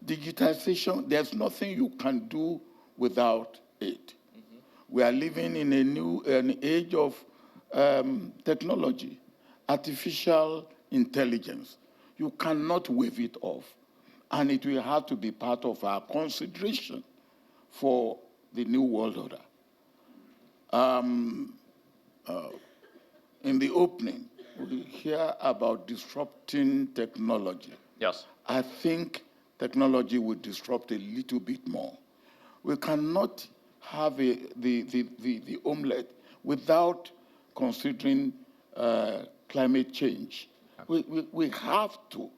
Digitization, there's nothing you can do without it. We are living in an age of technology, artificial intelligence. You cannot wave it off. And it will have to be part of our consideration for the new world order. In the opening, we hear about disrupting technology. Yes. I think technology will disrupt a little bit more. We cannot have the omelette without considering climate change. We have to,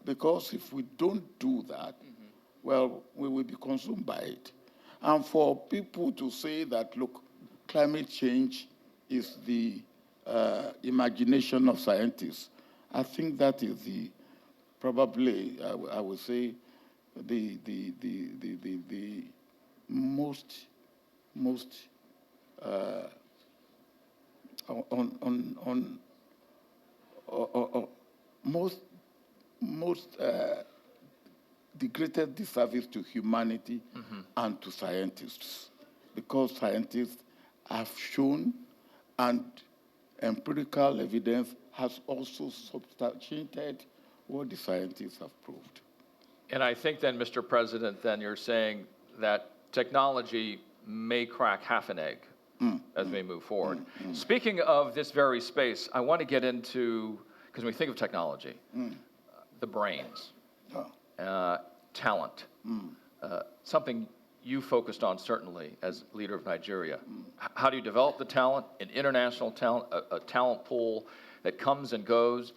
because if we don't do that, well, we will be consumed by it. And for people to say that, look, climate change is the imagination of scientists, I think that is probably, I would say, the most the greatest disservice to humanity and to scientists, because scientists have shown, and empirical evidence has also substantiated what the scientists have proved. And I think then, Mr. President, then you're saying that technology may crack half an egg as we move forward. Speaking of this very space, I want to get into, because when we think of technology, the brains, talent, something you focused on certainly as leader of Nigeria. How do you develop the talent, an international talent, a talent pool that comes and goes,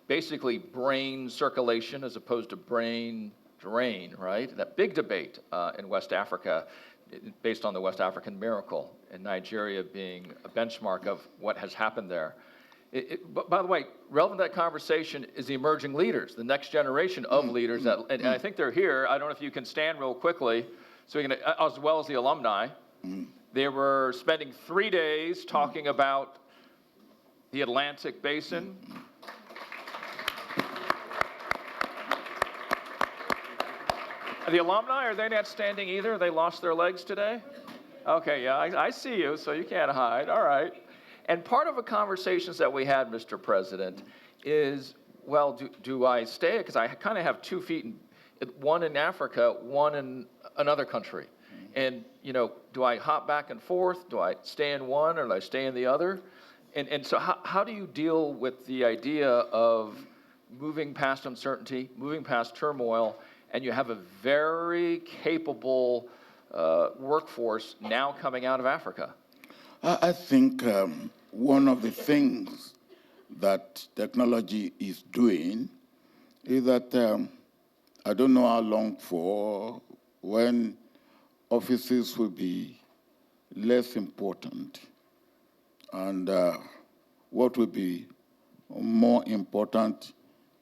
basically brain circulation as opposed to brain drain, right? That big debate in West Africa, based on the West African miracle, and Nigeria being a benchmark of what has happened there. But by the way, relevant to that conversation is the emerging leaders, the next generation of leaders, and I think they're here. I don't know if you can stand real quickly, so we can, as well as the alumni. They were spending 3 days talking about the Atlantic Basin. The alumni, are they not standing either? They lost their legs today? Okay, yeah, I see you, so you can't hide. All right. And part of the conversations that we had, Mr. President, is, well, do I stay? Because I kind of have 2 feet, one in Africa, one in another country. And, you know, do I hop back and forth? Do I stay in one or do I stay in the other? And so how do you deal with the idea of moving past uncertainty, moving past turmoil, and you have a very capable workforce now coming out of Africa? I think one of the things that technology is doing is that I don't know how long for, when offices will be less important, and what will be more important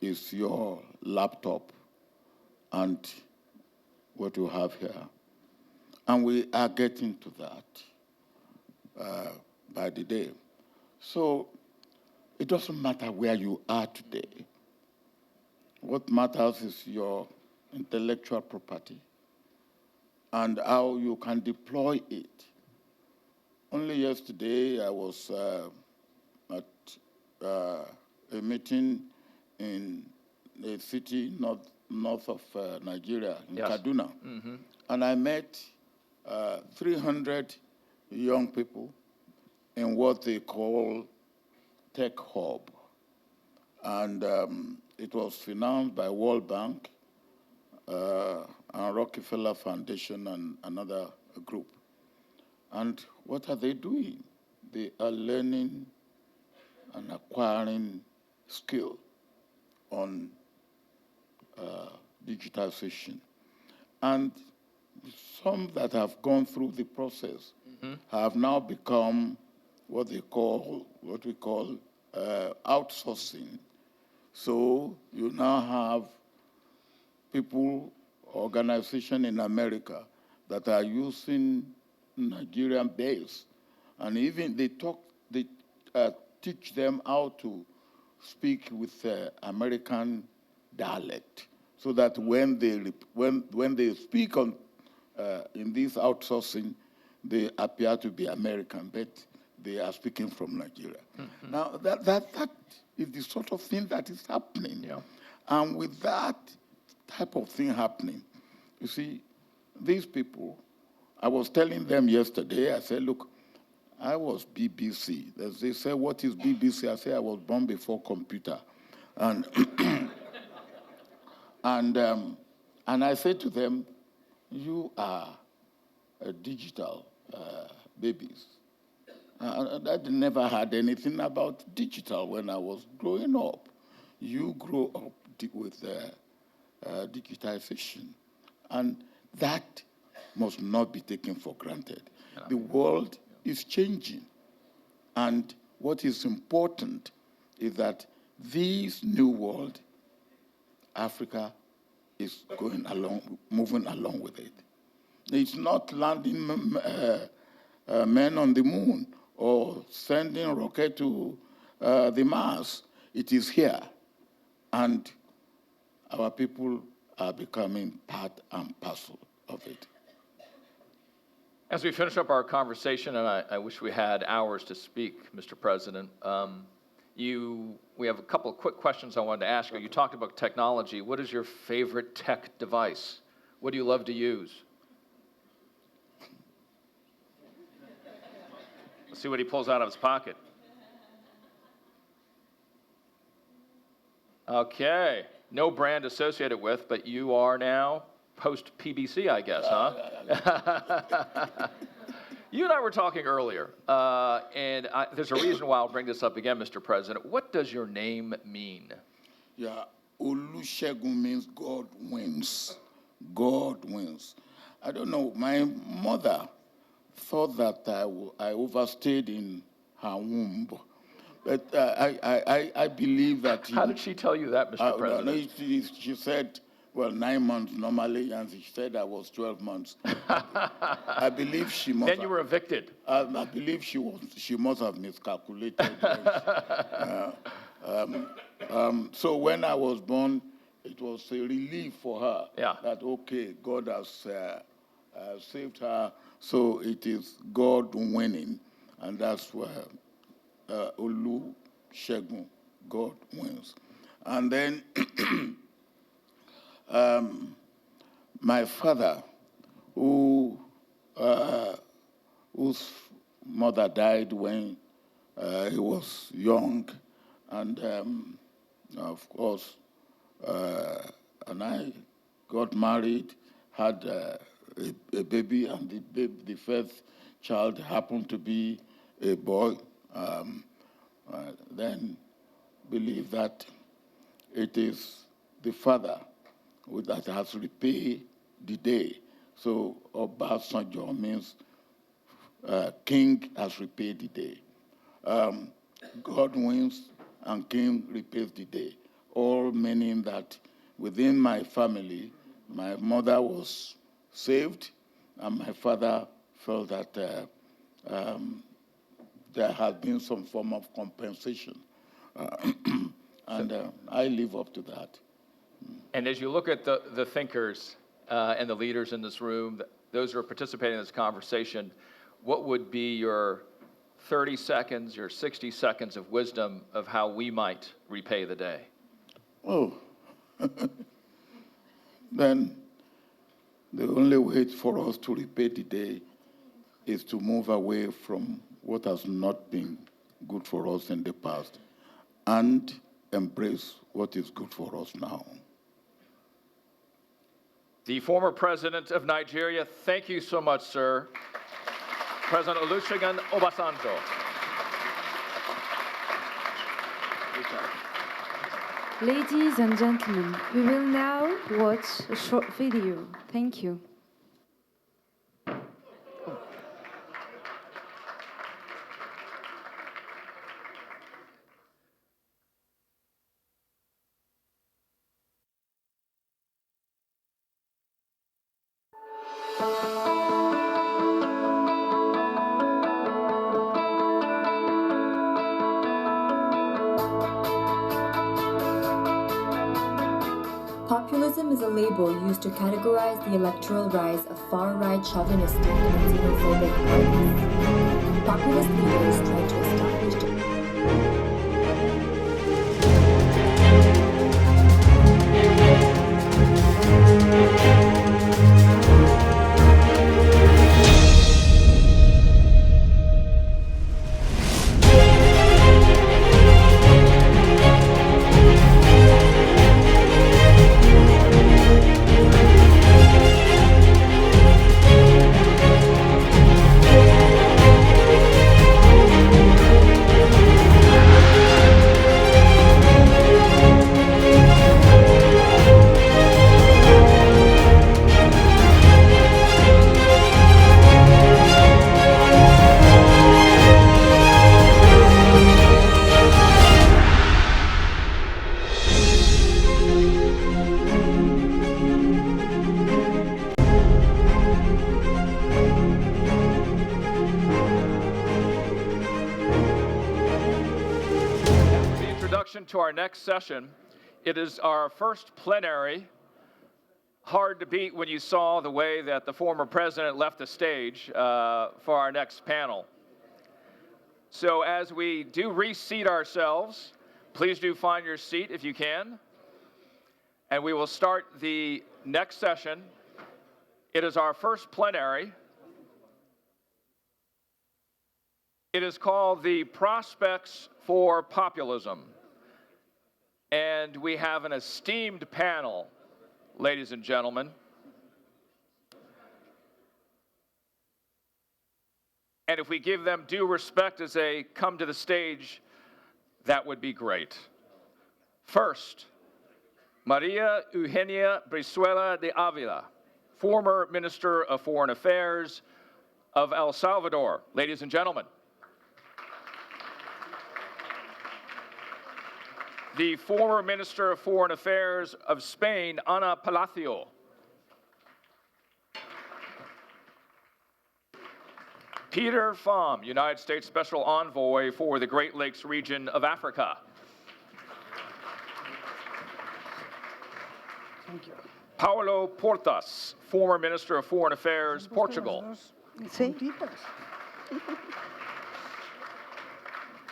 is your laptop and what you have here. And we are getting to that by the day. So it doesn't matter where you are today. What matters is your intellectual property and how you can deploy it. Only yesterday I was at a meeting in a city north of Nigeria, in Kaduna, and I met 300 young people in what they call Tech Hub. And it was financed by World Bank and Rockefeller Foundation and another group. And what are they doing? They are learning and acquiring skill on digitization. And some that have gone through the process have now become what we call outsourcing. So you now have people, organizations in America that are using Nigerian base, and even they teach them how to speak with American dialect, so that when they speak on in this outsourcing, they appear to be American, but they are speaking from Nigeria. Now that is the sort of thing that is happening, and with that type of thing happening, you see, these people, I was telling them yesterday, I said, look, I was BBC. They say, what is BBC? I say, I was born before computer. And and I said to them, you are digital babies. And I never had anything about digital when I was growing up. You grow up with digitization. And that must not be taken for granted. The world is changing. And what is important is that this new world, Africa is going along, moving along with it. It's not landing men on the moon or sending a rocket to the Mars. It is here. And our people are becoming part and parcel of it. As we finish up our conversation, and I wish we had hours to speak, Mr. President, we have a couple of quick questions I wanted to ask you. You talked about technology. What is your favorite tech device? What do you love to use? Let's see what he pulls out of his pocket. Okay, no brand associated with, but you are now post-PBC, I guess, huh? You and I were talking earlier, and there's a reason why I'll bring this up again, Mr. President. What does your name mean? Yeah, Olusegun means God wins. God wins. I don't know, my mother thought that I overstayed in her womb. But I believe that... How did she tell you that, Mr. President? She said, well, 9 months normally, and she said I was 12 months. I believe she must... Then you were evicted. I believe she must have miscalculated. So when I was born, it was a relief for her that, okay, God has saved her, so it is God winning, and that's where Olusegun, God wins. And then my father, whose mother died when he was young, and of course, and I got married, had a baby, and the first child happened to be a boy. Then believe that it is the father that has repaid the day. So Obasanjo means king has repaid the day. God wins and king repays the day. All meaning that within my family, my mother was saved, and my father felt that there had been some form of compensation. And I live up to that. And as you look at the thinkers and the leaders in this room, those who are participating in this conversation, what would be your 30 seconds, your 60 seconds of wisdom of how we might repay the day? Oh, then the only way for us to repay the day is to move away from what has not been good for us in the past and embrace what is good for us now. The former president of Nigeria, thank you so much, sir. President Olusegun Obasanjo. Ladies and gentlemen, we will now watch a short video. Thank you. Populism is a label used to categorize the electoral rise of far-right chauvinistic and xenophobic parties. Populist leaders try to establish To our next session. It is our first plenary. Hard to beat when you saw the way that the former president left the stage for our next panel. So as we do reseat ourselves, please do find your seat if you can. And we will start the next session. It is our first plenary. It is called the Prospects for Populism. And we have an esteemed panel, ladies and gentlemen. And if we give them due respect as they come to the stage, that would be great. First, Maria Eugenia Brizuela de Avila, former Minister of Foreign Affairs of El Salvador. Ladies and gentlemen. The former Minister of Foreign Affairs of Spain, Ana Palacio. Peter Pham, United States Special Envoy for the Great Lakes region of Africa. Thank you. Paulo Portas, former Minister of Foreign Affairs, Portugal. Sí.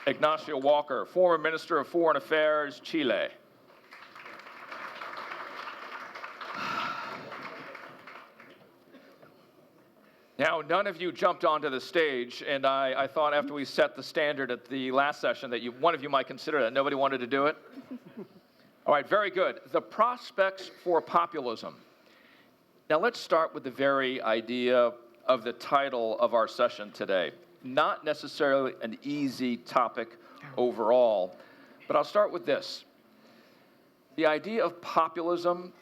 Ignacio Walker, former Minister of Foreign Affairs, Chile. Now, none of you jumped onto the stage, and I thought after we set the standard at the last session that one of you might consider that. Nobody wanted to do it? All right, very good. The prospects for populism. Now, let's start with the very idea of the title of our session today. Not necessarily an easy topic overall, but I'll start with this. The idea of populism,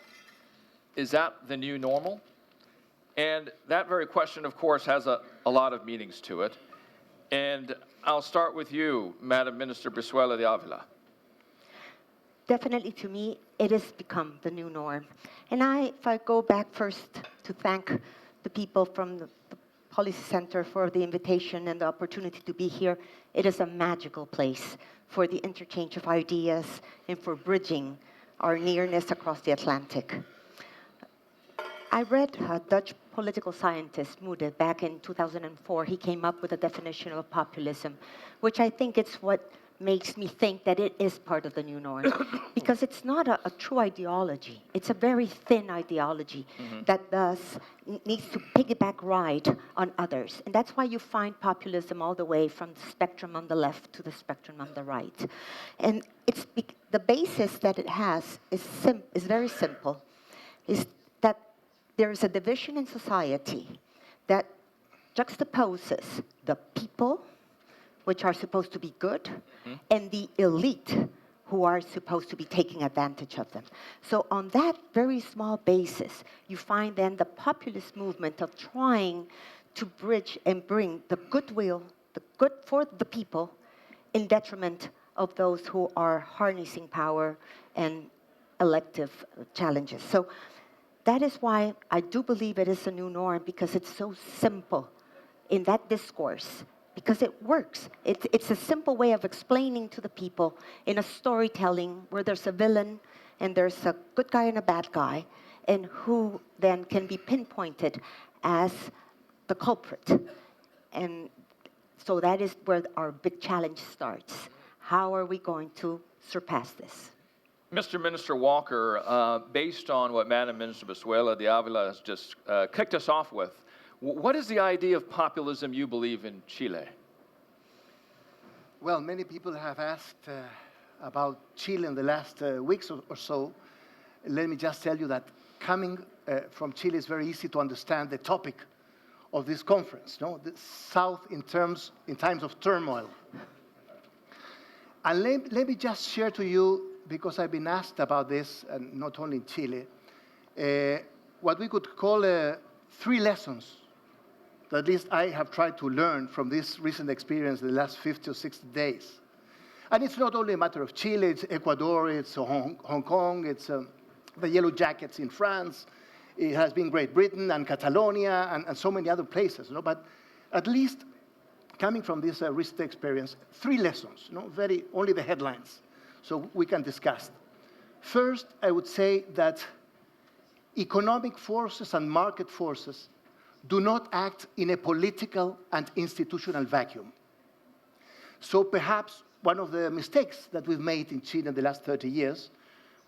is that the new normal? And that very question, of course, has a lot of meanings to it. And I'll start with you, Madam Minister Brizuela de Avila. Definitely, to me, it has become the new norm. And if I go back first to thank the people from the Policy Center for the invitation and the opportunity to be here. It is a magical place for the interchange of ideas and for bridging our nearness across the Atlantic. I read a Dutch political scientist, Moede, back in 2004. He came up with a definition of populism, which I think it's what makes me think that it is part of the new norm. Because it's not a true ideology. It's a very thin ideology that thus needs to piggyback ride on others. And that's why you find populism all the way from the spectrum on the left to the spectrum on the right. And it's the basis that it has is very simple, is that there is a division in society that juxtaposes the people, which are supposed to be good, and the elite, who are supposed to be taking advantage of them. So on that very small basis, you find then the populist movement of trying to bridge and bring the goodwill, the good for the people, in detriment of those who are harnessing power and elective challenges. So that is why I do believe it is a new norm, because it's so simple in that discourse, because it works. It's a simple way of explaining to the people in a storytelling where there's a villain and there's a good guy and a bad guy, and who then can be pinpointed as the culprit. And so that is where our big challenge starts. How are we going to surpass this? Mr. Minister Walker, based on what Madam Minister Basuela de Avila has just kicked us off with, what is the idea of populism you believe in Chile? Well, many people have asked about Chile in the last weeks or so. Let me just tell you that coming from Chile is very easy to understand the topic of this conference, no? The South in times of turmoil. And let me just share to you, because I've been asked about this, and not only in Chile, what we could call 3 lessons that at least I have tried to learn from this recent experience in the last 50 or 60 days. And it's not only a matter of Chile, it's Ecuador, it's Hong Kong, it's the Yellow Jackets in France, it has been Great Britain and Catalonia and so many other places. You know? But at least coming from this recent experience, 3 lessons, you know, only the headlines, so we can discuss. First, I would say that economic forces and market forces do not act in a political and institutional vacuum. So perhaps one of the mistakes that we've made in Chile in the last 30 years,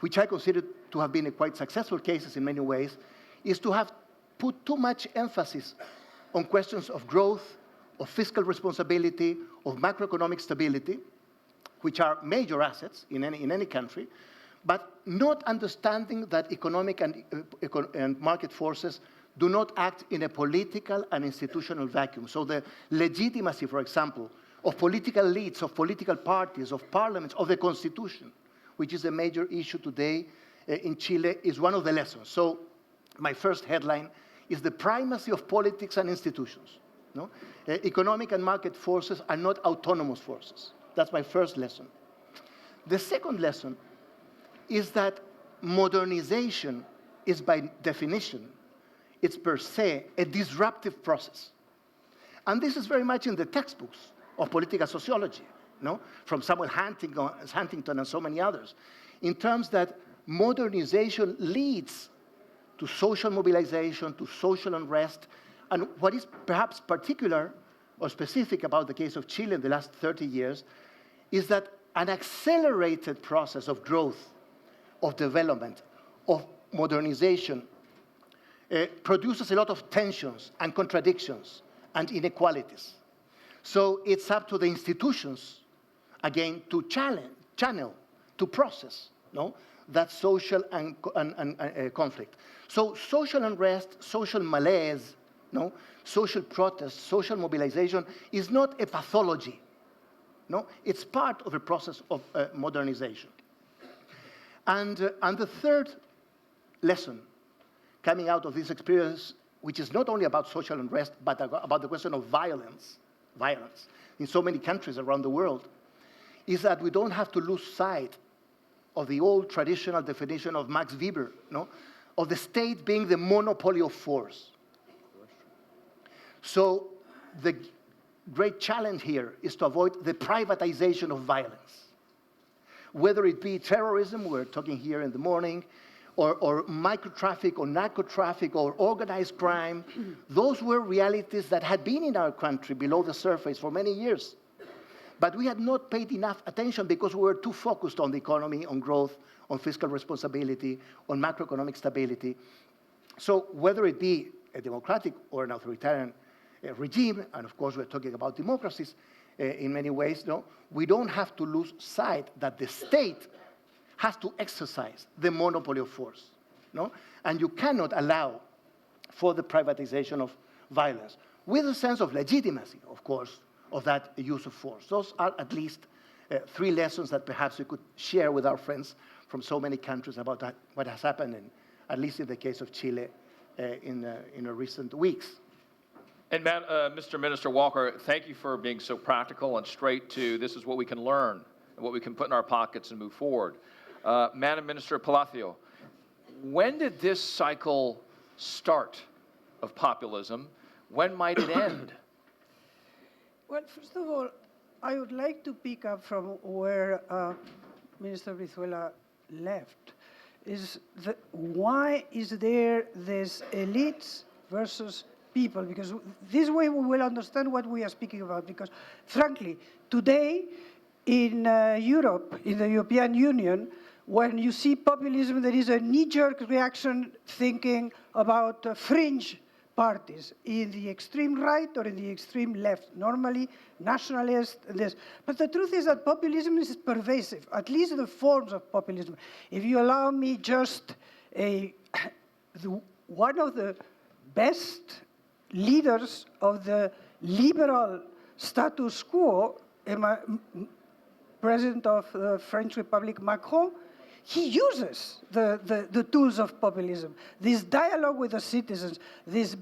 which I consider to have been a quite successful cases in many ways, is to have put too much emphasis on questions of growth, of fiscal responsibility, of macroeconomic stability, which are major assets in any country, but not understanding that economic and market forces do not act in a political and institutional vacuum. So the legitimacy, for example, of political leads, of political parties, of parliaments, of the constitution, which is a major issue today in Chile, is one of the lessons. So my first headline is the primacy of politics and institutions. No? Economic and market forces are not autonomous forces. That's my first lesson. The second lesson is that modernization is by definition, it's per se a disruptive process. And this is very much in the textbooks of political sociology, no? From Samuel Huntington and so many others, in terms that modernization leads to social mobilization, to social unrest. And what is perhaps particular or specific about the case of Chile in the last 30 years is that an accelerated process of growth, of development, of modernization produces a lot of tensions and contradictions and inequalities. So it's up to the institutions, again, to channel, to process, no, that social and conflict. So social unrest, social malaise, no, social protest, social mobilization is not a pathology. No, it's part of a process of modernization. And the third lesson coming out of this experience, which is not only about social unrest, but about the question of violence in so many countries around the world, is that we don't have to lose sight of the old traditional definition of Max Weber, no, of the state being the monopoly of force. So the great challenge here is to avoid the privatization of violence. Whether it be terrorism, we're talking here in the morning, or micro-traffic, or narco-traffic, or organized crime, those were realities that had been in our country below the surface for many years. But we had not paid enough attention because we were too focused on the economy, on growth, on fiscal responsibility, on macroeconomic stability. So whether it be a democratic or an authoritarian regime, and of course we're talking about democracies in many ways, no, we don't have to lose sight that the state has to exercise the monopoly of force, no? And you cannot allow for the privatization of violence, with a sense of legitimacy, of course, of that use of force. Those are at least 3 lessons that perhaps we could share with our friends from so many countries about what has happened, at least in the case of Chile, in recent weeks. And Mr. Minister Walker, thank you for being so practical and straight to this is what we can learn and what we can put in our pockets and move forward. Madam Minister Palacio, when did this cycle start of populism? When might it end? Well, first of all, I would like to pick up from where Minister Brizuela left. is why is there this elites versus people? Because this way we will understand what we are speaking about. Because frankly, today in Europe, in the European Union, when you see populism, there is a knee-jerk reaction thinking about fringe parties in the extreme right or in the extreme left, normally nationalist and this. But the truth is that populism is pervasive, at least the forms of populism. If you allow me just one of the best leaders of the liberal status quo, President of the French Republic, Macron, he uses the tools of populism, this dialogue with the citizens, these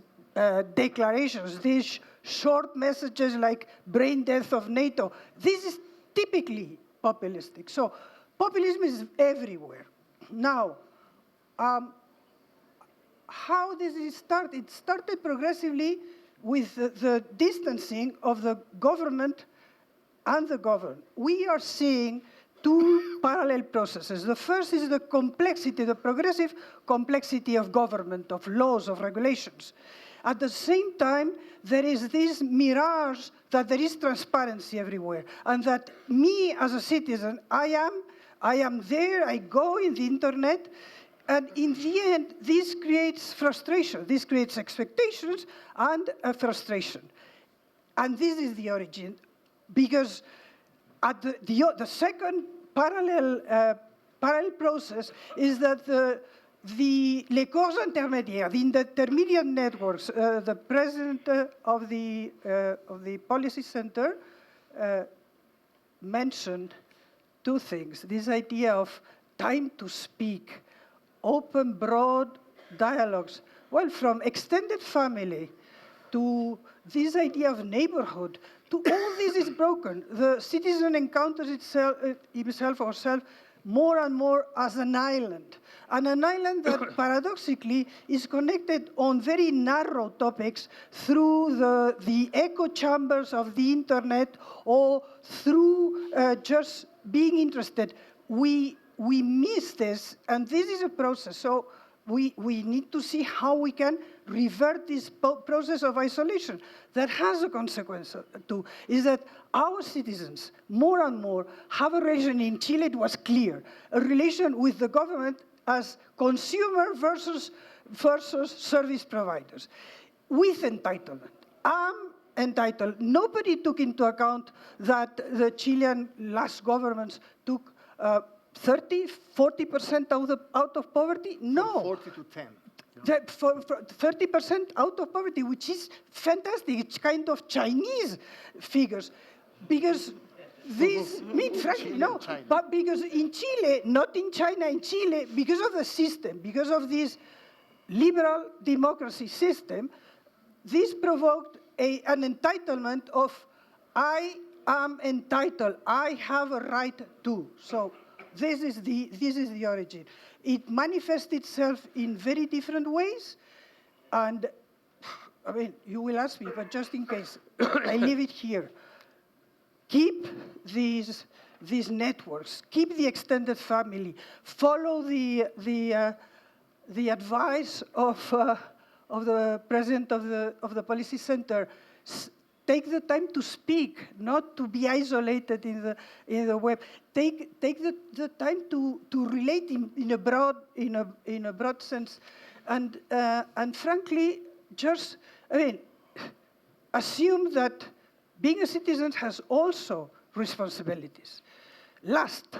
declarations, these short messages like brain death of NATO. This is typically populistic. So populism is everywhere. Now, how does it start? It started progressively with the distancing of the government and the governed. We are seeing two parallel processes. The first is the complexity, the progressive complexity of government, of laws, of regulations. At the same time, there is this mirage that there is transparency everywhere, and that me as a citizen, I am there, I go in the internet, and in the end, this creates frustration. This creates expectations and frustration. And this is the origin, because at the second parallel process is that les corps intermédiaires, the intermediate networks, the president of the policy center mentioned two things. This idea of time to speak, open, broad dialogues. Well, from extended family to this idea of neighborhood, to all this is broken. The citizen encounters himself or herself more and more as an island. And an island that paradoxically is connected on very narrow topics through the echo chambers of the internet or through just being interested. We miss this, and this is a process. So we need to see how we can revert this process of isolation. That has a consequence too, is that our citizens, more and more, have a relation. In Chile, it was clear, a relation with the government as consumer versus service providers, with entitlement. I'm entitled. Nobody took into account that the Chilean last governments took 30–40% out of poverty? No. From 40 to 10. 30% out of poverty, which is fantastic. It's kind of Chinese figures. Because this, frankly, no, but because in Chile, not in China, in Chile, because of the system, because of this liberal democracy system, this provoked an entitlement of, I am entitled, I have a right to. So this is the origin. It manifests itself in very different ways, and I mean, you will ask me, but just in case, I leave it here. Keep these networks, keep the extended family, follow the advice of the president of the policy center. Take the time to speak, not to be isolated in the web. Take the time to relate in a broad sense, and frankly, just assume that being a citizen has also responsibilities. Last,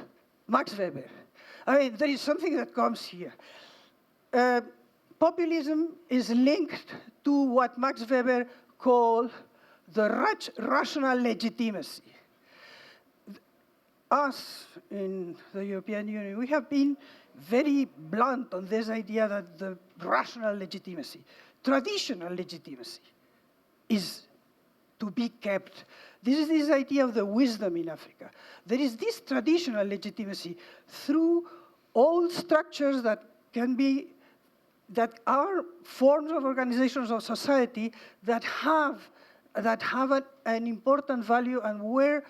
Max Weber. There is something that comes here. Populism is linked to what Max Weber called the rational legitimacy. Us in the European Union, we have been very blunt on this idea that the rational legitimacy, traditional legitimacy, is to be kept. This is this idea of the wisdom in Africa. There is this traditional legitimacy through all structures that are forms of organizations of society that have an important value, and where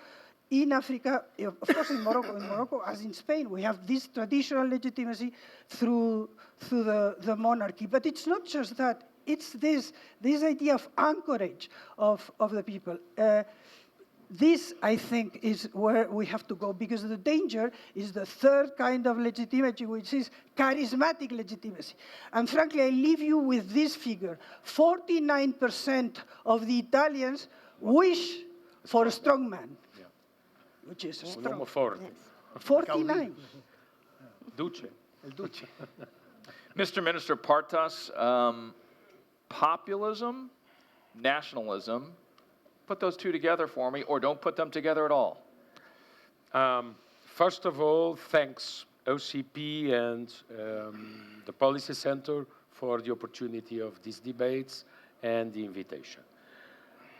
in Africa, of course in Morocco, as in Spain, we have this traditional legitimacy through the monarchy. But it's not just that. It's this idea of anchorage of the people. This, I think, is where we have to go, because the danger is the third kind of legitimacy, which is charismatic legitimacy. And frankly, I leave you with this figure. 49% of the Italians wish for a strong man, which is Un strong. uomo forte. 49. Duce. El Duce. Mr. Minister Partas, populism, nationalism, put those two together for me, or don't put them together at all. First of all, thanks OCP and the Policy Center for the opportunity of these debates and the invitation.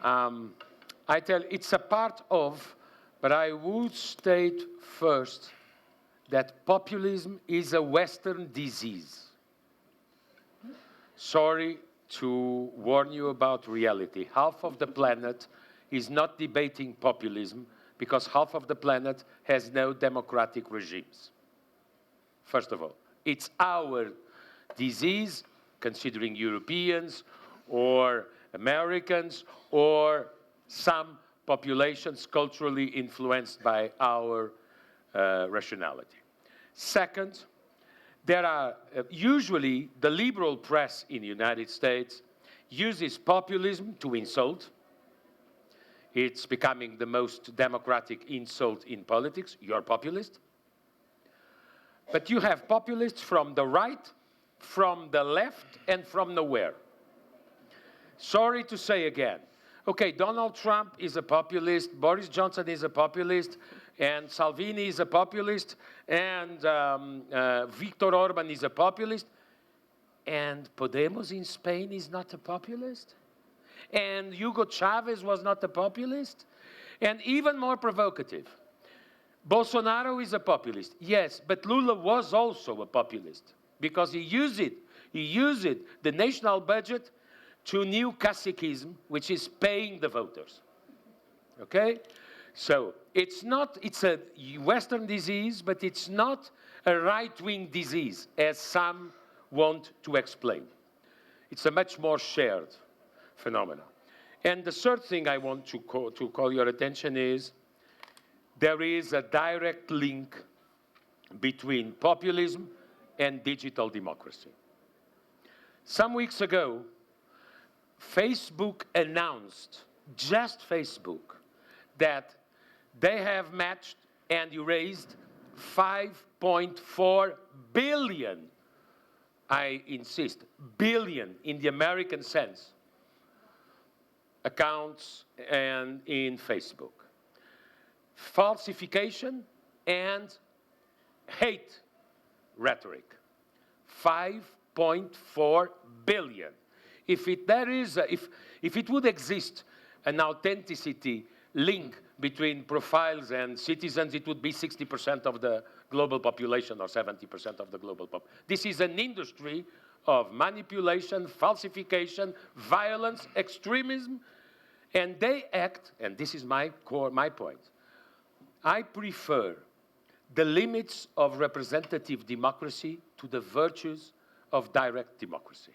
I tell it's a part of, but I would state first that populism is a Western disease. Sorry to warn you about reality. Half of the planet is not debating populism because half of the planet has no democratic regimes. First of all, it's our disease, considering Europeans or Americans or some populations culturally influenced by our rationality. Second, there are usually the liberal press in the United States uses populism to insult. It's becoming the most democratic insult in politics. You're populist. But you have populists from the right, from the left, and from nowhere. Sorry to say again. Okay, Donald Trump is a populist, Boris Johnson is a populist, and Salvini is a populist, and Viktor Orban is a populist, and Podemos in Spain is not a populist, and Hugo Chavez was not a populist, and even more provocative, Bolsonaro is a populist. Yes, but Lula was also a populist because he used the national budget to new caciquism, which is paying the voters. Okay? So it's a Western disease, but it's not a right-wing disease, as some want to explain. It's a much more shared phenomenon. And the third thing I want to call your attention is there is a direct link between populism and digital democracy. Some weeks ago, Facebook announced, just Facebook, that they have matched and erased 5.4 billion, I insist, billion in the American sense, accounts and in Facebook. Falsification and hate rhetoric. 5.4 billion. If it would exist an authenticity link between profiles and citizens, it would be 60% of the global population or 70% of the global population. This is an industry of manipulation, falsification, violence, extremism, and they act, and this is my point. I prefer the limits of representative democracy to the virtues of direct democracy.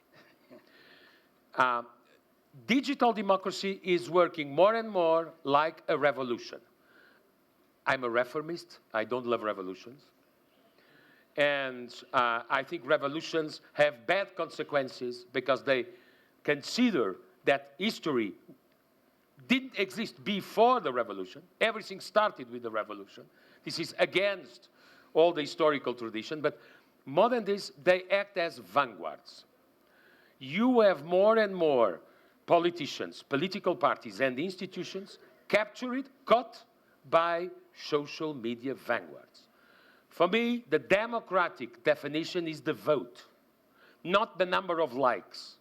Digital democracy is working more and more like a revolution. I'm a reformist. I don't love revolutions. And I think revolutions have bad consequences because they consider that history didn't exist before the revolution. Everything started with the revolution. This is against all the historical tradition, but more than this, they act as vanguards. You have more and more politicians, political parties, and institutions captured, caught by social media vanguards. For me, the democratic definition is the vote, not the number of likes.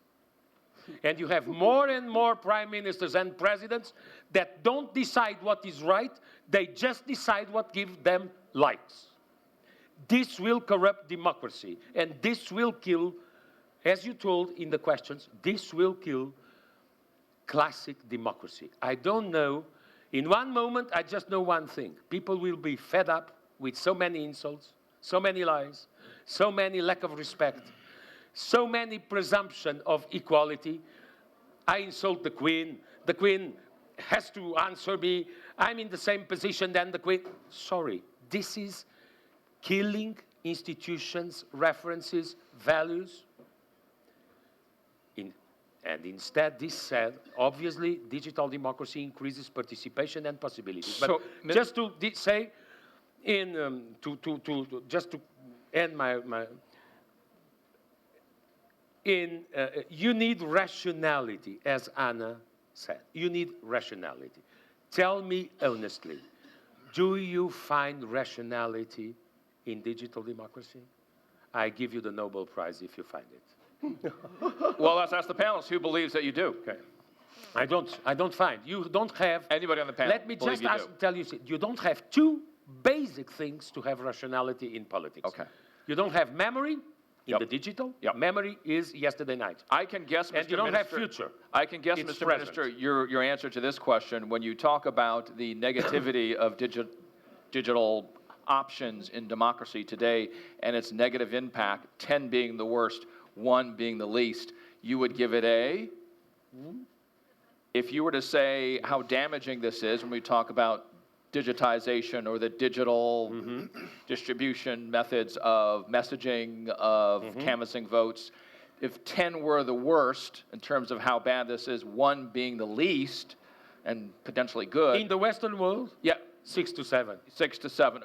And you have more and more prime ministers and presidents that don't decide what is right, they just decide what gives them likes. This will corrupt democracy, and this will kill, as you told in the questions, this will kill classic democracy. I don't know In one moment, I just know one thing. People will be fed up with so many insults, so many lies, so many lack of respect, so many presumption of equality. I insult the Queen has to answer me, I'm in the same position than the Queen. Sorry, this is killing institutions, references, values. And instead, this said, obviously, digital democracy increases participation and possibilities. But So, just to say, just to end you need rationality, as Anna said. You need rationality. Tell me honestly, do you find rationality in digital democracy? I give you the Nobel Prize if you find it. Well, let's ask the panelists who believes that you do. Okay. I don't find. You don't have... Anybody on the panel Let me believe just tell you, you don't have two basic things to have rationality in politics. Okay. You don't have memory in the digital. Memory is yesterday night. I can guess, Mr. And you don't have future. I can guess, It's Mr. present. Minister, your answer to this question, when you talk about the negativity of digital options in democracy today and its negative impact, 10 being the worst, 1 being the least, you would give it a? If you were to say how damaging this is when we talk about digitization or the digital distribution methods of messaging, of canvassing votes, if 10 were the worst in terms of how bad this is, 1 being the least and potentially good. In the Western world? Yeah. 6 to 7. 6 to 7.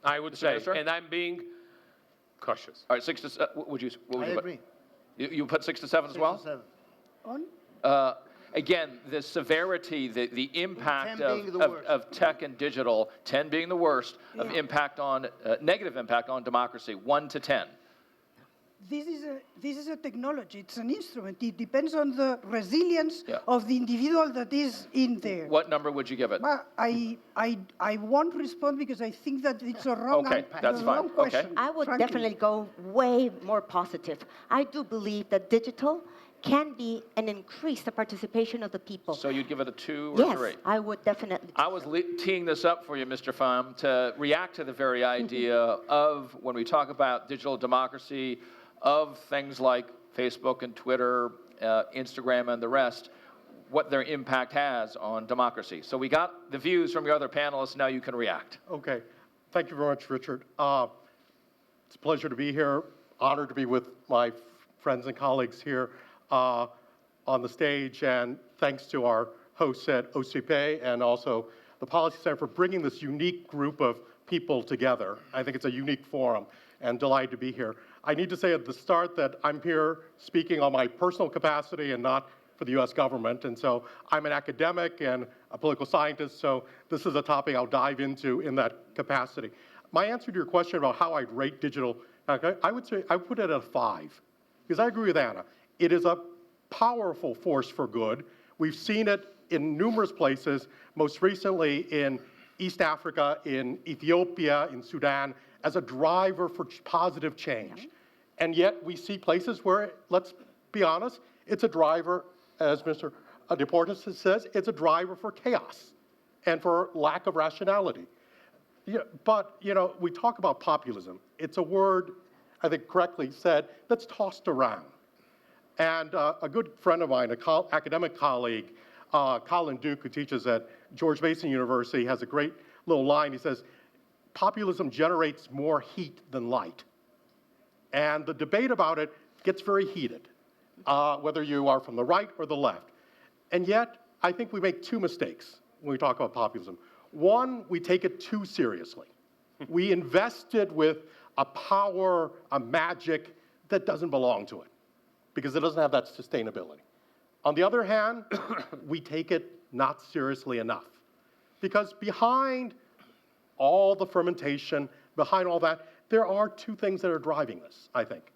I would say, Minister? and I'm being cautious. What would you I put? agree. You put 6 to 7 as well? 6 to 7. Again, the severity, the impact 10 being the worst. of tech and digital, 10 being the worst, of impact on, negative impact on democracy, 1 to 10. This is a technology, it's an instrument. It depends on the resilience of the individual that is in there. What number would you give it? But I won't respond because I think that it's a wrong, wrong question. I would frankly. definitely go way more positive. I do believe that digital can be an increase the participation of the people. So you'd give it a 2 or Yes, 3? I would definitely. I was teeing this up for you, Mr. Pham, to react to the very idea of when we talk about digital democracy, of things like Facebook and Twitter, Instagram and the rest, what their impact has on democracy. So we got the views from your other panelists, now you can react. Okay, thank you very much, Richard. It's a pleasure to be here, honored to be with my friends and colleagues here on the stage, and thanks to our hosts at OCP and also the Policy Center for bringing this unique group of people together. I think it's a unique forum, and delighted to be here. I need to say at the start that I'm here speaking on my personal capacity and not for the U.S. government, and so I'm an academic and a political scientist, so this is a topic I'll dive into in that capacity. My answer to your question about how I'd rate digital, I would say I would put it at a 5, because I agree with Anna. It is a powerful force for good. We've seen it in numerous places, most recently in East Africa, in Ethiopia, in Sudan, as a driver for positive change. And yet we see places where, let's be honest, it's a driver, as Mr. Deportes says, it's a driver for chaos and for lack of rationality. But, we talk about populism. It's a word, I think correctly said, that's tossed around. And a good friend of mine, an academic colleague, Colin Duke, who teaches at George Mason University, has a great little line. He says, populism generates more heat than light. And the debate about it gets very heated, whether you are from the right or the left. And yet, I think we make 2 mistakes when we talk about populism. One, we take it too seriously. We invest it with a power, a magic that doesn't belong to it, because it doesn't have that sustainability. On the other hand, we take it not seriously enough, because behind all the fermentation, behind all that, there are 2 things that are driving this, I think.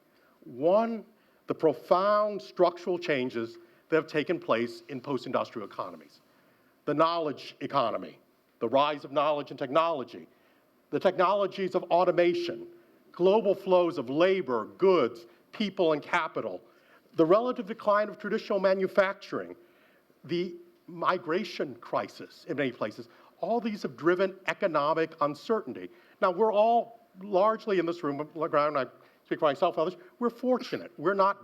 One, the profound structural changes that have taken place in post-industrial economies. The knowledge economy, the rise of knowledge and technology, the technologies of automation, global flows of labor, goods, people, and capital, the relative decline of traditional manufacturing, the migration crisis in many places. All these have driven economic uncertainty. Now, we're all largely in this room, and I speak for myself and others, we're fortunate. We're not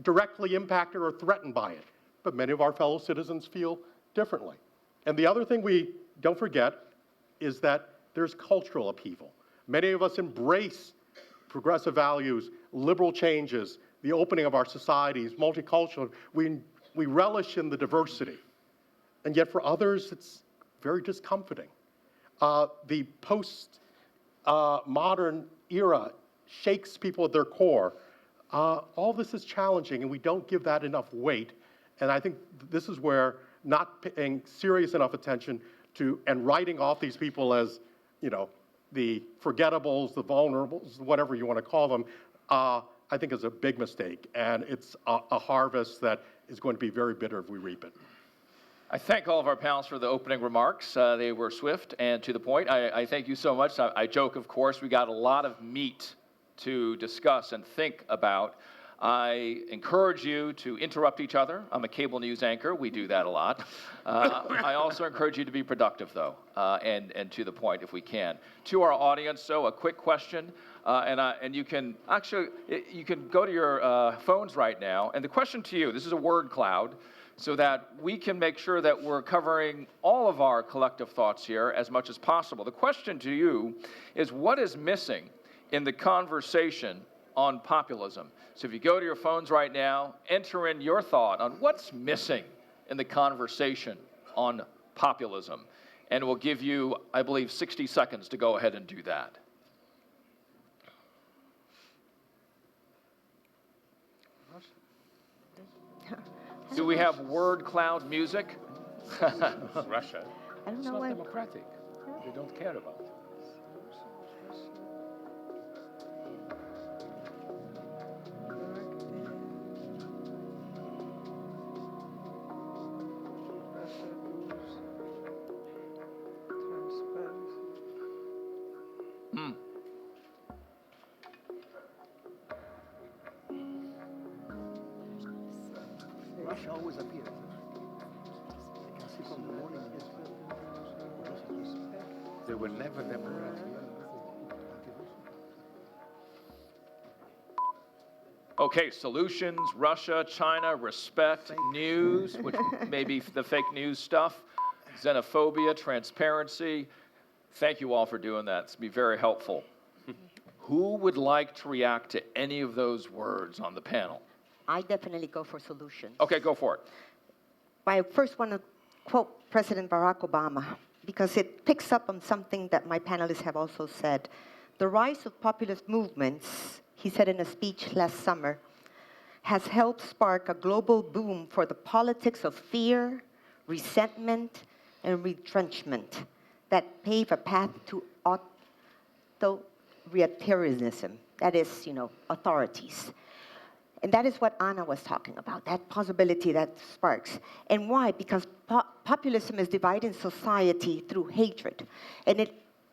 directly impacted or threatened by it, but many of our fellow citizens feel differently. And the other thing we don't forget is that there's cultural upheaval. Many of us embrace progressive values, liberal changes, the opening of our societies, multicultural. We relish in the diversity. And yet for others, it's very discomforting. The post-modern era shakes people at their core. All this is challenging, and we don't give that enough weight. And I think this is where not paying serious enough attention to and writing off these people as, you know, the forgettables, the vulnerables, whatever you want to call them, I think is a big mistake. And it's a harvest that is going to be very bitter if we reap it. I thank all of our panelists for the opening remarks. They were swift and to the point. I thank you so much. I joke, of course, we got a lot of meat to discuss and think about. I encourage you to interrupt each other. I'm a cable news anchor. We do that a lot. I also encourage you to be productive, though, and to the point if we can. To our audience, though, a quick question, and you can actually, you can go to your phones right now, and the question to you, this is a word cloud, so that we can make sure that we're covering all of our collective thoughts here as much as possible. The question to you is, what is missing in the conversation on populism? So if you go to your phones right now, enter in your thought on what's missing in the conversation on populism. And we'll give you, I believe, 60 seconds to go ahead and do that. Do we have word cloud music? Russia. I don't It's know not why. democratic. They don't care about it. Russia always appears. I can see from the morning. They were never democratic. Okay, solutions, Russia, China, respect, news, which may be the fake news stuff, xenophobia, transparency. Thank you all for doing that. It's been very helpful. Who would like to react to any of those words on the panel? I definitely go for solutions. Okay, go for it. I first want to quote President Barack Obama, because it picks up on something that my panelists have also said. The rise of populist movements, he said in a speech last summer, has helped spark a global boom for the politics of fear, resentment, and retrenchment that pave a path to authoritarianism, that is, authorities. And that is what Anna was talking about, that possibility that sparks. And why? Because populism is dividing society through hatred. And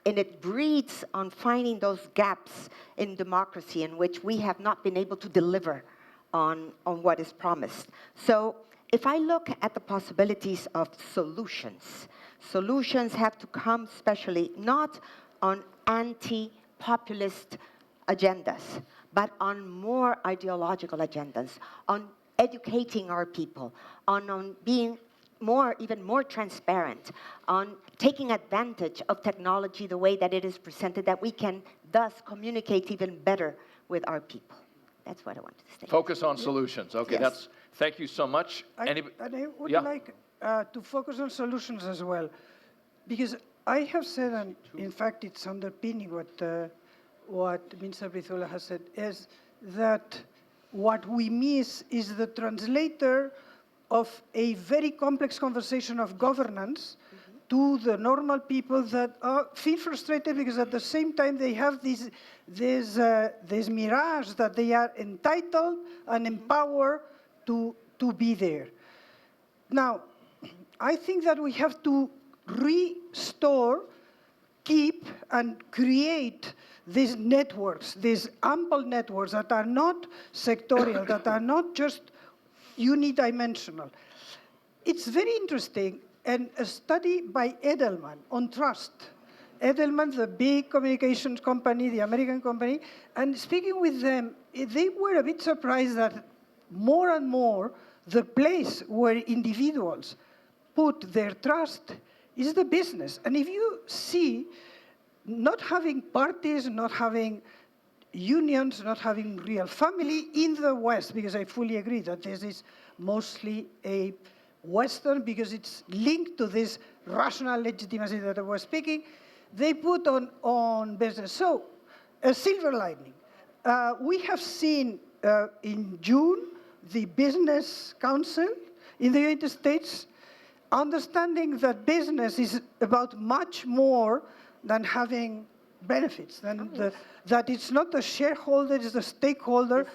it breeds on finding those gaps in democracy in which we have not been able to deliver on what is promised. So if I look at the possibilities of solutions have to come especially not on anti-populist agendas, but on more ideological agendas, on educating our people, on being even more transparent, on taking advantage of technology the way that it is presented, that we can thus communicate even better with our people. That's what I wanted to say. Focus on solutions. Okay, Yes. thank you so much. And I would like to focus on solutions as well, because I have said, and in fact it's underpinning what Minister Brizuela has said, is that what we miss is the translator of a very complex conversation of governance to the normal people that feel frustrated because at the same time they have this mirage that they are entitled and empowered to be there. Now, I think that we have to restore, keep, and create these networks, these ample networks that are not sectorial, that are not just unidimensional. it's very interesting, and a study by Edelman on trust. Edelman, the big communications company, the American company, and speaking with them, they were a bit surprised that more and more the place where individuals put their trust is the business. And if you see, not having parties, not having unions, not having real family in the West, because I fully agree that this is mostly a Western, because it's linked to this rational legitimacy that I was speaking, they put on business. So, a silver lining. We have seen in June the Business Council in the United States understanding that business is about much more than having benefits, that it's not the shareholder, it's the stakeholder.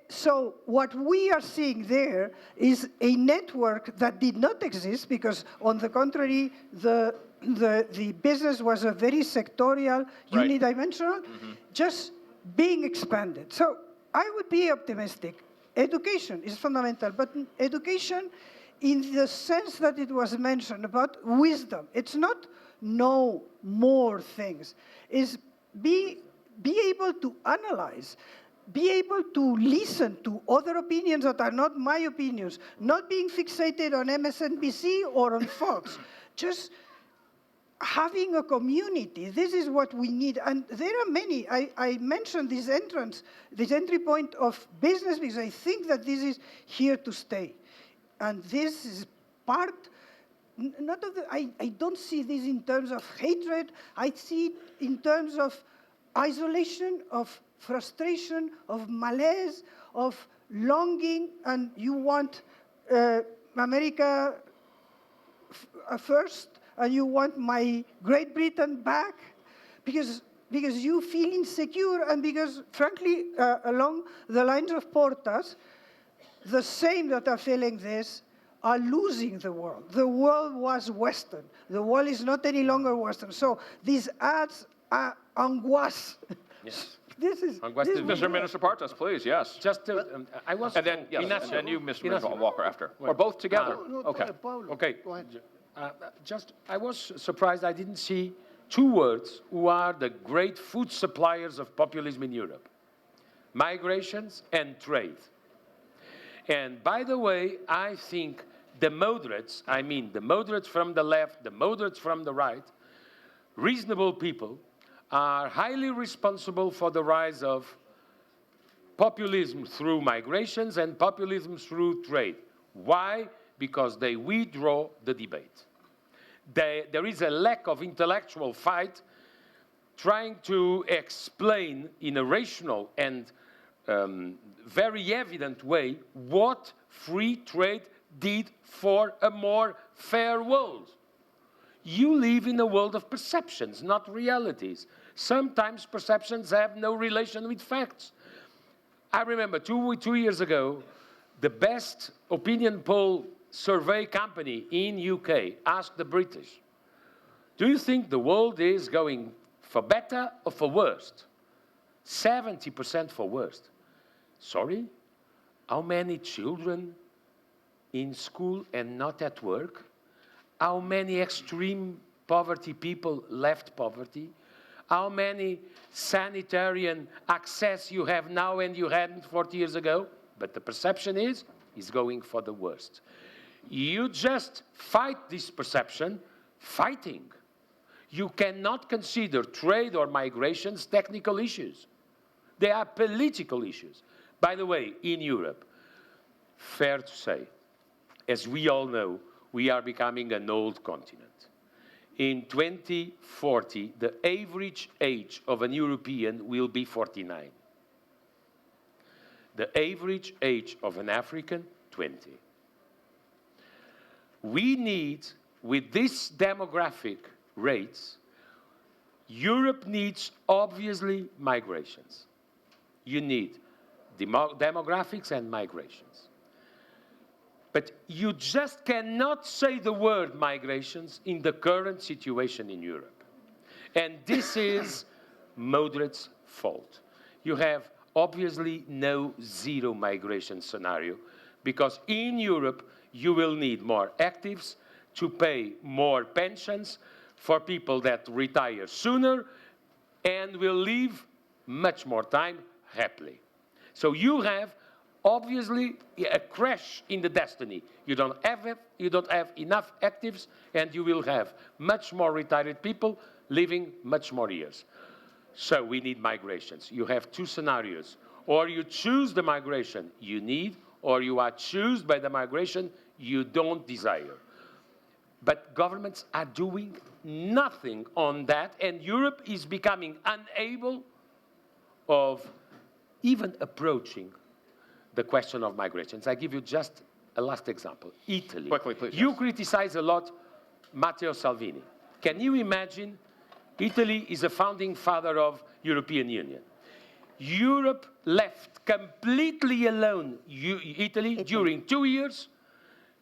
So what we are seeing there is a network that did not exist, because on the contrary, the business was a very sectorial, unidimensional, just being expanded. So I would be optimistic. Education is fundamental, but education in the sense that it was mentioned about wisdom. It's not know more things. It's be able to analyze, be able to listen to other opinions that are not my opinions, not being fixated on MSNBC or on Fox, just having a community. This is what we need. And there are many. I mentioned this entry point of business, because I think that this is here to stay. And this is part, not of the, I don't see this in terms of hatred. I see it in terms of isolation, of frustration, of malaise, of longing, and you want America first, and you want my Great Britain back, because you feel insecure, and because, frankly, along the lines of Portas, the same that are feeling this are losing the world. The world was Western. The world is not any longer Western. So these ads are angoisse. Yes. This is Mr. Minister Portas, please, yes. Just to, I was. And then, yes, and then you, Mr. Walker, after. Or both together. Okay. Okay. I was surprised I didn't see two words who are the great food suppliers of populism in Europe: migrations and trade. And by the way, I think the moderates, I mean the moderates from the left, the moderates from the right, reasonable people, are highly responsible for the rise of populism through migrations and populism through trade. Why? Because they withdraw the debate. There is a lack of intellectual fight trying to explain in a rational and very evident way what free trade did for a more fair world. You live in a world of perceptions, not realities. Sometimes perceptions have no relation with facts. I remember two years ago, the best opinion poll survey company in UK asked the British, do you think the world is going for better or for worse? 70% for worse. Sorry? How many children in school and not at work? How many extreme poverty people left poverty? How many sanitarian access you have now and you hadn't 40 years ago? But the perception is going for the worst. You just fight this perception, fighting. You cannot consider trade or migrations technical issues. They are political issues. By the way, in Europe, fair to say, as we all know, we are becoming an old continent. In 2040, the average age of an European will be 49. The average age of an African, 20. We need, with these demographic rates, Europe needs, obviously, migrations. You need demographics and migrations. But you just cannot say the word migrations in the current situation in Europe. And this is moderates' fault. You have obviously no zero migration scenario, because in Europe you will need more actives to pay more pensions for people that retire sooner and will live much more time happily. So you have obviously a crash in the destiny. You don't have enough actives, and you will have much more retired people living much more years. So we need migrations. You have two scenarios. Or you choose the migration you need, or you are chosen by the migration you don't desire. But governments are doing nothing on that, and Europe is becoming unable of even approaching the question of migrations. I give you just a last example. Italy. Quickly, please. You criticize a lot Matteo Salvini. Can you imagine? Italy is a founding father of European Union. Europe left completely alone Italy during 2 years.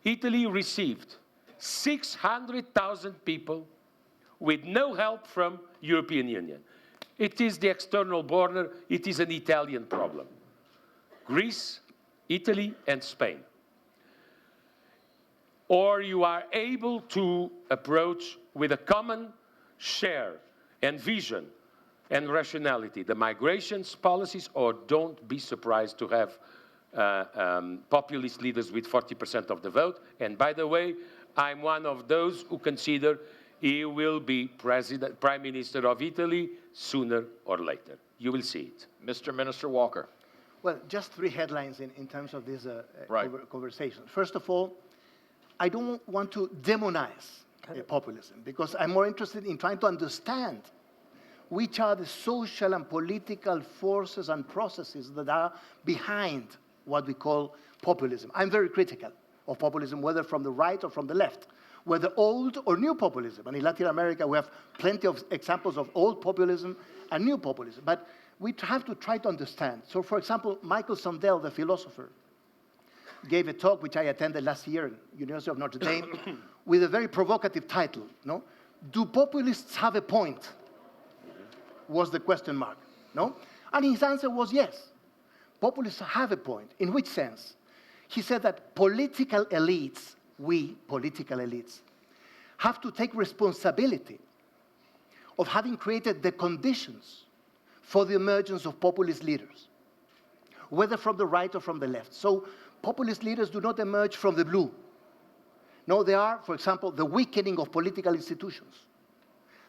Italy received 600,000 people with no help from European Union. It is the external border. It is an Italian problem. Greece, Italy, and Spain. Or you are able to approach with a common share and vision and rationality the migrations policies, or don't be surprised to have populist leaders with 40% of the vote. And by the way, I'm one of those who consider he will be Prime Minister of Italy sooner or later. You will see it. Mr. Minister Walker. Well, just 3 headlines in terms of this Right. conversation. First of all, I don't want to demonize populism, because I'm more interested in trying to understand which are the social and political forces and processes that are behind what we call populism. I'm very critical of populism, whether from the right or from the left, whether old or new populism. And in Latin America, we have plenty of examples of old populism and new populism. But we have to try to understand. So, for example, Michael Sandel, the philosopher, gave a talk which I attended last year at University of Notre Dame with a very provocative title, no? Do populists have a point? Was the question mark, no? And his answer was yes. Populists have a point. In which sense? He said that political elites, we political elites, have to take responsibility of having created the conditions for the emergence of populist leaders, whether from the right or from the left. So populist leaders do not emerge from the blue. No, they are, for example, the weakening of political institutions.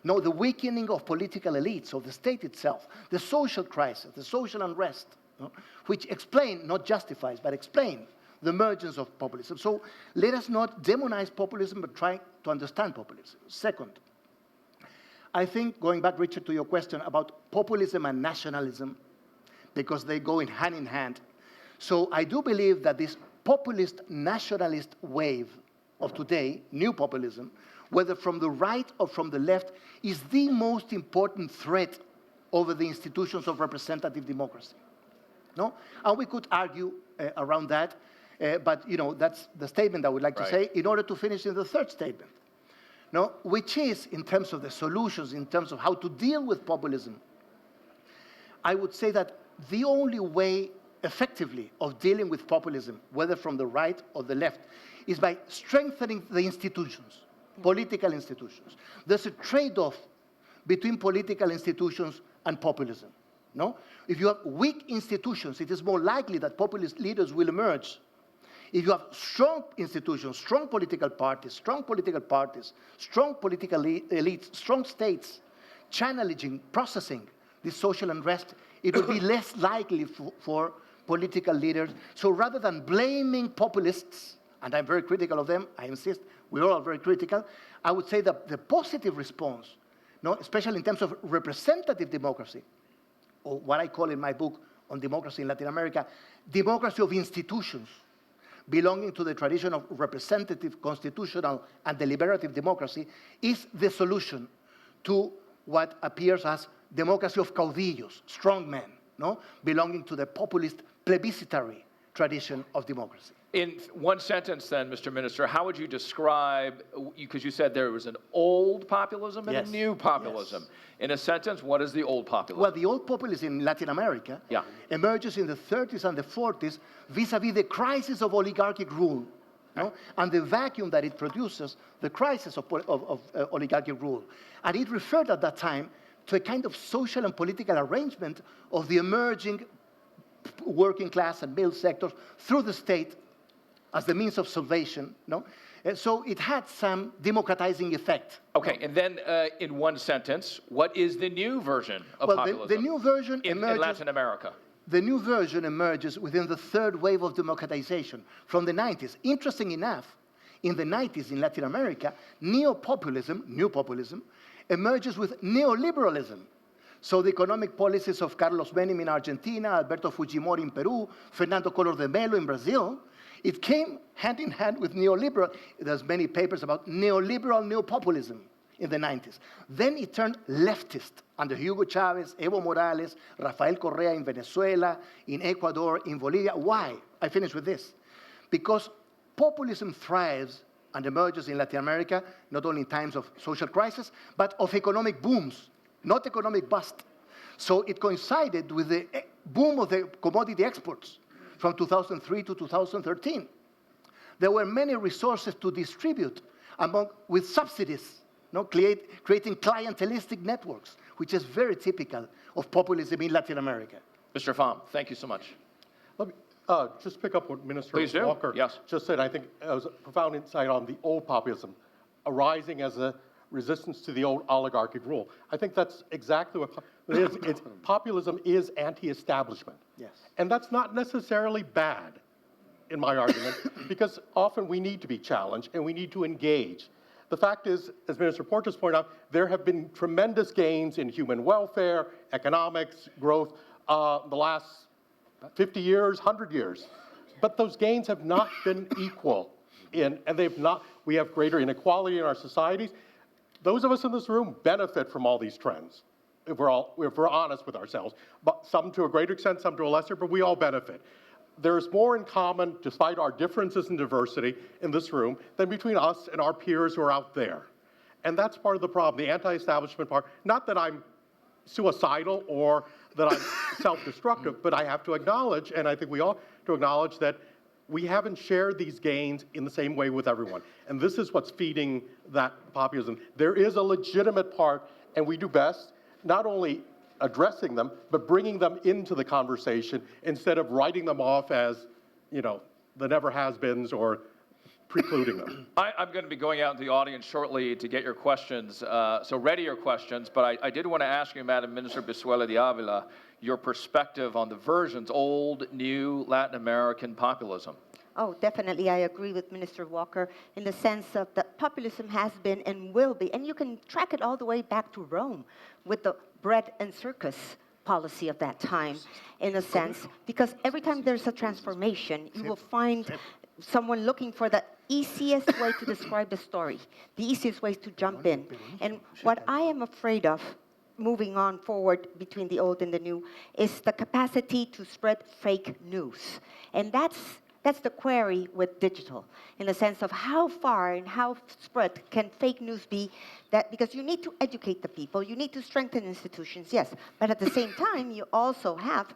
No, the weakening of political elites, of the state itself, the social crisis, the social unrest, no, which explain, not justifies, but explain the emergence of populism. So let us not demonize populism, but try to understand populism. Second, I think, going back, Richard, to your question about populism and nationalism, because they go hand in hand. So I do believe that this populist nationalist wave of today, new populism, whether from the right or from the left, is the most important threat over the institutions of representative democracy. No? And we could argue around that, but you know, that's the statement I would like to say in order to finish in the third statement. No? Which is, in terms of the solutions, in terms of how to deal with populism, I would say that the only way effectively of dealing with populism, whether from the right or the left, is by strengthening the institutions, political institutions. There's a trade-off between political institutions and populism. No? If you have weak institutions, it is more likely that populist leaders will emerge. If you have strong institutions, strong political parties, strong political elites, strong states, challenging, processing this social unrest, it would be less likely for political leaders. So rather than blaming populists, and I'm very critical of them, I insist, we're all very critical, I would say that the positive response, no, especially in terms of representative democracy, or what I call in my book on democracy in Latin America, democracy of institutions, belonging to the tradition of representative, constitutional, and deliberative democracy, is the solution to what appears as democracy of caudillos, strong men, no? Belonging to the populist plebiscitary tradition of democracy. In one sentence then, Mr. Minister, how would you describe, because you said there was an old populism and a new populism. Yes. In a sentence, what is the old populism? Well, the old populism in Latin America emerges in the 30s and the 40s vis-a-vis the crisis of oligarchic rule no? And the vacuum that it produces, the crisis of oligarchic rule. And it referred at that time to a kind of social and political arrangement of the emerging working class and middle sectors through the state as the means of salvation, no? And so it had some democratizing effect. Okay, and then in one sentence, what is the new version of populism the new version in Latin America? The new version emerges within the third wave of democratization from the 90s. Interesting enough, in the 90s in Latin America, neo-populism, new populism, emerges with neoliberalism. So the economic policies of Carlos Menem in Argentina, Alberto Fujimori in Peru, Fernando Collor de Mello in Brazil, it came hand in hand with neoliberal. There's many papers about neoliberal neopopulism in the 90s. Then it turned leftist under Hugo Chavez, Evo Morales, Rafael Correa in Venezuela, in Ecuador, in Bolivia. Why? I finish with this. Because populism thrives and emerges in Latin America, not only in times of social crisis, but of economic booms, not economic bust. So it coincided with the boom of the commodity exports from 2003 to 2013. There were many resources to distribute with subsidies, no, creating clientelistic networks, which is very typical of populism in Latin America. Mr. Pham, thank you so much. Let me just pick up what Minister Please do. Walker Yes. just said. I think it was a profound insight on the old populism arising as a resistance to the old oligarchic rule. I think that's exactly what it is. Populism is anti-establishment. Yes. And that's not necessarily bad, in my argument, because often we need to be challenged and we need to engage. The fact is, as Minister Portas pointed out, there have been tremendous gains in human welfare, economics, growth, the last 50 years, 100 years. But those gains have not been equal, and we have greater inequality in our societies. Those of us in this room benefit from all these trends, if we're honest with ourselves. But some to a greater extent, some to a lesser, but we all benefit. There's more in common, despite our differences in diversity in this room, than between us and our peers who are out there. And that's part of the problem, the anti-establishment part. Not that I'm suicidal or that I'm self-destructive, but I have to acknowledge, and I think we all have to acknowledge, that we haven't shared these gains in the same way with everyone. And this is what's feeding that populism. There is a legitimate part, and we do best not only addressing them, but bringing them into the conversation instead of writing them off as, the never-has-beens or precluding them. I'm going to be going out into the audience shortly to get your questions, so ready your questions, but I did want to ask you, Madam Minister Brizuela de Avila, your perspective on the versions, old, new, Latin American populism. Oh, definitely, I agree with Minister Walker in the sense of that populism has been and will be, and you can track it all the way back to Rome with the bread and circus policy of that time, in a sense, because every time there's a transformation, you will find someone looking for the easiest way to describe the story, the easiest way to jump in. And what I am afraid of, moving on forward between the old and the new, is the capacity to spread fake news. And that's the query with digital, in the sense of how far and how spread can fake news be, that because you need to educate the people, you need to strengthen institutions, yes, but at the same time, you also have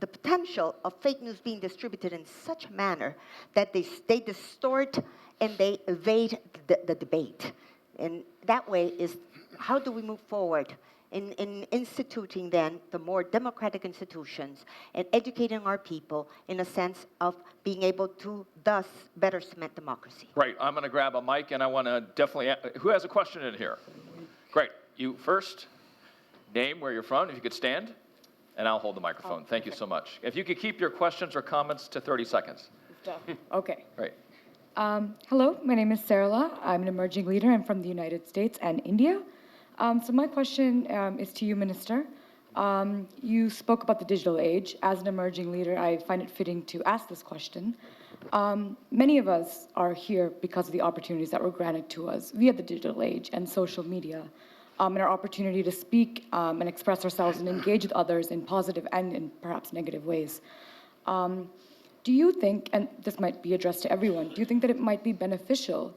the potential of fake news being distributed in such a manner that they distort and they evade the debate. And that way is, how do we move forward in instituting then the more democratic institutions and educating our people in a sense of being able to thus better cement democracy. Great. I'm going to grab a mic and I want to definitely, who has a question in here? Great. You first, name, where you're from, if you could stand, and I'll hold the microphone. Thank you so much. If you could keep your questions or comments to 30 seconds. Okay. Great. Hello, my name is Sarala. I'm an emerging leader. I'm from the United States and India. So my question is to you, Minister. You spoke about the digital age. As an emerging leader, I find it fitting to ask this question. Many of us are here because of the opportunities that were granted to us via the digital age and social media, and our opportunity to speak and express ourselves and engage with others in positive and in perhaps negative ways. Do you think, and this might be addressed to everyone, do you think that it might be beneficial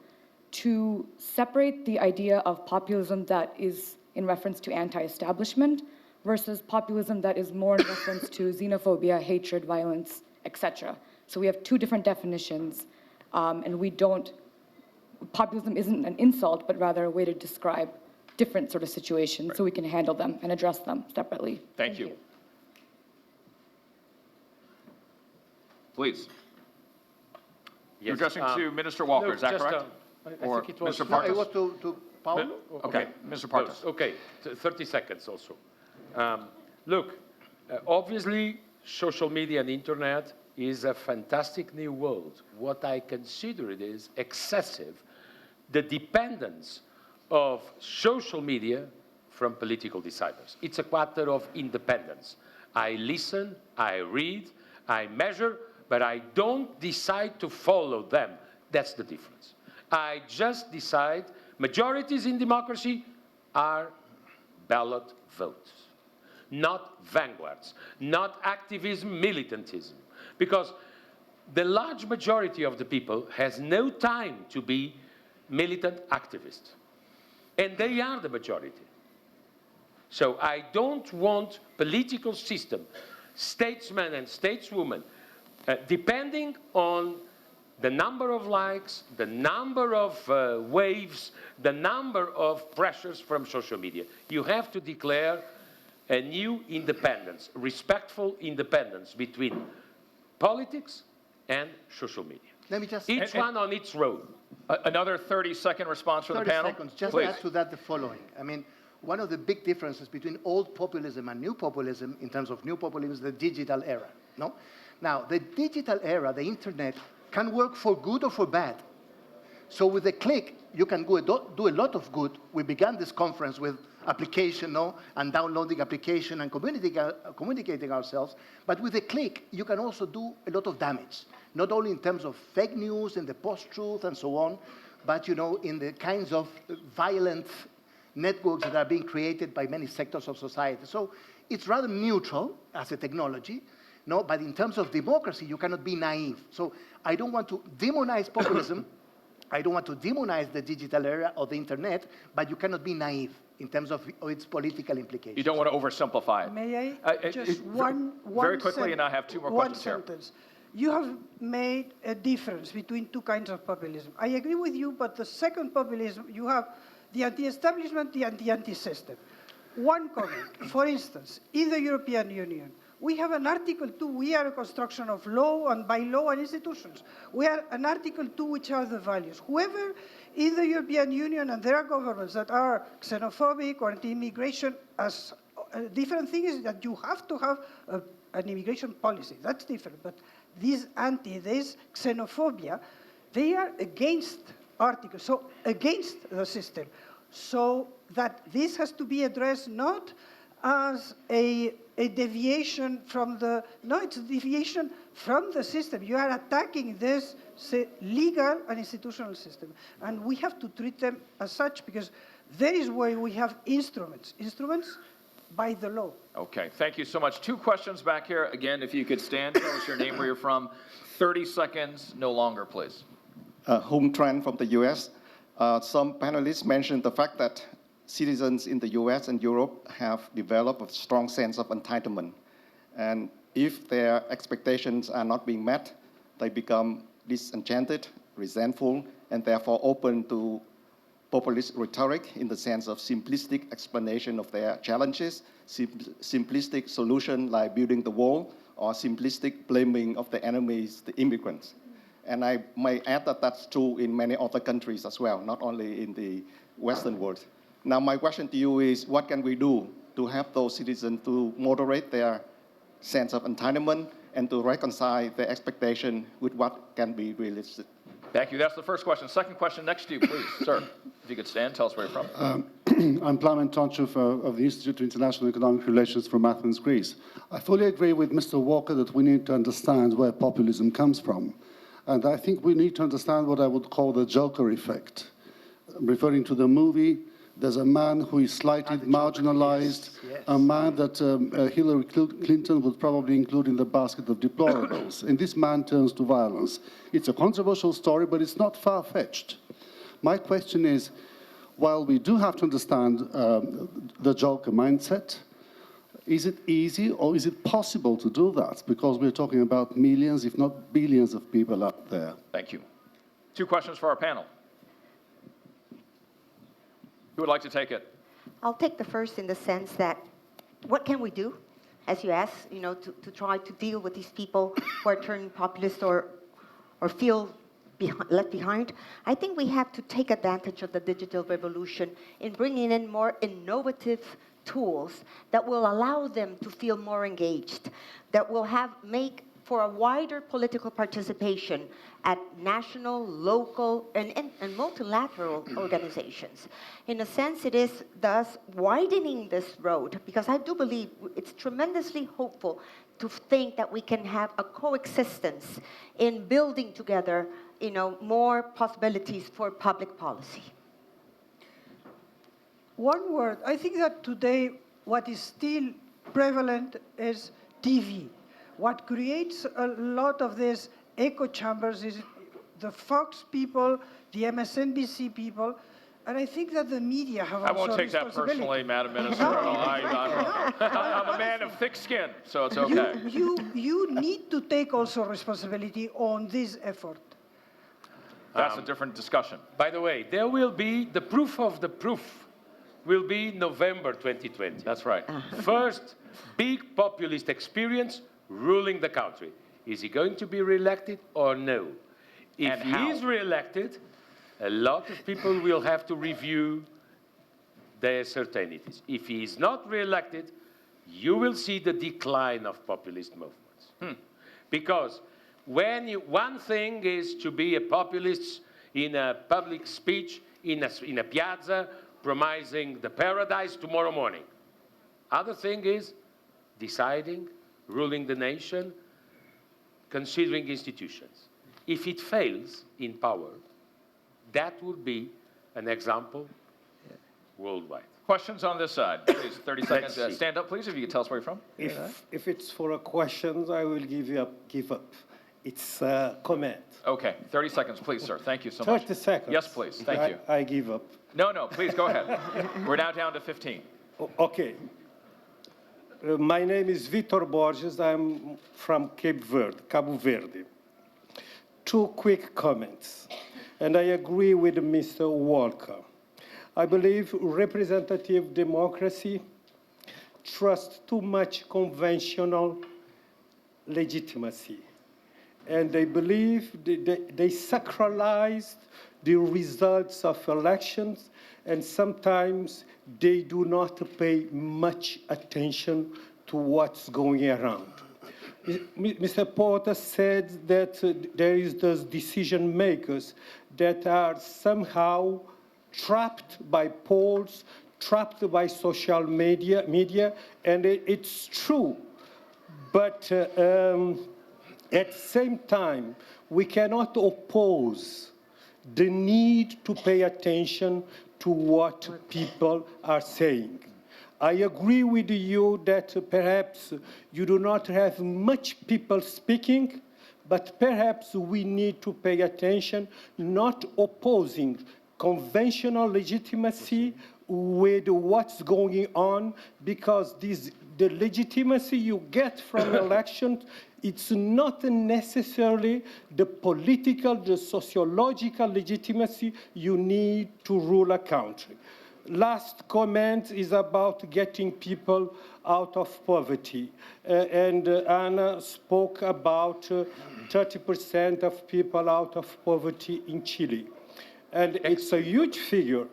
to separate the idea of populism that is in reference to anti-establishment versus populism that is more in reference to xenophobia, hatred, violence, etc.? So we have two different definitions and we don't, populism isn't an insult, but rather a way to describe different sort of situations so we can handle them and address them separately. Thank you. Please. You're addressing to Minister Walker, no, is that just, correct? I Or think it was, Mr. No, Partas? it was to Paulo. Okay, Mr. Partas. Okay, 30 seconds also. Look, obviously, social media and internet is a fantastic new world. What I consider it is excessive, the dependence of social media from political deciders. It's a matter of independence. I listen, I read, I measure, but I don't decide to follow them. That's the difference. I just decide majorities in democracy are ballot votes, not vanguards, not activism, militantism. Because the large majority of the people has no time to be militant activists. And they are the majority. So I don't want political system, statesmen and stateswomen, depending on the number of likes, the number of waves, the number of pressures from social media. You have to declare a new independence, respectful independence between politics and social media. Let me just... Each one on its road. Another 30-second response from the panel? 30 seconds. Just Please. add to that the following. I mean, one of the big differences between old populism and new populism, in terms of new populism, is the digital era. No? Now, the digital era, the internet, can work for good or for bad. So with a click, you can do a lot of good. We began this conference with application, no? And downloading application and communicating ourselves. But with a click, you can also do a lot of damage, not only in terms of fake news and the post-truth and so on, but in the kinds of violent networks that are being created by many sectors of society. So it's rather neutral as a technology, no? But in terms of democracy, you cannot be naive. So I don't want to demonize populism. I don't want to demonize the digital era or the internet, but you cannot be naive in terms of its political implications. You don't want to oversimplify it. May I just one very quickly, and I have two more questions here. One sentence. You have made a difference between two kinds of populism. I agree with you, but the second populism, you have the anti-establishment, the anti-system. One comment, for instance, in the European Union, we have an Article 2, we are a construction of law and by law and institutions. We are an Article 2, which are the values. Whoever in the European Union, and there are governments that are xenophobic or anti-immigration, as a different thing is that you have to have an immigration policy. That's different. But this xenophobia, they are against articles, so against the system. So that this has to be addressed not as a deviation from the, no, it's a deviation from the system. You are attacking this legal and institutional system. And we have to treat them as such because there is where we have instruments by the law. Okay, thank you so much. Two questions back here. Again, if you could stand, tell us your name, where you're from. 30 seconds, no longer, please. Hung Tran from the US. Some panelists mentioned the fact that citizens in the US and Europe have developed a strong sense of entitlement. And if their expectations are not being met, they become disenchanted, resentful, and therefore open to populist rhetoric in the sense of simplistic explanation of their challenges, simplistic solution like building the wall, or simplistic blaming of the enemies, the immigrants. And I may add that that's true in many other countries as well, not only in the Western world. Now, my question to you is, what can we do to help those citizens to moderate their sense of entitlement and to reconcile their expectation with what can be realistic? Thank you. That's the first question. Second question, next to you, please, sir. If you could stand, tell us where you're from. I'm Plamen Tonchev of the Institute of International Economic Relations from Athens, Greece. I fully agree with Mr. Walker that we need to understand where populism comes from. And I think we need to understand what I would call the Joker effect. Referring to the movie, there's a man who is slighted, marginalized, yes. A man that Hillary Clinton would probably include in the basket of deplorables. And this man turns to violence. It's a controversial story, but it's not far-fetched. My question is, while we do have to understand the Joker mindset, is it easy or is it possible to do that? Because we're talking about millions, if not billions of people out there. Thank you. 2 questions for our panel. Who would like to take it? I'll take the first in the sense that what can we do, as you asked, to try to deal with these people who are turning populist or feel left behind? I think we have to take advantage of the digital revolution in bringing in more innovative tools that will allow them to feel more engaged, that will make for a wider political participation at national, local, and multilateral organizations. In a sense, it is thus widening this road, because I do believe it's tremendously hopeful to think that we can have a coexistence in building together, more possibilities for public policy. One word. I think that today what is still prevalent is TV. What creates a lot of these echo chambers is the Fox people, the MSNBC people, and I think that the media have also I won't take that personally, Madam Minister. I'm a man of thick skin, so it's okay. You need to take also responsibility on this effort. That's a different discussion. By the way, there will be the proof of the proof will be November 2020. That's right. First big populist experience ruling the country. Is he going to be re-elected or no? If he is re-elected, a lot of people will have to review their certainties. If he is not re-elected, you will see the decline of populist movements. Because one thing is to be a populist in a public speech, in a piazza, promising the paradise tomorrow morning. Other thing is deciding, ruling the nation, considering institutions. If it fails in power, that would be an example worldwide. Questions on this side, please. 30 seconds. Stand up, please, if you could tell us where you're from. If it's for a question, I will give up. It's a comment. Okay, 30 seconds, please, sir. Thank you so much. 30 seconds. Yes, please. Thank you. I give up. No, please go ahead. We're now down to 15. Okay. My name is Vitor Borges. I'm from Cabo Verde. 2 quick comments. And I agree with Mr. Walker. I believe representative democracy trusts too much conventional legitimacy. And they believe they sacralize the results of elections, and sometimes they do not pay much attention to what's going around. Mr. Porter said that there is those decision makers that are somehow trapped by polls, trapped by social media, and it's true. But at the same time, we cannot oppose the need to pay attention to what people are saying. I agree with you that perhaps you do not have much people speaking, but perhaps we need to pay attention, not opposing conventional legitimacy with what's going on, because the legitimacy you get from elections, it's not necessarily the political, the sociological legitimacy you need to rule a country. Last comment is about getting people out of poverty. And Anna spoke about 30% of people out of poverty in Chile. And it's a huge figure.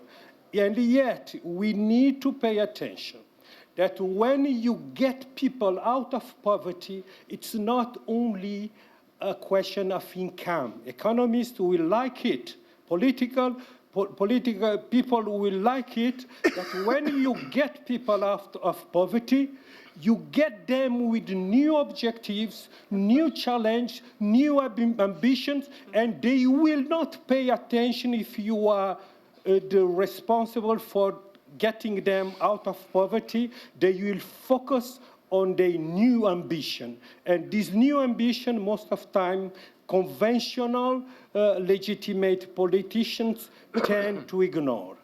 And yet, we need to pay attention that when you get people out of poverty, it's not only a question of income. Economists will like it. Political people will like it, that when you get people out of poverty, you get them with new objectives, new challenge, new ambitions, and they will not pay attention if you are the responsible for getting them out of poverty. They will focus on their new ambition. And this new ambition, most of the time, conventional, legitimate politicians tend to ignore.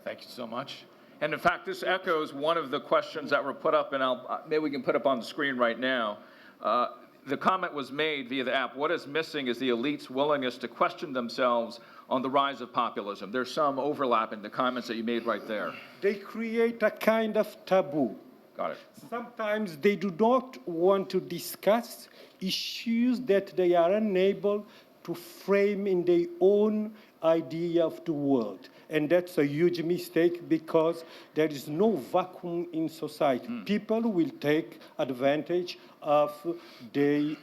Thank you so much. And in fact, this echoes one of the questions that were put up, and maybe we can put up on the screen right now. the comment was made via the app, what is missing is the elite's willingness to question themselves on the rise of populism. There's some overlap in the comments that you made right there. They create a kind of taboo. Got it. Sometimes they do not want to discuss issues that they are unable to frame in their own idea of the world. And that's a huge mistake because there is no vacuum in society. People will take advantage of they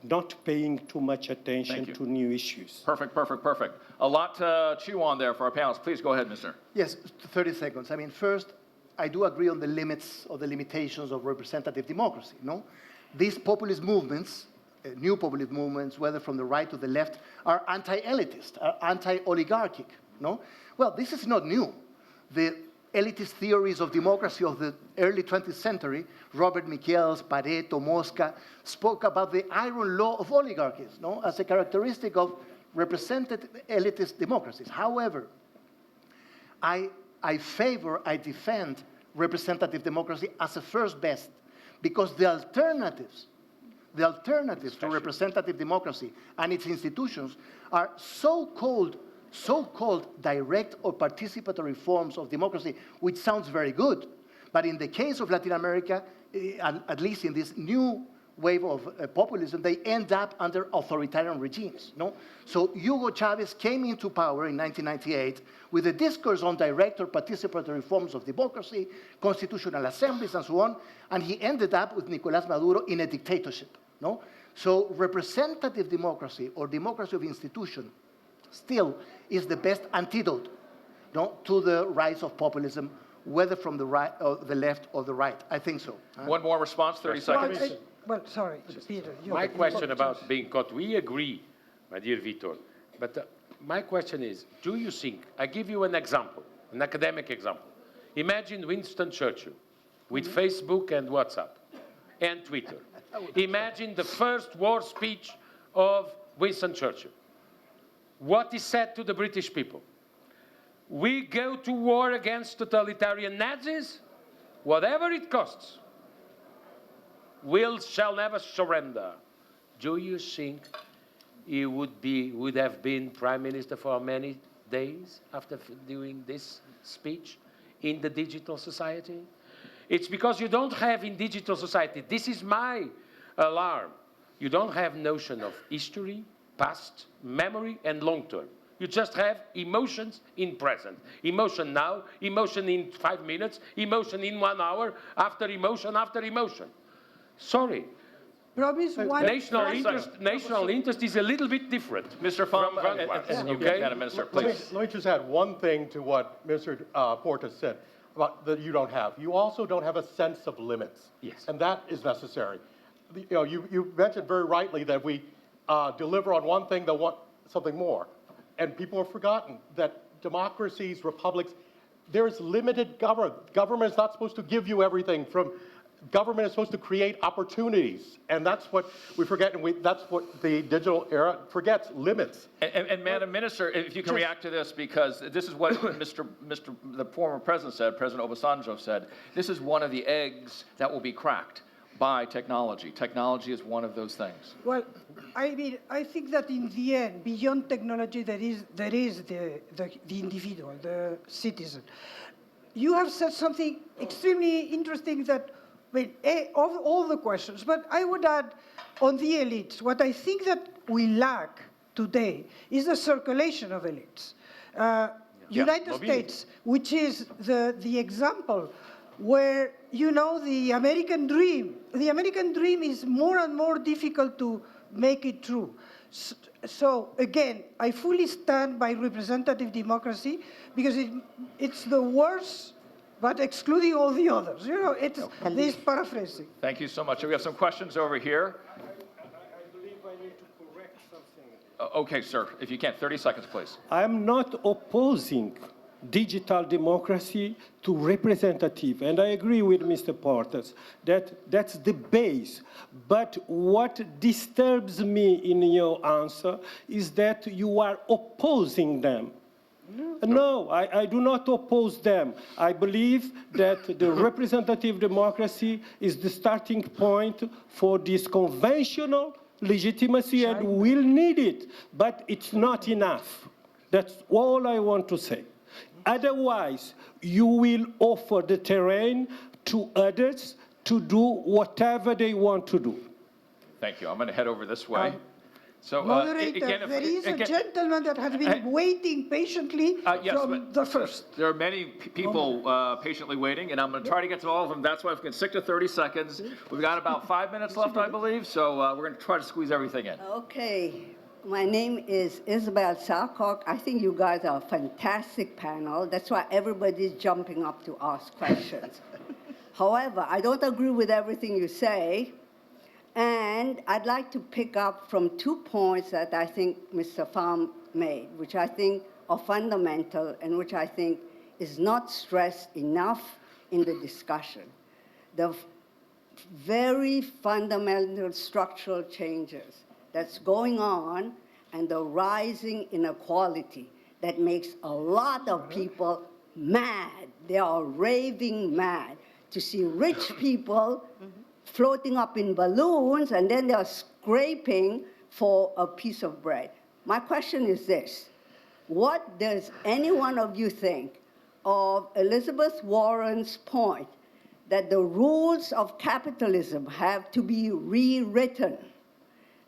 not paying too much attention to new issues. Perfect, perfect, perfect. A lot to chew on there for our panelists. Please go ahead, mister. Yes, 30 seconds. I mean, first, I do agree on the limits or the limitations of representative democracy, no? These populist movements, new populist movements, whether from the right or the left, are anti-elitist, are anti-oligarchic, no? Well, this is not new. The elitist theories of democracy of the early 20th century, Robert Michels, Pareto, Mosca, spoke about the iron law of oligarchies, no? As a characteristic of represented elitist democracies. However, I defend representative democracy as a first best, because the alternatives to representative democracy and its institutions are so-called direct or participatory forms of democracy, which sounds very good. But in the case of Latin America, at least in this new wave of populism, they end up under authoritarian regimes, no? So Hugo Chavez came into power in 1998 with a discourse on direct or participatory forms of democracy, constitutional assemblies, and so on, and he ended up with Nicolás Maduro in a dictatorship, no? So representative democracy or democracy of institution still is the best antidote, no, to the rise of populism, whether from the right or the left or the right. I think so. One more response, 30 seconds. Well, sorry, Peter. My question about being caught, we agree, my dear Vitor, but my question is, do you think, I give you an example, an academic example. Imagine Winston Churchill with Facebook and WhatsApp and Twitter. Imagine the first war speech of Winston Churchill. What he said to the British people? We go to war against totalitarian Nazis, whatever it costs. We shall never surrender. Do you think he would have been prime minister for many days after doing this speech in the digital society? It's because you don't have in digital society, this is my alarm, you don't have notion of history, past, memory, and long term. You just have emotions in present. Emotion now, emotion in 5 minutes, emotion in 1 hour, after emotion after emotion. Sorry. National interest is a little bit different. Mr. Pham, please. Let me just add one thing to what Mr. Portas said about that you don't have. You also don't have a sense of limits. Yes. And that is necessary. You know, you mentioned very rightly that we deliver on one thing, they want something more. And people have forgotten that democracies, republics, there's limited government. Government is not supposed to give you everything. Government is supposed to create opportunities. And that's what we forget, and that's what the digital era forgets, limits. And Madam Minister, if you can react to this, because this is what the former president said, President Obasanjo said, this is one of the eggs that will be cracked by technology. Technology is one of those things. Well, I mean, I think that in the end, beyond technology, there is the individual, the citizen. You have said something extremely interesting that, of all the questions, but I would add on the elites, what I think that we lack today is the circulation of elites. United States, which is the example where, you know, the American dream is more and more difficult to make it true. So again, I fully stand by representative democracy because it's the worst, but excluding all the others. You know, it's this paraphrasing. Thank you so much. We have some questions over here. I believe I need to correct something. Okay, sir, if you can, 30 seconds, please. I'm not opposing digital democracy to representative, and I agree with Mr. Portas that that's the base. But what disturbs me in your answer is that you are opposing them. No, I do not oppose them. I believe that the representative democracy is the starting point for this conventional legitimacy, and we'll need it, but it's not enough. That's all I want to say. Otherwise, you will offer the terrain to others to do whatever they want to do. Thank you. I'm going to head over this way. So, Moderator, again, there is a gentleman that has been waiting patiently from the first. There are many people patiently waiting, and I'm going to try to get to all of them. That's why we can stick to 30 seconds. We've got about 5 minutes left, I believe, so we're going to try to squeeze everything in. Okay. My name is Isabel Sarkok. I think you guys are a fantastic panel. That's why everybody's jumping up to ask questions. However, I don't agree with everything you say. And I'd like to pick up from 2 points that I think Mr. Pham made, which I think are fundamental and which I think is not stressed enough in the discussion. The very fundamental structural changes that's going on and the rising inequality that makes a lot of people mad. They are raving mad to see rich people floating up in balloons, and then they're scraping for a piece of bread. My question is this: what does any one of you think of Elizabeth Warren's point that the rules of capitalism have to be rewritten?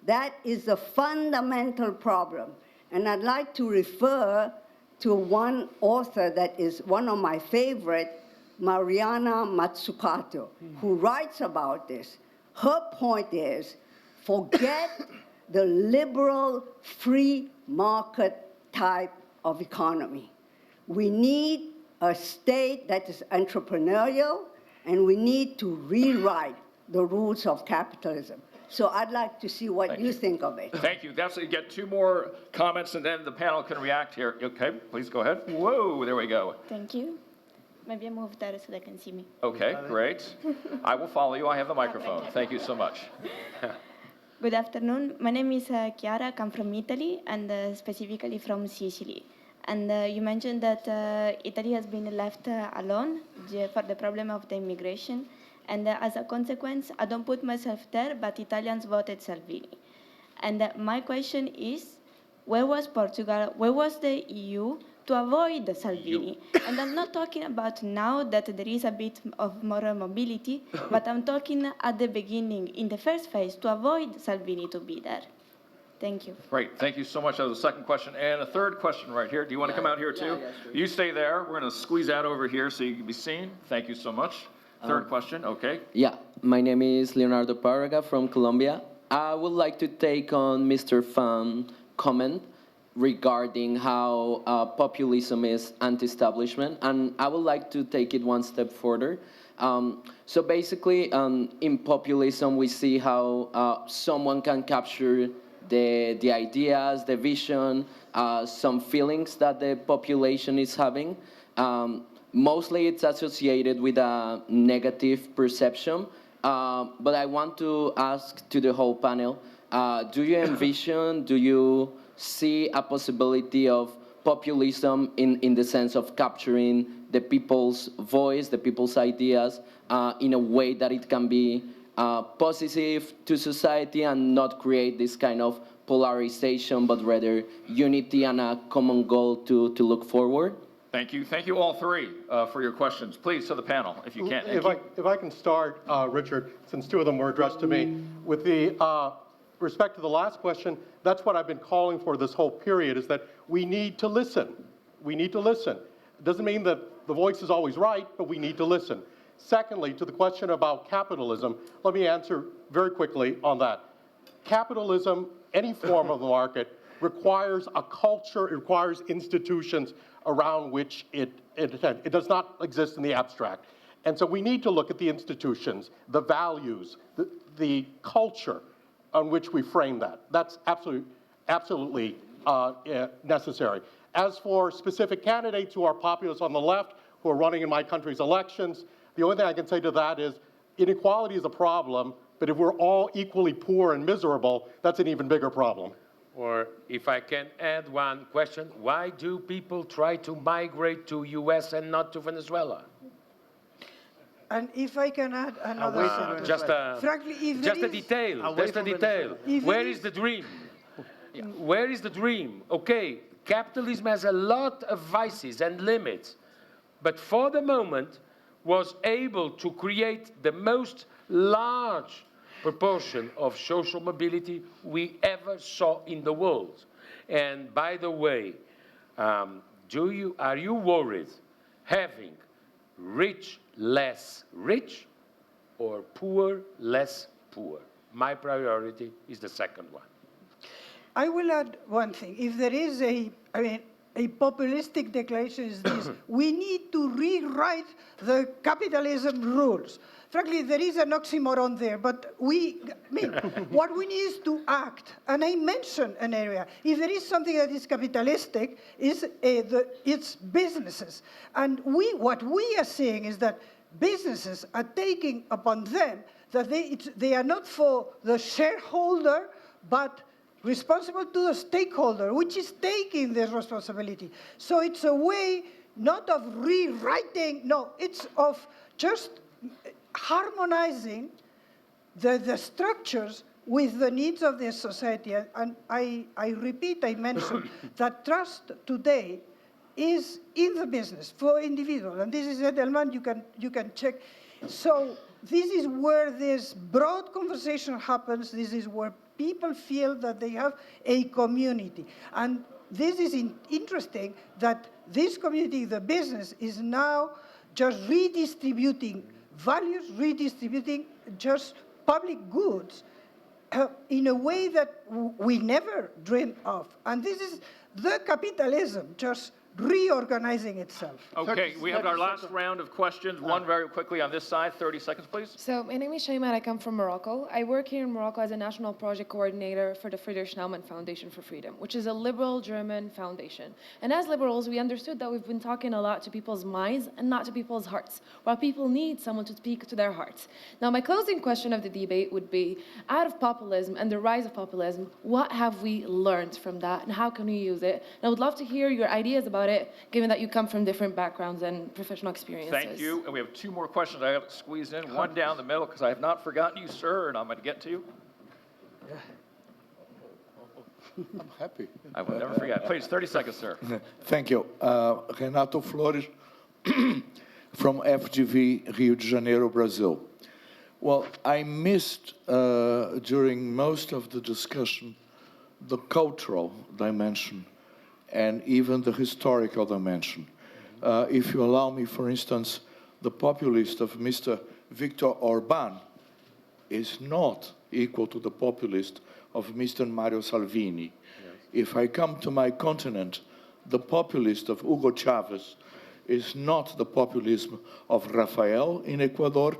That is a fundamental problem. And I'd like to refer to one author that is one of my favorite, Mariana Mazzucato, who writes about this. Her point is, forget the liberal free market type of economy. We need a state that is entrepreneurial, and we need to rewrite the rules of capitalism. So I'd like to see what you think of it. Thank you. That's, you get 2 more comments, and then the panel can react here. Okay, please go ahead. Whoa, there we go. Thank you. Maybe I move there so they can see me. Okay, great. I will follow you. I have the microphone. Thank you so much. Good afternoon. My name is Chiara. I come from Italy, and specifically from Sicily. And you mentioned that Italy has been left alone for the problem of the immigration. And as a consequence, I don't put myself there, but Italians voted Salvini. And my question is, where was Portugal, where was the EU to avoid Salvini? And I'm not talking about now that there is a bit of more mobility, but I'm talking at the beginning, in the first phase, to avoid Salvini to be there. Thank you. Great. Thank you so much. That was the second question. And a third question right here. Do you want to come out here too? Yeah, sure. You stay there. We're going to squeeze out over here so you can be seen. Thank you so much. Third question. Okay. Yeah. My name is Leonardo Parraga from Colombia. I would like to take on Mr. Pham's comment regarding how populism is anti-establishment, and I would like to take it one step further. So basically, in populism, we see how someone can capture the ideas, the vision, some feelings that the population is having. Mostly it's associated with a negative perception, but I want to ask to the whole panel, do you envision, do you see a possibility of populism in the sense of capturing the people's voice, the people's ideas, in a way that it can be positive to society and not create this kind of polarization, but rather unity and a common goal to look forward? Thank you. Thank you all three for your questions. Please, to the panel, if you can. If I can start, Richard, since 2 of them were addressed to me. With the respect to the last question, that's what I've been calling for this whole period, is that we need to listen. We need to listen. It doesn't mean that the voice is always right, but we need to listen. Secondly, to the question about capitalism, let me answer very quickly on that. Capitalism, any form of the market, requires a culture, it requires institutions around which it does not exist in the abstract. And so we need to look at the institutions, the values, the culture on which we frame that. That's absolutely necessary. As for specific candidates who are populists on the left, who are running in my country's elections, the only thing I can say to that is inequality is a problem, but if we're all equally poor and miserable, that's an even bigger problem. Or if I can add one question, why do people try to migrate to US and not to Venezuela? And if I can add another sentence. Frankly, if just there a detail, just a detail. Where is the dream? Where is the dream? Okay, capitalism has a lot of vices and limits, but for the moment was able to create the most large proportion of social mobility we ever saw in the world. And by the way, are you worried having rich less rich or poor less poor? My priority is the second one. I will add one thing. If there is a populistic declaration is this, we need to rewrite the capitalism rules. Frankly, there is an oxymoron there, but what we need is to act. And I mentioned an area. If there is something that is capitalistic, it's businesses. And what we are seeing is that businesses are taking upon them that they are not for the shareholder, but responsible to the stakeholder, which is taking this responsibility. So it's a way not of rewriting, no, it's of just harmonizing the structures with the needs of the society. And I repeat, I mentioned that trust today is in the business for individuals. And this is Edelman, you can check. So this is where this broad conversation happens. This is where people feel that they have a community. And this is interesting that this community, the business, is now just redistributing values, redistributing just public goods in a way that we never dreamed of. And this is the capitalism just reorganizing itself. Okay, we have our last round of questions. One very quickly on this side. 30 seconds, please. So my name is Shaima. I come from Morocco. I work here in Morocco as a national project coordinator for the Friedrich Naumann Foundation for Freedom, which is a liberal German foundation. And as liberals, we understood that we've been talking a lot to people's minds and not to people's hearts, while people need someone to speak to their hearts. Now, my closing question of the debate would be, out of populism and the rise of populism, what have we learned from that and how can we use it? And I would love to hear your ideas about it, given that you come from different backgrounds and professional experiences. Thank you. And we have two more questions I have to squeeze in. One down the middle, because I have not forgotten you, sir, and I'm going to get to you. I'm happy. I will never forget. Please, 30 seconds, sir. Thank you. Renato Flores from FGV, Rio de Janeiro, Brazil. Well, I missed during most of the discussion the cultural dimension and even the historical dimension. If you allow me, for instance, the populist of Mr. Viktor Orban is not equal to the populist of Mr. Mario Salvini. Yes. If I come to my continent, the populist of Hugo Chavez is not the populism of Rafael in Ecuador,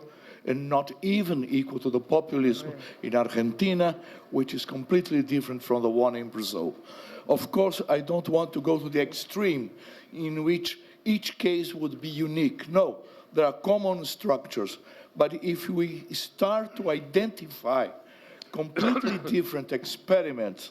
and not even equal to the populism in Argentina, which is completely different from the one in Brazil. Of course, I don't want to go to the extreme in which each case would be unique. No, there are common structures. But if we start to identify completely different experiments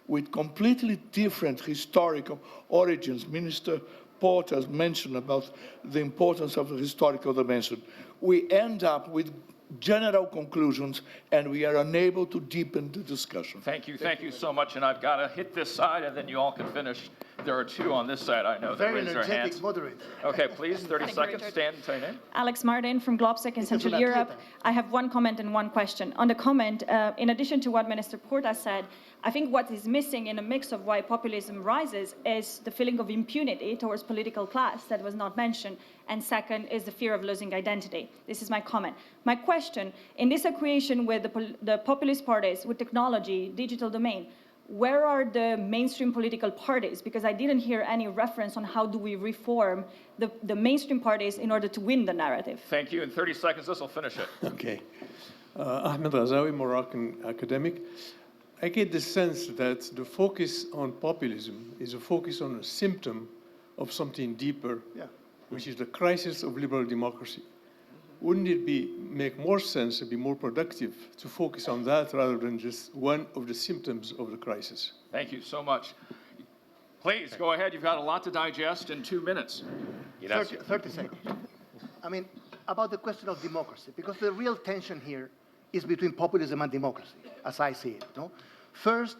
with completely different historical origins, Minister Port has mentioned about the importance of the historical dimension, we end up with general conclusions, and we are unable to deepen the discussion. Thank you so much. And I've got to hit this side, and then you all can finish. There are two on this side, I know, that raise their hands. Moderate. Okay, please, 30 seconds. Stand and tell your name. Alex Martin from Globsec in Central Europe. I have one comment and one question. On the comment, in addition to what Minister Porta said, I think what is missing in a mix of why populism rises is the feeling of impunity towards political class that was not mentioned. And second is the fear of losing identity. This is my comment. My question, in this equation with the populist parties, with technology, digital domain, where are the mainstream political parties? Because I didn't hear any reference on how do we reform the mainstream parties in order to win the narrative. Thank you. In 30 seconds, this will finish it. Okay. Ahmed Razawi, Moroccan academic. I get the sense that the focus on populism is a focus on a symptom of something deeper, which is the crisis of liberal democracy. wouldn't it make more sense and be more productive to focus on that rather than just one of the symptoms of the crisis? Thank you so much. Please, go ahead. You've got a lot to digest in 2 minutes. 30 seconds. I mean, about the question of democracy, because the real tension here is between populism and democracy, as I see it. No? First,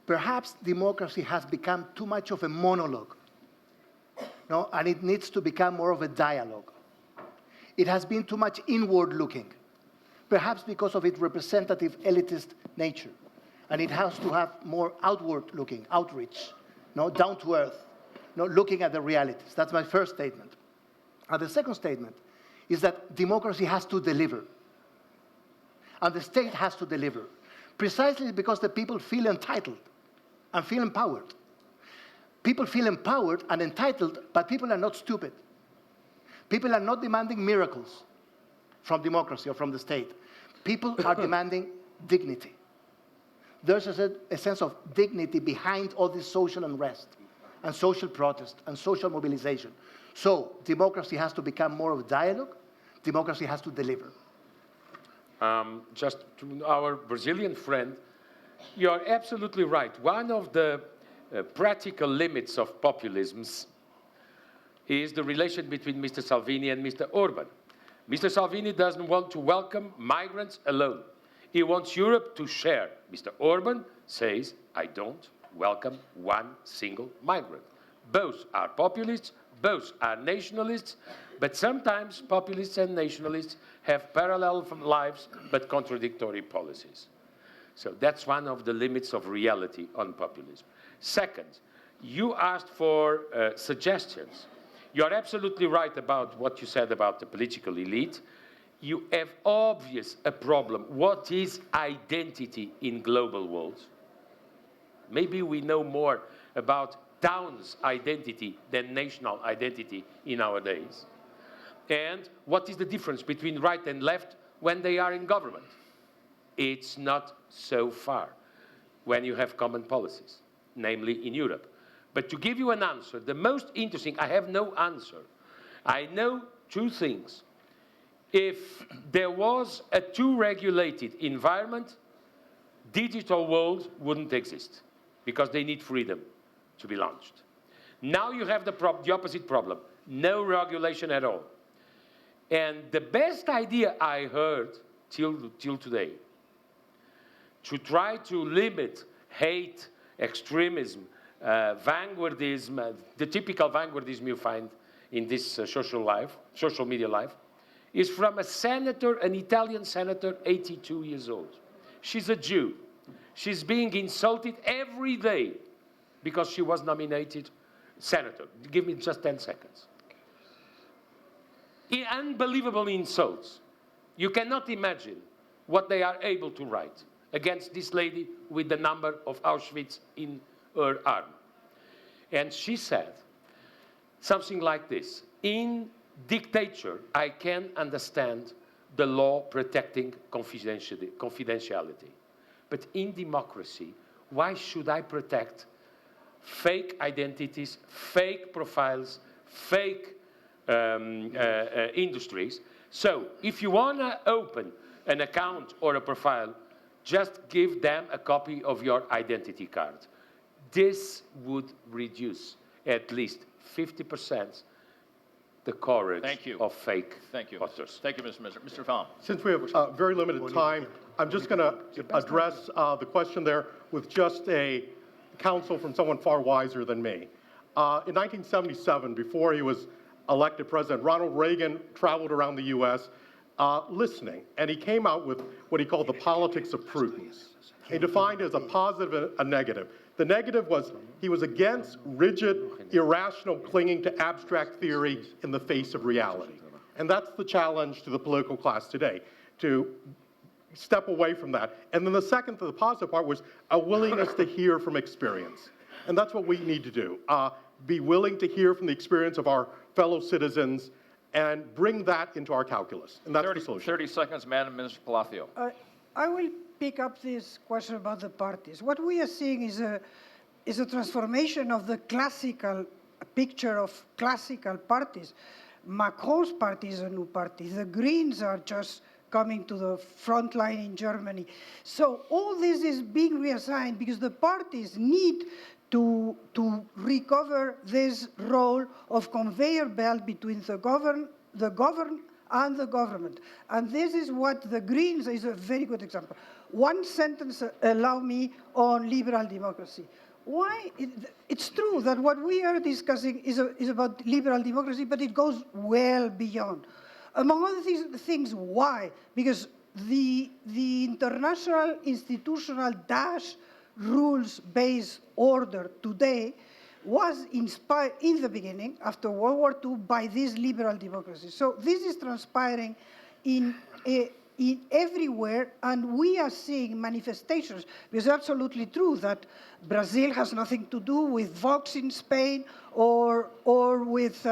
perhaps democracy has become too much of a monologue, no? And it needs to become more of a dialogue. It has been too much inward-looking, perhaps because of its representative elitist nature. And it has to have more outward-looking, outreach, no? Down to earth, no? Looking at the realities. That's my first statement. And the second statement is that democracy has to deliver. And the state has to deliver, precisely because the people feel entitled and feel empowered. People feel empowered and entitled, but people are not stupid. People are not demanding miracles from democracy or from the state. People are demanding dignity. There's a sense of dignity behind all this social unrest and social protest and social mobilization. So democracy has to become more of a dialogue. Democracy has to deliver. Just to our Brazilian friend, you're absolutely right. One of the practical limits of populisms is the relation between Mr. Salvini and Mr. Orban. Mr. Salvini doesn't want to welcome migrants alone. He wants Europe to share. Mr. Orban says, I don't welcome one single migrant. Both are populists, both are nationalists, but sometimes populists and nationalists have parallel lives but contradictory policies. So that's one of the limits of reality on populism. Second, you asked for suggestions. You're absolutely right about what you said about the political elite. You have obvious a problem. What is identity in global world? Maybe we know more about town's identity than national identity in our days. And what is the difference between right and left when they are in government? It's not so far when you have common policies, namely in Europe. But to give you an answer, the most interesting, I have no answer. I know two things. If there was a too regulated environment, digital world wouldn't exist because they need freedom to be launched. Now you have the opposite problem, no regulation at all. And the best idea I heard till today, to try to limit hate, extremism, vanguardism, the typical vanguardism you find in this social media life, is from a senator, an Italian senator, 82 years old. She's a Jew. She's being insulted every day because she was nominated senator. Give me just 10 seconds. Unbelievable insults. You cannot imagine what they are able to write against this lady with the number of Auschwitz in her arm. And she said something like this: in dictature, I can understand the law protecting confidentiality. But in democracy, why should I protect fake identities, fake profiles, fake industries? So if you want to open an account or a profile, just give them a copy of your identity card. This would reduce at least 50% the courage of fake voters. Thank you, Mr. Minister. Mr. Pham. Since we have very limited time, I'm just going to address the question there with just a counsel from someone far wiser than me. In 1977, before he was elected president, Ronald Reagan traveled around the U.S. Listening, and he came out with what he called the politics of prudence. He defined it as a positive and a negative. The negative was he was against rigid, irrational clinging to abstract theory in the face of reality. And that's the challenge to the political class today, to step away from that. And then the second, the positive part, was a willingness to hear from experience. And that's what we need to do, be willing to hear from the experience of our fellow citizens and bring that into our calculus. And that's the solution. 30 seconds, Madam Minister Palacio. I will pick up this question about the parties. What we are seeing is a transformation of the classical picture of classical parties. Macron's party is a new party. The Greens are just coming to the front line in Germany. So all this is being reassigned because the parties need to recover this role of conveyor belt between the governed and the government. And this is what the Greens is a very good example. One sentence allow me on liberal democracy. Why? It's true that what we are discussing is about liberal democracy, but it goes well beyond. Among other things, why? Because the international institutional rules-based order today was inspired in the beginning, after World War II, by this liberal democracy. So this is transpiring in everywhere, and we are seeing manifestations. It's absolutely true that Brazil has nothing to do with Vox in Spain or with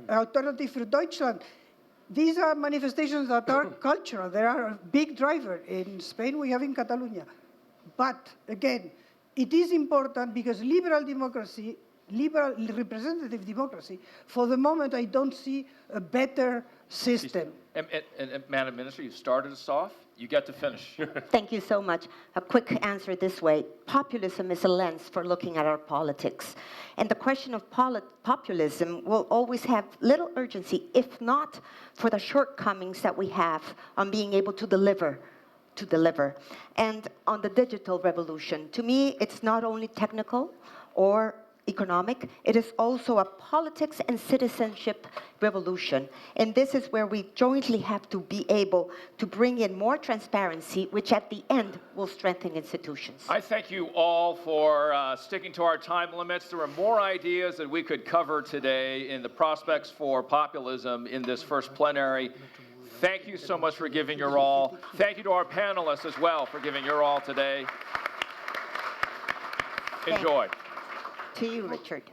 Alternative for Deutschland. These are manifestations that are cultural. They are a big driver. In Spain, we have in Catalonia. But again, it is important because liberal democracy, liberal representative democracy, for the moment, I don't see a better system. And Madam Minister, you started us off. You get to finish. Thank you so much. A quick answer this way. Populism is a lens for looking at our politics. And the question of populism will always have little urgency, if not for the shortcomings that we have on being able to deliver. And on the digital revolution, to me, it's not only technical or economic, it is also a politics and citizenship revolution. And this is where we jointly have to be able to bring in more transparency, which at the end will strengthen institutions. I thank you all for sticking to our time limits. There were more ideas that we could cover today in the prospects for populism in this first plenary. Thank you so much for giving your all. Thank you to our panelists as well for giving your all today. Enjoy. To you, Richard.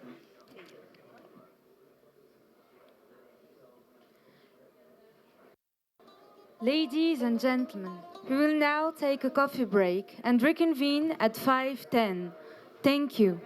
Ladies and gentlemen, we will now take a coffee break and reconvene at 5:10. Thank you.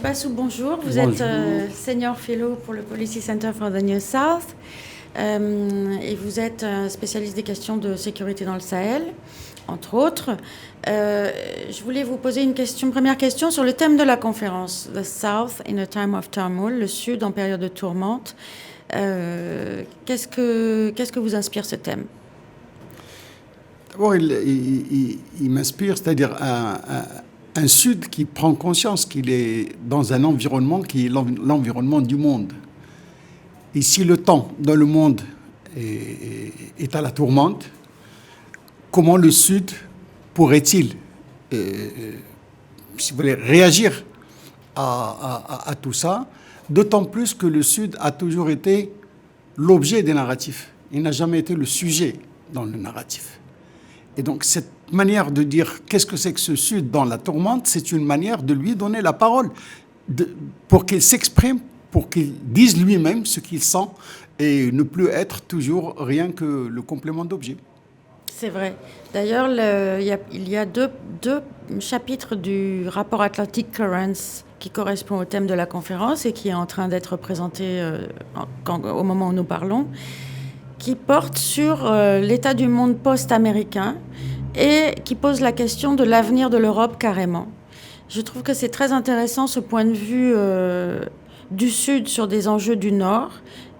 Bassou, bonjour. Vous êtes Senior Fellow pour le Policy Center for the New South et vous êtes spécialiste des questions de sécurité dans le Sahel, entre autres. Je voulais vous poser une première question sur le thème de la conférence, The South in a Time of Turmoil, le Sud en période de tourmente. Qu'est-ce que vous inspire ce thème? D'abord, il m'inspire, c'est-à-dire un Sud qui prend conscience qu'il est dans un environnement qui est l'environnement du monde. Et si le temps dans le monde est à la tourmente, comment le Sud pourrait-il si vous voulez, réagir à tout ça, d'autant plus que le Sud a toujours été l'objet des narratifs. Il n'a jamais été le sujet dans le narratif. Et donc cette manière de dire qu'est-ce que c'est que ce Sud dans la tourmente, c'est une manière de lui donner la parole, pour qu'il s'exprime, pour qu'il dise lui-même ce qu'il sent et ne plus être toujours rien que le complément d'objet. C'est vrai. D'ailleurs, il y a deux chapitres du rapport Atlantic Currents qui correspond au thème de la conférence et qui est en train d'être présenté au moment où nous parlons, qui porte sur l'état du monde post-américain et qui pose la question de l'avenir de l'Europe carrément. Je trouve que c'est très intéressant ce point de vue du Sud sur des enjeux du Nord.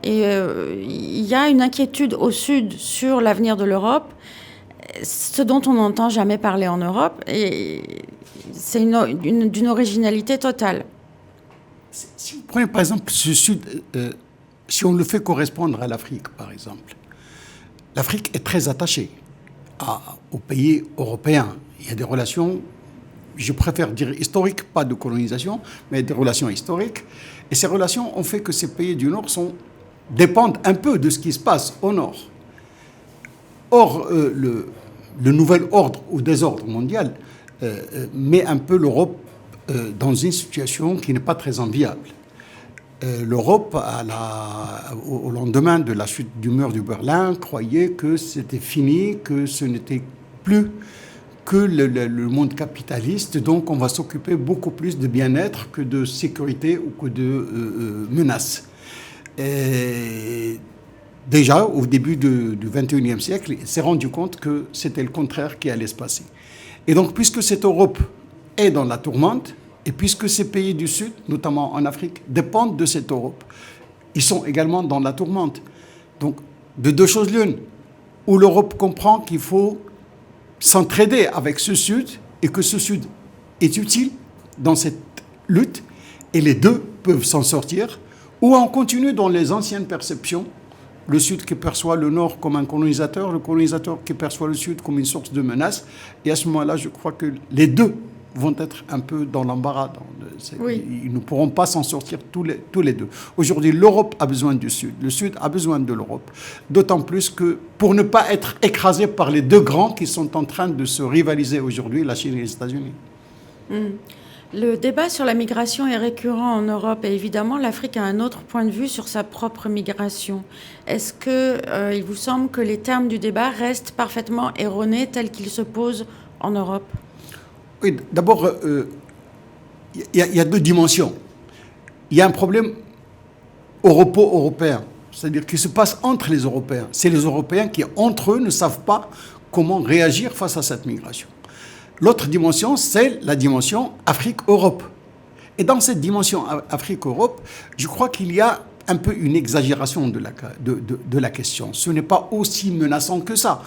Et il y a une inquiétude au Sud sur l'avenir de l'Europe, ce dont on n'entend jamais parler en Europe, et c'est d'une originalité totale. Si vous prenez par exemple ce Sud, si on le fait correspondre à l'Afrique, par exemple, l'Afrique est très attachée aux pays européens. Il y a des relations, je préfère dire historiques, pas de colonisation, mais des relations historiques. Et ces relations ont fait que ces pays du Nord dépendent un peu de ce qui se passe au Nord. Or, le nouvel ordre ou désordre mondial met un peu l'Europe dans une situation qui n'est pas très enviable. L'Europe, au lendemain de la chute du mur de Berlin, croyait que c'était fini, que ce n'était plus que le monde capitaliste, donc on va s'occuper beaucoup plus de bien-être que de sécurité ou que de menaces. Et déjà, au début du XXIe siècle, il s'est rendu compte que c'était le contraire qui allait se passer. Et donc, puisque cette Europe est dans la tourmente, et puisque ces pays du Sud, notamment en Afrique, dépendent de cette Europe, ils sont également dans la tourmente. Donc, de deux choses l'une, où l'Europe comprend qu'il faut s'entraider avec ce Sud, et que ce Sud est utile dans cette lutte, et les deux peuvent s'en sortir, ou on continue dans les anciennes perceptions, le Sud qui perçoit le Nord comme un colonisateur, le colonisateur qui perçoit le Sud comme une source de menace. Et à ce moment-là, je crois que les deux vont être un peu dans l'embarras. Oui. Ils ne pourront pas s'en sortir tous les deux. Aujourd'hui, l'Europe a besoin du Sud. Le Sud a besoin de l'Europe. D'autant plus que pour ne pas être écrasé par les deux grands qui sont en train de se rivaliser aujourd'hui, la Chine et les États-Unis. Le débat sur la migration est récurrent en Europe et évidemment l'Afrique a un autre point de vue sur sa propre migration. Est-ce qu'il vous semble que les termes du débat restent parfaitement erronés tels qu'ils se posent en Europe? Oui, d'abord, il y a deux dimensions. Il y a un problème europo-européen, c'est-à-dire qui se passe entre les Européens. C'est les Européens qui, entre eux, ne savent pas comment réagir face à cette migration. L'autre dimension, c'est la dimension Afrique-Europe. Et dans cette dimension Afrique-Europe, je crois qu'il y a un peu une exagération de la question. Ce n'est pas aussi menaçant que ça.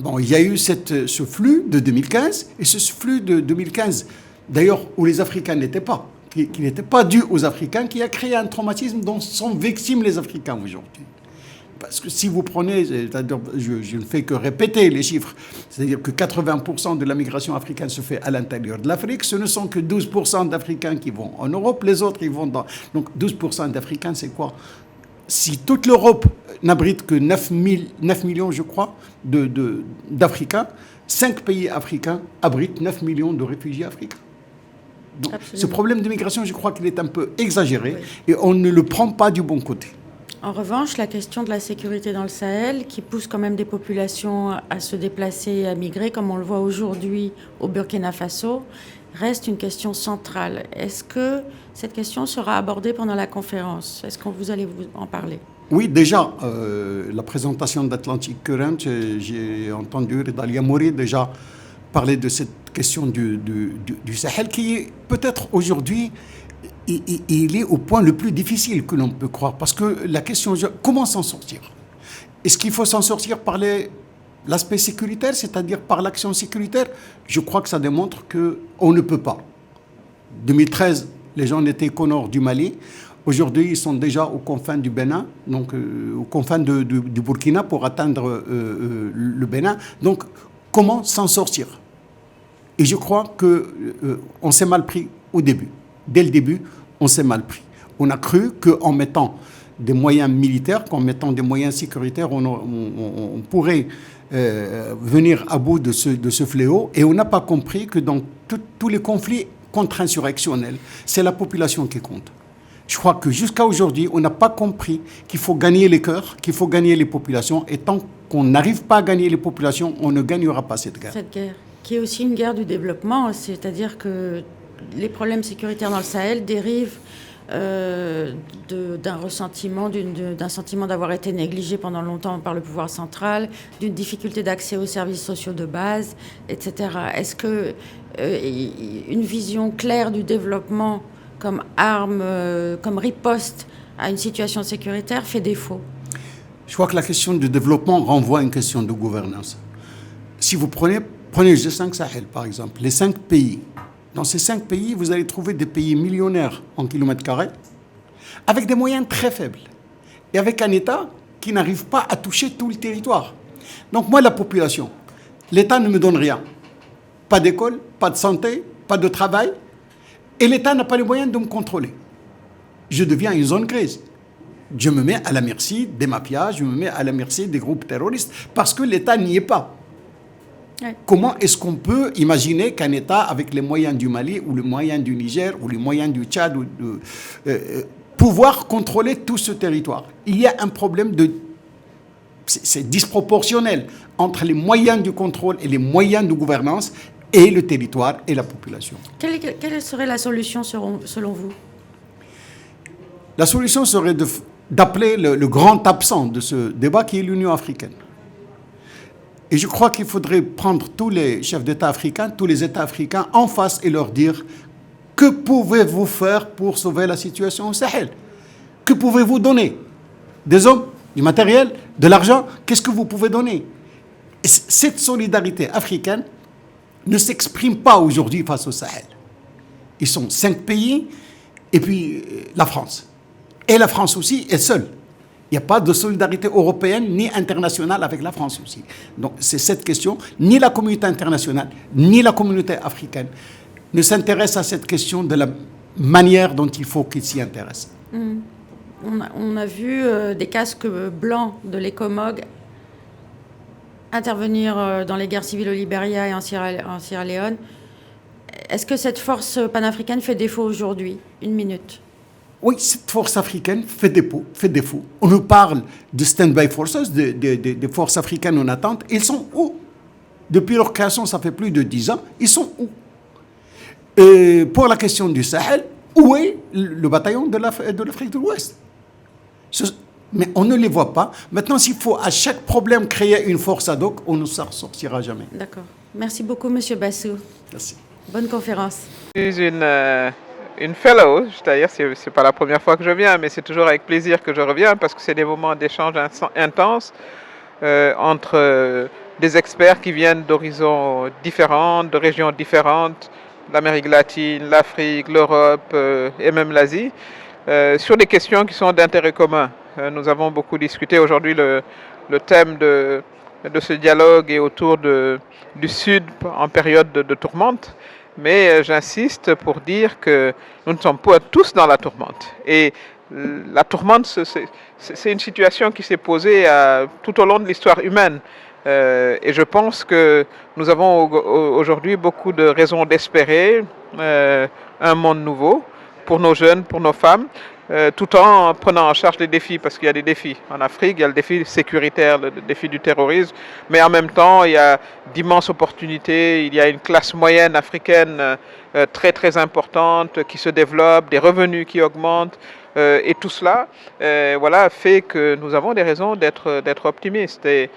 Bon, il y a eu ce flux de 2015, et ce flux de 2015, d'ailleurs, où les Africains n'étaient pas, qui n'était pas dû aux Africains, qui a créé un traumatisme dont sont victimes les Africains aujourd'hui. Parce que si vous prenez, je ne fais que répéter les chiffres, c'est-à-dire que 80% de la migration africaine se fait à l'intérieur de l'Afrique, ce ne sont que 12% d'Africains qui vont en Europe, les autres ils vont dans... Donc 12% d'Africains, c'est quoi? Si toute l'Europe n'abrite que 9 millions, je crois, d'Africains, 5 pays africains abritent 9 millions de réfugiés africains. Donc, ce problème de migration, je crois qu'il est un peu exagéré, et on ne le prend pas du bon côté. En revanche, la question de la sécurité dans le Sahel, qui pousse quand même des populations à se déplacer et à migrer, comme on le voit aujourd'hui au Burkina Faso, reste une question centrale. Est-ce que cette question sera abordée pendant la conférence? Est-ce que vous allez vous en parler? Oui, déjà, la présentation d'Atlantic Current, j'ai entendu Redalia Mouri déjà parler de cette question du Sahel qui est peut-être aujourd'hui, il est au point le plus difficile que l'on peut croire. Parce que la question, comment s'en sortir? Est-ce qu'il faut s'en sortir par l'aspect sécuritaire, c'est-à-dire par l'action sécuritaire? Je crois que ça démontre qu'on ne peut pas. 2013, les gens n'étaient qu'au nord du Mali. Aujourd'hui, ils sont déjà aux confins du Bénin, donc aux confins du Burkina pour atteindre le Bénin. Donc, comment s'en sortir? Et je crois qu'on s'est mal pris au début. Dès le début, on s'est mal pris. On a cru qu'en mettant des moyens militaires, qu'en mettant des moyens sécuritaires, on pourrait venir à bout de ce fléau. Et on n'a pas compris que dans tous les conflits contre-insurrectionnels, c'est la population qui compte. Je crois que jusqu'à aujourd'hui, on n'a pas compris qu'il faut gagner les cœurs, qu'il faut gagner les populations. Et tant qu'on n'arrive pas à gagner les populations, on ne gagnera pas cette guerre. Cette guerre, qui est aussi une guerre du développement, c'est-à-dire que les problèmes sécuritaires dans le Sahel dérivent d'un ressentiment, d'un sentiment d'avoir été négligé pendant longtemps par le pouvoir central, d'une difficulté d'accès aux services sociaux de base, etc. Est-ce que une vision claire du développement comme arme, comme riposte à une situation sécuritaire fait défaut? Je crois que la question du développement renvoie à une question de gouvernance. Si vous prenez le G5 Sahel, par exemple, les 5 pays. Dans ces 5 pays, vous allez trouver des pays millionnaires en kilomètres carrés, avec des moyens très faibles, et avec un État qui n'arrive pas à toucher tout le territoire. Donc moi, la population, l'État ne me donne rien. Pas d'école, pas de santé, pas de travail, et l'État n'a pas les moyens de me contrôler. Je deviens une zone grise. Je me mets à la merci des mafias, je me mets à la merci des groupes terroristes, parce que l'État n'y est pas. Ouais. Comment est-ce qu'on peut imaginer qu'un État avec les moyens du Mali ou les moyens du Niger ou les moyens du Tchad pouvoir contrôler tout ce territoire? Il y a un problème c'est disproportionnel entre les moyens du contrôle et les moyens de gouvernance et le territoire et la population. Quelle serait la solution selon vous? La solution serait d'appeler le grand absent de ce débat qui est l'Union africaine. Et je crois qu'il faudrait prendre tous les chefs d'État africains, tous les États africains en face et leur dire que pouvez-vous faire pour sauver la situation au Sahel? Que pouvez-vous donner? Des hommes, du matériel, de l'argent? Qu'est-ce que vous pouvez donner? Et cette solidarité africaine ne s'exprime pas aujourd'hui face au Sahel. Ils sont 5 pays et puis la France. Et la France aussi est seule. Il n'y a pas de solidarité européenne ni internationale avec la France aussi. Donc c'est cette question. Ni la communauté internationale, ni la communauté africaine ne s'intéressent à cette question de la manière dont il faut qu'ils s'y intéressent. On a vu des casques blancs de l'ECOMOG intervenir dans les guerres civiles au Libéria et en Sierra Leone. Est-ce que cette force panafricaine fait défaut aujourd'hui? 1 minute. Oui, cette force africaine fait défaut. On nous parle de stand-by forces, des forces africaines en attente. Ils sont où? Depuis leur création, ça fait plus de 10 ans. Ils sont où? Et pour la question du Sahel, où est le bataillon de l'Afrique de l'Ouest? Mais on ne les voit pas. Maintenant, s'il faut à chaque problème créer une force ad hoc, on ne s'en sortira jamais. D'accord. Merci beaucoup, M. Bassou. Merci. Bonne conférence. Je suis une fellow, c'est-à-dire c'est pas la première fois que je viens, mais c'est toujours avec plaisir que je reviens parce que c'est des moments d'échange intenses entre des experts qui viennent d'horizons différents, de régions différentes, l'Amérique latine, l'Afrique, l'Europe et même l'Asie, sur des questions qui sont d'intérêt commun. Nous avons beaucoup discuté aujourd'hui, le thème de ce dialogue est autour du Sud en période de tourmente. Mais j'insiste pour dire que nous ne sommes pas tous dans la tourmente. Et la tourmente, c'est une situation qui s'est posée tout au long de l'histoire humaine. Et je pense que nous avons aujourd'hui beaucoup de raisons d'espérer un monde nouveau pour nos jeunes, pour nos femmes. tout en prenant en charge les défis, parce qu'il y a des défis en Afrique, il y a le défi sécuritaire, le défi du terrorisme, mais en même temps, il y a d'immenses opportunités, il y a une classe moyenne africaine très très importante qui se développe, des revenus qui augmentent, et tout cela voilà, fait que nous avons des raisons d'être optimistes. Et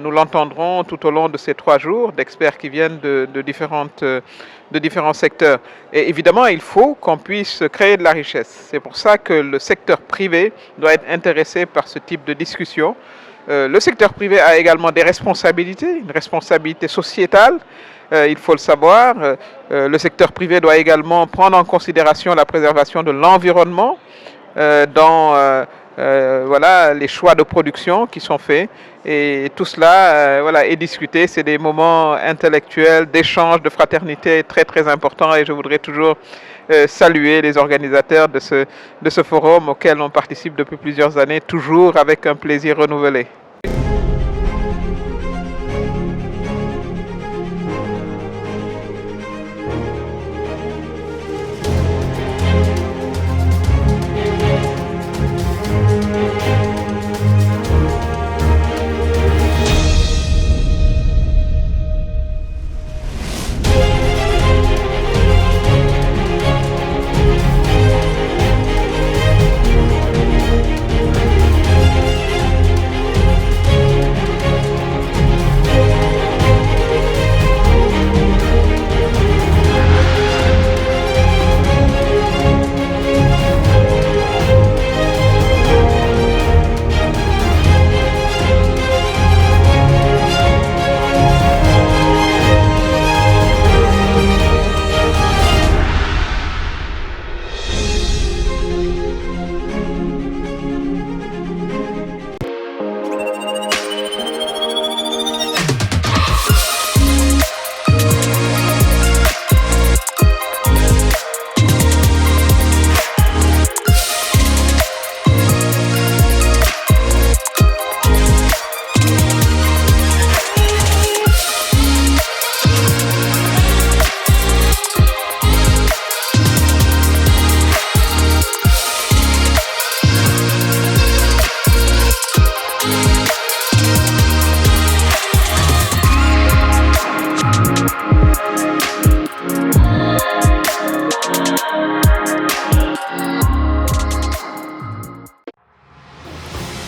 nous l'entendrons tout au long de ces 3 jours d'experts qui viennent de différents secteurs. Et évidemment, il faut qu'on puisse créer de la richesse. C'est pour ça que le secteur privé doit être intéressé par ce type de discussion. Le secteur privé a également des responsabilités, une responsabilité sociétale, il faut le savoir. Le secteur privé doit également prendre en considération la préservation de l'environnement dans voilà, les choix de production qui sont faits. Et tout cela voilà, est discuté. C'est des moments intellectuels, d'échange, de fraternité très très importants. Et je voudrais toujours saluer les organisateurs de ce forum auquel on participe depuis plusieurs années, toujours avec un plaisir renouvelé.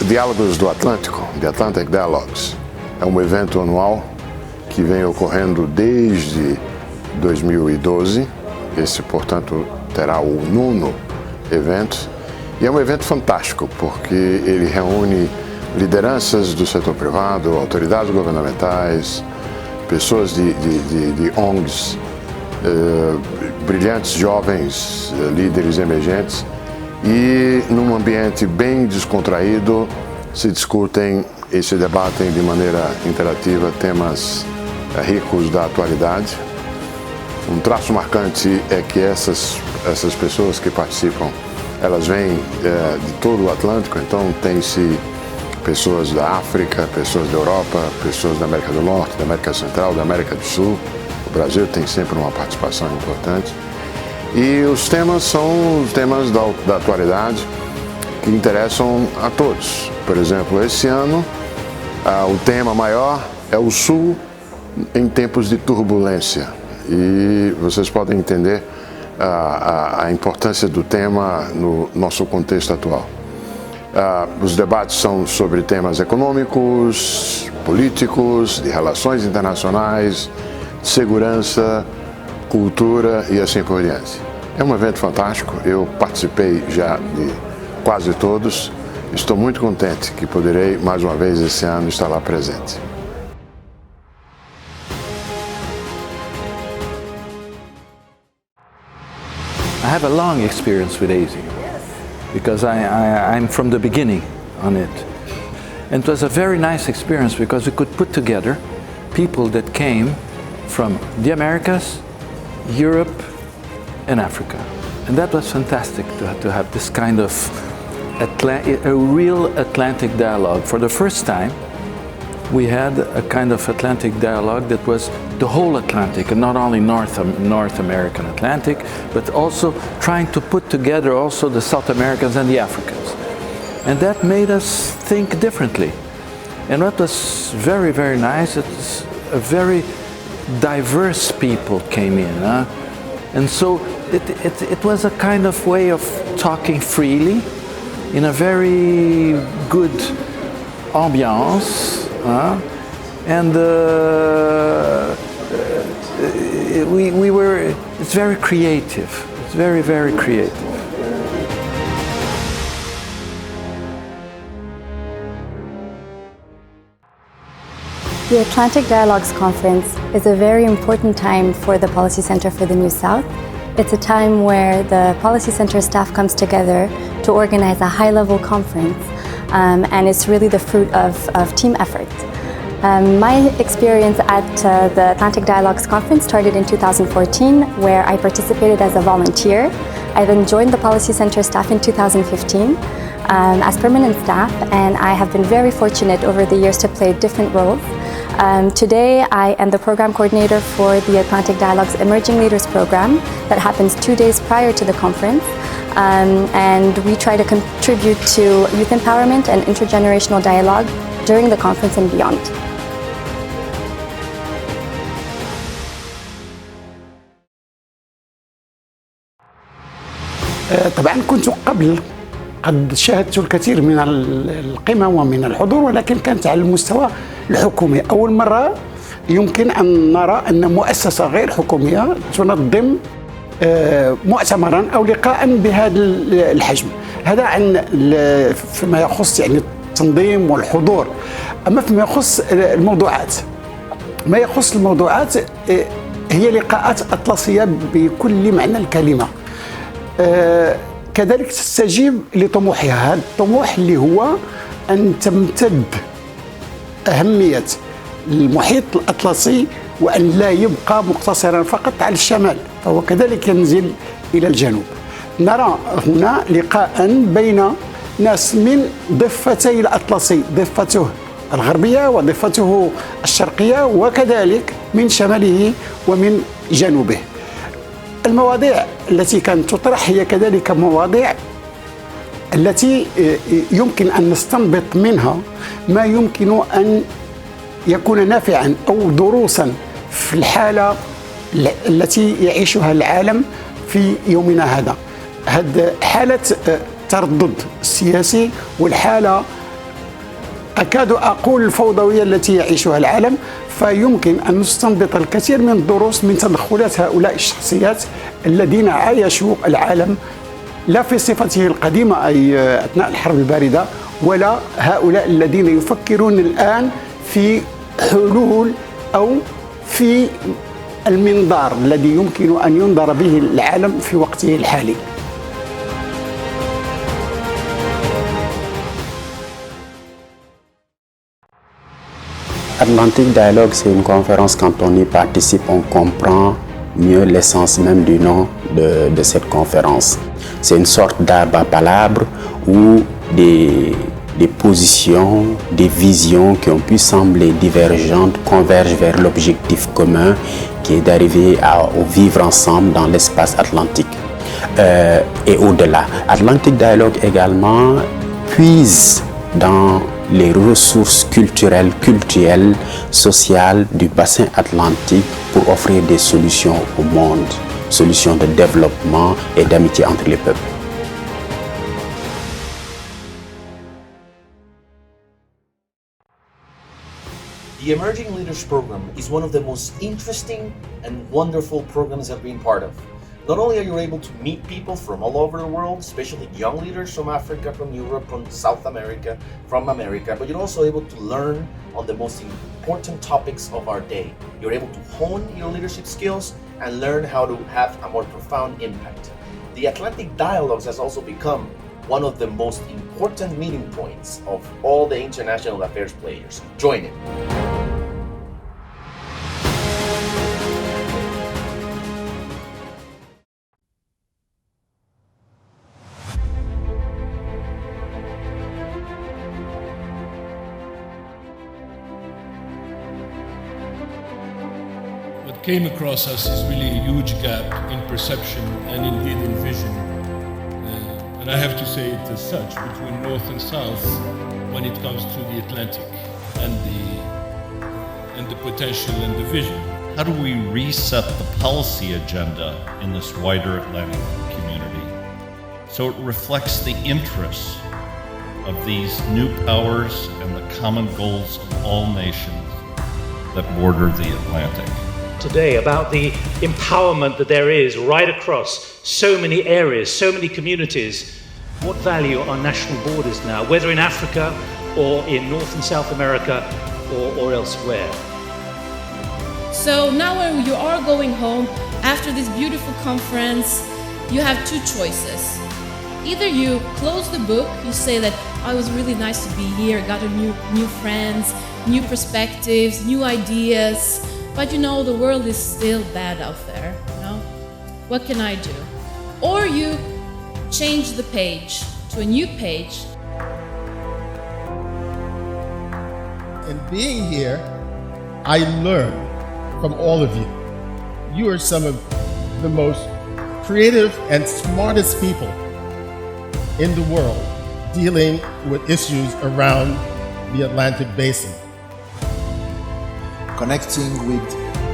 Diálogos do Atlântico, The Atlantic Dialogues, é um evento anual que vem ocorrendo desde 2012. Esse, portanto, terá o 9º evento. E é um evento fantástico, porque ele reúne lideranças do setor privado, autoridades governamentais, pessoas de ONGs, brilhantes jovens líderes emergentes, e num ambiente bem descontraído se discutem e se debatem de maneira interativa temas ricos da atualidade. Um traço marcante é que essas pessoas que participam, elas vêm de todo o Atlântico, então tem-se pessoas da África, pessoas da Europa, pessoas da América do Norte, da América Central, da América do Sul. O Brasil tem sempre uma participação importante. E os temas são os temas da atualidade que interessam a todos. Por exemplo, esse ano o tema maior é o Sul em tempos de turbulência. E vocês podem entender a importância do tema no nosso contexto atual. Os debates são sobre temas econômicos, políticos, de relações internacionais, de segurança, cultura e assim por diante. É um evento fantástico, eu participei já de quase todos. Estou muito contente que poderei mais uma vez esse ano estar lá presente. I have a long experience with ASI because I'm from the beginning on it. And it was a very nice experience because we could put together people that came from the Americas, Europe, and Africa. And that was fantastic to have this kind of a real Atlantic dialogue for the first time we had a kind of Atlantic dialogue that was the whole Atlantic, and not only North American Atlantic, but also trying to put together also the South Americans and the Africans. And that made us think differently. And what was very, very nice, it's a very diverse people came in. And so it was a kind of way of talking freely in a very good ambiance. And it's very creative. It's very, very creative. The Atlantic Dialogues Conference is a very important time for the Policy Center for the New South. It's a time where the Policy Center staff comes together to organize a high-level conference, and it's really the fruit of team effort. My experience at the Atlantic Dialogues Conference started in 2014, where I participated as a volunteer. I then joined the Policy Center staff in 2015 as permanent staff, and I have been very fortunate over the years to play different roles. Today, I am the program coordinator for the Atlantic Dialogues Emerging Leaders program that happens 2 days prior to the conference. And we try to contribute to youth empowerment and intergenerational dialogue during the conference and beyond. طبعا كنت قد شاهدت الكثير من القمم ومن الحضور، ولكن كانت على المستوى الحكومي. أول مرة يمكن أن نرى أن مؤسسة غير حكومية تنظم مؤتمرا أو لقاء بهذا الحجم. هذا عن فيما يخص يعني التنظيم والحضور. أما فيما يخص الموضوعات، ما يخص الموضوعات هي لقاءات أطلسية بكل معنى الكلمة. كذلك تستجيب لطموحها، هذا الطموح اللي هو أن تمتد أهمية المحيط الأطلسي وأن لا يبقى مقتصرا فقط على الشمال، فهو كذلك ينزل إلى الجنوب. نرى هنا لقاء بين ناس من ضفتي الأطلسي، ضفته الغربية وضفته الشرقية، وكذلك من شماله ومن جنوبه. المواضيع التي كانت تطرح هي كذلك مواضيع التي يمكن أن نستنبط منها ما يمكن أن يكون نافعا أو دروسا في الحالة التي يعيشها العالم في يومنا هذا. هذه حالة تردد سياسي، والحالة أكاد أقول الفوضوية التي يعيشها العالم، فيمكن أن نستنبط الكثير من الدروس من تدخلات هؤلاء الشخصيات الذين عايشوا العالم لا في صفته القديمة أي أثناء الحرب الباردة، ولا هؤلاء الذين يفكرون الآن في حلول أو في المنظار الذي يمكن أن ينظر به العالم في وقته الحالي. Atlantic Dialogue, c'est une conférence, quand on y participe, on comprend mieux l'essence même du nom de cette conférence. C'est une sorte d'arbre à palabres où des positions, des visions qui ont pu sembler divergentes convergent vers l'objectif commun qui est d'arriver au vivre ensemble dans l'espace atlantique et au-delà. Atlantic Dialogue également puise dans les ressources culturelles, sociales du bassin atlantique pour offrir des solutions au monde, solutions de développement et d'amitié entre les peuples. The Emerging Leaders Program is one of the most interesting and wonderful programs I've been part of. Not only are you able to meet people from all over the world, especially young leaders from Africa, from Europe, from South America, from America, but you're also able to learn on the most important topics of our day. You're able to hone your leadership skills and learn how to have a more profound impact. The Atlantic Dialogues has also become one of the most important meeting points of all the international affairs players. Join it. came across us is really a huge gap in perception and indeed in vision. And I have to say it as such, between North and South when it comes to the Atlantic and the potential and the vision. How do we reset the policy agenda in this wider Atlantic community so it reflects the interests of these new powers and the common goals of all nations that border the Atlantic? Today about the empowerment that there is right across so many areas, so many communities. What value are national borders now, whether in Africa or in North and South America or elsewhere? So now when you are going home after this beautiful conference, you have two choices. Either you close the book, you say that, oh, it was really nice to be here, got a new friends, new perspectives, new ideas, but you know the world is still bad out there, you know? What can I do? Or you change the page to a new page. In being here, I learned from all of you. You are some of the most creative and smartest people in the world dealing with issues around the Atlantic Basin. Connecting with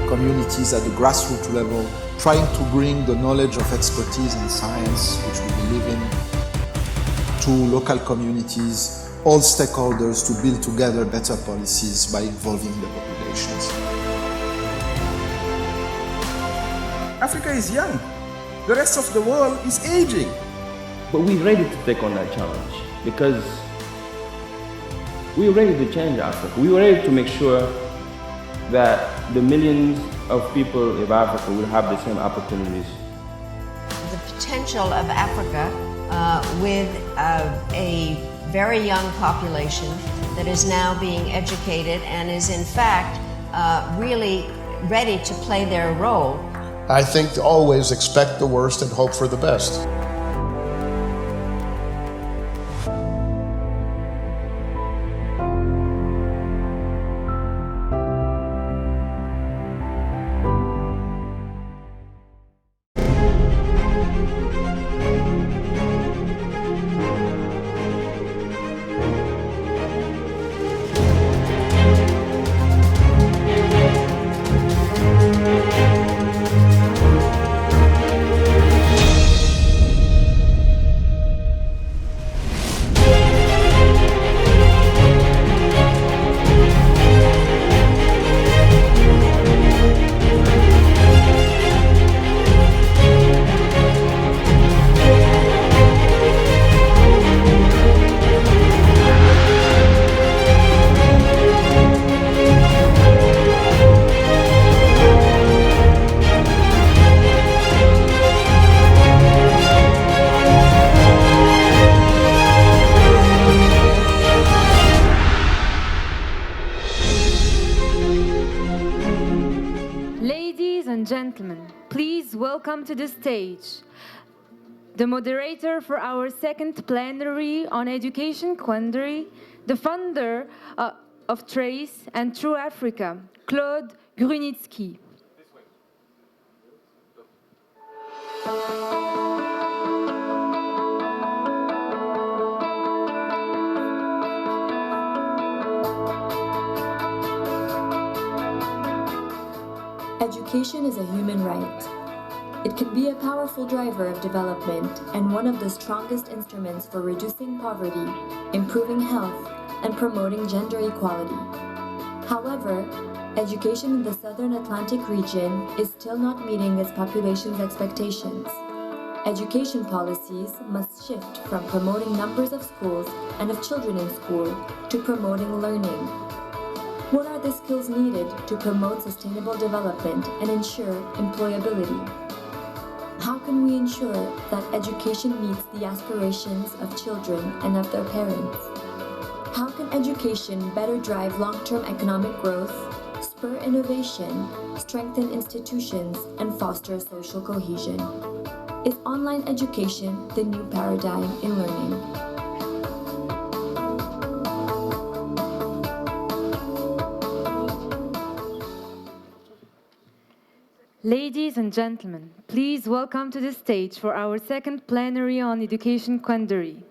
communities at the grassroots level, trying to bring the knowledge of expertise and science, which we believe in, to local communities, all stakeholders to build together better policies by involving the populations. Africa is young. The rest of the world is aging. But we're ready to take on that challenge because we're ready to change Africa. We're ready to make sure that the millions of people of Africa will have the same opportunities. The potential of Africa with a very young population that is now being educated and is in fact really ready to play their role. I think to always expect the worst and hope for the best. Welcome to the stage the moderator for our second plenary on education, Quandary, the founder of Trace and True Africa, Claude Grunitsky. Education is a human right. It can be a powerful driver of development and one of the strongest instruments for reducing poverty, improving health, and promoting gender equality. However, education in the Southern Atlantic region is still not meeting its population's expectations. Education policies must shift from promoting numbers of schools and of children in school to promoting learning. What are the skills needed to promote sustainable development and ensure employability? How can we ensure that education meets the aspirations of children and of their parents? How can education better drive long-term economic growth, spur innovation, strengthen institutions, and foster social cohesion? Is online education the new paradigm in learning? Ladies and gentlemen, please welcome to the stage for our second plenary on education Quandary,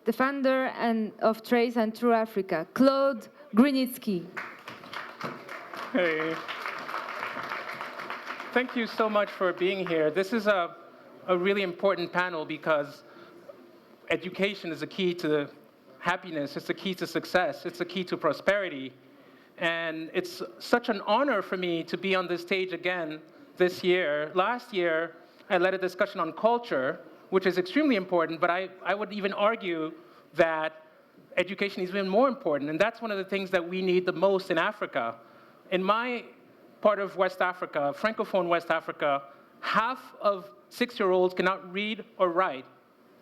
the founder of Trace and True Africa, Claude Grunitzky. Hey. Thank you so much for being here. This is a really important panel because education is a key to happiness, it's a key to success, it's a key to prosperity. And it's such an honor for me to be on this stage again this year. Last year, I led a discussion on culture, which is extremely important, but I would even argue that education is even more important, and that's one of the things that we need the most in Africa. In my part of West Africa, Francophone West Africa, half of 6-year-olds cannot read or write.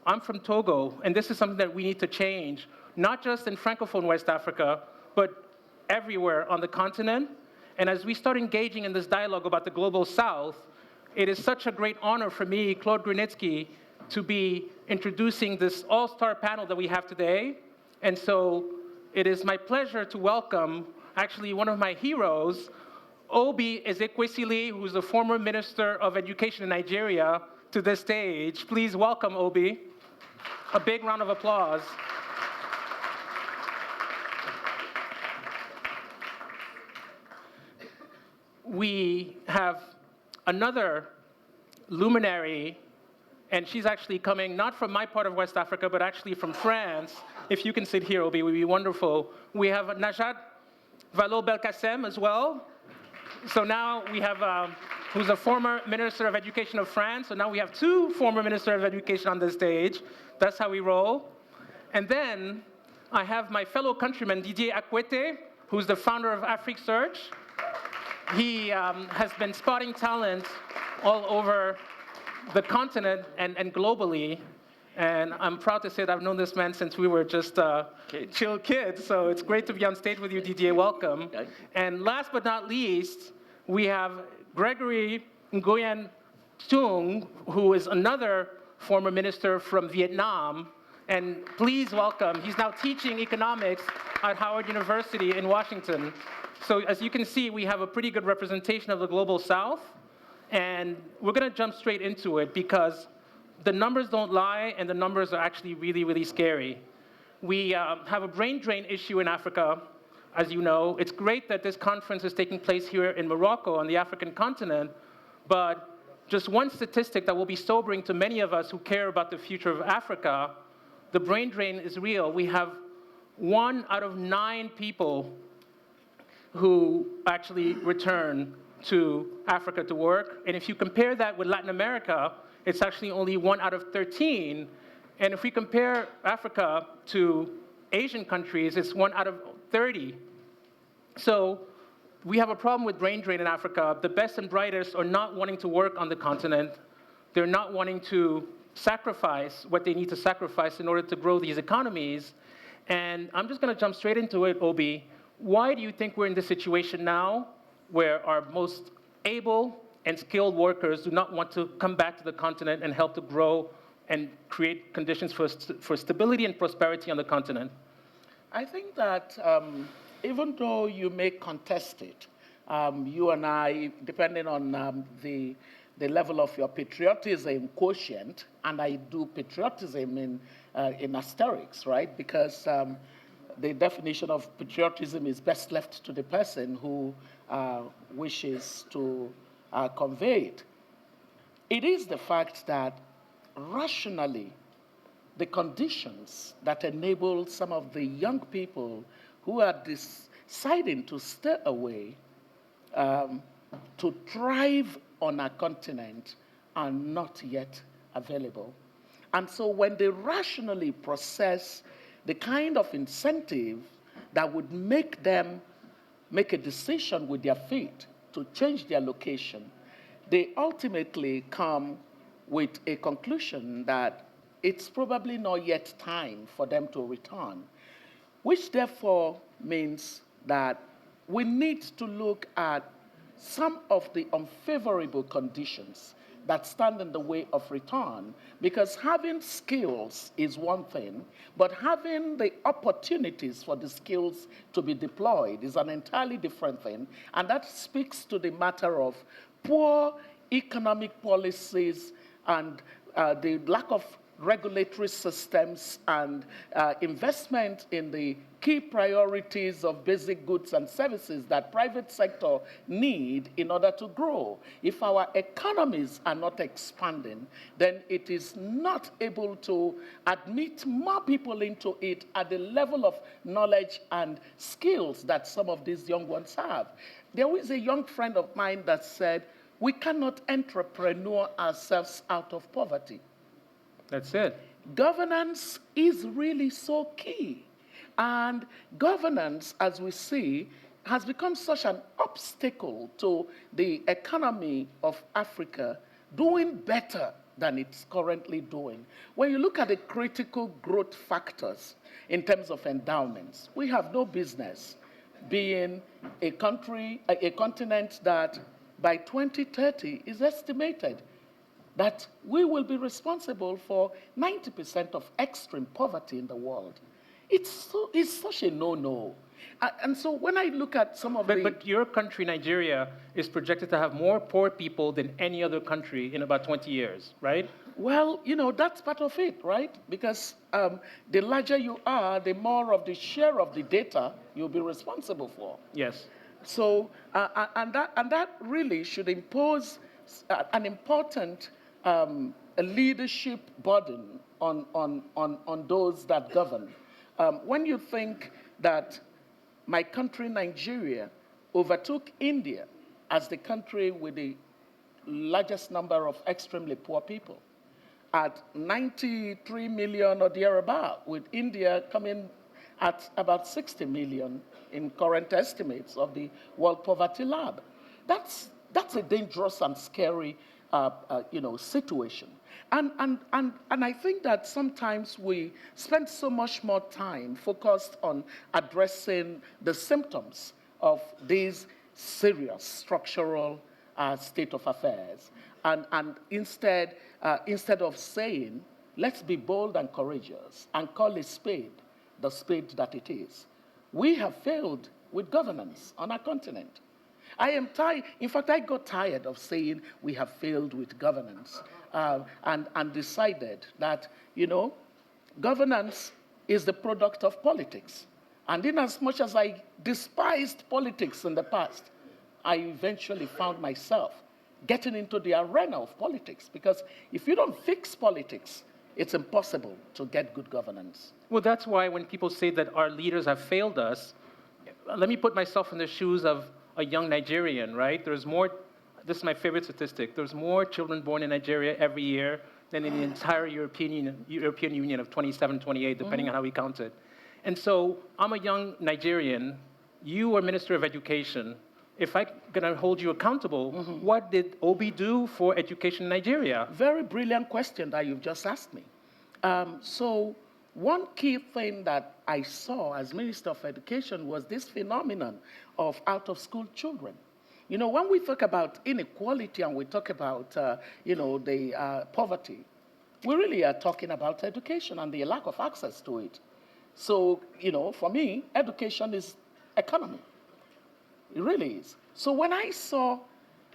I'm from Togo, and this is something that we need to change, not just in Francophone West Africa, but everywhere on the continent. And as we start engaging in this dialogue about the Global South, it is such a great honor for me, Claude Grunitzky, to be introducing this all-star panel that we have today. And so it is my pleasure to welcome, actually one of my heroes, Obi Ezekwesili, who's the former Minister of Education in Nigeria, to this stage. Please welcome Obi. A big round of applause. We have another luminary, and she's actually coming not from my part of West Africa, but actually from France. If you can sit here, Obi, it would be wonderful. We have Najat Vallaud-Belkacem as well. So now we have, who's a former Minister of Education of France. So now we have 2 former Ministers of Education on this stage. That's how we roll. And then I have my fellow countryman, Didier Akwete, who's the founder of Afrique Search. He has been spotting talent all over the continent and globally. And I'm proud to say that I've known this man since we were just chill kids. So it's great to be on stage with you, Didier. Welcome. Okay. And last but not least, we have Gregory Nguyen Tung, who is another former minister from Vietnam. And please welcome, he's now teaching economics at Howard University in Washington. So as you can see, we have a pretty good representation of the Global South. And we're going to jump straight into it because the numbers don't lie, and the numbers are actually really, really scary. We have a brain drain issue in Africa, as you know. It's great that this conference is taking place here in Morocco on the African continent, but just one statistic that will be sobering to many of us who care about the future of Africa, the brain drain is real. We have 1 out of 9 people who actually return to Africa to work. And if you compare that with Latin America, it's actually only 1 out of 13. And if we compare Africa to Asian countries, it's 1 out of 30. So we have a problem with brain drain in Africa. The best and brightest are not wanting to work on the continent. They're not wanting to sacrifice what they need to sacrifice in order to grow these economies. And I'm just going to jump straight into it, Obi. Why do you think we're in this situation now where our most able and skilled workers do not want to come back to the continent and help to grow and create conditions for stability and prosperity on the continent? I think that even though you may contest it, you and I, depending on the level of your patriotism quotient, and I do patriotism in asterisks, right? Because the definition of patriotism is best left to the person who wishes to convey it. It is the fact that rationally, the conditions that enable some of the young people who are deciding to stay away to thrive on our continent are not yet available. And so when they rationally process the kind of incentive that would make them make a decision with their feet to change their location, they ultimately come with a conclusion that it's probably not yet time for them to return, which therefore means that we need to look at some of the unfavorable conditions that stand in the way of return, because having skills is one thing, but having the opportunities for the skills to be deployed is an entirely different thing, and that speaks to the matter of poor economic policies and the lack of regulatory systems and investment in the key priorities of basic goods and services that private sector need in order to grow. If our economies are not expanding, then it is not able to admit more people into it at the level of knowledge and skills that some of these young ones have. There was a young friend of mine that said, we cannot entrepreneur ourselves out of poverty. That's it. Governance is really so key. And governance, as we see, has become such an obstacle to the economy of Africa doing better than it's currently doing. When you look at the critical growth factors in terms of endowments, we have no business being a country, a continent that by 2030 is estimated that we will be responsible for 90% of extreme poverty in the world. It's such a no-no. And so when I look at some of But your country, Nigeria, is projected to have more poor people than any other country in about 20 years, right? Well, you know, that's part of it, right? Because the larger you are, the more of the share of the data you'll be responsible for. Yes. So, and that really should impose an important a leadership burden on those that govern. When you think that my country, Nigeria, overtook India as the country with the largest number of extremely poor people, at 93 million or thereabout, with India coming at about 60 million in current estimates of the World Poverty Lab. That's a dangerous and scary situation. And I think that sometimes we spend so much more time focused on addressing the symptoms of these serious structural state of affairs. And instead of saying, let's be bold and courageous and call a spade the spade that it is. We have failed with governance on our continent. I am tired. In fact, I got tired of saying we have failed with governance and decided that, governance is the product of politics. And in as much as I despised politics in the past, I eventually found myself getting into the arena of politics, because if you don't fix politics, it's impossible to get good governance. Well, that's why when people say that our leaders have failed us, let me put myself in the shoes of a young Nigerian, right? There's more, this is my favorite statistic, there's more children born in Nigeria every year than in the entire European Union of 27, 28, depending on how we count it. And so I'm a young Nigerian, you are Minister of Education. If I'm going to hold you accountable, what did Obi do for education in Nigeria? Very brilliant question that you've just asked me. So one key thing that I saw as Minister of Education was this phenomenon of out-of-school children. When we talk about inequality and we talk about, the poverty, we really are talking about education and the lack of access to it. So, for me, education is economy. It really is. So when I saw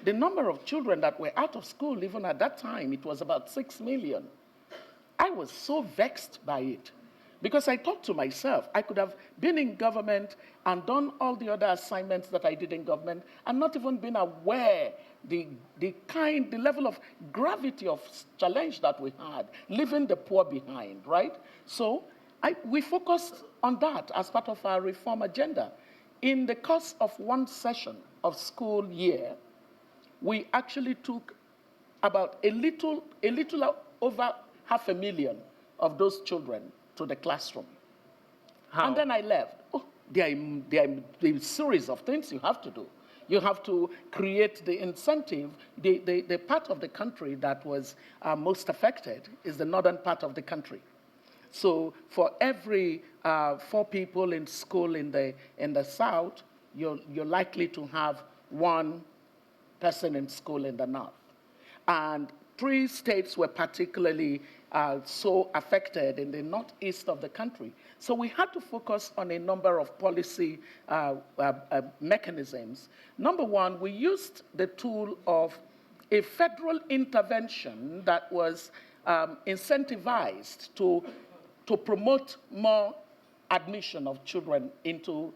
the number of children that were out of school, even at that time, it was about 6 million. I was so vexed by it, because I thought to myself, I could have been in government and done all the other assignments that I did in government and not even been aware the level of gravity of challenge that we had, leaving the poor behind, right? So we focused on that as part of our reform agenda. In the course of one session of school year, we actually took about a little over 500,000 of those children to the classroom. How? And then I left. There are a series of things you have to do. You have to create the incentive. The part of the country that was most affected is the northern part of the country. So for every 4 people in school in the south, you're likely to have 1 person in school in the north. And 3 states were particularly so affected in the northeast of the country. So we had to focus on a number of policy mechanisms. Number one, we used the tool of a federal intervention that was incentivized to promote more admission of children into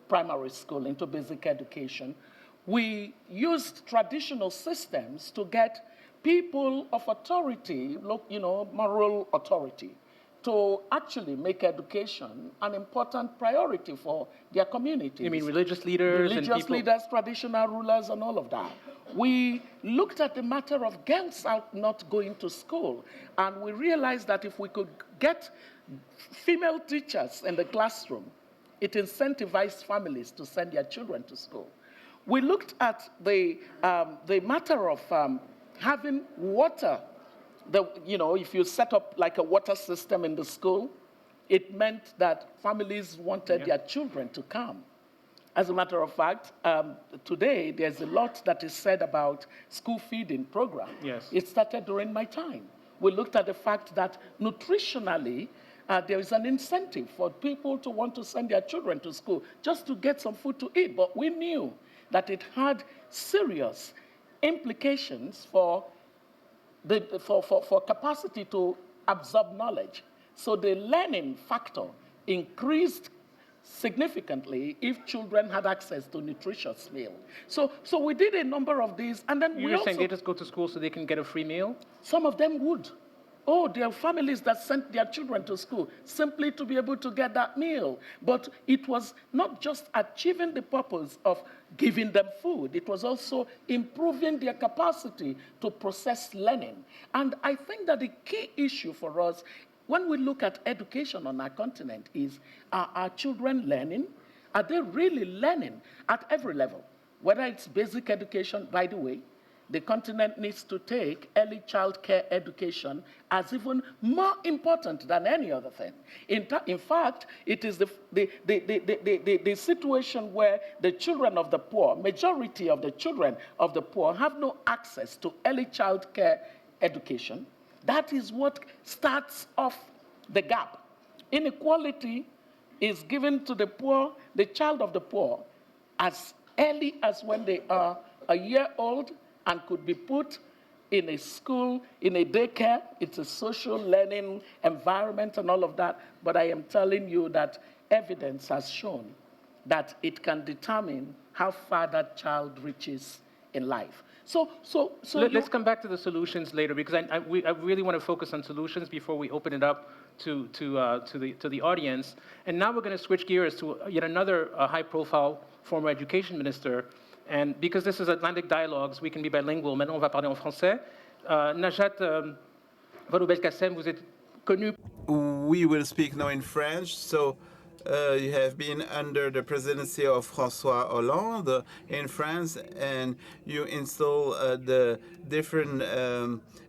primary school, into basic education. We used traditional systems to get people of authority, moral authority, to actually make education an important priority for their communities. You mean religious leaders? Religious leaders, traditional rulers, and all of that. We looked at the matter of girls not going to school, and we realized that if we could get female teachers in the classroom, it incentivized families to send their children to school. We looked at the matter of having water. If you set up like a water system in the school, it meant that families wanted their children to come. As a matter of fact, today there's a lot that is said about school feeding program. Yes. It started during my time. We looked at the fact that nutritionally, there is an incentive for people to want to send their children to school just to get some food to eat. But we knew that it had serious implications for capacity to absorb knowledge. So the learning factor increased significantly if children had access to nutritious meal. So we did a number of these, and then You're saying they just go to school so they can get a free meal? Some of them would. Oh, there are families that sent their children to school simply to be able to get that meal. But it was not just achieving the purpose of giving them food, it was also improving their capacity to process learning. And I think that the key issue for us when we look at education on our continent is, are our children learning? Are they really learning at every level? Whether it's basic education, by the way, the continent needs to take early child care education as even more important than any other thing. In fact, it is the situation where the children of the poor, majority of the children of the poor, have no access to early child care education. That is what starts off the gap. Inequality is given to the poor, the child of the poor, as early as when they are a year old and could be put in a school, in a daycare. It's a social learning environment and all of that. But I am telling you that evidence has shown that it can determine how far that child reaches in life. Let's come back to the solutions later, because I really want to focus on solutions before we open it up to the audience. And now we're going to switch gears to yet another high-profile former education minister. And because this is Atlantic Dialogues, we can be bilingual. Maintenant, on va parler en français. Najat Vallaud-Belkacem, vous êtes connu. We will speak now in French. So you have been under the presidency of François Hollande in France, and you install the different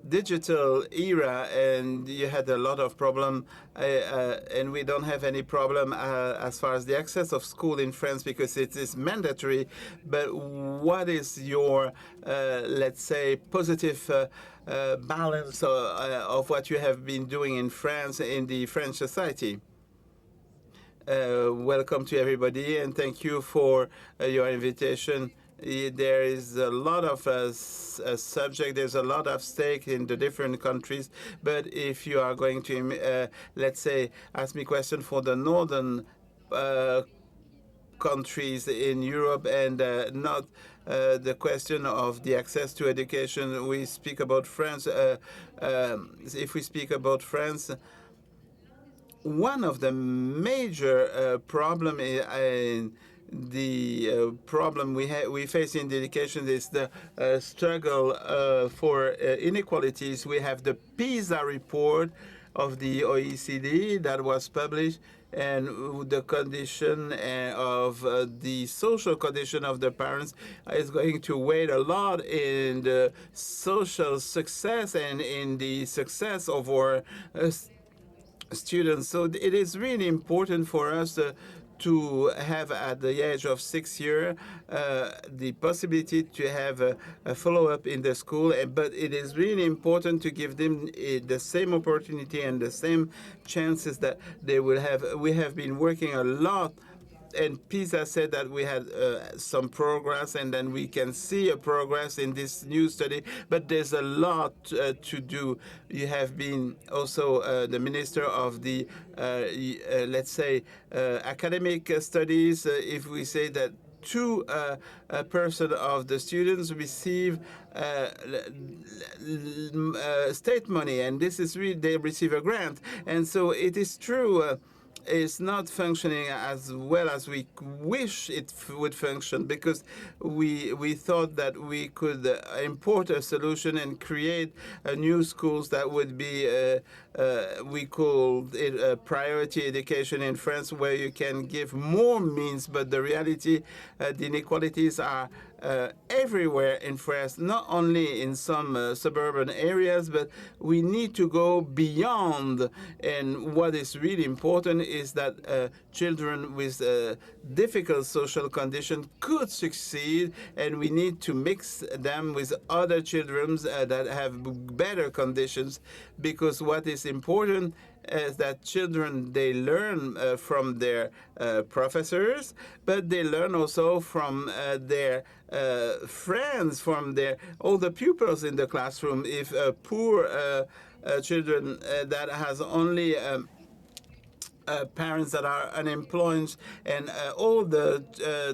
digital era, and you had a lot of problem, and we don't have any problem as far as the access of school in France because it is mandatory. But what is your, let's say, positive balance of what you have been doing in France, in the French society? Welcome to everybody, and thank you for your invitation. There is a lot of subject, there's a lot of stake in the different countries, but if you are going to, let's say, ask me question for the northern countries in Europe and not the question of the access to education, we speak about France. If we speak about France, one of the major problem problem we face in the education is the struggle for inequalities. We have the PISA report of the OECD that was published, and the condition of the social condition of the parents is going to weigh a lot in the social success and in the success of our students. So it is really important for us to have at the age of 6 years the possibility to have a follow-up in the school, but it is really important to give them the same opportunity and the same chances that they will have. We have been working a lot, and PISA said that we had some progress, and then we can see a progress in this new study, but there's a lot to do. You have been also the minister of the, let's say, academic studies. If we say that 2% of the students receive state money, and this is really, they receive a grant. And so it is true, it's not functioning as well as we wish it would function, because we thought that we could import a solution and create new schools that would be, we called it priority education in France, where you can give more means, but the reality, the inequalities are everywhere in France, not only in some suburban areas, but we need to go beyond. And what is really important is that children with difficult social conditions could succeed, and we need to mix them with other children that have better conditions, because what is important is that children, they learn from their professors, but they learn also from their friends, from their all the pupils in the classroom. If poor children that has only parents that are unemployed, and all the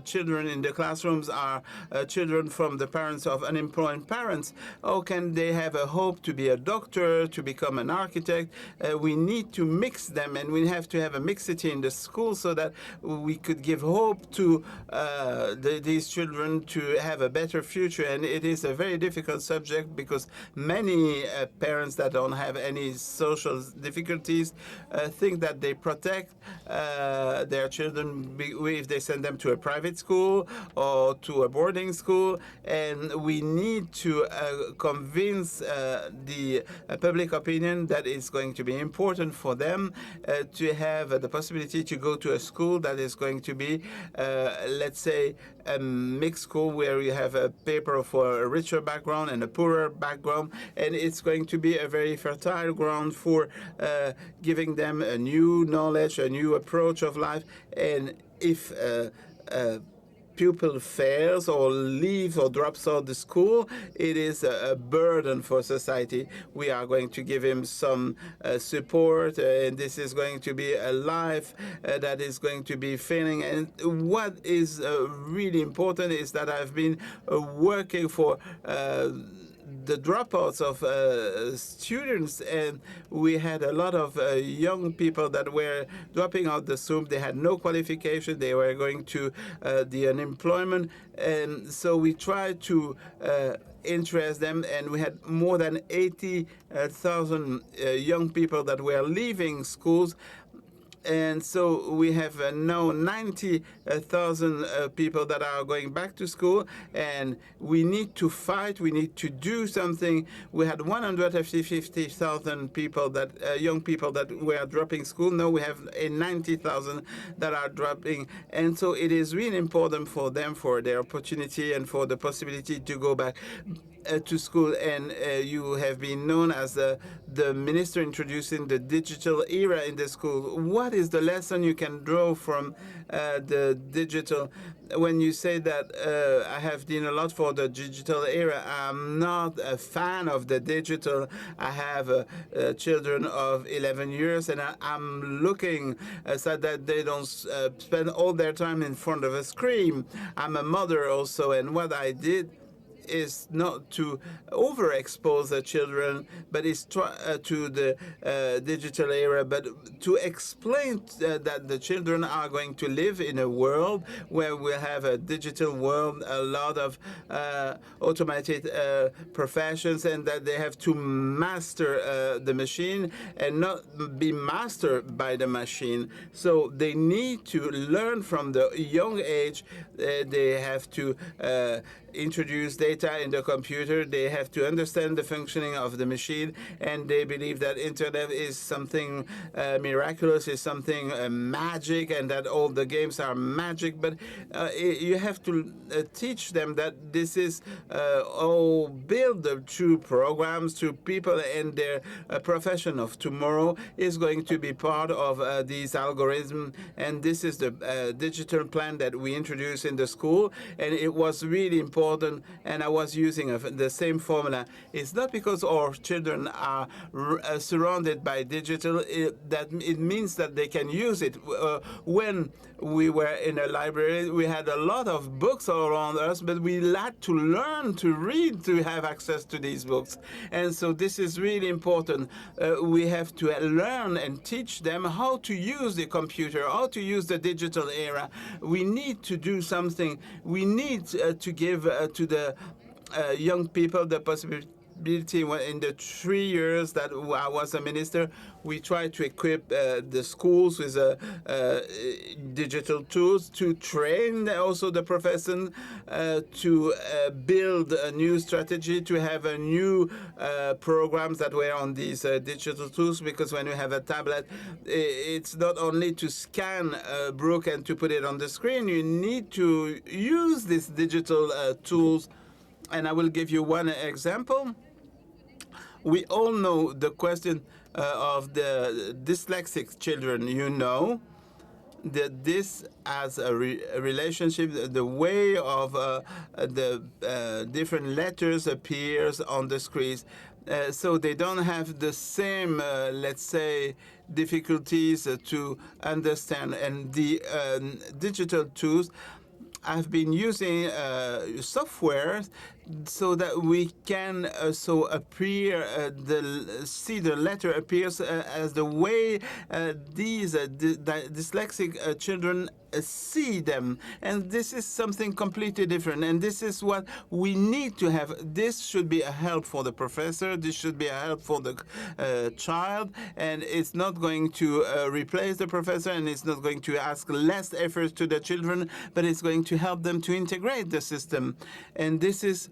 children in the classrooms are children from the parents of unemployed parents, how can they have a hope to be a doctor, to become an architect? We need to mix them, and we have to have a mixity in the school so that we could give hope to these children to have a better future. And it is a very difficult subject, because many parents that don't have any social difficulties think that they protect their children if they send them to a private school or to a boarding school. And we need to convince the public opinion that it's going to be important for them to have the possibility to go to a school that is going to be, let's say, a mixed school where you have a paper for a richer background and a poorer background, and it's going to be a very fertile ground for giving them a new knowledge, a new approach of life. And if a pupil fails or leaves or drops out the school, it is a burden for society. We are going to give him some support, and this is going to be a life that is going to be failing. And what is really important is that I've been working for the dropouts of students, and we had a lot of young people that were dropping out the school. They had no qualification. They were going to the unemployment, and so we tried to interest them, and we had more than 80,000 young people that were leaving schools. And so we have now 90,000 people that are going back to school, and we need to fight. We need to do something. We had 150,000 people that young people that were dropping school. Now we have 90,000 that are dropping, and so it is really important for them, for their opportunity and for the possibility to go back to school. And you have been known as the minister introducing the digital era in the school. What is the lesson you can draw from the digital? When you say that I have done a lot for the digital era, I'm not a fan of the digital. I have children of 11 years, and I'm looking so that they don't spend all their time in front of a screen. I'm a mother also, and what I did is not to overexpose the children, but it's to the digital era, but to explain that the children are going to live in a world where we have a digital world, a lot of automated professions, and that they have to master the machine and not be mastered by the machine. So they need to learn from the young age. They have to introduce data data in the computer. They have to understand the functioning of the machine, and they believe that internet is something miraculous, is something magic, and that all the games are magic. But you have to teach them that this is all built through programs, through people, and their profession of tomorrow is going to be part of these algorithms. And this is the digital plan that we introduced in the school, and it was really important. And I was using the same formula. It's not because our children are surrounded by digital that it means that they can use it. When we were in a library, we had a lot of books all around us, but we had to learn to read to have access to these books. And so this is really important. We have to learn and teach them how to use the computer, how to use the digital era. We need to do something. We need to give to the young people the possibility. In the 3 years that I was a minister, we tried to equip the schools with digital tools to train also the profession, to build a new strategy, to have a new programs that were on these digital tools. Because when you have a tablet, it's not only to scan a book and to put it on the screen. You need to use these digital tools. And I will give you one example. We all know the question of the dyslexic children. You know that this as a relationship, the way of the different letters appears on the screens. So they don't have the same, let's say, difficulties to understand. And the digital tools, I've been using software so that we can see the letter appears as the way these dyslexic children see them. And this is something completely different. And this is what we need to have. This should be a help for the professor. This should be a help for the child. And it's not going to replace the professor, and it's not going to ask less effort to the children, but it's going to help them to integrate the system. And this is,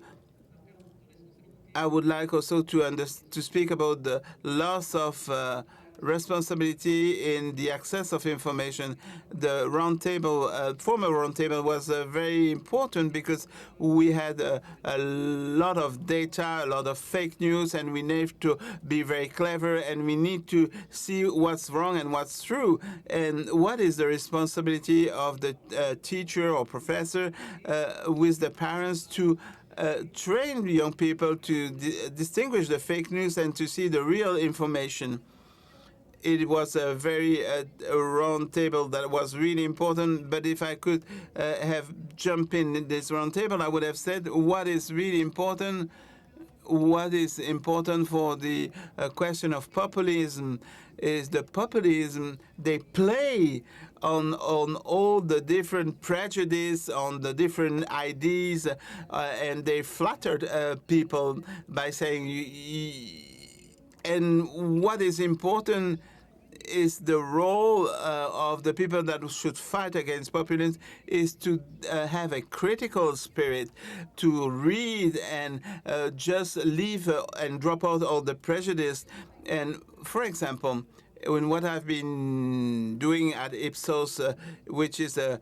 I would like also to speak about the loss of responsibility in the access of information. The roundtable, former roundtable, was very important because we had a lot of data, a lot of fake news, and we need to be very clever, and we need to see what's wrong and what's true, and what is the responsibility of the teacher or professor with the parents to train young people to distinguish the fake news and to see the real information. It was a very round table that was really important. But if I could have jumped in this round table, I would have said what is really important. What is important for the question of populism is the populism. They play on all the different prejudice, on the different ideas, and they flattered people by saying. And what is important is the role of the people that should fight against populism is to have a critical spirit, to read and just leave and drop out all the prejudice. And for example, in what I've been doing at Ipsos, which is a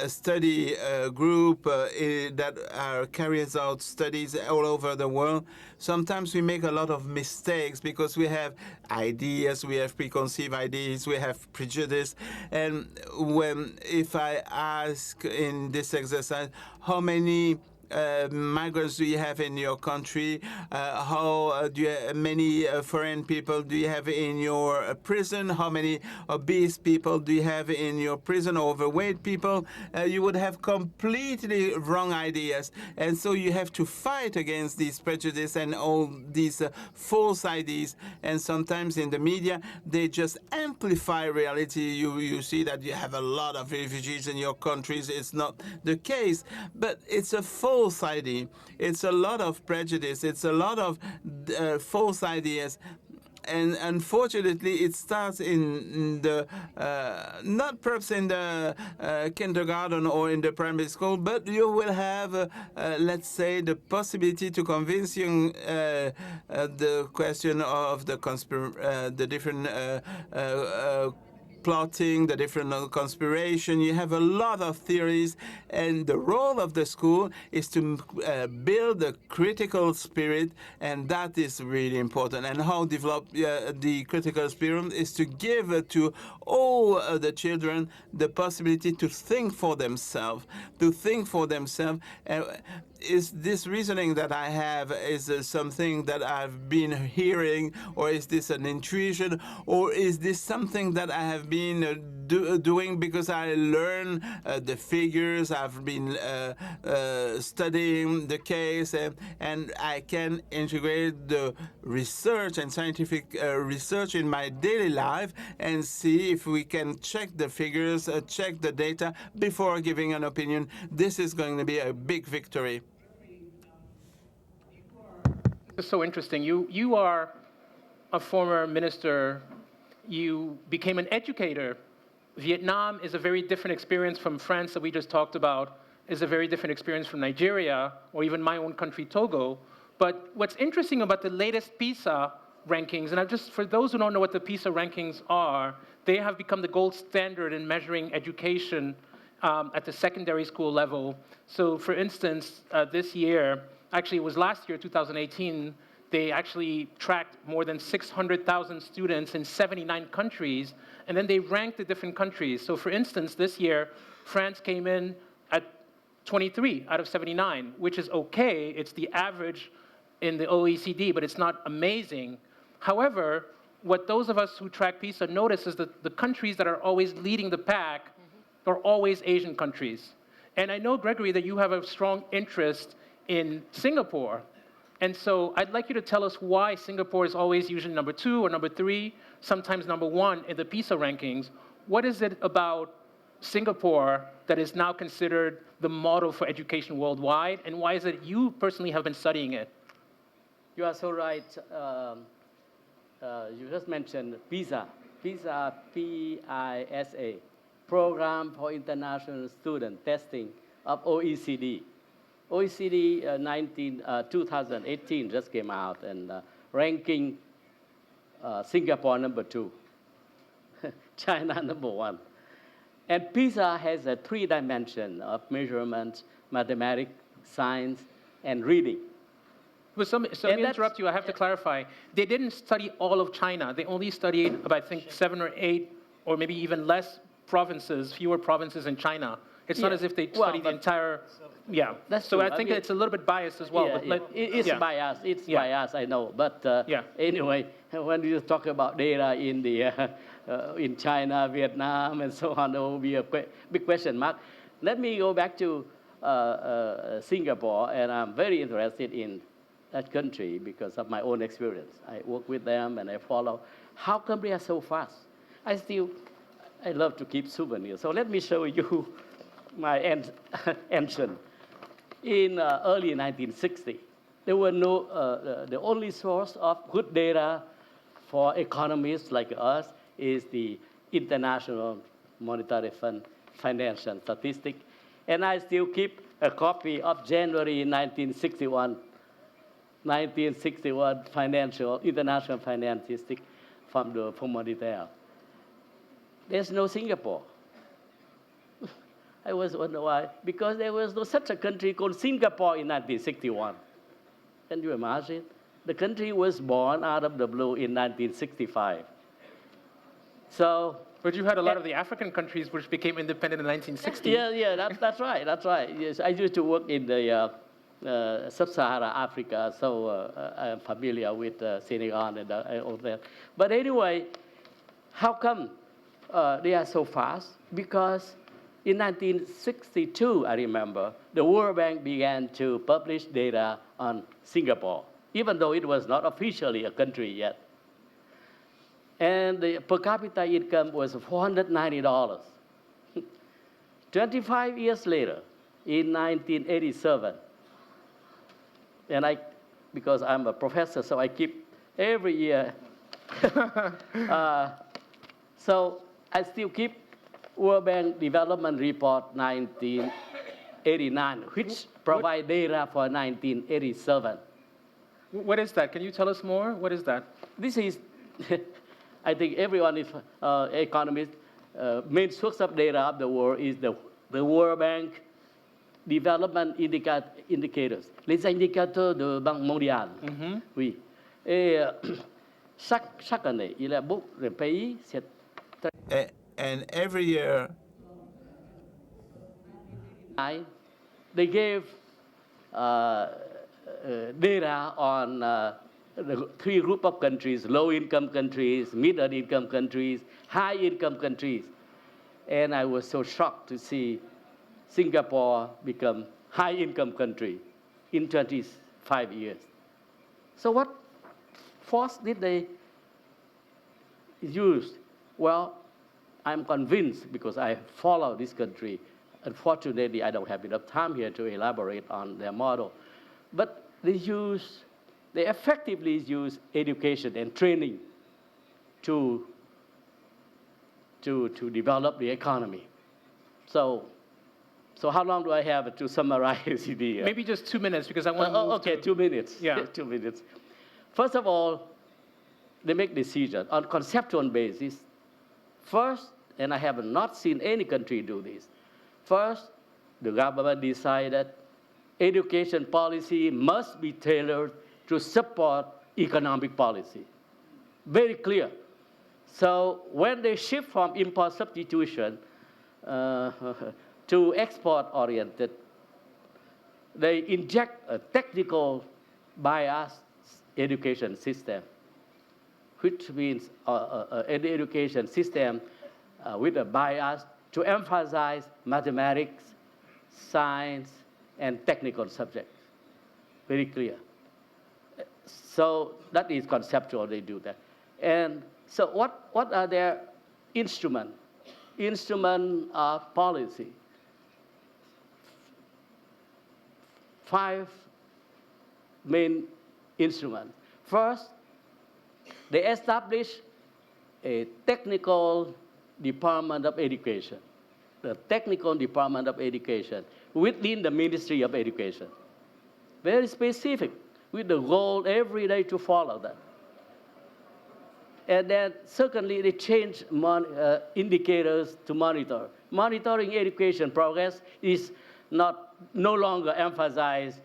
study group that carries out studies all over the world. Sometimes we make a lot of mistakes because we have ideas, we have preconceived ideas, we have prejudice. And if I ask in this exercise, how many migrants do you have in your country? How many foreign people do you have in your prison? How many obese people do you have in your prison? Overweight people? You would have completely wrong ideas. And so you have to fight against these prejudices and all these false ideas. And sometimes in the media, they just amplify reality. You see that you have a lot of refugees in your countries. It's not the case, but it's a false idea. It's a lot of prejudice. It's a lot of false ideas. and unfortunately, it starts in the not perhaps in the kindergarten or in the primary school, but you will have, let's say, the possibility to convince you the question of the different plotting, the different conspiration. You have a lot of theories, and the role of the school is to build a critical spirit, and that is really important. And how develop the critical spirit is to give to all the children the possibility to think for themselves, is this reasoning that I have is something that I've been hearing, or is this an intuition, or is this something that I have been doing because I learn the figures, I've been studying the case, and I can integrate the research and scientific research in my daily life and see if we can check the figures, check the data before giving an opinion. This is going to be a big victory. It's so interesting. You are a former minister. You became an educator. Vietnam is a very different experience from France that we just talked about, is a very different experience from Nigeria, or even my own country, Togo. But what's interesting about the latest PISA rankings, and for those who don't know what the PISA rankings are, they have become the gold standard in measuring education at the secondary school level. So for instance, this year, actually it was last year, 2018, they actually tracked more than 600,000 students in 79 countries, and then they ranked the different countries. So for instance, this year, France came in at 23 out of 79, which is okay. It's the average in the OECD, but it's not amazing. However, what those of us who track PISA notice is that the countries that are always leading the pack are always Asian countries. And I know, Gregory, that you have a strong interest in Singapore. And so I'd like you to tell us why Singapore is always usually number 2 or number 3, sometimes number 1 in the PISA rankings. What is it about Singapore that is now considered the model for education worldwide, and why is it you personally have been studying it? You are so right. You just mentioned PISA. PISA, P-I-S-A, Program for International Student Testing of OECD. OECD 2018 just came out and ranking Singapore number 2, China number 1. And PISA has a 3 dimension of measurement, mathematics, science, and reading. But so let me interrupt you. I have to clarify. They didn't study all of China. They only studied about, I think, 7 or 8, or maybe even less provinces, fewer provinces in China. It's not as if they studied the entire. Yeah. That's so true. I think it's a little bit biased as well. Yeah, but it's biased. It's biased, I know. But anyway, when you talk about data in the in China, Vietnam, and so on, there will be a big question mark. Let me go back to Singapore, and I'm very interested in that country because of my own experience. I work with them and I follow. How come they are so fast? I love to keep souvenirs. So let me show you my entrance. In early 1960, there were no, the only source of good data for economists like us is the International Monetary Fund financial statistic. And I still keep a copy of January 1961 international finance statistic from the Fund Monetaire. There's no Singapore. I was wondering why. Because there was no such a country called Singapore in 1961. Can you imagine? The country was born out of the blue in 1965. So. But you had a lot of the African countries which became independent in 1960. Yeah, that's right, that's right. Yes, I used to work in the Sub-Saharan Africa, so I'm familiar with Senegal and all that. But anyway, how come they are so fast? Because in 1962, I remember, the World Bank began to publish data on Singapore, even though it was not officially a country yet. And the per capita income was $490. 25 years later, in 1987, and because I'm a professor, so I keep every year So I still keep World Bank Development Report 1989, which provide data for 1987. What is that? Can you tell us more? What is that? This is, I think everyone is economist. Main source of data of the world is the World Bank Development Indicators, les indicateurs de Banque mondiale. Oui. Et chaque année, il y a beaucoup de pays. And every year, they gave data on the three groups of countries: low-income countries, middle-income countries, high-income countries. And I was so shocked to see Singapore become high-income country in 25 years. So what force did they use? Well, I'm convinced, because I follow this country. Unfortunately, I don't have enough time here to elaborate on their model. But they effectively use education and training to develop the economy. So how long do I have to summarize the? Maybe just 2 minutes, because I want to move okay, 2 minutes. Yeah. 2 minutes. First of all, they make decisions on conceptual basis. First, and I have not seen any country do this. First, the government decided education policy must be tailored to support economic policy. Very clear. So when they shift from import substitution to export-oriented, they inject a technical bias education system, which means an education system with a bias to emphasize mathematics, science, and technical subjects. Very clear. So that is conceptual, they do that. And so what are their instruments? Instrument of policy. 5 main instruments. First, they establish a technical department of education, the technical department of education within the Ministry of Education. Very specific, with the goal every day to follow that. And then secondly, they change indicators to monitor. Monitoring education progress is no longer emphasize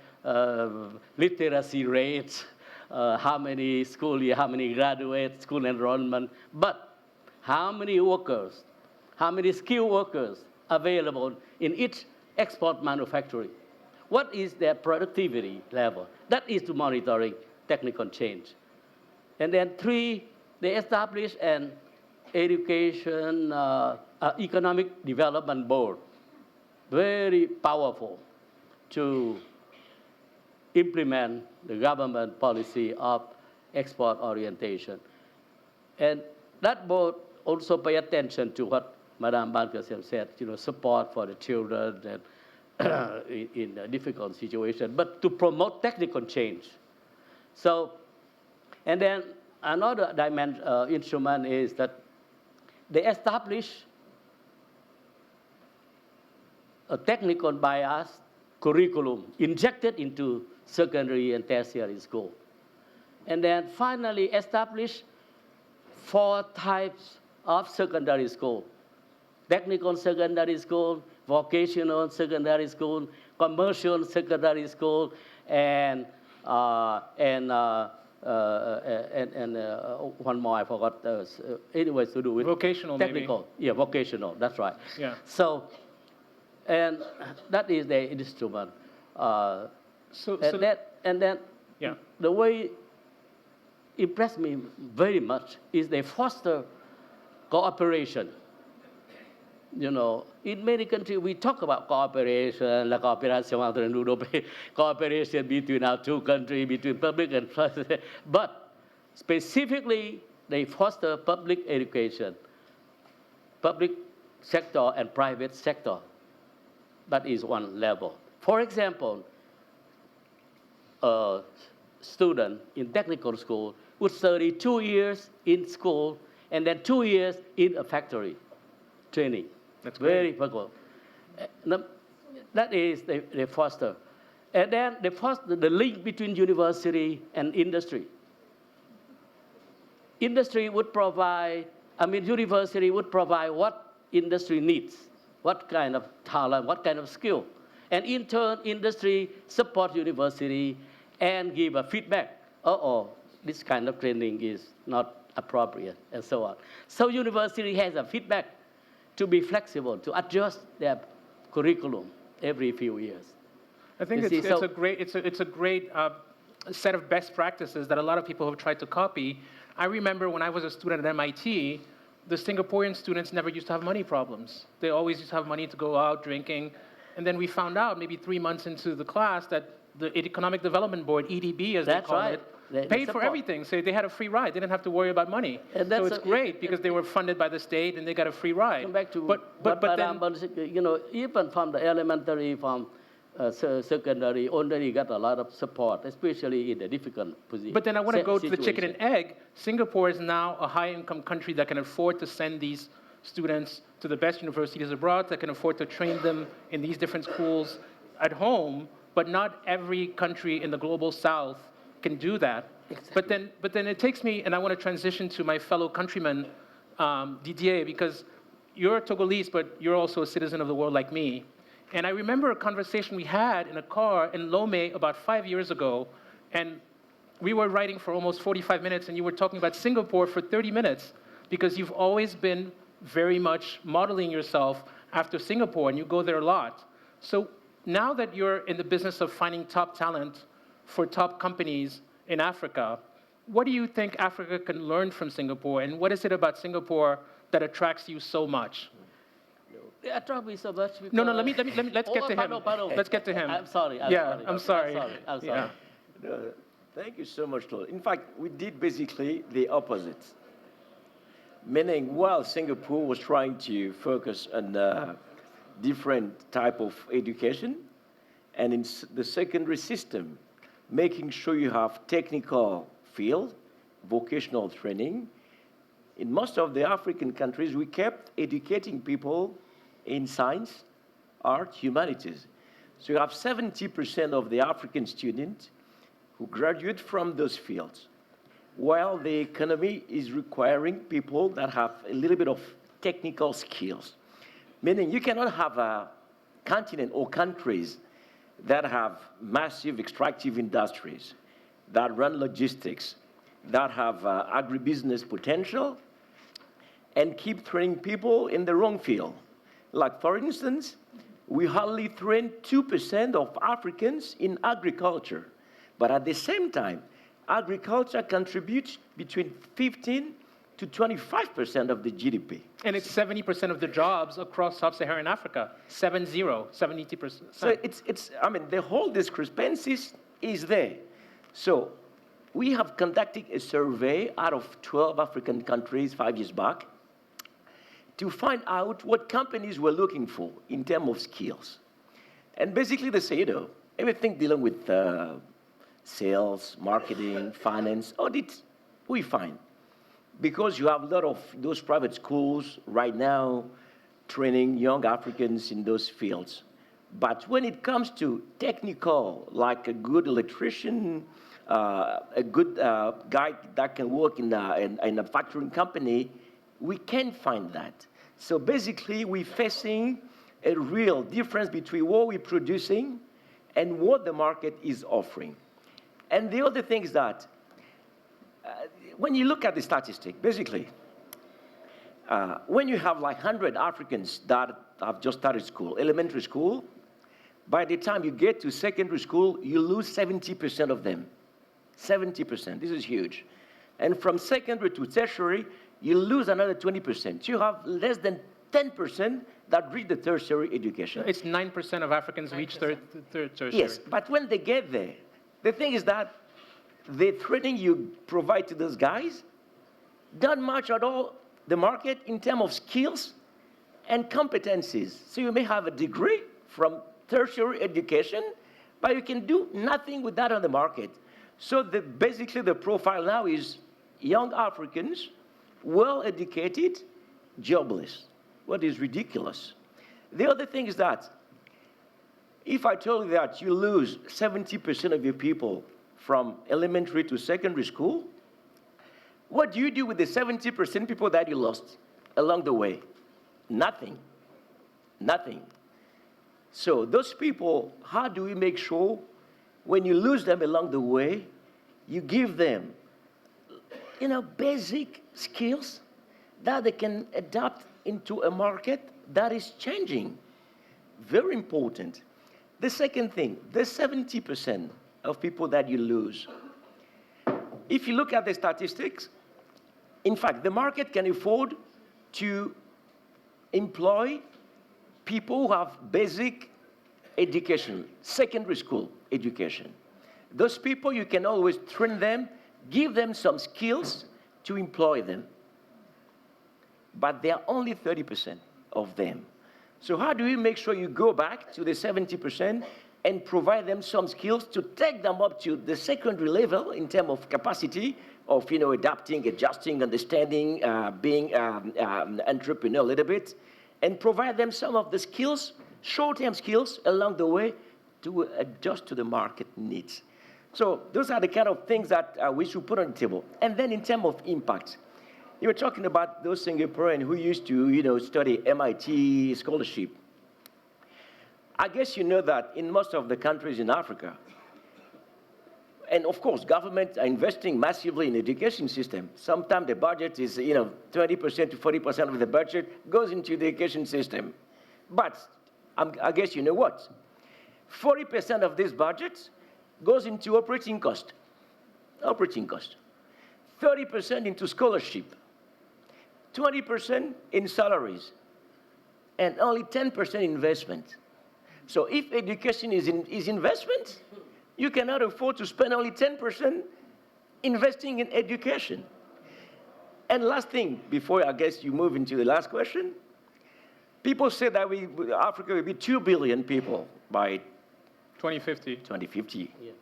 literacy rates, how many school year, how many graduates, school enrollment, but how many workers, how many skilled workers available in each export manufacturing. What is their productivity level? That is to monitoring technical change. And then 3, they establish an education economic development board, very powerful to implement the government policy of export orientation. And that board also pay attention to what Madame Bankas said, support for the children and in a difficult situation, but to promote technical change. So, and then another instrument is that they establish a technical bias curriculum injected into secondary and tertiary school. And then finally establish 4 types of secondary school: technical secondary school, vocational secondary school, commercial secondary school, and one more I forgot. Anyways, to do with vocational, technical. Maybe. Yeah, vocational. That's right. Yeah. So, and that is the instrument. And then yeah. The way impressed me very much is they foster cooperation. In many countries, we talk about cooperation, la coopération entre nous, cooperation between our 2 countries, between public and private. But specifically, they foster public education, public sector and private sector. That is one level. For example, a student in technical school would study 2 years in school and then 2 years in a factory training. That's great. Very difficult. That is they foster. And then they foster the link between university and industry. Industry would provide, university would provide what industry needs, what kind of talent, what kind of skill. And in turn, industry support university and give a feedback. This kind of training is not appropriate, and so on. So university has a feedback to be flexible, to adjust their curriculum every few years. I think it's a great set of best practices that a lot of people have tried to copy. I remember when I was a student at MIT, the Singaporean students never used to have money problems. They always used to have money to go out drinking. And then we found out maybe 3 months into the class that the Economic Development Board, EDB as they call it, paid for everything. So they had a free ride. They didn't have to worry about money. So it's great because they were funded by the state and they got a free ride. Come back to even from the elementary, from secondary, already got a lot of support, especially in the difficult position. But then I want to go to the chicken and egg. Singapore is now a high-income country that can afford to send these students to the best universities abroad, that can afford to train them in these different schools at home, but not every country in the global south can do that. Exactly. But then it takes me, and I want to transition to my fellow countryman, Didier, because you're Togolese, but you're also a citizen of the world like me. And I remember a conversation we had in a car in Lomé about 5 years ago, and we were writing for almost 45 minutes, and you were talking about Singapore for 30 minutes, because you've always been very much modeling yourself after Singapore, and you go there a lot. So now that you're in the business of finding top talent for top companies in Africa, what do you think Africa can learn from Singapore, and what is it about Singapore that attracts you so much? They attract me so much because... No, let's get to him. Let's get to him. I'm sorry. I'm sorry. Yeah. Thank you so much, Claude. In fact, we did basically the opposite. Meaning, while Singapore was trying to focus on different type of education, and in the secondary system, making sure you have technical field, vocational training. In most of the African countries, we kept educating people in science, art, humanities. So you have 70% of the African students who graduate from those fields, while the economy is requiring people that have a little bit of technical skills. Meaning you cannot have a continent or countries that have massive extractive industries, that run logistics, that have agribusiness potential, and keep training people in the wrong field. Like, for instance, we hardly train 2% of Africans in agriculture. But at the same time, agriculture contributes between 15 to 25% of the GDP. And it's 70% of the jobs across sub-Saharan Africa. 72%. So the whole discrepancy is there. So we have conducted a survey out of 12 African countries 5 years back to find out what companies were looking for in terms of skills. And basically they say, everything dealing with sales, marketing, finance, audit, we find. Because you have a lot of those private schools right now training young Africans in those fields. But when it comes to technical, like a good electrician, a good guy that can work in a manufacturing company, we can't find that. So basically, we're facing a real difference between what we're producing and what the market is offering. And the other thing is that when you look at the statistic, basically, when you have like 100 Africans that have just started school, elementary school, by the time you get to secondary school, you lose 70% of them. 70%, this is huge. And from secondary to tertiary, you lose another 20%. You have less than 10% that reach the tertiary education. It's 9% of Africans reach third tertiary. Yes, but when they get there, the thing is that the training you provide to those guys don't match at all the market in terms of skills and competencies. So you may have a degree from tertiary education, but you can do nothing with that on the market. So basically the profile now is young Africans, well-educated, jobless. What is ridiculous? The other thing is that if I told you that you lose 70% of your people from elementary to secondary school, what do you do with the 70% people that you lost along the way? Nothing. Nothing. So those people, how do we make sure when you lose them along the way, you give them, basic skills that they can adapt into a market that is changing? Very important. The second thing, the 70% of people that you lose. If you look at the statistics, in fact, the market can afford to employ people who have basic education, secondary school education. Those people, you can always train them, give them some skills to employ them. But there are only 30% of them. So how do we make sure you go back to the 70% and provide them some skills to take them up to the secondary level in terms of capacity of, adapting, adjusting, understanding, being an entrepreneur a little bit, and provide them some of the skills, short-term skills along the way to adjust to the market needs. So those are the kind of things that we should put on the table. And then in terms of impact, you were talking about those Singaporeans who used to, study MIT scholarship. I guess you know that in most of the countries in Africa, and of course, governments are investing massively in education system. Sometimes the budget is, 20% to 40% of the budget goes into the education system. But I guess you know what? 40% of this budget goes into operating cost. 30% into scholarship. 20% in salaries, and only 10% investment. So if education is investment, you cannot afford to spend only 10% investing in education. And last thing, before I guess you move into the last question, people say that Africa will be 2 billion people by 2050. Yeah.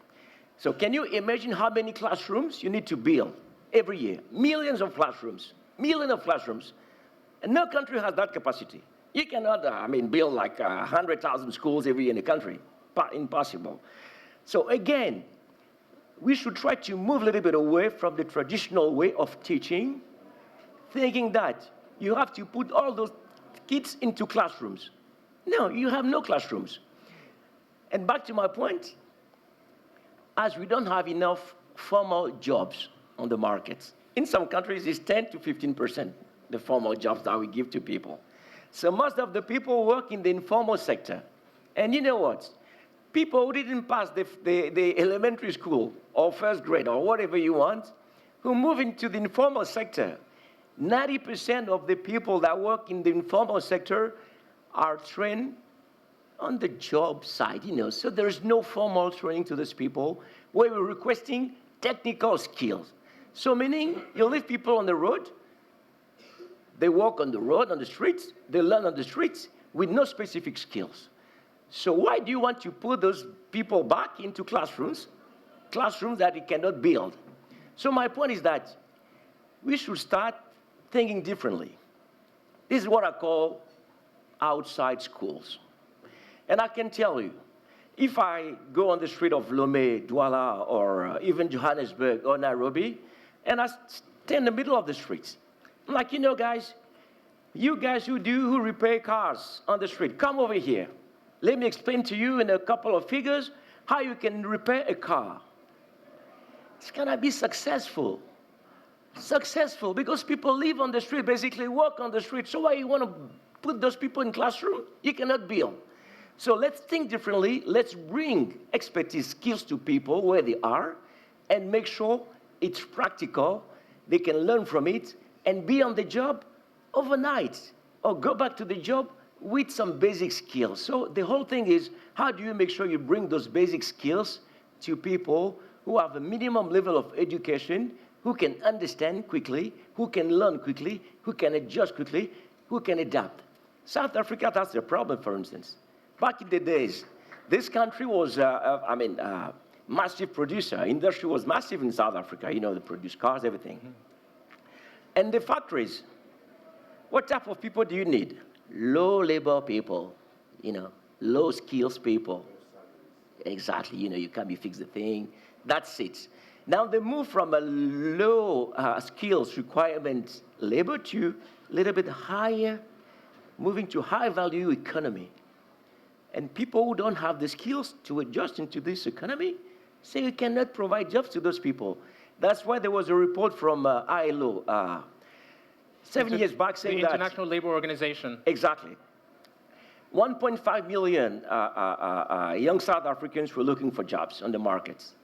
So can you imagine how many classrooms you need to build every year? Millions of classrooms. And no country has that capacity. You cannot, build like 100,000 schools every year in the country. Impossible. So again, we should try to move a little bit away from the traditional way of teaching, thinking that you have to put all those kids into classrooms. No, you have no classrooms. And back to my point, as we don't have enough formal jobs on the markets, in some countries, it's 10 to 15%, the formal jobs that we give to people. So most of the people work in the informal sector. And you know what? People who didn't pass the elementary school or first grade or whatever you want, who move into the informal sector, 90% of the people that work in the informal sector are trained on the job side, So there's no formal training to those people where we're requesting technical skills. So meaning you leave people on the road, they walk on the road, on the streets, they learn on the streets with no specific skills. So why do you want to put those people back into classrooms that you cannot build? So my point is that we should start thinking differently. This is what I call outside schools. And I can tell you, if I go on the street of Lomé, Douala, or even Johannesburg or Nairobi, and I stand in the middle of the streets, I'm like, guys, you guys who repair cars on the street, come over here. Let me explain to you in a couple of figures how you can repair a car. It's gonna be successful. Because people live on the street, basically work on the street. So why you want to put those people in classroom? You cannot build. So let's think differently. Let's bring expertise, skills to people where they are and make sure it's practical. They can learn from it and be on the job overnight or go back to the job with some basic skills. So the whole thing is, how do you make sure you bring those basic skills to people who have a minimum level of education, who can understand quickly, who can learn quickly, who can adjust quickly, who can adapt? South Africa, that's the problem, for instance. Back in the days, this country was, massive producer. Industry was massive in South Africa. They produce cars, everything. And the factories, what type of people do you need? Low labor people, low skills people. Exactly, you come, you fix the thing, that's it. Now they move from a low skills requirement labor to a little bit higher, moving to high value economy. And people who don't have the skills to adjust into this economy say you cannot provide jobs to those people. That's why there was a report from ILO 7 years back saying that— the International Labour Organization. Exactly. 1.5 million young South Africans were looking for jobs on the markets.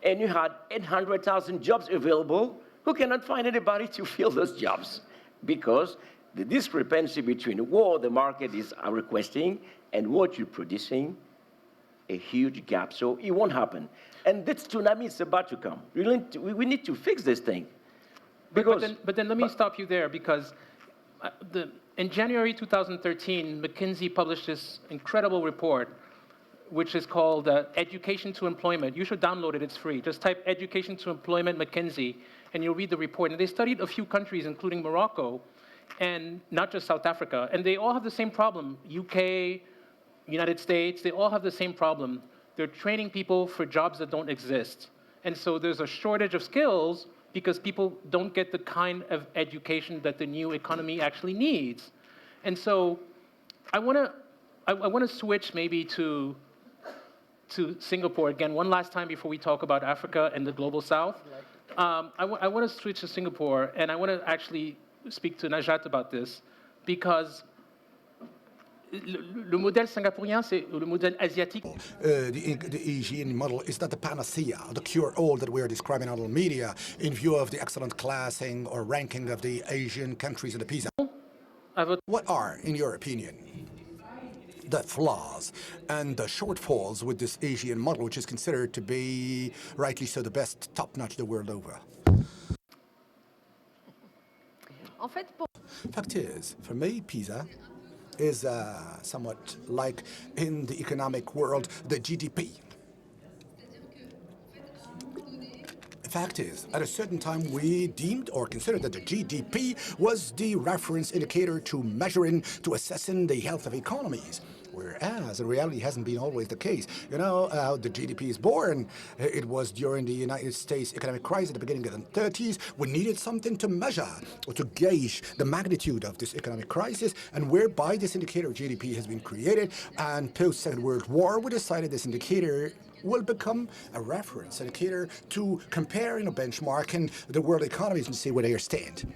And you had 800,000 jobs available who cannot find anybody to fill those jobs because the discrepancy between what the market is requesting and what you're producing, a huge gap. So it won't happen. And this tsunami is about to come. We need to fix this thing. But then let me stop you there, because in January 2013, McKinsey published this incredible report, which is called Education to Employment. You should download it, it's free. Just type Education to Employment McKinsey, and you'll read the report. And they studied a few countries, including Morocco, and not just South Africa. And they all have the same problem. UK, United States, they all have the same problem. They're training people for jobs that don't exist. And so there's a shortage of skills because people don't get the kind of education that the new economy actually needs. And so I want to switch maybe to Singapore again one last time before we talk about Africa and the global South. I want to switch to Singapore, and I want to actually speak to Najat about this, because le modèle singapourien, c'est le modèle asiatique. The Asian model is not the panacea, the cure-all that we are describing on the media in view of the excellent classing or ranking of the Asian countries in the PISA. What are, in your opinion, the flaws and the shortfalls with this Asian model, which is considered to be, rightly so, the best top-notch the world over? Fact is, for me, PISA is somewhat like, in the economic world, the GDP. The fact is, at a certain time, we deemed or considered that the GDP was the reference indicator to measuring, to assessing the health of economies. Whereas, in reality, hasn't been always the case. You know how the GDP is born. It was during the United States economic crisis at the beginning of the 30s. We needed something to measure or to gauge the magnitude of this economic crisis, and whereby this indicator of GDP has been created. And post-Second World War, we decided this indicator will become a reference indicator to comparing or benchmarking the world economies and see where they stand.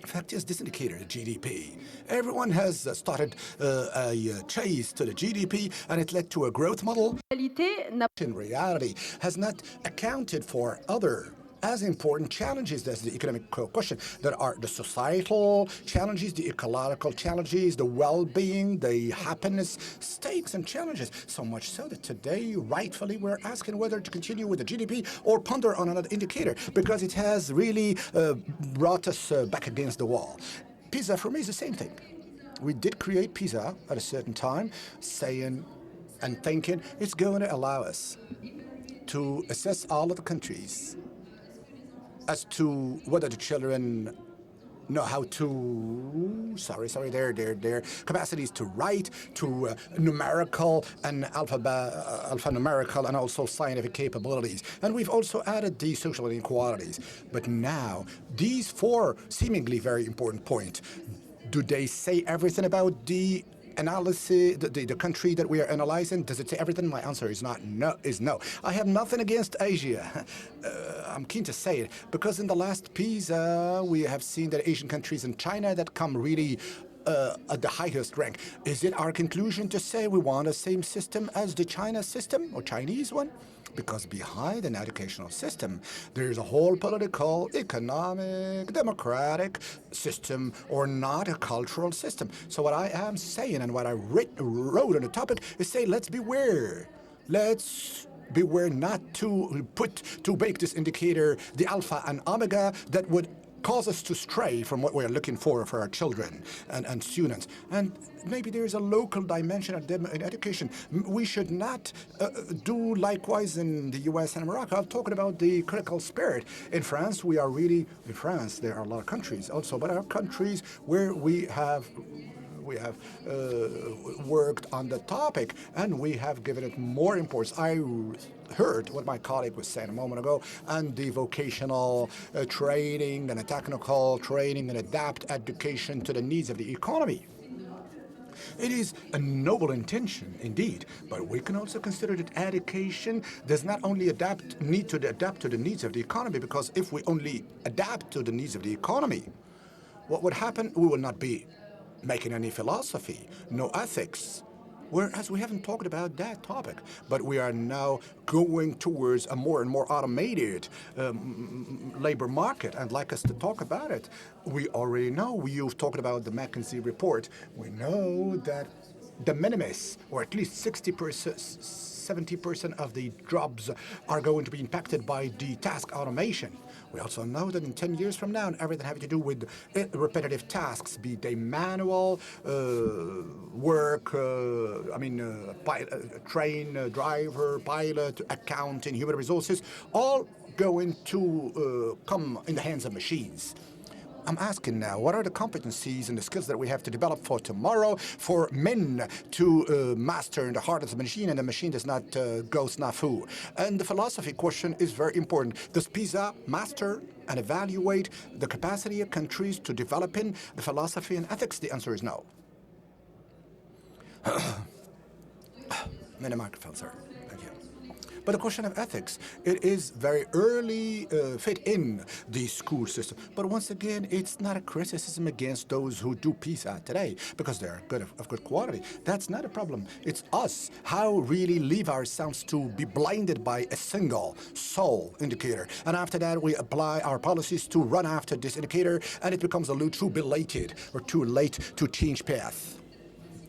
The fact is, this indicator, the GDP, everyone has started a chase to the GDP, and it led to a growth model. In reality, has not accounted for other as important challenges as the economic question, that are the societal challenges, the ecological challenges, the well-being, the happiness stakes and challenges. So much so that today, rightfully, we're asking whether to continue with the GDP or ponder on another indicator, because it has really brought us back against the wall. PISA, for me, is the same thing. We did create PISA at a certain time, saying and thinking it's going to allow us to assess all of the countries as to whether the children know how to, their capacities to write, to numerical and alphanumerical and also scientific capabilities. And we've also added the social inequalities. But now, these four seemingly very important points, do they say everything about the analysis, the country that we are analyzing? Does it say everything? My answer is no. I have nothing against Asia. I'm keen to say it, because in the last PISA, we have seen that Asian countries and China that come really at the highest rank. Is it our conclusion to say we want the same system as the China system or Chinese one? Because behind an educational system, there's a whole political, economic, democratic system, or not a cultural system. So what I am saying, and what I wrote on the topic, is say, let's beware. Let's beware not to bake this indicator, the alpha and omega, that would cause us to stray from what we're looking for our children and students. And maybe there is a local dimension in education. We should not do likewise in the US and Morocco. I'm talking about the critical spirit. In France, we are really, in France, there are a lot of countries also, but our countries where we have worked on the topic, and we have given it more importance. I heard what my colleague was saying a moment ago, and the vocational training and a technical training and adapt education to the needs of the economy. It is a noble intention, indeed, but we can also consider that education does not only need to adapt to the needs of the economy, because if we only adapt to the needs of the economy, what would happen? We will not be making any philosophy, no ethics, whereas we haven't talked about that topic. But we are now going towards a more and more automated labor market, and like us to talk about it. We already know, you've talked about the McKinsey report, we know that de minimis, or at least 70% of the jobs are going to be impacted by the task automation. We also know that in 10 years from now, everything having to do with repetitive tasks, be they manual, work, train, driver, pilot, accounting, human resources, all going to come in the hands of machines. I'm asking now, what are the competencies and the skills that we have to develop for tomorrow for men to master in the heart of the machine, and the machine does not go snafu? And the philosophy question is very important. Does PISA master and evaluate the capacity of countries to develop in the philosophy and ethics? The answer is no. Many microphones, sir. Thank you. But the question of ethics, it is very early fit in the school system. But once again, it's not a criticism against those who do PISA today, because they're of good quality. That's not a problem. It's us, how really leave ourselves to be blinded by a single sole indicator. And after that, we apply our policies to run after this indicator, and it becomes a little too belated or too late to change path.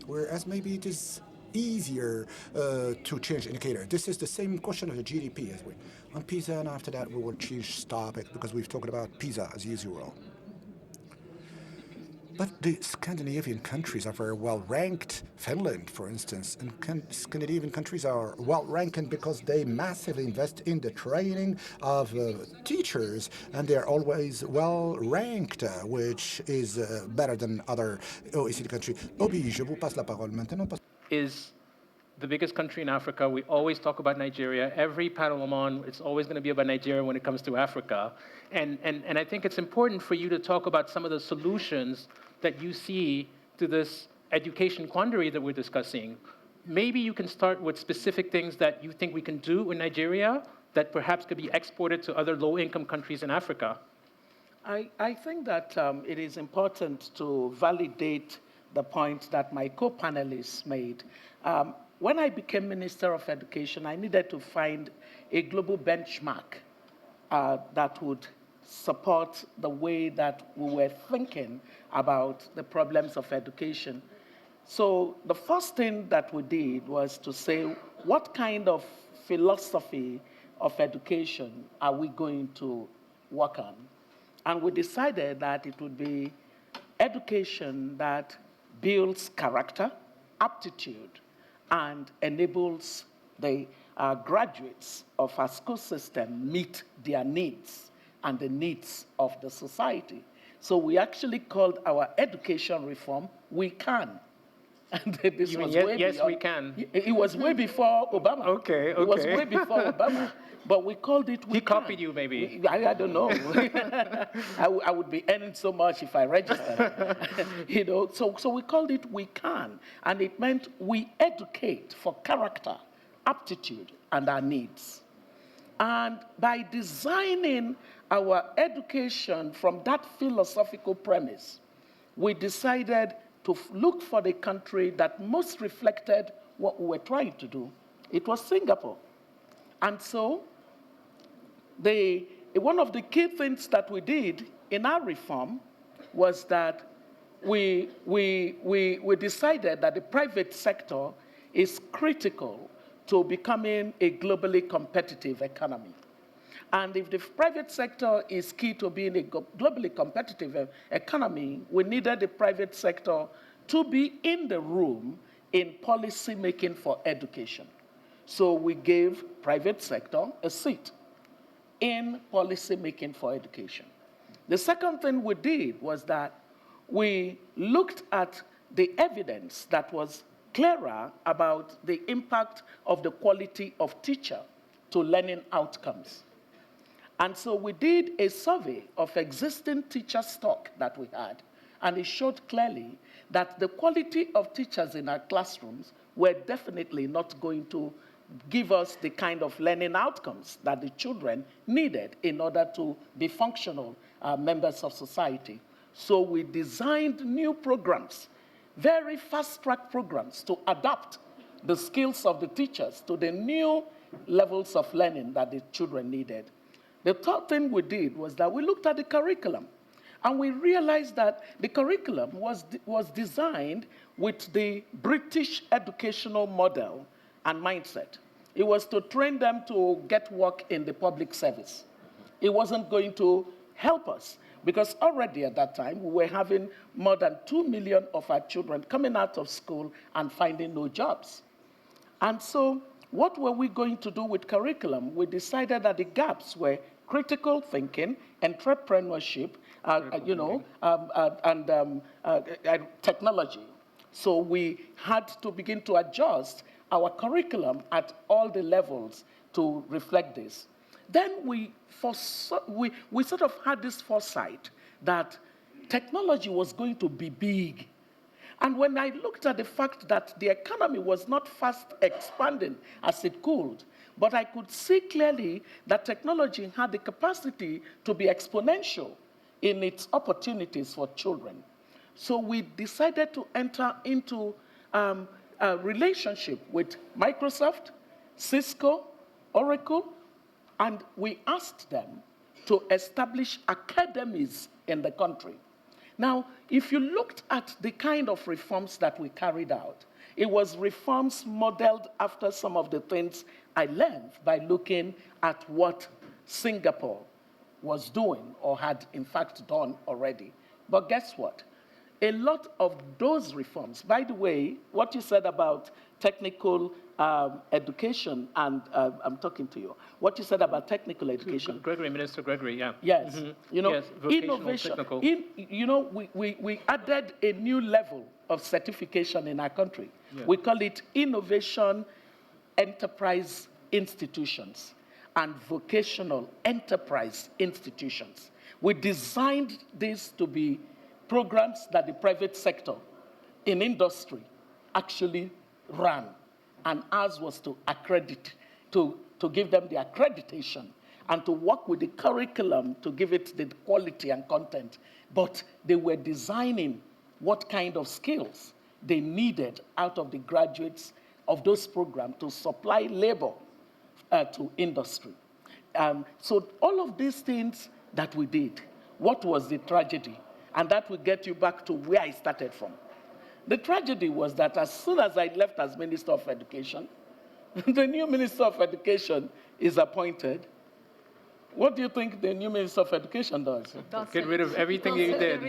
Whereas maybe it is easier to change indicator. This is the same question of the GDP as we on PISA, and after that we will change topic because we've talked about PISA as usual. But the Scandinavian countries are very well ranked. Finland, for instance, and Scandinavian countries are well ranked because they massively invest in the training of teachers, and they're always well ranked, which is better than other OECD countries. Obi, je vous passe la parole maintenant. Is the biggest country in Africa. We always talk about Nigeria. Every panel I'm on, it's always going to be about Nigeria when it comes to Africa. And I think it's important for you to talk about some of the solutions that you see to this education quandary that we're discussing. Maybe you can start with specific things that you think we can do in Nigeria that perhaps could be exported to other low-income countries in Africa. I think that it is important to validate the point that my co-panelists made. When I became Minister of Education, I needed to find a global benchmark that would support the way that we were thinking about the problems of education. So the first thing that we did was to say, what kind of philosophy of education are we going to work on? And we decided that it would be education that builds character, aptitude, and enables the graduates of our school system meet their needs and the needs of the society. So we actually called our education reform, We Can. And this you was mean, way yes, beyond, we can. It was way before Obama. Okay. It was way before Obama. But we called it We He Can. copied you, maybe. I don't know. I would be earning so much if I registered. So we called it We Can. And it meant we educate for character, aptitude, and our needs. And by designing our education from that philosophical premise, we decided to look for the country that most reflected what we were trying to do. It was Singapore. And so one of the key things that we did in our reform was that we decided that the private sector is critical to becoming a globally competitive economy. And if the private sector is key to being a globally competitive economy, we needed the private sector to be in the room in policy making for education. So we gave private sector a seat in policy making for education. The second thing we did was that we looked at the evidence that was clearer about the impact of the quality of teacher to learning outcomes. And so we did a survey of existing teacher stock that we had, and it showed clearly that the quality of teachers in our classrooms were definitely not going to give us the kind of learning outcomes that the children needed in order to be functional members of society. So we designed new programs, very fast-track programs, to adapt the skills of the teachers to the new levels of learning that the children needed. The third thing we did was that we looked at the curriculum, and we realized that the curriculum was designed with the British educational model and mindset. It was to train them to get work in the public service. It wasn't going to help us, because already at that time, we were having more than 2 million of our children coming out of school and finding no jobs. And so what were we going to do with curriculum? We decided that the gaps were critical thinking, entrepreneurship, technology. So we had to begin to adjust our curriculum at all the levels to reflect this. Then we sort of had this foresight that technology was going to be big. And when I looked at the fact that the economy was not fast expanding as it could, but I could see clearly that technology had the capacity to be exponential in its opportunities for children. So we decided to enter into a relationship with Microsoft, Cisco, Oracle, and we asked them to establish academies in the country. Now, if you looked at the kind of reforms that we carried out, it was reforms modeled after some of the things I learned by looking at what Singapore was doing or had in fact done already. But guess what? A lot of those reforms, by the way, what you said about technical education, and I'm talking to you, what you said about technical education. Gregory, Minister Gregory, yeah. Yes, Mm-hmm. you know, yes, innovation. We added a new level of certification in our country. Yeah. We call it Innovation Enterprise Institutions and Vocational Enterprise Institutions. We designed this to be programs that the private sector in industry actually ran, and ours was to accredit, to give them the accreditation and to work with the curriculum to give it the quality and content. But they were designing what kind of skills they needed out of the graduates of those programs to supply labor to industry. So all of these things that we did, what was the tragedy? And that will get you back to where I started from. The tragedy was that as soon as I left as Minister of Education, the new Minister of Education is appointed. What do you think the new Minister of Education does? Get rid of everything you did.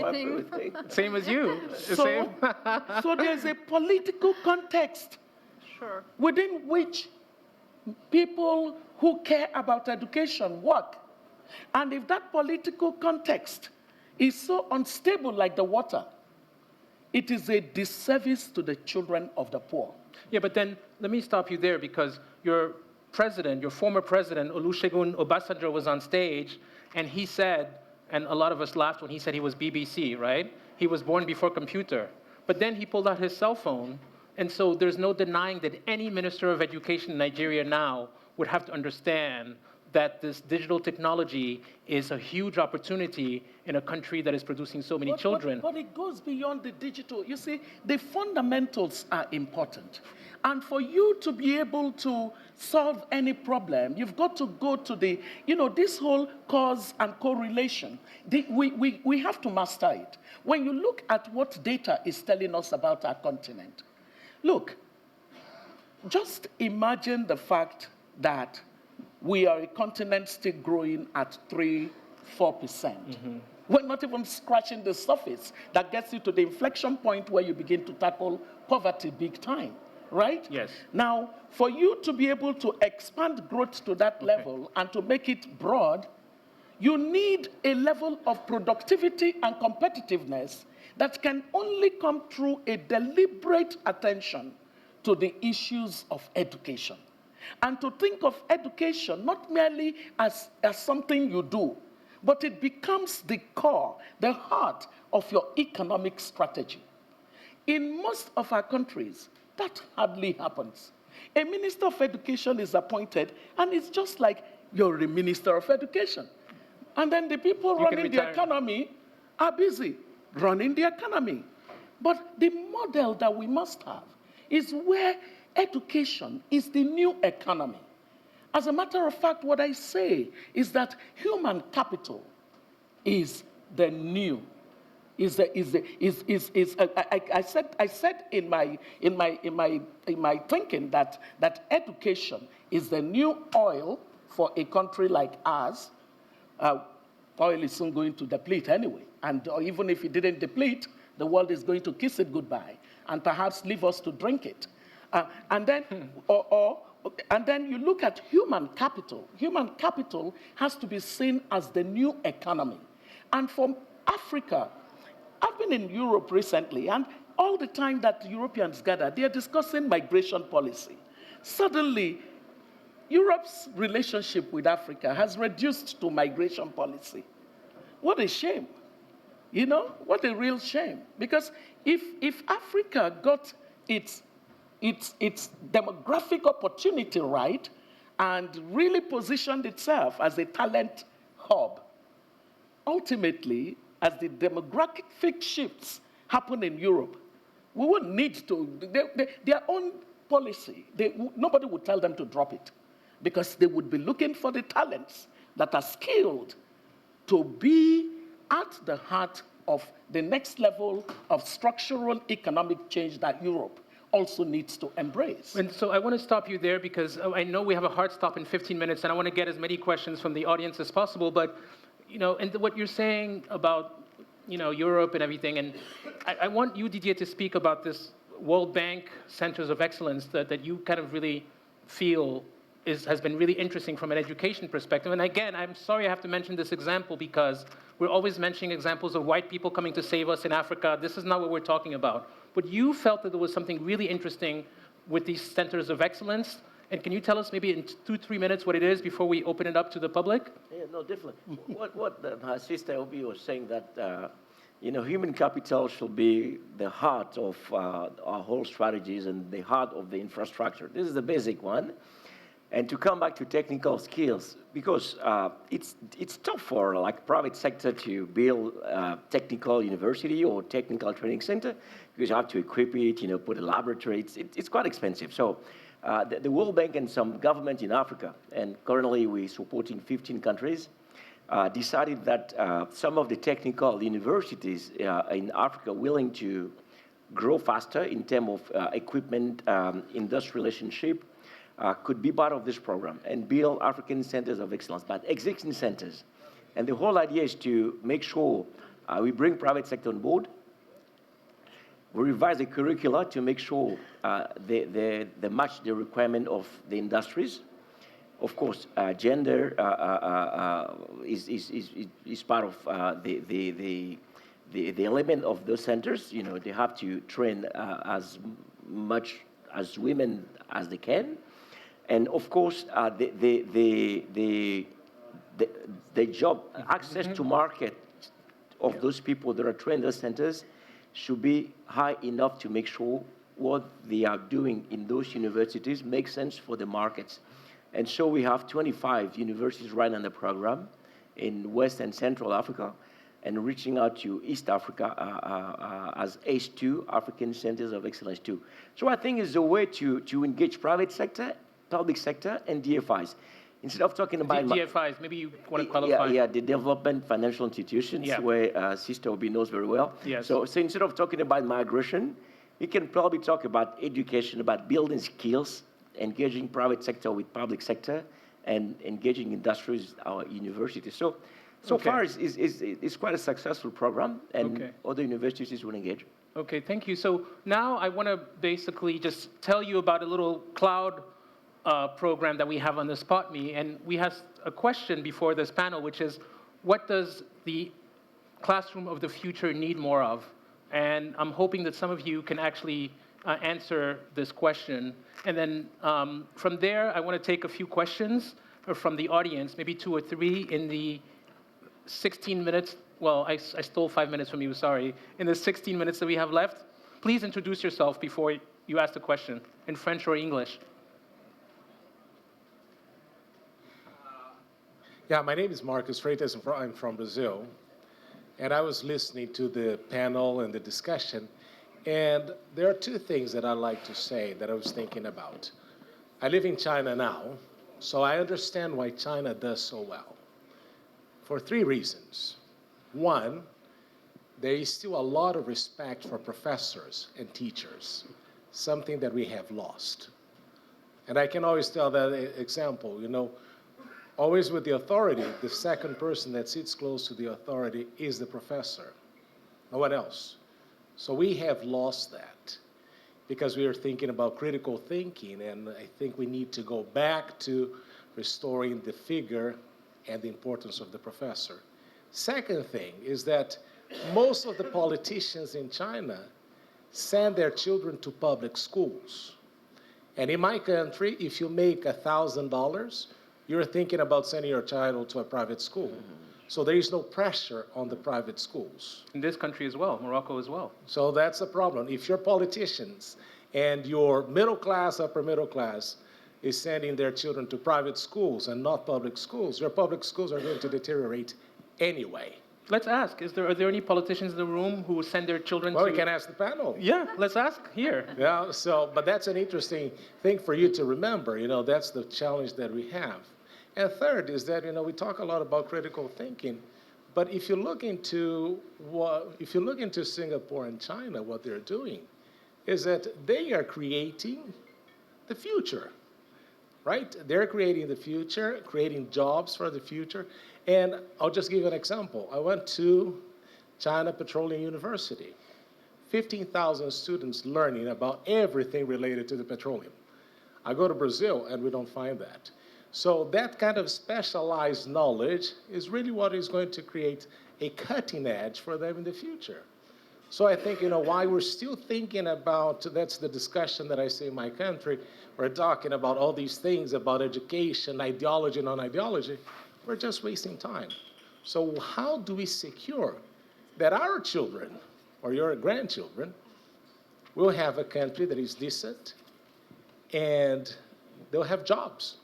Same as you. So there's a political context within which people who care about education work. And if that political context is so unstable like the water, it is a disservice to the children of the poor. Yeah, but then let me stop you there, because your president, your former president, Olusegun Obasanjo, was on stage, and he said, and a lot of us laughed when he said he was BBC, right? He was born before computer. But then he pulled out his cell phone, and so there's no denying that any minister of education in Nigeria now would have to understand that this digital technology is a huge opportunity in a country that is producing so many children. But it goes beyond the digital. You see, the fundamentals are important. And for you to be able to solve any problem, you've got to go to the, this whole cause and correlation. We have to master it. When you look at what data is telling us about our continent, look, just imagine the fact that we are a continent still growing at 3-4%. We're not even scratching the surface that gets you to the inflection point where you begin to tackle poverty big time, right? Yes. Now, for you to be able to expand growth to that level and to make it broad, you need a level of productivity and competitiveness that can only come through a deliberate attention to the issues of education. And to think of education not merely as something you do, but it becomes the core, the heart of your economic strategy. In most of our countries, that hardly happens. A minister of education is appointed, and it's just like you're a minister of education. And then the people running the economy are busy running the economy. But the model that we must have is where education is the new economy. As a matter of fact, what I say is that human capital is the new. I said in my thinking that education is the new oil for a country like ours. Oil is soon going to deplete anyway, and even if it didn't deplete, the world is going to kiss it goodbye and perhaps leave us to drink it. And then you look at human capital. Human capital has to be seen as the new economy. And for Africa, I've been in Europe recently, and all the time that Europeans gather, they're discussing migration policy. Suddenly, Europe's relationship with Africa has reduced to migration policy. What a shame. You know, what a real shame. Because if Africa got its demographic opportunity right and really positioned itself as a talent hub, ultimately, as the demographic shifts happen in Europe, we wouldn't need to, their own policy, nobody would tell them to drop it, because they would be looking for the talents that are skilled to be at the heart of the next level of structural economic change that Europe also needs to embrace. And so I want to stop you there because I know we have a hard stop in 15 minutes, and I want to get as many questions from the audience as possible. But, you know, and what you're saying about, you know, Europe and everything, and I want you, Didier, to speak about this World Bank Centers of Excellence that you kind of really feel has been really interesting from an education perspective. And again, I'm sorry I have to mention this example because we're always mentioning examples of white people coming to save us in Africa. This is not what we're talking about. But you felt that there was something really interesting with these centers of excellence. And can you tell us maybe in 2-3 minutes what it is before we open it up to the public? Yeah, no, definitely. what my sister Obi was saying that, you know, human capital should be the heart of our whole strategies and the heart of the infrastructure. This is the basic one. And to come back to technical skills, because it's tough for like private sector to build a technical university or technical training center, because you have to equip it, you know, put a laboratory. It's quite expensive. So the World Bank and some government in Africa, and currently we're supporting 15 countries, decided that some of the technical universities in Africa willing to grow faster in terms of equipment, industry relationship, could be part of this program and build African centers of excellence, but existing centers. And the whole idea is to make sure we bring private sector on board. We revise the curricula to make sure they match the requirement of the industries. Of course, gender is part of the element of those centers. You know, they have to train as much as women as they can. And of course, the job access to market of those people that are trained in those centers should be high enough to make sure what they are doing in those universities makes sense for the markets. And so we have 25 universities running the program in West and Central Africa and reaching out to East Africa as ACE2, African Centers of Excellence 2. So I think it's a way to engage private sector, public sector, and DFIs. Instead of talking about DFIs, maybe you want to qualify. Yeah, the development financial institutions, where Sister Obi knows very well. Yes. So instead of talking about migration, we can probably talk about education, about building skills, engaging private sector with public sector, and engaging industries, our universities. So far, it's quite a successful program, and other universities will engage. Okay, thank you. So now I want to basically just tell you about a little cloud program that we have on the SpotMe, and we have a question before this panel, which is, what does the classroom of the future need more of? And I'm hoping that some of you can actually answer this question. And then from there, I want to take a few questions from the audience, maybe 2 or 3 in the 16 minutes. Well, I stole 5 minutes from you, sorry. In the 16 minutes that we have left, please introduce yourself before you ask the question, in French or English. Yeah, my name is Marcus Freitas, I'm from Brazil. And I was listening to the panel and the discussion, and there are 2 things that I'd like to say that I was thinking about. I live in China now, so I understand why China does so well, for 3 reasons. 1, there is still a lot of respect for professors and teachers, something that we have lost. And I can always tell that example, you know, always with the authority, the second person that sits close to the authority is the professor, no one else. So we have lost that because we are thinking about critical thinking, and I think we need to go back to restoring the figure and the importance of the professor. Second thing is that most of the politicians in China send their children to public schools. And in my country, if you make $1,000, you're thinking about sending your child to a private school. So there is no pressure on the private schools. In this country as well, Morocco as well. So that's a problem. If your politicians and your middle class, upper middle class is sending their children to private schools and not public schools, your public schools are going to deteriorate anyway. Let's ask, are there any politicians in the room who send their children to... Well, we can ask the panel. Yeah, let's ask here. Yeah, but that's an interesting thing for you to remember. You know, that's the challenge that we have. And third is that, you know, we talk a lot about critical thinking, but if you look into Singapore and China, what they're doing is that they are creating the future, right? They're creating the future, creating jobs for the future. And I'll just give you an example. I went to China Petroleum University, 15,000 students learning about everything related to the petroleum. I go to Brazil and we don't find that. So that kind of specialized knowledge is really what is going to create a cutting edge for them in the future. So I think, you know, why we're still thinking about, that's the discussion that I see in my country, we're talking about all these things about education, ideology, non-ideology, we're just wasting time. So how do we secure that our children, or your grandchildren, will have a country that is decent and they'll have jobs?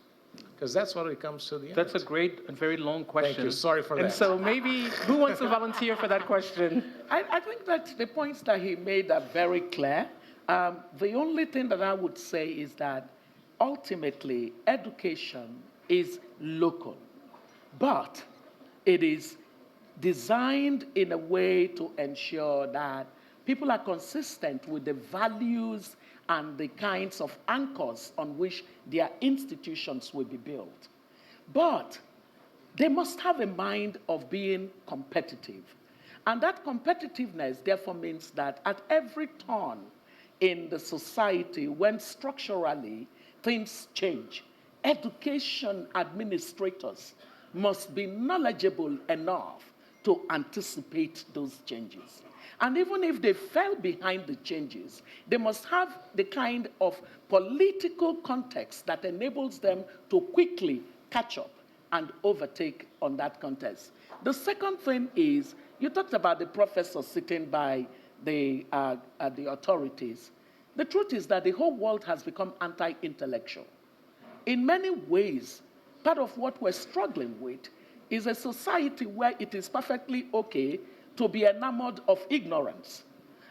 Because that's what it comes to the end. That's a great and very long question. Thank you. Sorry for that. And so maybe, who wants to volunteer for that question? I think that the points that he made are very clear. The only thing that I would say is that ultimately education is local, but it is designed in a way to ensure that people are consistent with the values and the kinds of anchors on which their institutions will be built. But they must have a mind of being competitive. And that competitiveness therefore means that at every turn in the society, when structurally things change, education administrators must be knowledgeable enough to anticipate those changes. And even if they fell behind the changes, they must have the kind of political context that enables them to quickly catch up and overtake on that context. The second thing is, you talked about the professor sitting by the authorities. The truth is that the whole world has become anti-intellectual. In many ways, part of what we're struggling with is a society where it is perfectly okay to be enamored of ignorance.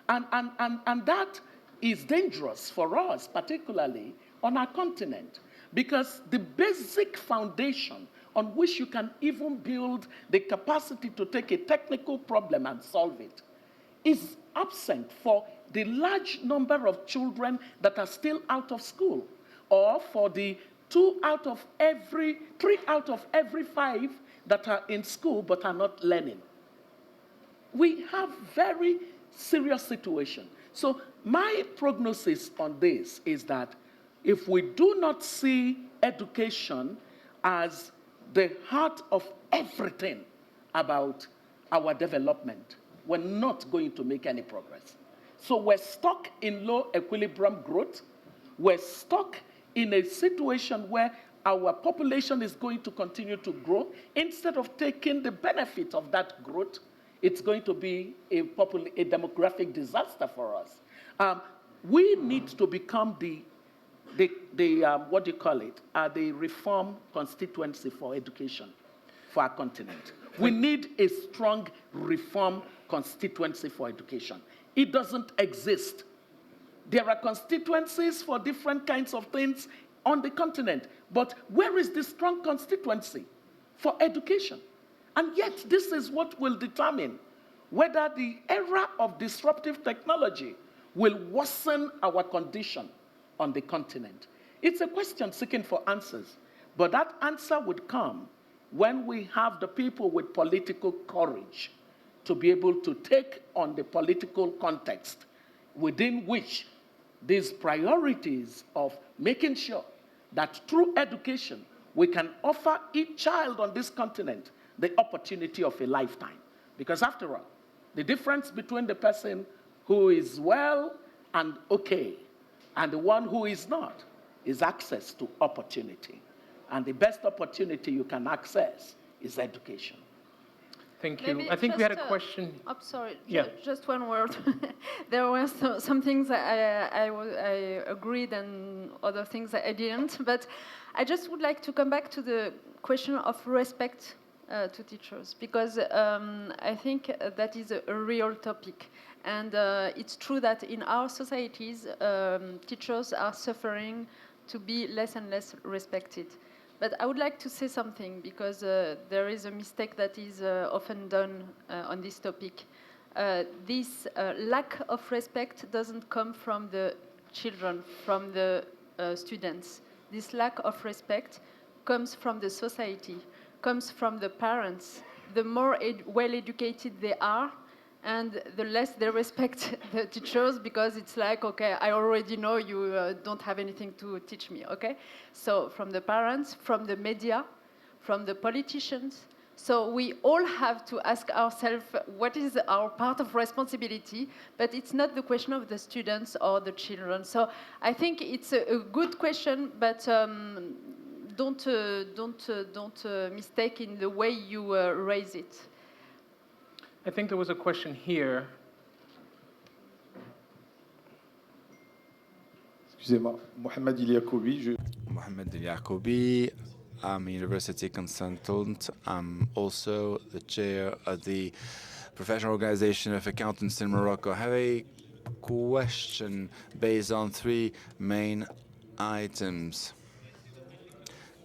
And that is dangerous for us, particularly on our continent, because the basic foundation on which you can even build the capacity to take a technical problem and solve it is absent for the large number of children that are still out of school, or for the 3 out of every 5 that are in school but are not learning. We have very serious situation. So my prognosis on this is that if we do not see education as the heart of everything about our development, we're not going to make any progress. So we're stuck in low equilibrium growth. We're stuck in a situation where our population is going to continue to grow. Instead of taking the benefit of that growth, it's going to be a demographic disaster for us. We need to become the what do you call it? The reform constituency for education for our continent. We need a strong reform constituency for education. It doesn't exist. There are constituencies for different kinds of things on the continent, but where is the strong constituency for education? And yet, this is what will determine whether the era of disruptive technology will worsen our condition on the continent. It's a question seeking for answers, but that answer would come when we have the people with political courage to be able to take on the political context within which these priorities of making sure that through education we can offer each child on this continent the opportunity of a lifetime. Because after all, the difference between the person who is well and okay and the one who is not is access to opportunity. And the best opportunity you can access is education. Thank you. I think we had a question. I'm sorry, Yeah. just one word. There were some things that I agreed and other things that I didn't. But I just would like to come back to the question of respect to teachers, because I think that is a real topic. And it's true that in our societies, teachers are suffering to be less and less respected. But I would like to say something, because there is a mistake that is often done on this topic. This lack of respect doesn't come from the children, from the students. This lack of respect comes from the society, comes from the parents. The more well-educated they are, and the less they respect the teachers, because it's like, okay, I already know you don't have anything to teach me, okay? So from the parents, from the media, from the politicians. So we all have to ask ourselves what is our part of responsibility, but it's not the question of the students or the children. So I think it's a good question, but don't mistake in the way you raise it. I think there was a question here. Excusez-moi, Mohamed Iliakoubi. Mohamed Iliakoubi. I'm a university consultant. I'm also the chair of the Professional Organization of Accountants in Morocco. I have a question based on 3 main items.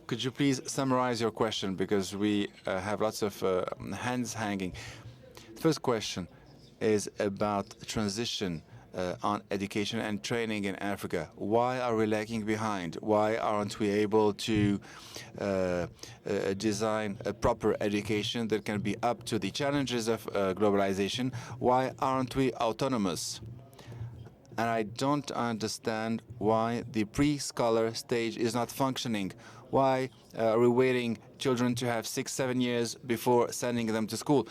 Could you please summarize your question, because we have lots of hands hanging. The first question is about transition on education and training in Africa. Why are we lagging behind? Why aren't we able to design a proper education that can be up to the challenges of globalization? Why aren't we autonomous? And I don't understand why the pre-scholar stage is not functioning. Why are we waiting children to have 6, 7 years before sending them to school?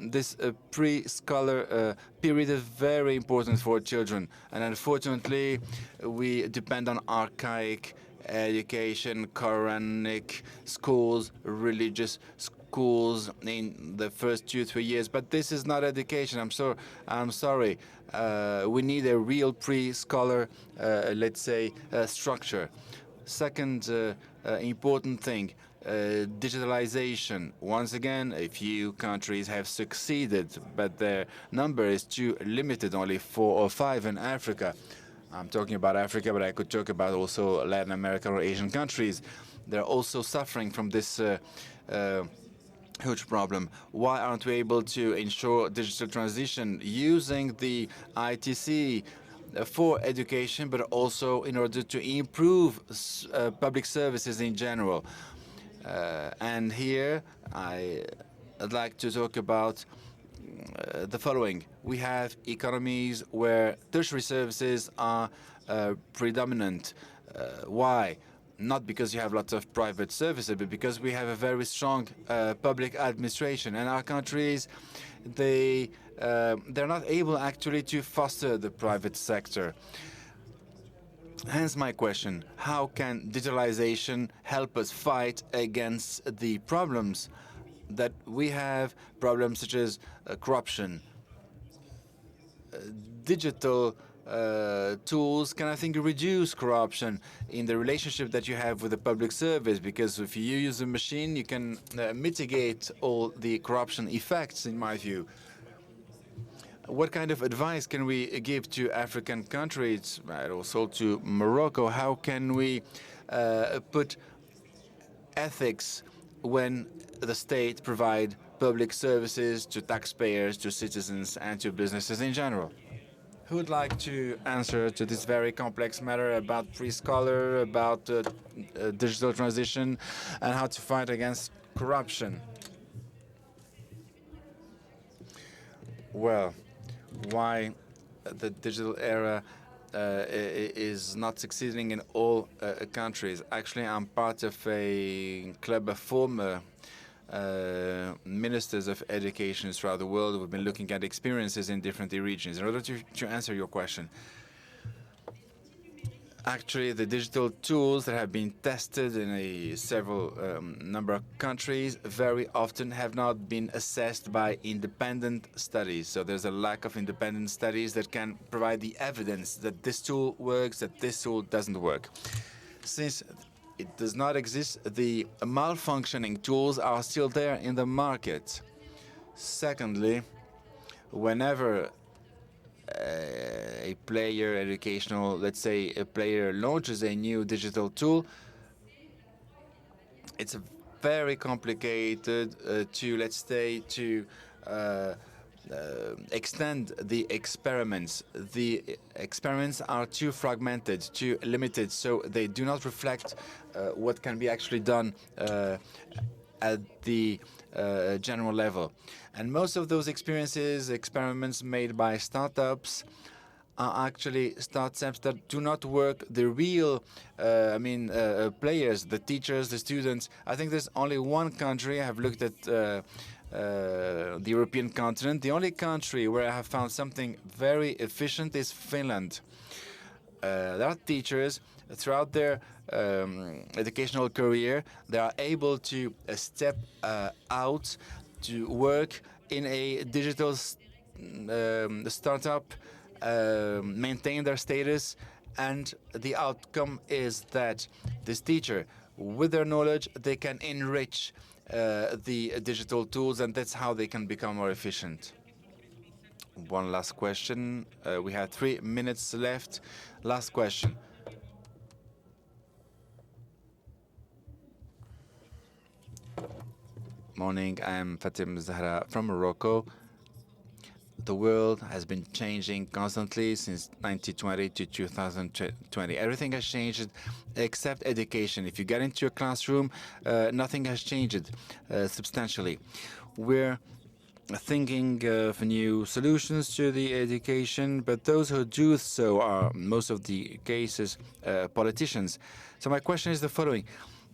This pre-scholar period is very important for children, and unfortunately we depend on archaic education, Quranic schools, religious schools in the first 2, 3 years, but this is not education. I'm sorry. We need a real pre-scholar, let's say, structure. Second important thing, digitalization. Once again, a few countries have succeeded, but their number is too limited, only 4 or 5 in Africa. I'm talking about Africa, but I could talk about also Latin America or Asian countries. They're also suffering from this huge problem. Why aren't we able to ensure digital transition using the ITC, for education, but also in order to improve public services in general. And here I'd like to talk about the following. We have economies where tertiary services are predominant. Why? Not because you have lots of private services, but because we have a very strong public administration. And our countries, they're not able actually to foster the private sector. Hence my question, how can digitalization help us fight against the problems that we have, problems such as corruption? Digital tools can, I think, reduce corruption in the relationship that you have with the public service, because if you use a machine, you can mitigate all the corruption effects, in my view. What kind of advice can we give to African countries, and also to Morocco? How can we put ethics when the state provide public services to taxpayers, to citizens, and to businesses in general? Who would like to answer to this very complex matter about pre-scholar, about digital transition, and how to fight against corruption? Well, why the digital era is not succeeding in all countries. Actually, I'm part of a club of former ministers of education throughout the world. We've been looking at experiences in different regions. In order to answer your question, actually, the digital tools that have been tested in a several number of countries very often have not been assessed by independent studies. So there's a lack of independent studies that can provide the evidence that this tool works, that this tool doesn't work. Since it does not exist, the malfunctioning tools are still there in the market. Secondly, whenever a player, educational, let's say a player launches a new digital tool, it's very complicated to, let's say, to extend the experiments. The experiments are too fragmented, too limited, so they do not reflect what can be actually done at the general level. And most of those experiments made by startups are actually startups that do not work the real, players, the teachers, the students. I think there's only one country, I have looked at the European continent. The only country where I have found something very efficient is Finland. There are teachers throughout their educational career, they are able to step out to work in a digital startup, maintain their status, and the outcome is that this teacher, with their knowledge, they can enrich the digital tools, and that's how they can become more efficient. One last question. We have 3 minutes left. Last question. Morning, I'm Fatim Zahra from Morocco. The world has been changing constantly since 1920 to 2020. Everything has changed except education. If you get into a classroom, nothing has changed substantially. We're thinking of new solutions to the education, but those who do so are, most of the cases, politicians. So my question is the following.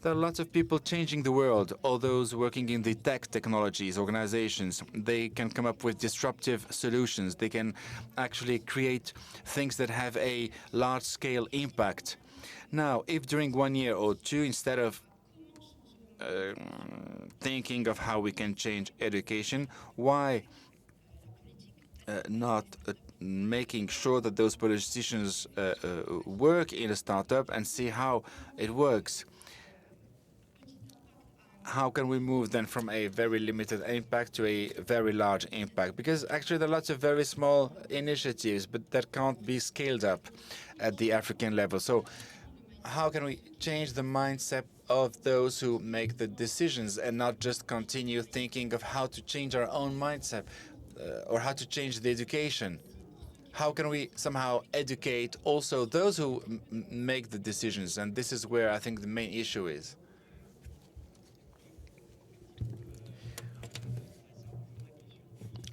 There are lots of people changing the world, all those working in the tech technologies, organizations. They can come up with disruptive solutions. They can actually create things that have a large-scale impact. Now, if during 1 year or 2, instead of thinking of how we can change education, why not making sure that those politicians work in a startup and see how it works? How can we move then from a very limited impact to a very large impact? Because actually there are lots of very small initiatives, but that can't be scaled up at the African level. So how can we change the mindset of those who make the decisions and not just continue thinking of how to change our own mindset or how to change the education? how can we somehow educate also those who make the decisions? And this is where I think the main issue is.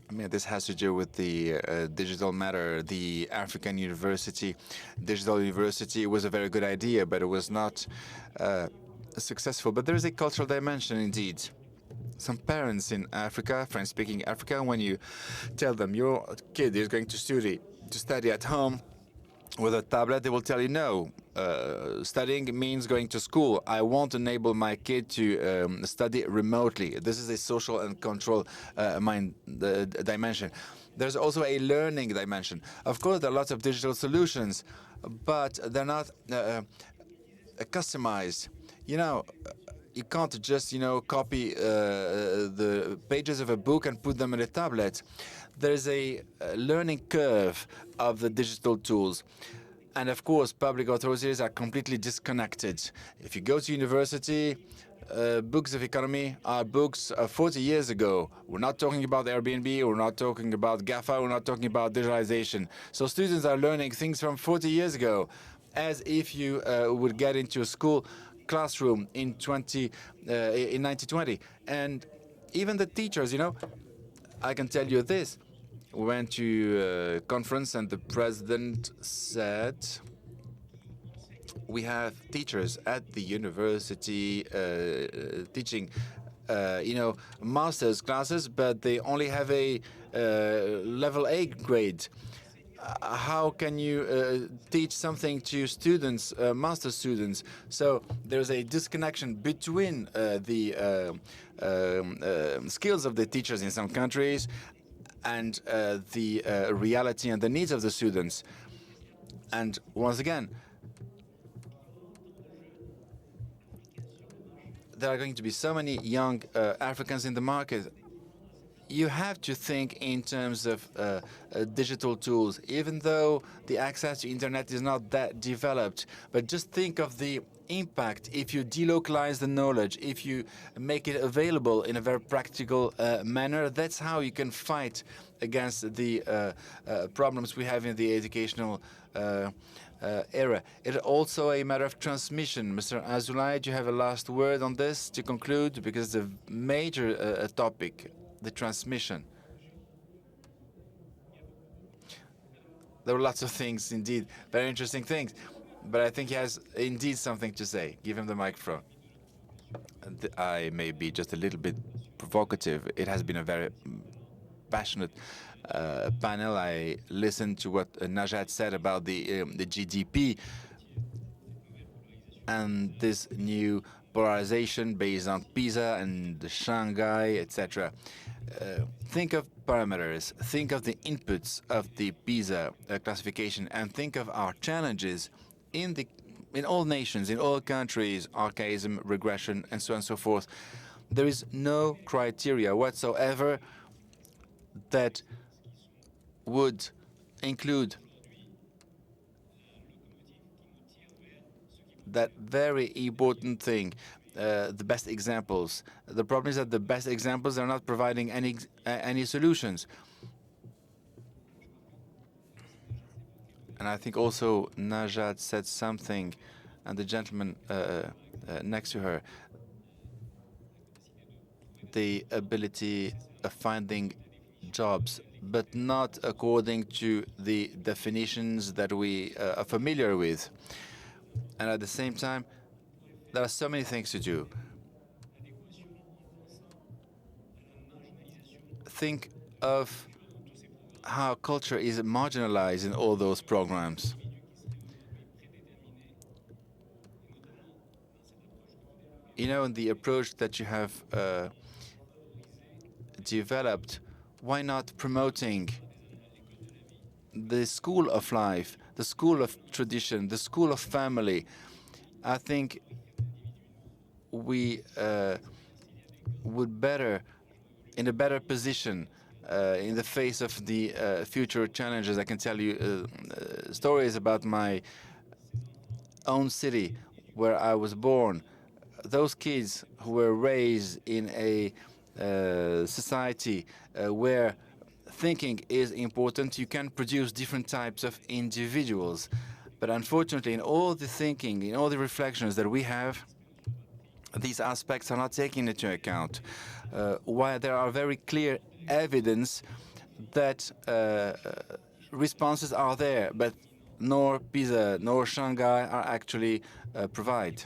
I mean, this has to do with the digital matter. The African University, Digital University was a very good idea, but it was not successful. But there is a cultural dimension indeed. Some parents in Africa, French-speaking Africa, when you tell them your kid is going to study at home with a tablet, they will tell you no. Studying means going to school. I won't enable my kid to study remotely. This is a social and cultural dimension. There's also a learning dimension. Of course, there are lots of digital solutions, but they're not customized. You know, you can't just, copy the pages of a book and put them in a tablet. There's a learning curve of the digital tools. And of course, public authorities are completely disconnected. If you go to university, books of economy are books of 40 years ago. We're not talking about Airbnb, we're not talking about GAFA, we're not talking about digitalization. So students are learning things from 40 years ago, as if you would get into a school classroom in 1920. And even the teachers, I can tell you this. We went to a conference and the president said, we have teachers at the university teaching, master's classes, but they only have a level A grade. How can you teach something to students, master students? So there's a disconnection between the skills of the teachers in some countries and the reality and the needs of the students. And once again, there are going to be so many young Africans in the market. You have to think in terms of digital tools, even though the access to internet is not that developed. But just think of the impact if you delocalize the knowledge, if you make it available in a very practical manner. That's how you can fight against the problems we have in the educational era. It's also a matter of transmission. Mr. Azoulay, do you have a last word on this to conclude? Because it's a major topic. The transmission. There were lots of things, indeed, very interesting things, but I think he has indeed something to say. Give him the microphone. I may be just a little bit provocative. It has been a very passionate panel. I listened to what Najat said about the GDP and this new polarization based on PISA and Shanghai, etc. Think of parameters, think of the inputs of the PISA classification, and think of our challenges in all nations, in all countries, archaism, regression, and so on and so forth. There is no criteria whatsoever that would include that very important thing, the best examples. The problem is that the best examples are not providing any solutions. And I think also Najat said something, and the gentleman next to her, the ability of finding jobs, but not according to the definitions that we are familiar with. And at the same time, there are so many things to do. Think of how culture is marginalized in all those programs. In the approach that you have developed, why not promoting the school of life, the school of tradition, the school of family? I think we would in a better position in the face of the future challenges. I can tell you stories about my own city where I was born. Those kids who were raised in a society where thinking is important. You can produce different types of individuals. But unfortunately, in all the thinking, in all the reflections that we have, these aspects are not taken into account. While there are very clear evidence that responses are there, but nor Pisa nor Shanghai are actually provide.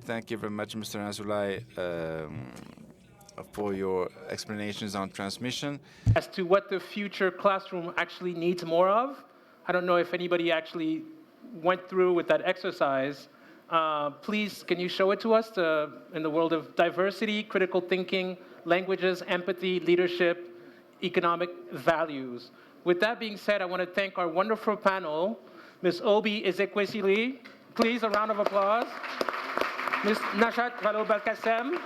Thank you very much, Mr. Azulai, for your explanations on transmission. As to what the future classroom actually needs more of, I don't know if anybody actually went through with that exercise. Please, can you show it to us in the world of diversity, critical thinking, languages, empathy, leadership, economic values? With that being said, I want to thank our wonderful panel, Ms. Obi Ezekwesili. Please, a round of applause. Ms. Nashat Valo-Belkacem,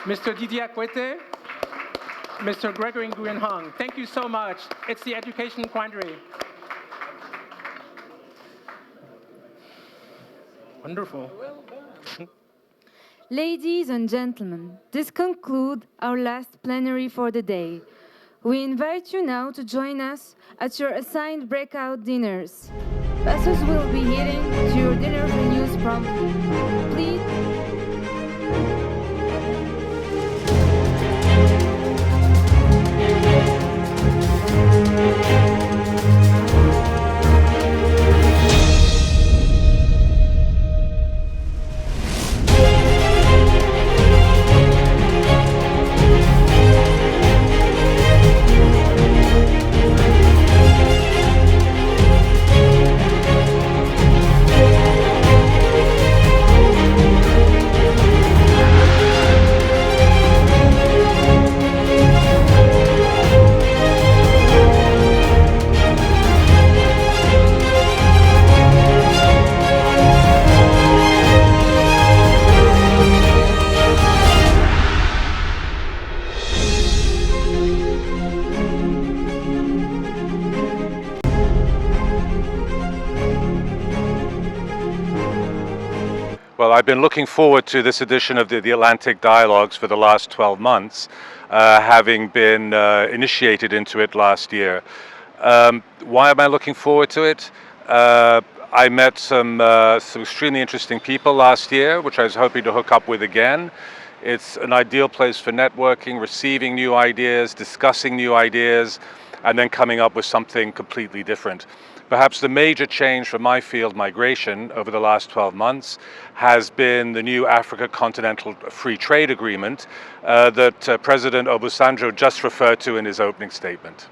Mr. Didier Akwete, Mr. Gregory Nguyen Hong. Thank you so much. It's the Education Quandary. Wonderful. Ladies and gentlemen, this concludes our last plenary for the day. We invite you now to join us at your assigned breakout dinners. Buses will be heading to your dinner venues promptly. Please. Well, I've been looking forward to this edition of the Atlantic Dialogues for the last 12 months, having been initiated into it last year. Why am I looking forward to it? I met some extremely interesting people last year, which I was hoping to hook up with again. It's an ideal place for networking, receiving new ideas, discussing new ideas, and then coming up with something completely different. Perhaps the major change for my field, migration, over the last 12 months has been the new Africa Continental Free Trade Agreement that President Obasanjo just referred to in his opening statement.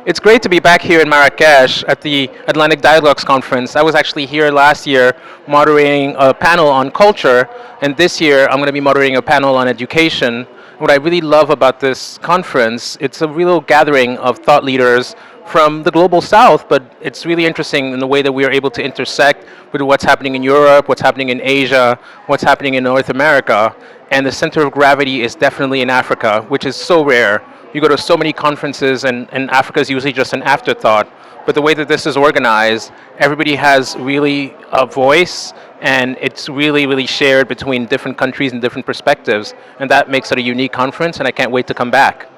It's great to be back here in Marrakesh at the Atlantic Dialogues Conference. I was actually here last year moderating a panel on culture, and this year I'm going to be moderating a panel on education. What I really love about this conference, it's a real gathering of thought leaders from the global south, but it's really interesting in the way that we are able to intersect with what's happening in Europe, what's happening in Asia, what's happening in North America, and the center of gravity is definitely in Africa, which is so rare. You go to so many conferences and Africa is usually just an afterthought, but the way that this is organized, everybody has really a voice, and it's really, really shared between different countries and different perspectives, and that makes it a unique conference, and I can't wait to come back.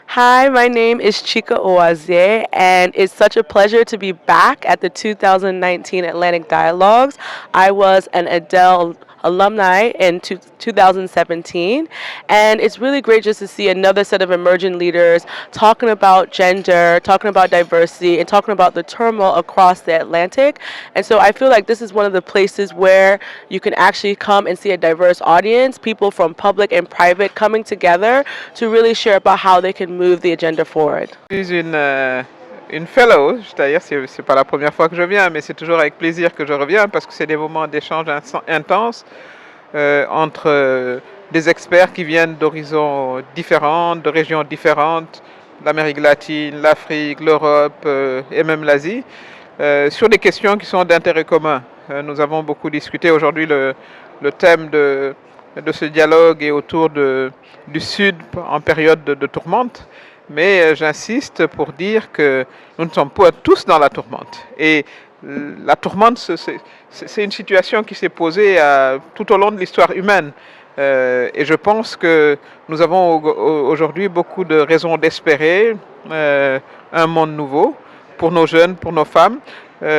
Hi, my name is Chika Owazie, and it's such a pleasure to be back at the 2019 Atlantic Dialogues. I was an Adele alumni in 2017, and it's really great just to see another set of emerging leaders talking about gender, talking about diversity, and talking about the turmoil across the Atlantic. And so I feel like this is one of the places where you can actually come and see a diverse audience, people from public and private coming together to really share about how they can move the agenda forward. Je suis une fellow, c'est-à-dire c'est pas la première fois que je viens, mais c'est toujours avec plaisir que je reviens parce que c'est des moments d'échange intenses entre des experts qui viennent d'horizons différents, de régions différentes, l'Amérique latine, l'Afrique, l'Europe et même l'Asie, sur des questions qui sont d'intérêt commun. Nous avons beaucoup discuté aujourd'hui, le thème de ce dialogue est autour du Sud en période de tourmente. Mais j'insiste pour dire que nous ne sommes pas tous dans la tourmente. Et la tourmente, c'est une situation qui s'est posée tout au long de l'histoire humaine. Et je pense que nous avons aujourd'hui beaucoup de raisons d'espérer un monde nouveau pour nos jeunes, pour nos femmes,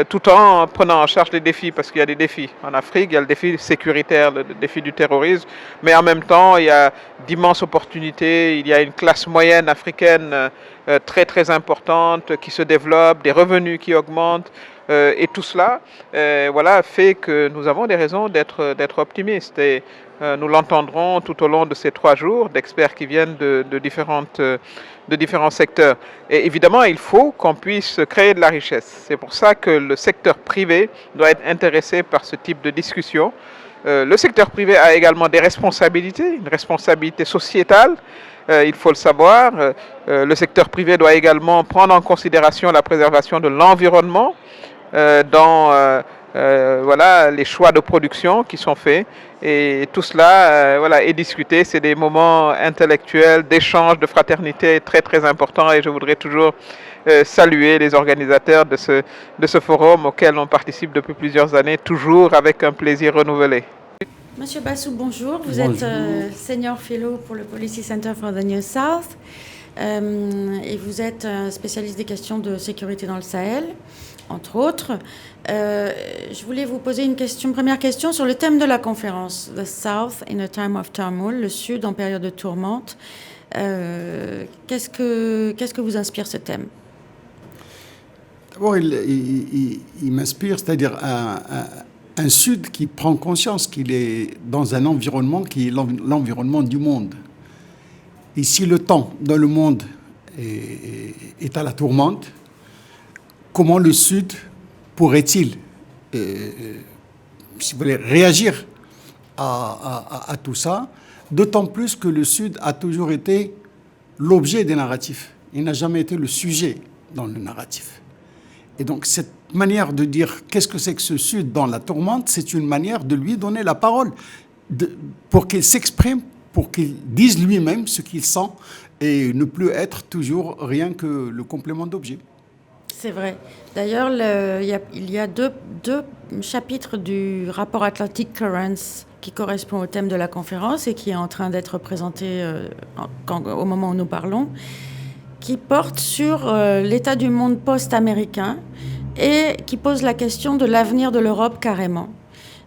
tout en prenant en charge les défis, parce qu'il y a des défis. En Afrique, il y a le défi sécuritaire, le défi du terrorisme, mais en même temps, il y a d'immenses opportunités. Il y a une classe moyenne africaine très très importante qui se développe, des revenus qui augmentent. Et tout cela voilà, fait que nous avons des raisons d'être optimistes. Et nous l'entendrons tout au long de ces 3 jours d'experts qui viennent de différents secteurs. Et évidemment, il faut qu'on puisse créer de la richesse. C'est pour ça que le secteur privé doit être intéressé par ce type de discussion. Le secteur privé a également des responsabilités, une responsabilité sociétale. Il faut le savoir. Le secteur privé doit également prendre en considération la préservation de l'environnement dans voilà, les choix de production qui sont faits. Et tout cela voilà, est discuté. C'est des moments intellectuels, d'échange, de fraternité très très importants. Et je voudrais toujours saluer les organisateurs de ce forum auquel on participe depuis plusieurs années, toujours avec un plaisir renouvelé. Monsieur Bassou, bonjour. Vous êtes Senior Fellow pour le Policy Center for the New South et vous êtes spécialiste des questions de sécurité dans le Sahel, entre autres. Je voulais vous poser une première question sur le thème de la conférence, The South in a Time of Turmoil, le Sud en période de tourmente. Qu'est-ce que vous inspire ce thème? D'abord, il m'inspire, c'est-à-dire un Sud qui prend conscience qu'il est dans un environnement qui est l'environnement du monde. Et si le temps dans le monde est à la tourmente, comment le Sud pourrait-il si vous voulez, réagir à tout ça, d'autant plus que le Sud a toujours été l'objet des narratifs. Il n'a jamais été le sujet dans le narratif. Et donc cette manière de dire qu'est-ce que c'est que ce Sud dans la tourmente, c'est une manière de lui donner la parole, pour qu'il s'exprime, pour qu'il dise lui-même ce qu'il sent et ne plus être toujours rien que le complément d'objet. C'est vrai. D'ailleurs, il y a deux chapitres du rapport Atlantic Currents qui correspond au thème de la conférence et qui est en train d'être présenté au moment où nous parlons, qui porte sur l'état du monde post-américain et qui pose la question de l'avenir de l'Europe carrément.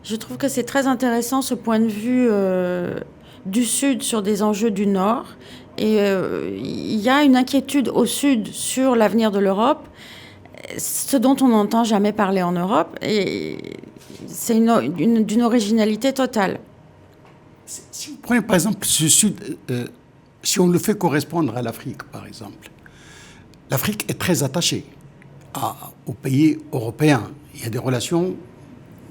Je trouve que c'est très intéressant ce point de vue du Sud sur des enjeux du Nord. Et il y a une inquiétude au Sud sur l'avenir de l'Europe, ce dont on n'entend jamais parler en Europe, et c'est d'une originalité totale. Si vous prenez par exemple ce Sud, si on le fait correspondre à l'Afrique, par exemple, l'Afrique est très attachée aux pays européens. Il y a des relations,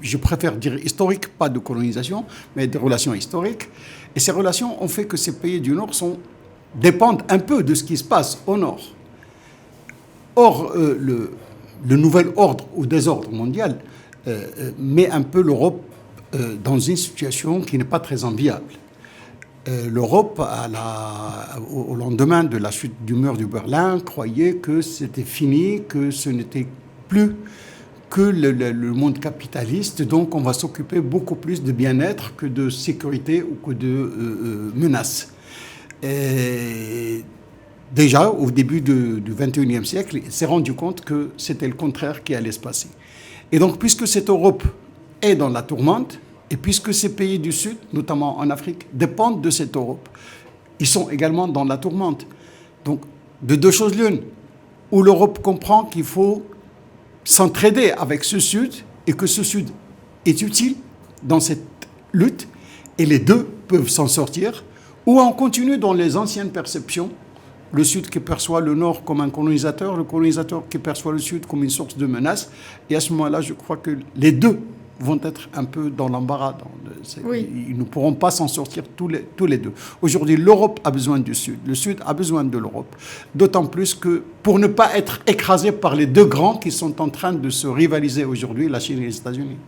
je préfère dire historiques, pas de colonisation, mais des relations historiques. Et ces relations ont fait que ces pays du Nord dépendent un peu de ce qui se passe au Nord. Or, le nouvel ordre ou désordre mondial met un peu l'Europe dans une situation qui n'est pas très enviable. L'Europe, au lendemain de la chute du mur du Berlin, croyait que c'était fini, que ce n'était plus que le monde capitaliste, donc on va s'occuper beaucoup plus de bien-être que de sécurité ou que de menaces. Et déjà, au début du XXIe siècle, il s'est rendu compte que c'était le contraire qui allait se passer. Et donc, puisque cette Europe est dans la tourmente, et puisque ces pays du Sud, notamment en Afrique, dépendent de cette Europe, ils sont également dans la tourmente. Donc, de deux choses l'une, où l'Europe comprend qu'il faut s'entraider avec ce Sud, et que ce Sud est utile dans cette lutte, et les deux peuvent s'en sortir, ou on continue dans les anciennes perceptions, le Sud qui perçoit le Nord comme un colonisateur, le colonisateur qui perçoit le Sud comme une source de menace. Et à ce moment-là, je crois que les deux vont être un peu dans l'embarras. Oui. Ils ne pourront pas s'en sortir tous les deux. Aujourd'hui, l'Europe a besoin du Sud. Le Sud a besoin de l'Europe. D'autant plus que pour ne pas être écrasé par les deux grands qui sont en train de se rivaliser aujourd'hui, la Chine et les États-Unis.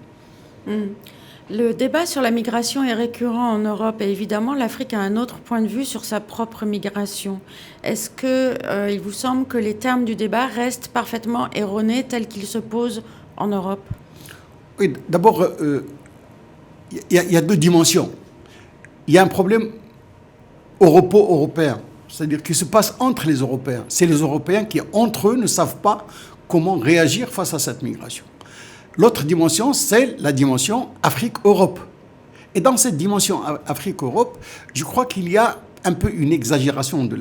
Le débat sur la migration est récurrent en Europe et évidemment l'Afrique a un autre point de vue sur sa propre migration. Est-ce qu'il vous semble que les termes du débat restent parfaitement erronés tels qu'ils se posent en Europe? Oui, d'abord, il y a deux dimensions. il y a un problème europo-européen, c'est-à-dire qui se passe entre les Européens. C'est les Européens qui, entre eux, ne savent pas comment réagir face à cette migration. L'autre dimension, c'est la dimension Afrique-Europe. Et dans cette dimension Afrique-Europe, je crois qu'il y a un peu une exagération de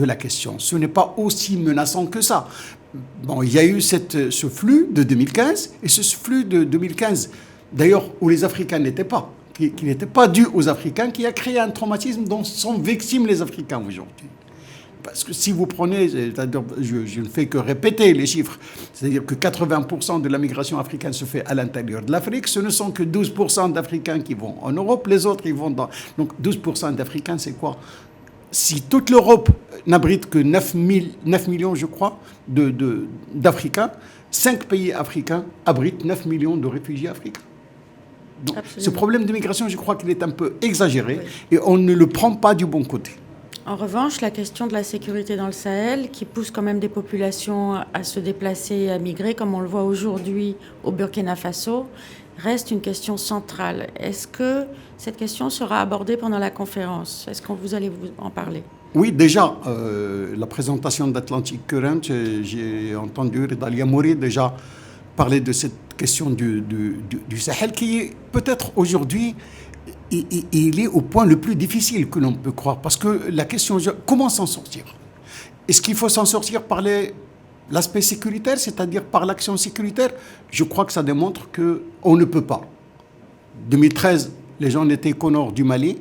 la question. Ce n'est pas aussi menaçant que ça. Bon, il y a eu ce flux de 2015, et ce flux de 2015, d'ailleurs, où les Africains n'étaient pas, qui n'était pas dû aux Africains, qui a créé un traumatisme dont sont victimes les Africains aujourd'hui. Parce que si vous prenez, je ne fais que répéter les chiffres, c'est-à-dire que 80% de la migration africaine se fait à l'intérieur de l'Afrique, ce ne sont que 12% d'Africains qui vont en Europe, les autres ils vont dans... Donc 12% d'Africains, c'est quoi? Si toute l'Europe n'abrite que 9 millions, je crois, d'Africains, 5 pays africains abritent 9 millions de réfugiés africains. Donc, ce problème de migration, je crois qu'il est un peu exagéré, et on ne le prend pas du bon côté. En revanche, la question de la sécurité dans le Sahel, qui pousse quand même des populations à se déplacer et à migrer, comme on le voit aujourd'hui au Burkina Faso, reste une question centrale. Est-ce que cette question sera abordée pendant la conférence? Est-ce que vous allez en parler? Oui, déjà, la présentation d'Atlantic Current, j'ai entendu Dalia Mouri déjà parler de cette question du Sahel, qui peut-être aujourd'hui... il est au point le plus difficile que l'on peut croire. Parce que la question, comment s'en sortir? Est-ce qu'il faut s'en sortir par l'aspect sécuritaire, c'est-à-dire par l'action sécuritaire? Je crois que ça démontre qu'on ne peut pas. 2013, les gens n'étaient qu'au nord du Mali.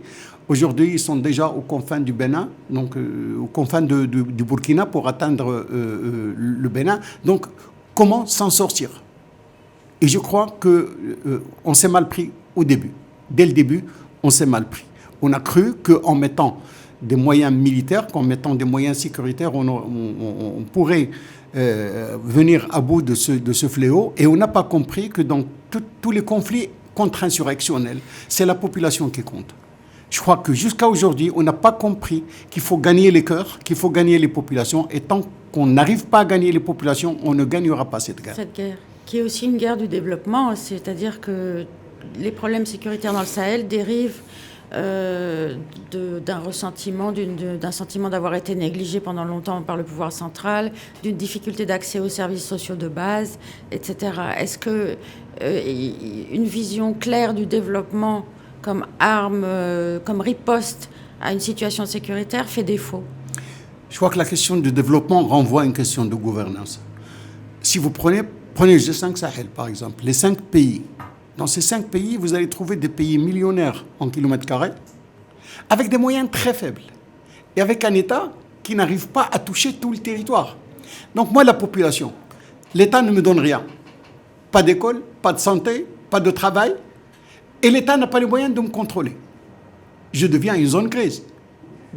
Aujourd'hui, ils sont déjà aux confins du Bénin, donc aux confins du Burkina pour atteindre le Bénin. Donc, comment s'en sortir? Et je crois qu'on s'est mal pris au début. Dès le début, on s'est mal pris. On a cru qu'en mettant des moyens militaires, qu'en mettant des moyens sécuritaires, on pourrait venir à bout de ce fléau. Et on n'a pas compris que dans tous les conflits contre-insurrectionnels, c'est la population qui compte. Je crois que jusqu'à aujourd'hui, on n'a pas compris qu'il faut gagner les cœurs, qu'il faut gagner les populations. Et tant qu'on n'arrive pas à gagner les populations, on ne gagnera pas cette guerre. Cette guerre, qui est aussi une guerre du développement, c'est-à-dire que les problèmes sécuritaires dans le Sahel dérivent d'un ressentiment, d'un sentiment d'avoir été négligé pendant longtemps par le pouvoir central, d'une difficulté d'accès aux services sociaux de base, etc. Est-ce que une vision claire du développement comme arme, comme riposte à une situation sécuritaire fait défaut? Je crois que la question du développement renvoie à une question de gouvernance. Si vous prenez le G5 Sahel, par exemple, les 5 pays. Dans ces 5 pays, vous allez trouver des pays millionnaires en kilomètres carrés, avec des moyens très faibles, et avec un État qui n'arrive pas à toucher tout le territoire. Donc moi, la population, l'État ne me donne rien. Pas d'école, pas de santé, pas de travail, et l'État n'a pas les moyens de me contrôler. Je deviens une zone grise.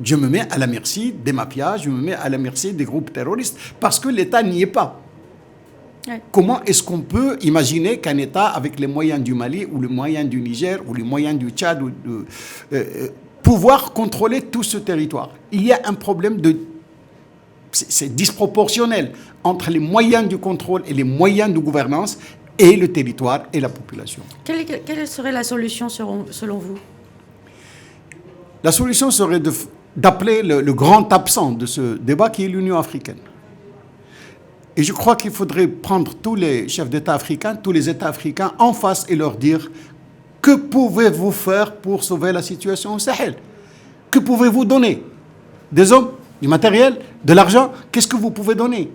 Je me mets à la merci des mafias, je me mets à la merci des groupes terroristes, parce que l'État n'y est pas. Comment est-ce qu'on peut imaginer qu'un État avec les moyens du Mali ou les moyens du Niger ou les moyens du Tchad pouvoir contrôler tout ce territoire? Il y a un problème c'est disproportionnel entre les moyens du contrôle et les moyens de gouvernance et le territoire et la population. Quelle serait la solution selon vous? La solution serait d'appeler le grand absent de ce débat qui est l'Union africaine. Et je crois qu'il faudrait prendre tous les chefs d'État africains, tous les États africains en face et leur dire que pouvez-vous faire pour sauver la situation au Sahel? Que pouvez-vous donner? Des hommes, du matériel, de l'argent? Qu'est-ce que vous pouvez donner?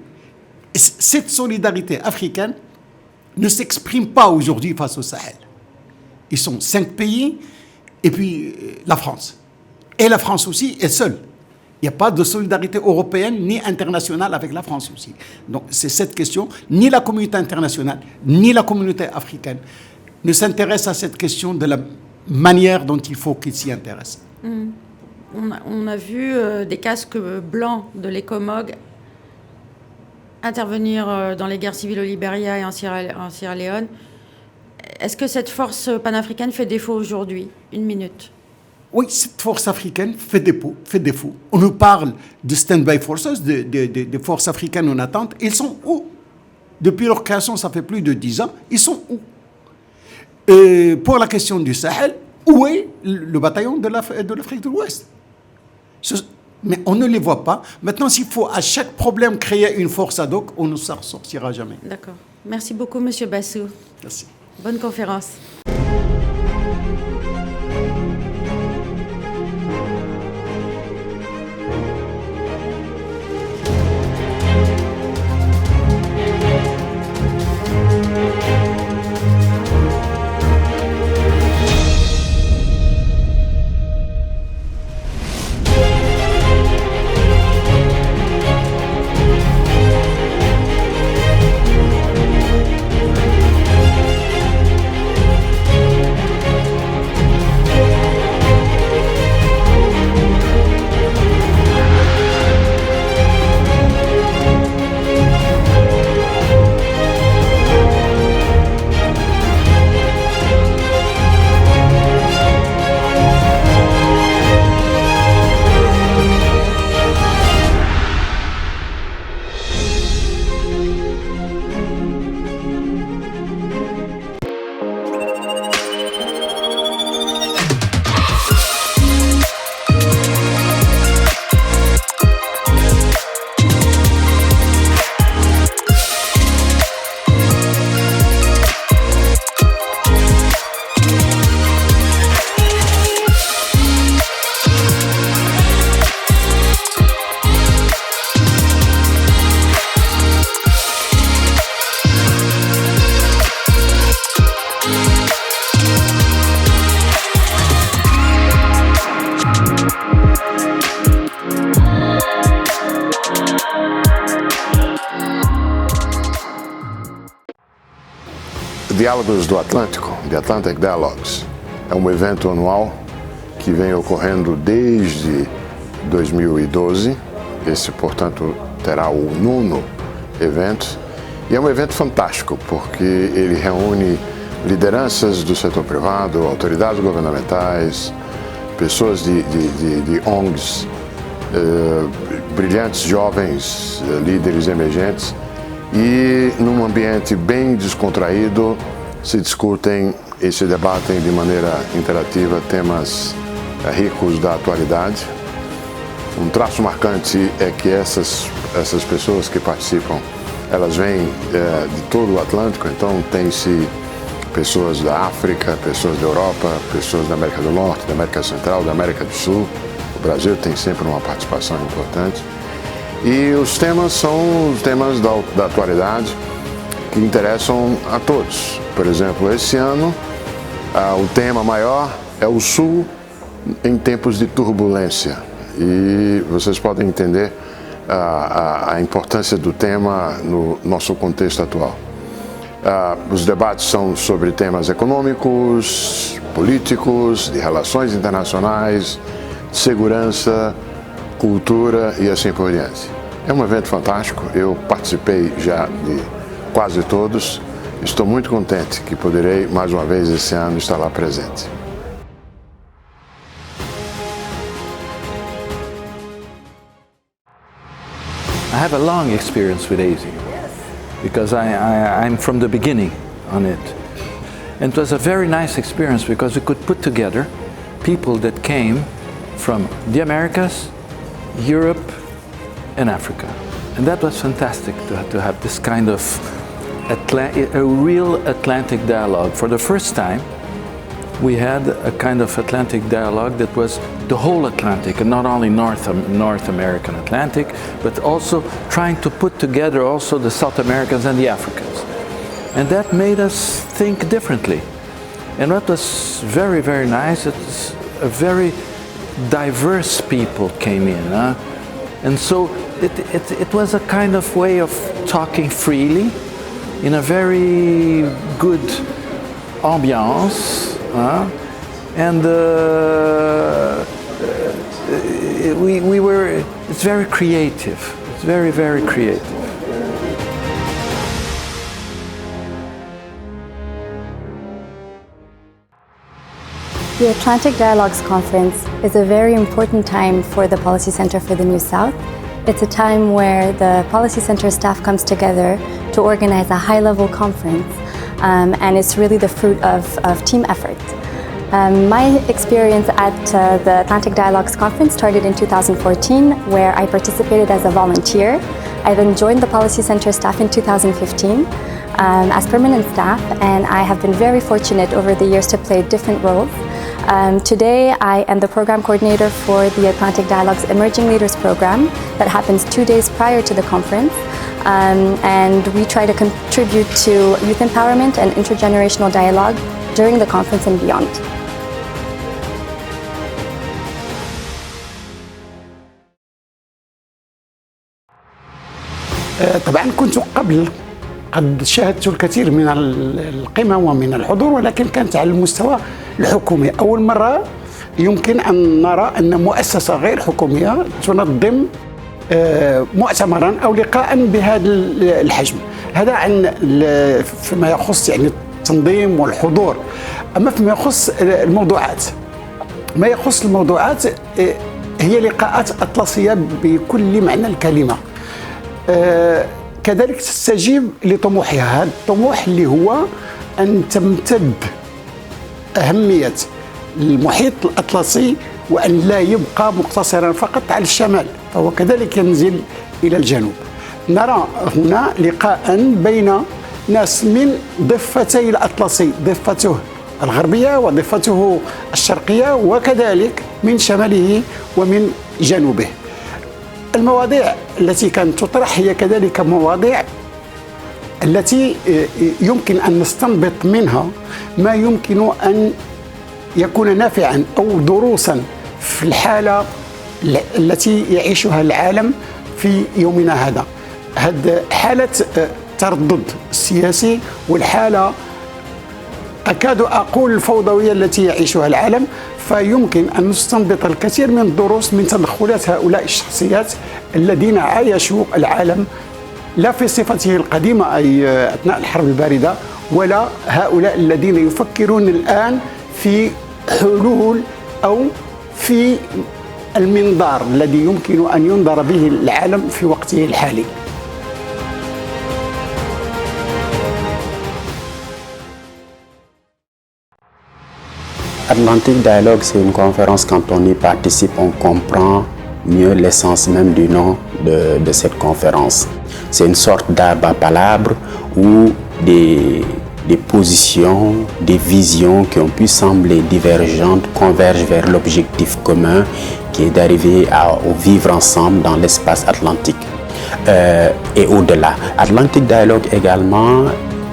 Et cette solidarité africaine ne s'exprime pas aujourd'hui face au Sahel. Ils sont 5 pays et puis la France. Et la France aussi est seule. Il n'y a pas de solidarité européenne ni internationale avec la France aussi. Donc c'est cette question. Ni la communauté internationale, ni la communauté africaine ne s'intéressent à cette question de la manière dont il faut qu'ils s'y intéressent. On a vu des casques blancs de l'ECOMOG intervenir dans les guerres civiles au Libéria et en Sierra Leone. Est-ce que cette force panafricaine fait défaut aujourd'hui? 1 minute. Oui, cette force africaine fait défaut. On nous parle de stand-by forces, des forces africaines en attente. Ils sont où? Depuis leur création, ça fait plus de 10 ans. Ils sont où? Et pour la question du Sahel, où est le bataillon de l'Afrique de l'Ouest? Mais on ne les voit pas. Maintenant, s'il faut à chaque problème créer une force ad hoc, on ne s'en sortira jamais. D'accord. Merci beaucoup, Monsieur Bassou. Merci. Bonne conférence. Diálogos do Atlântico, The Atlantic Dialogues, é um evento anual que vem ocorrendo desde 2012. Esse, portanto, terá o 9º evento. E é um evento fantástico, porque ele reúne lideranças do setor privado, autoridades governamentais, pessoas de ONGs, brilhantes jovens, líderes emergentes, e num ambiente bem descontraído se discutem e se debatem de maneira interativa temas ricos da atualidade. Um traço marcante é que essas pessoas que participam, elas vêm de todo o Atlântico, então tem-se pessoas da África, pessoas da Europa, pessoas da América do Norte, da América Central, da América do Sul. O Brasil tem sempre uma participação importante. E os temas são os temas da atualidade que interessam a todos. Por exemplo, esse ano, o tema maior é o Sul em tempos de turbulência. E vocês podem entender a importância do tema no nosso contexto atual. Os debates são sobre temas econômicos, políticos, de relações internacionais, segurança, cultura e assim por diante. É um evento fantástico, eu participei já de quase todos. Estou muito contente que poderei, mais uma vez esse ano, estar lá presente. I have a long experience with ASI because I'm from the beginning on it. And it was a very nice experience because we could put together people that came from the Americas, Europe, and Africa. And that was fantastic to have this kind of a real Atlantic dialogue. For the first time, we had a kind of Atlantic dialogue that was the whole Atlantic, and not only North American Atlantic, but also trying to put together also the South Americans and the Africans. And that made us think differently. And that was very, very nice. It's a very diverse people came in. And so it was a kind of way of talking freely in a very good ambiance. And it's very creative. It's very, very creative. The Atlantic Dialogues Conference is a very important time for the Policy Center for the New South. It's a time where the Policy Center staff comes together to organize a high-level conference, and it's really the fruit of team effort. My experience at the Atlantic Dialogues Conference started in 2014, where I participated as a volunteer. I then joined the Policy Center staff in 2015 as permanent staff, and I have been very fortunate over the years to play different roles. Today, I am the program coordinator for the Atlantic Dialogues Emerging Leaders program that happens 2 days prior to the conference. And we try to contribute to youth empowerment and intergenerational dialogue during the conference and beyond. طبعا كنت قبل قد شاهدت الكثير من القمم ومن الحضور، ولكن كانت على المستوى الحكومي. أول مرة يمكن أن نرى أن مؤسسة غير حكومية تنظم مؤتمرا أو لقاء بهذا الحجم. هذا عن فيما يخص يعني التنظيم والحضور. أما فيما يخص الموضوعات، ما يخص الموضوعات هي لقاءات أطلسية بكل معنى الكلمة. كذلك تستجيب لطموحها، هذا الطموح اللي هو أن تمتد أهمية المحيط الأطلسي وأن لا يبقى مقتصرا فقط على الشمال، فهو كذلك ينزل إلى الجنوب. نرى هنا لقاء بين ناس من ضفتي الأطلسي، ضفته الغربية وضفته الشرقية، وكذلك من شماله ومن جنوبه. المواضيع التي كانت تطرح هي كذلك مواضيع التي يمكن أن نستنبط منها ما يمكن أن يكون نافعا أو دروسا في الحالة التي يعيشها العالم في يومنا هذا. هذه حالة تردد سياسي، والحالة أكاد أقول الفوضوية التي يعيشها العالم، فيمكن أن نستنبط الكثير من الدروس من تدخلات هؤلاء الشخصيات الذين عايشوا العالم لا في صفته القديمة أي أثناء الحرب الباردة، ولا هؤلاء الذين يفكرون الآن في حلول أو في المنظار الذي يمكن أن ينظر به العالم في وقته الحالي. Atlantic Dialogue, c'est une conférence, quand on y participe, on comprend mieux l'essence même du nom de cette conférence. C'est une sorte d'arbre à palabres où des positions, des visions qui ont pu sembler divergentes convergent vers l'objectif commun qui est d'arriver au vivre ensemble dans l'espace atlantique et au-delà. Atlantic Dialogue également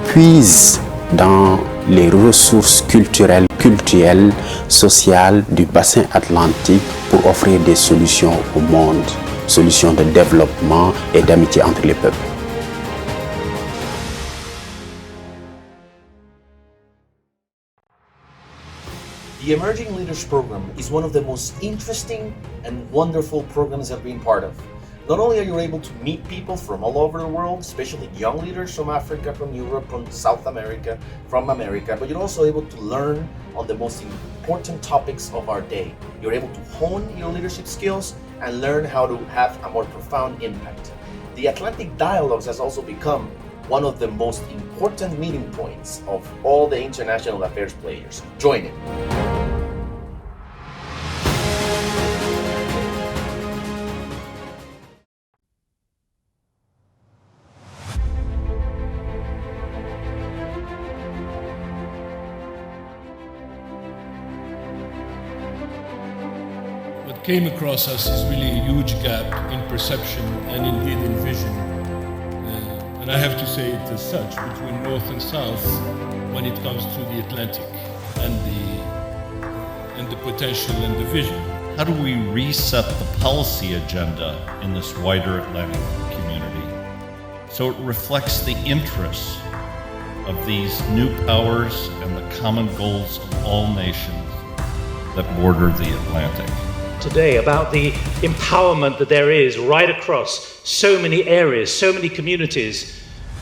puise dans les ressources culturelles, sociales du bassin atlantique pour offrir des solutions au monde, solutions de développement et d'amitié entre les peuples. The Emerging Leaders Program is one of the most interesting and wonderful programs I've been part of. Not only are you able to meet people from all over the world, especially young leaders from Africa, from Europe, from South America, from America, but you're also able to learn on the most important topics of our day. You're able to hone your leadership skills and learn how to have a more profound impact. The Atlantic Dialogues has also become one of the most important meeting points of all the international affairs players. Join it. What came across us is really a huge gap in perception and indeed in vision. And I have to say it as such, between North and South when it comes to the Atlantic and the potential and the vision. How do we reset the policy agenda in this wider Atlantic community so it reflects the interests of these new powers and the common goals of all nations that border the Atlantic? Today about the empowerment that there is right across so many areas, so many communities.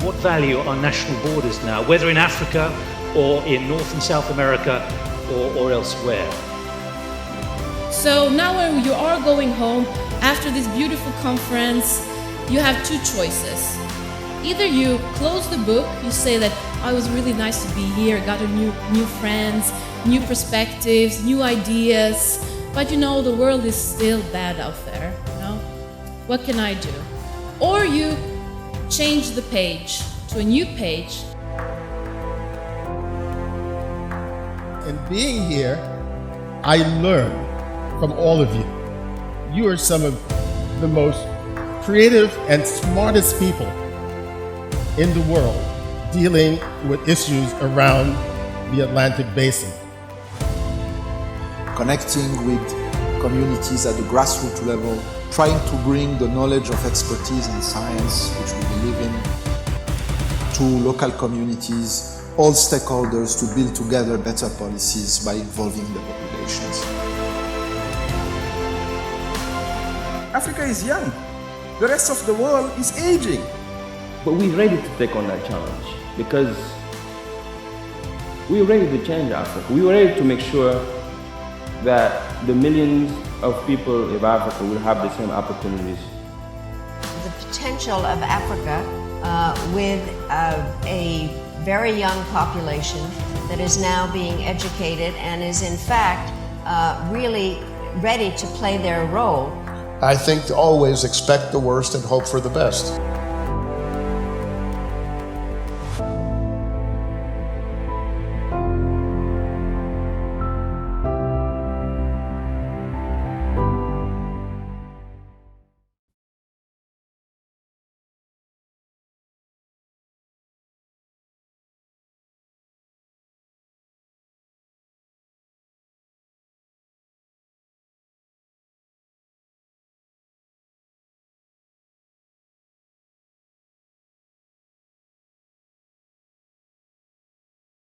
What value are national borders now, whether in Africa or in North and South America or elsewhere? So now when you are going home after this beautiful conference, you have two choices. Either you close the book, you say that oh, it was really nice to be here, got a new friends, new perspectives, new ideas, but you know the world is still bad out there, you know? What can I do? Or you change the page to a new page. And being here, I learn from all of you. You are some of the most creative and smartest people in the world dealing with issues around the Atlantic Basin. Connecting with communities at the grassroots level, trying to bring the knowledge of expertise and science, which we believe in, to local communities, all stakeholders to build together better policies by involving the populations. Africa is young. The rest of the world is aging. But we're ready to take on that challenge because we're ready to change Africa. We're ready to make sure that the millions of people of Africa will have the same opportunities. The potential of Africa with a very young population that is now being educated and is in fact really ready to play their role. I think to always expect the worst and hope for the best.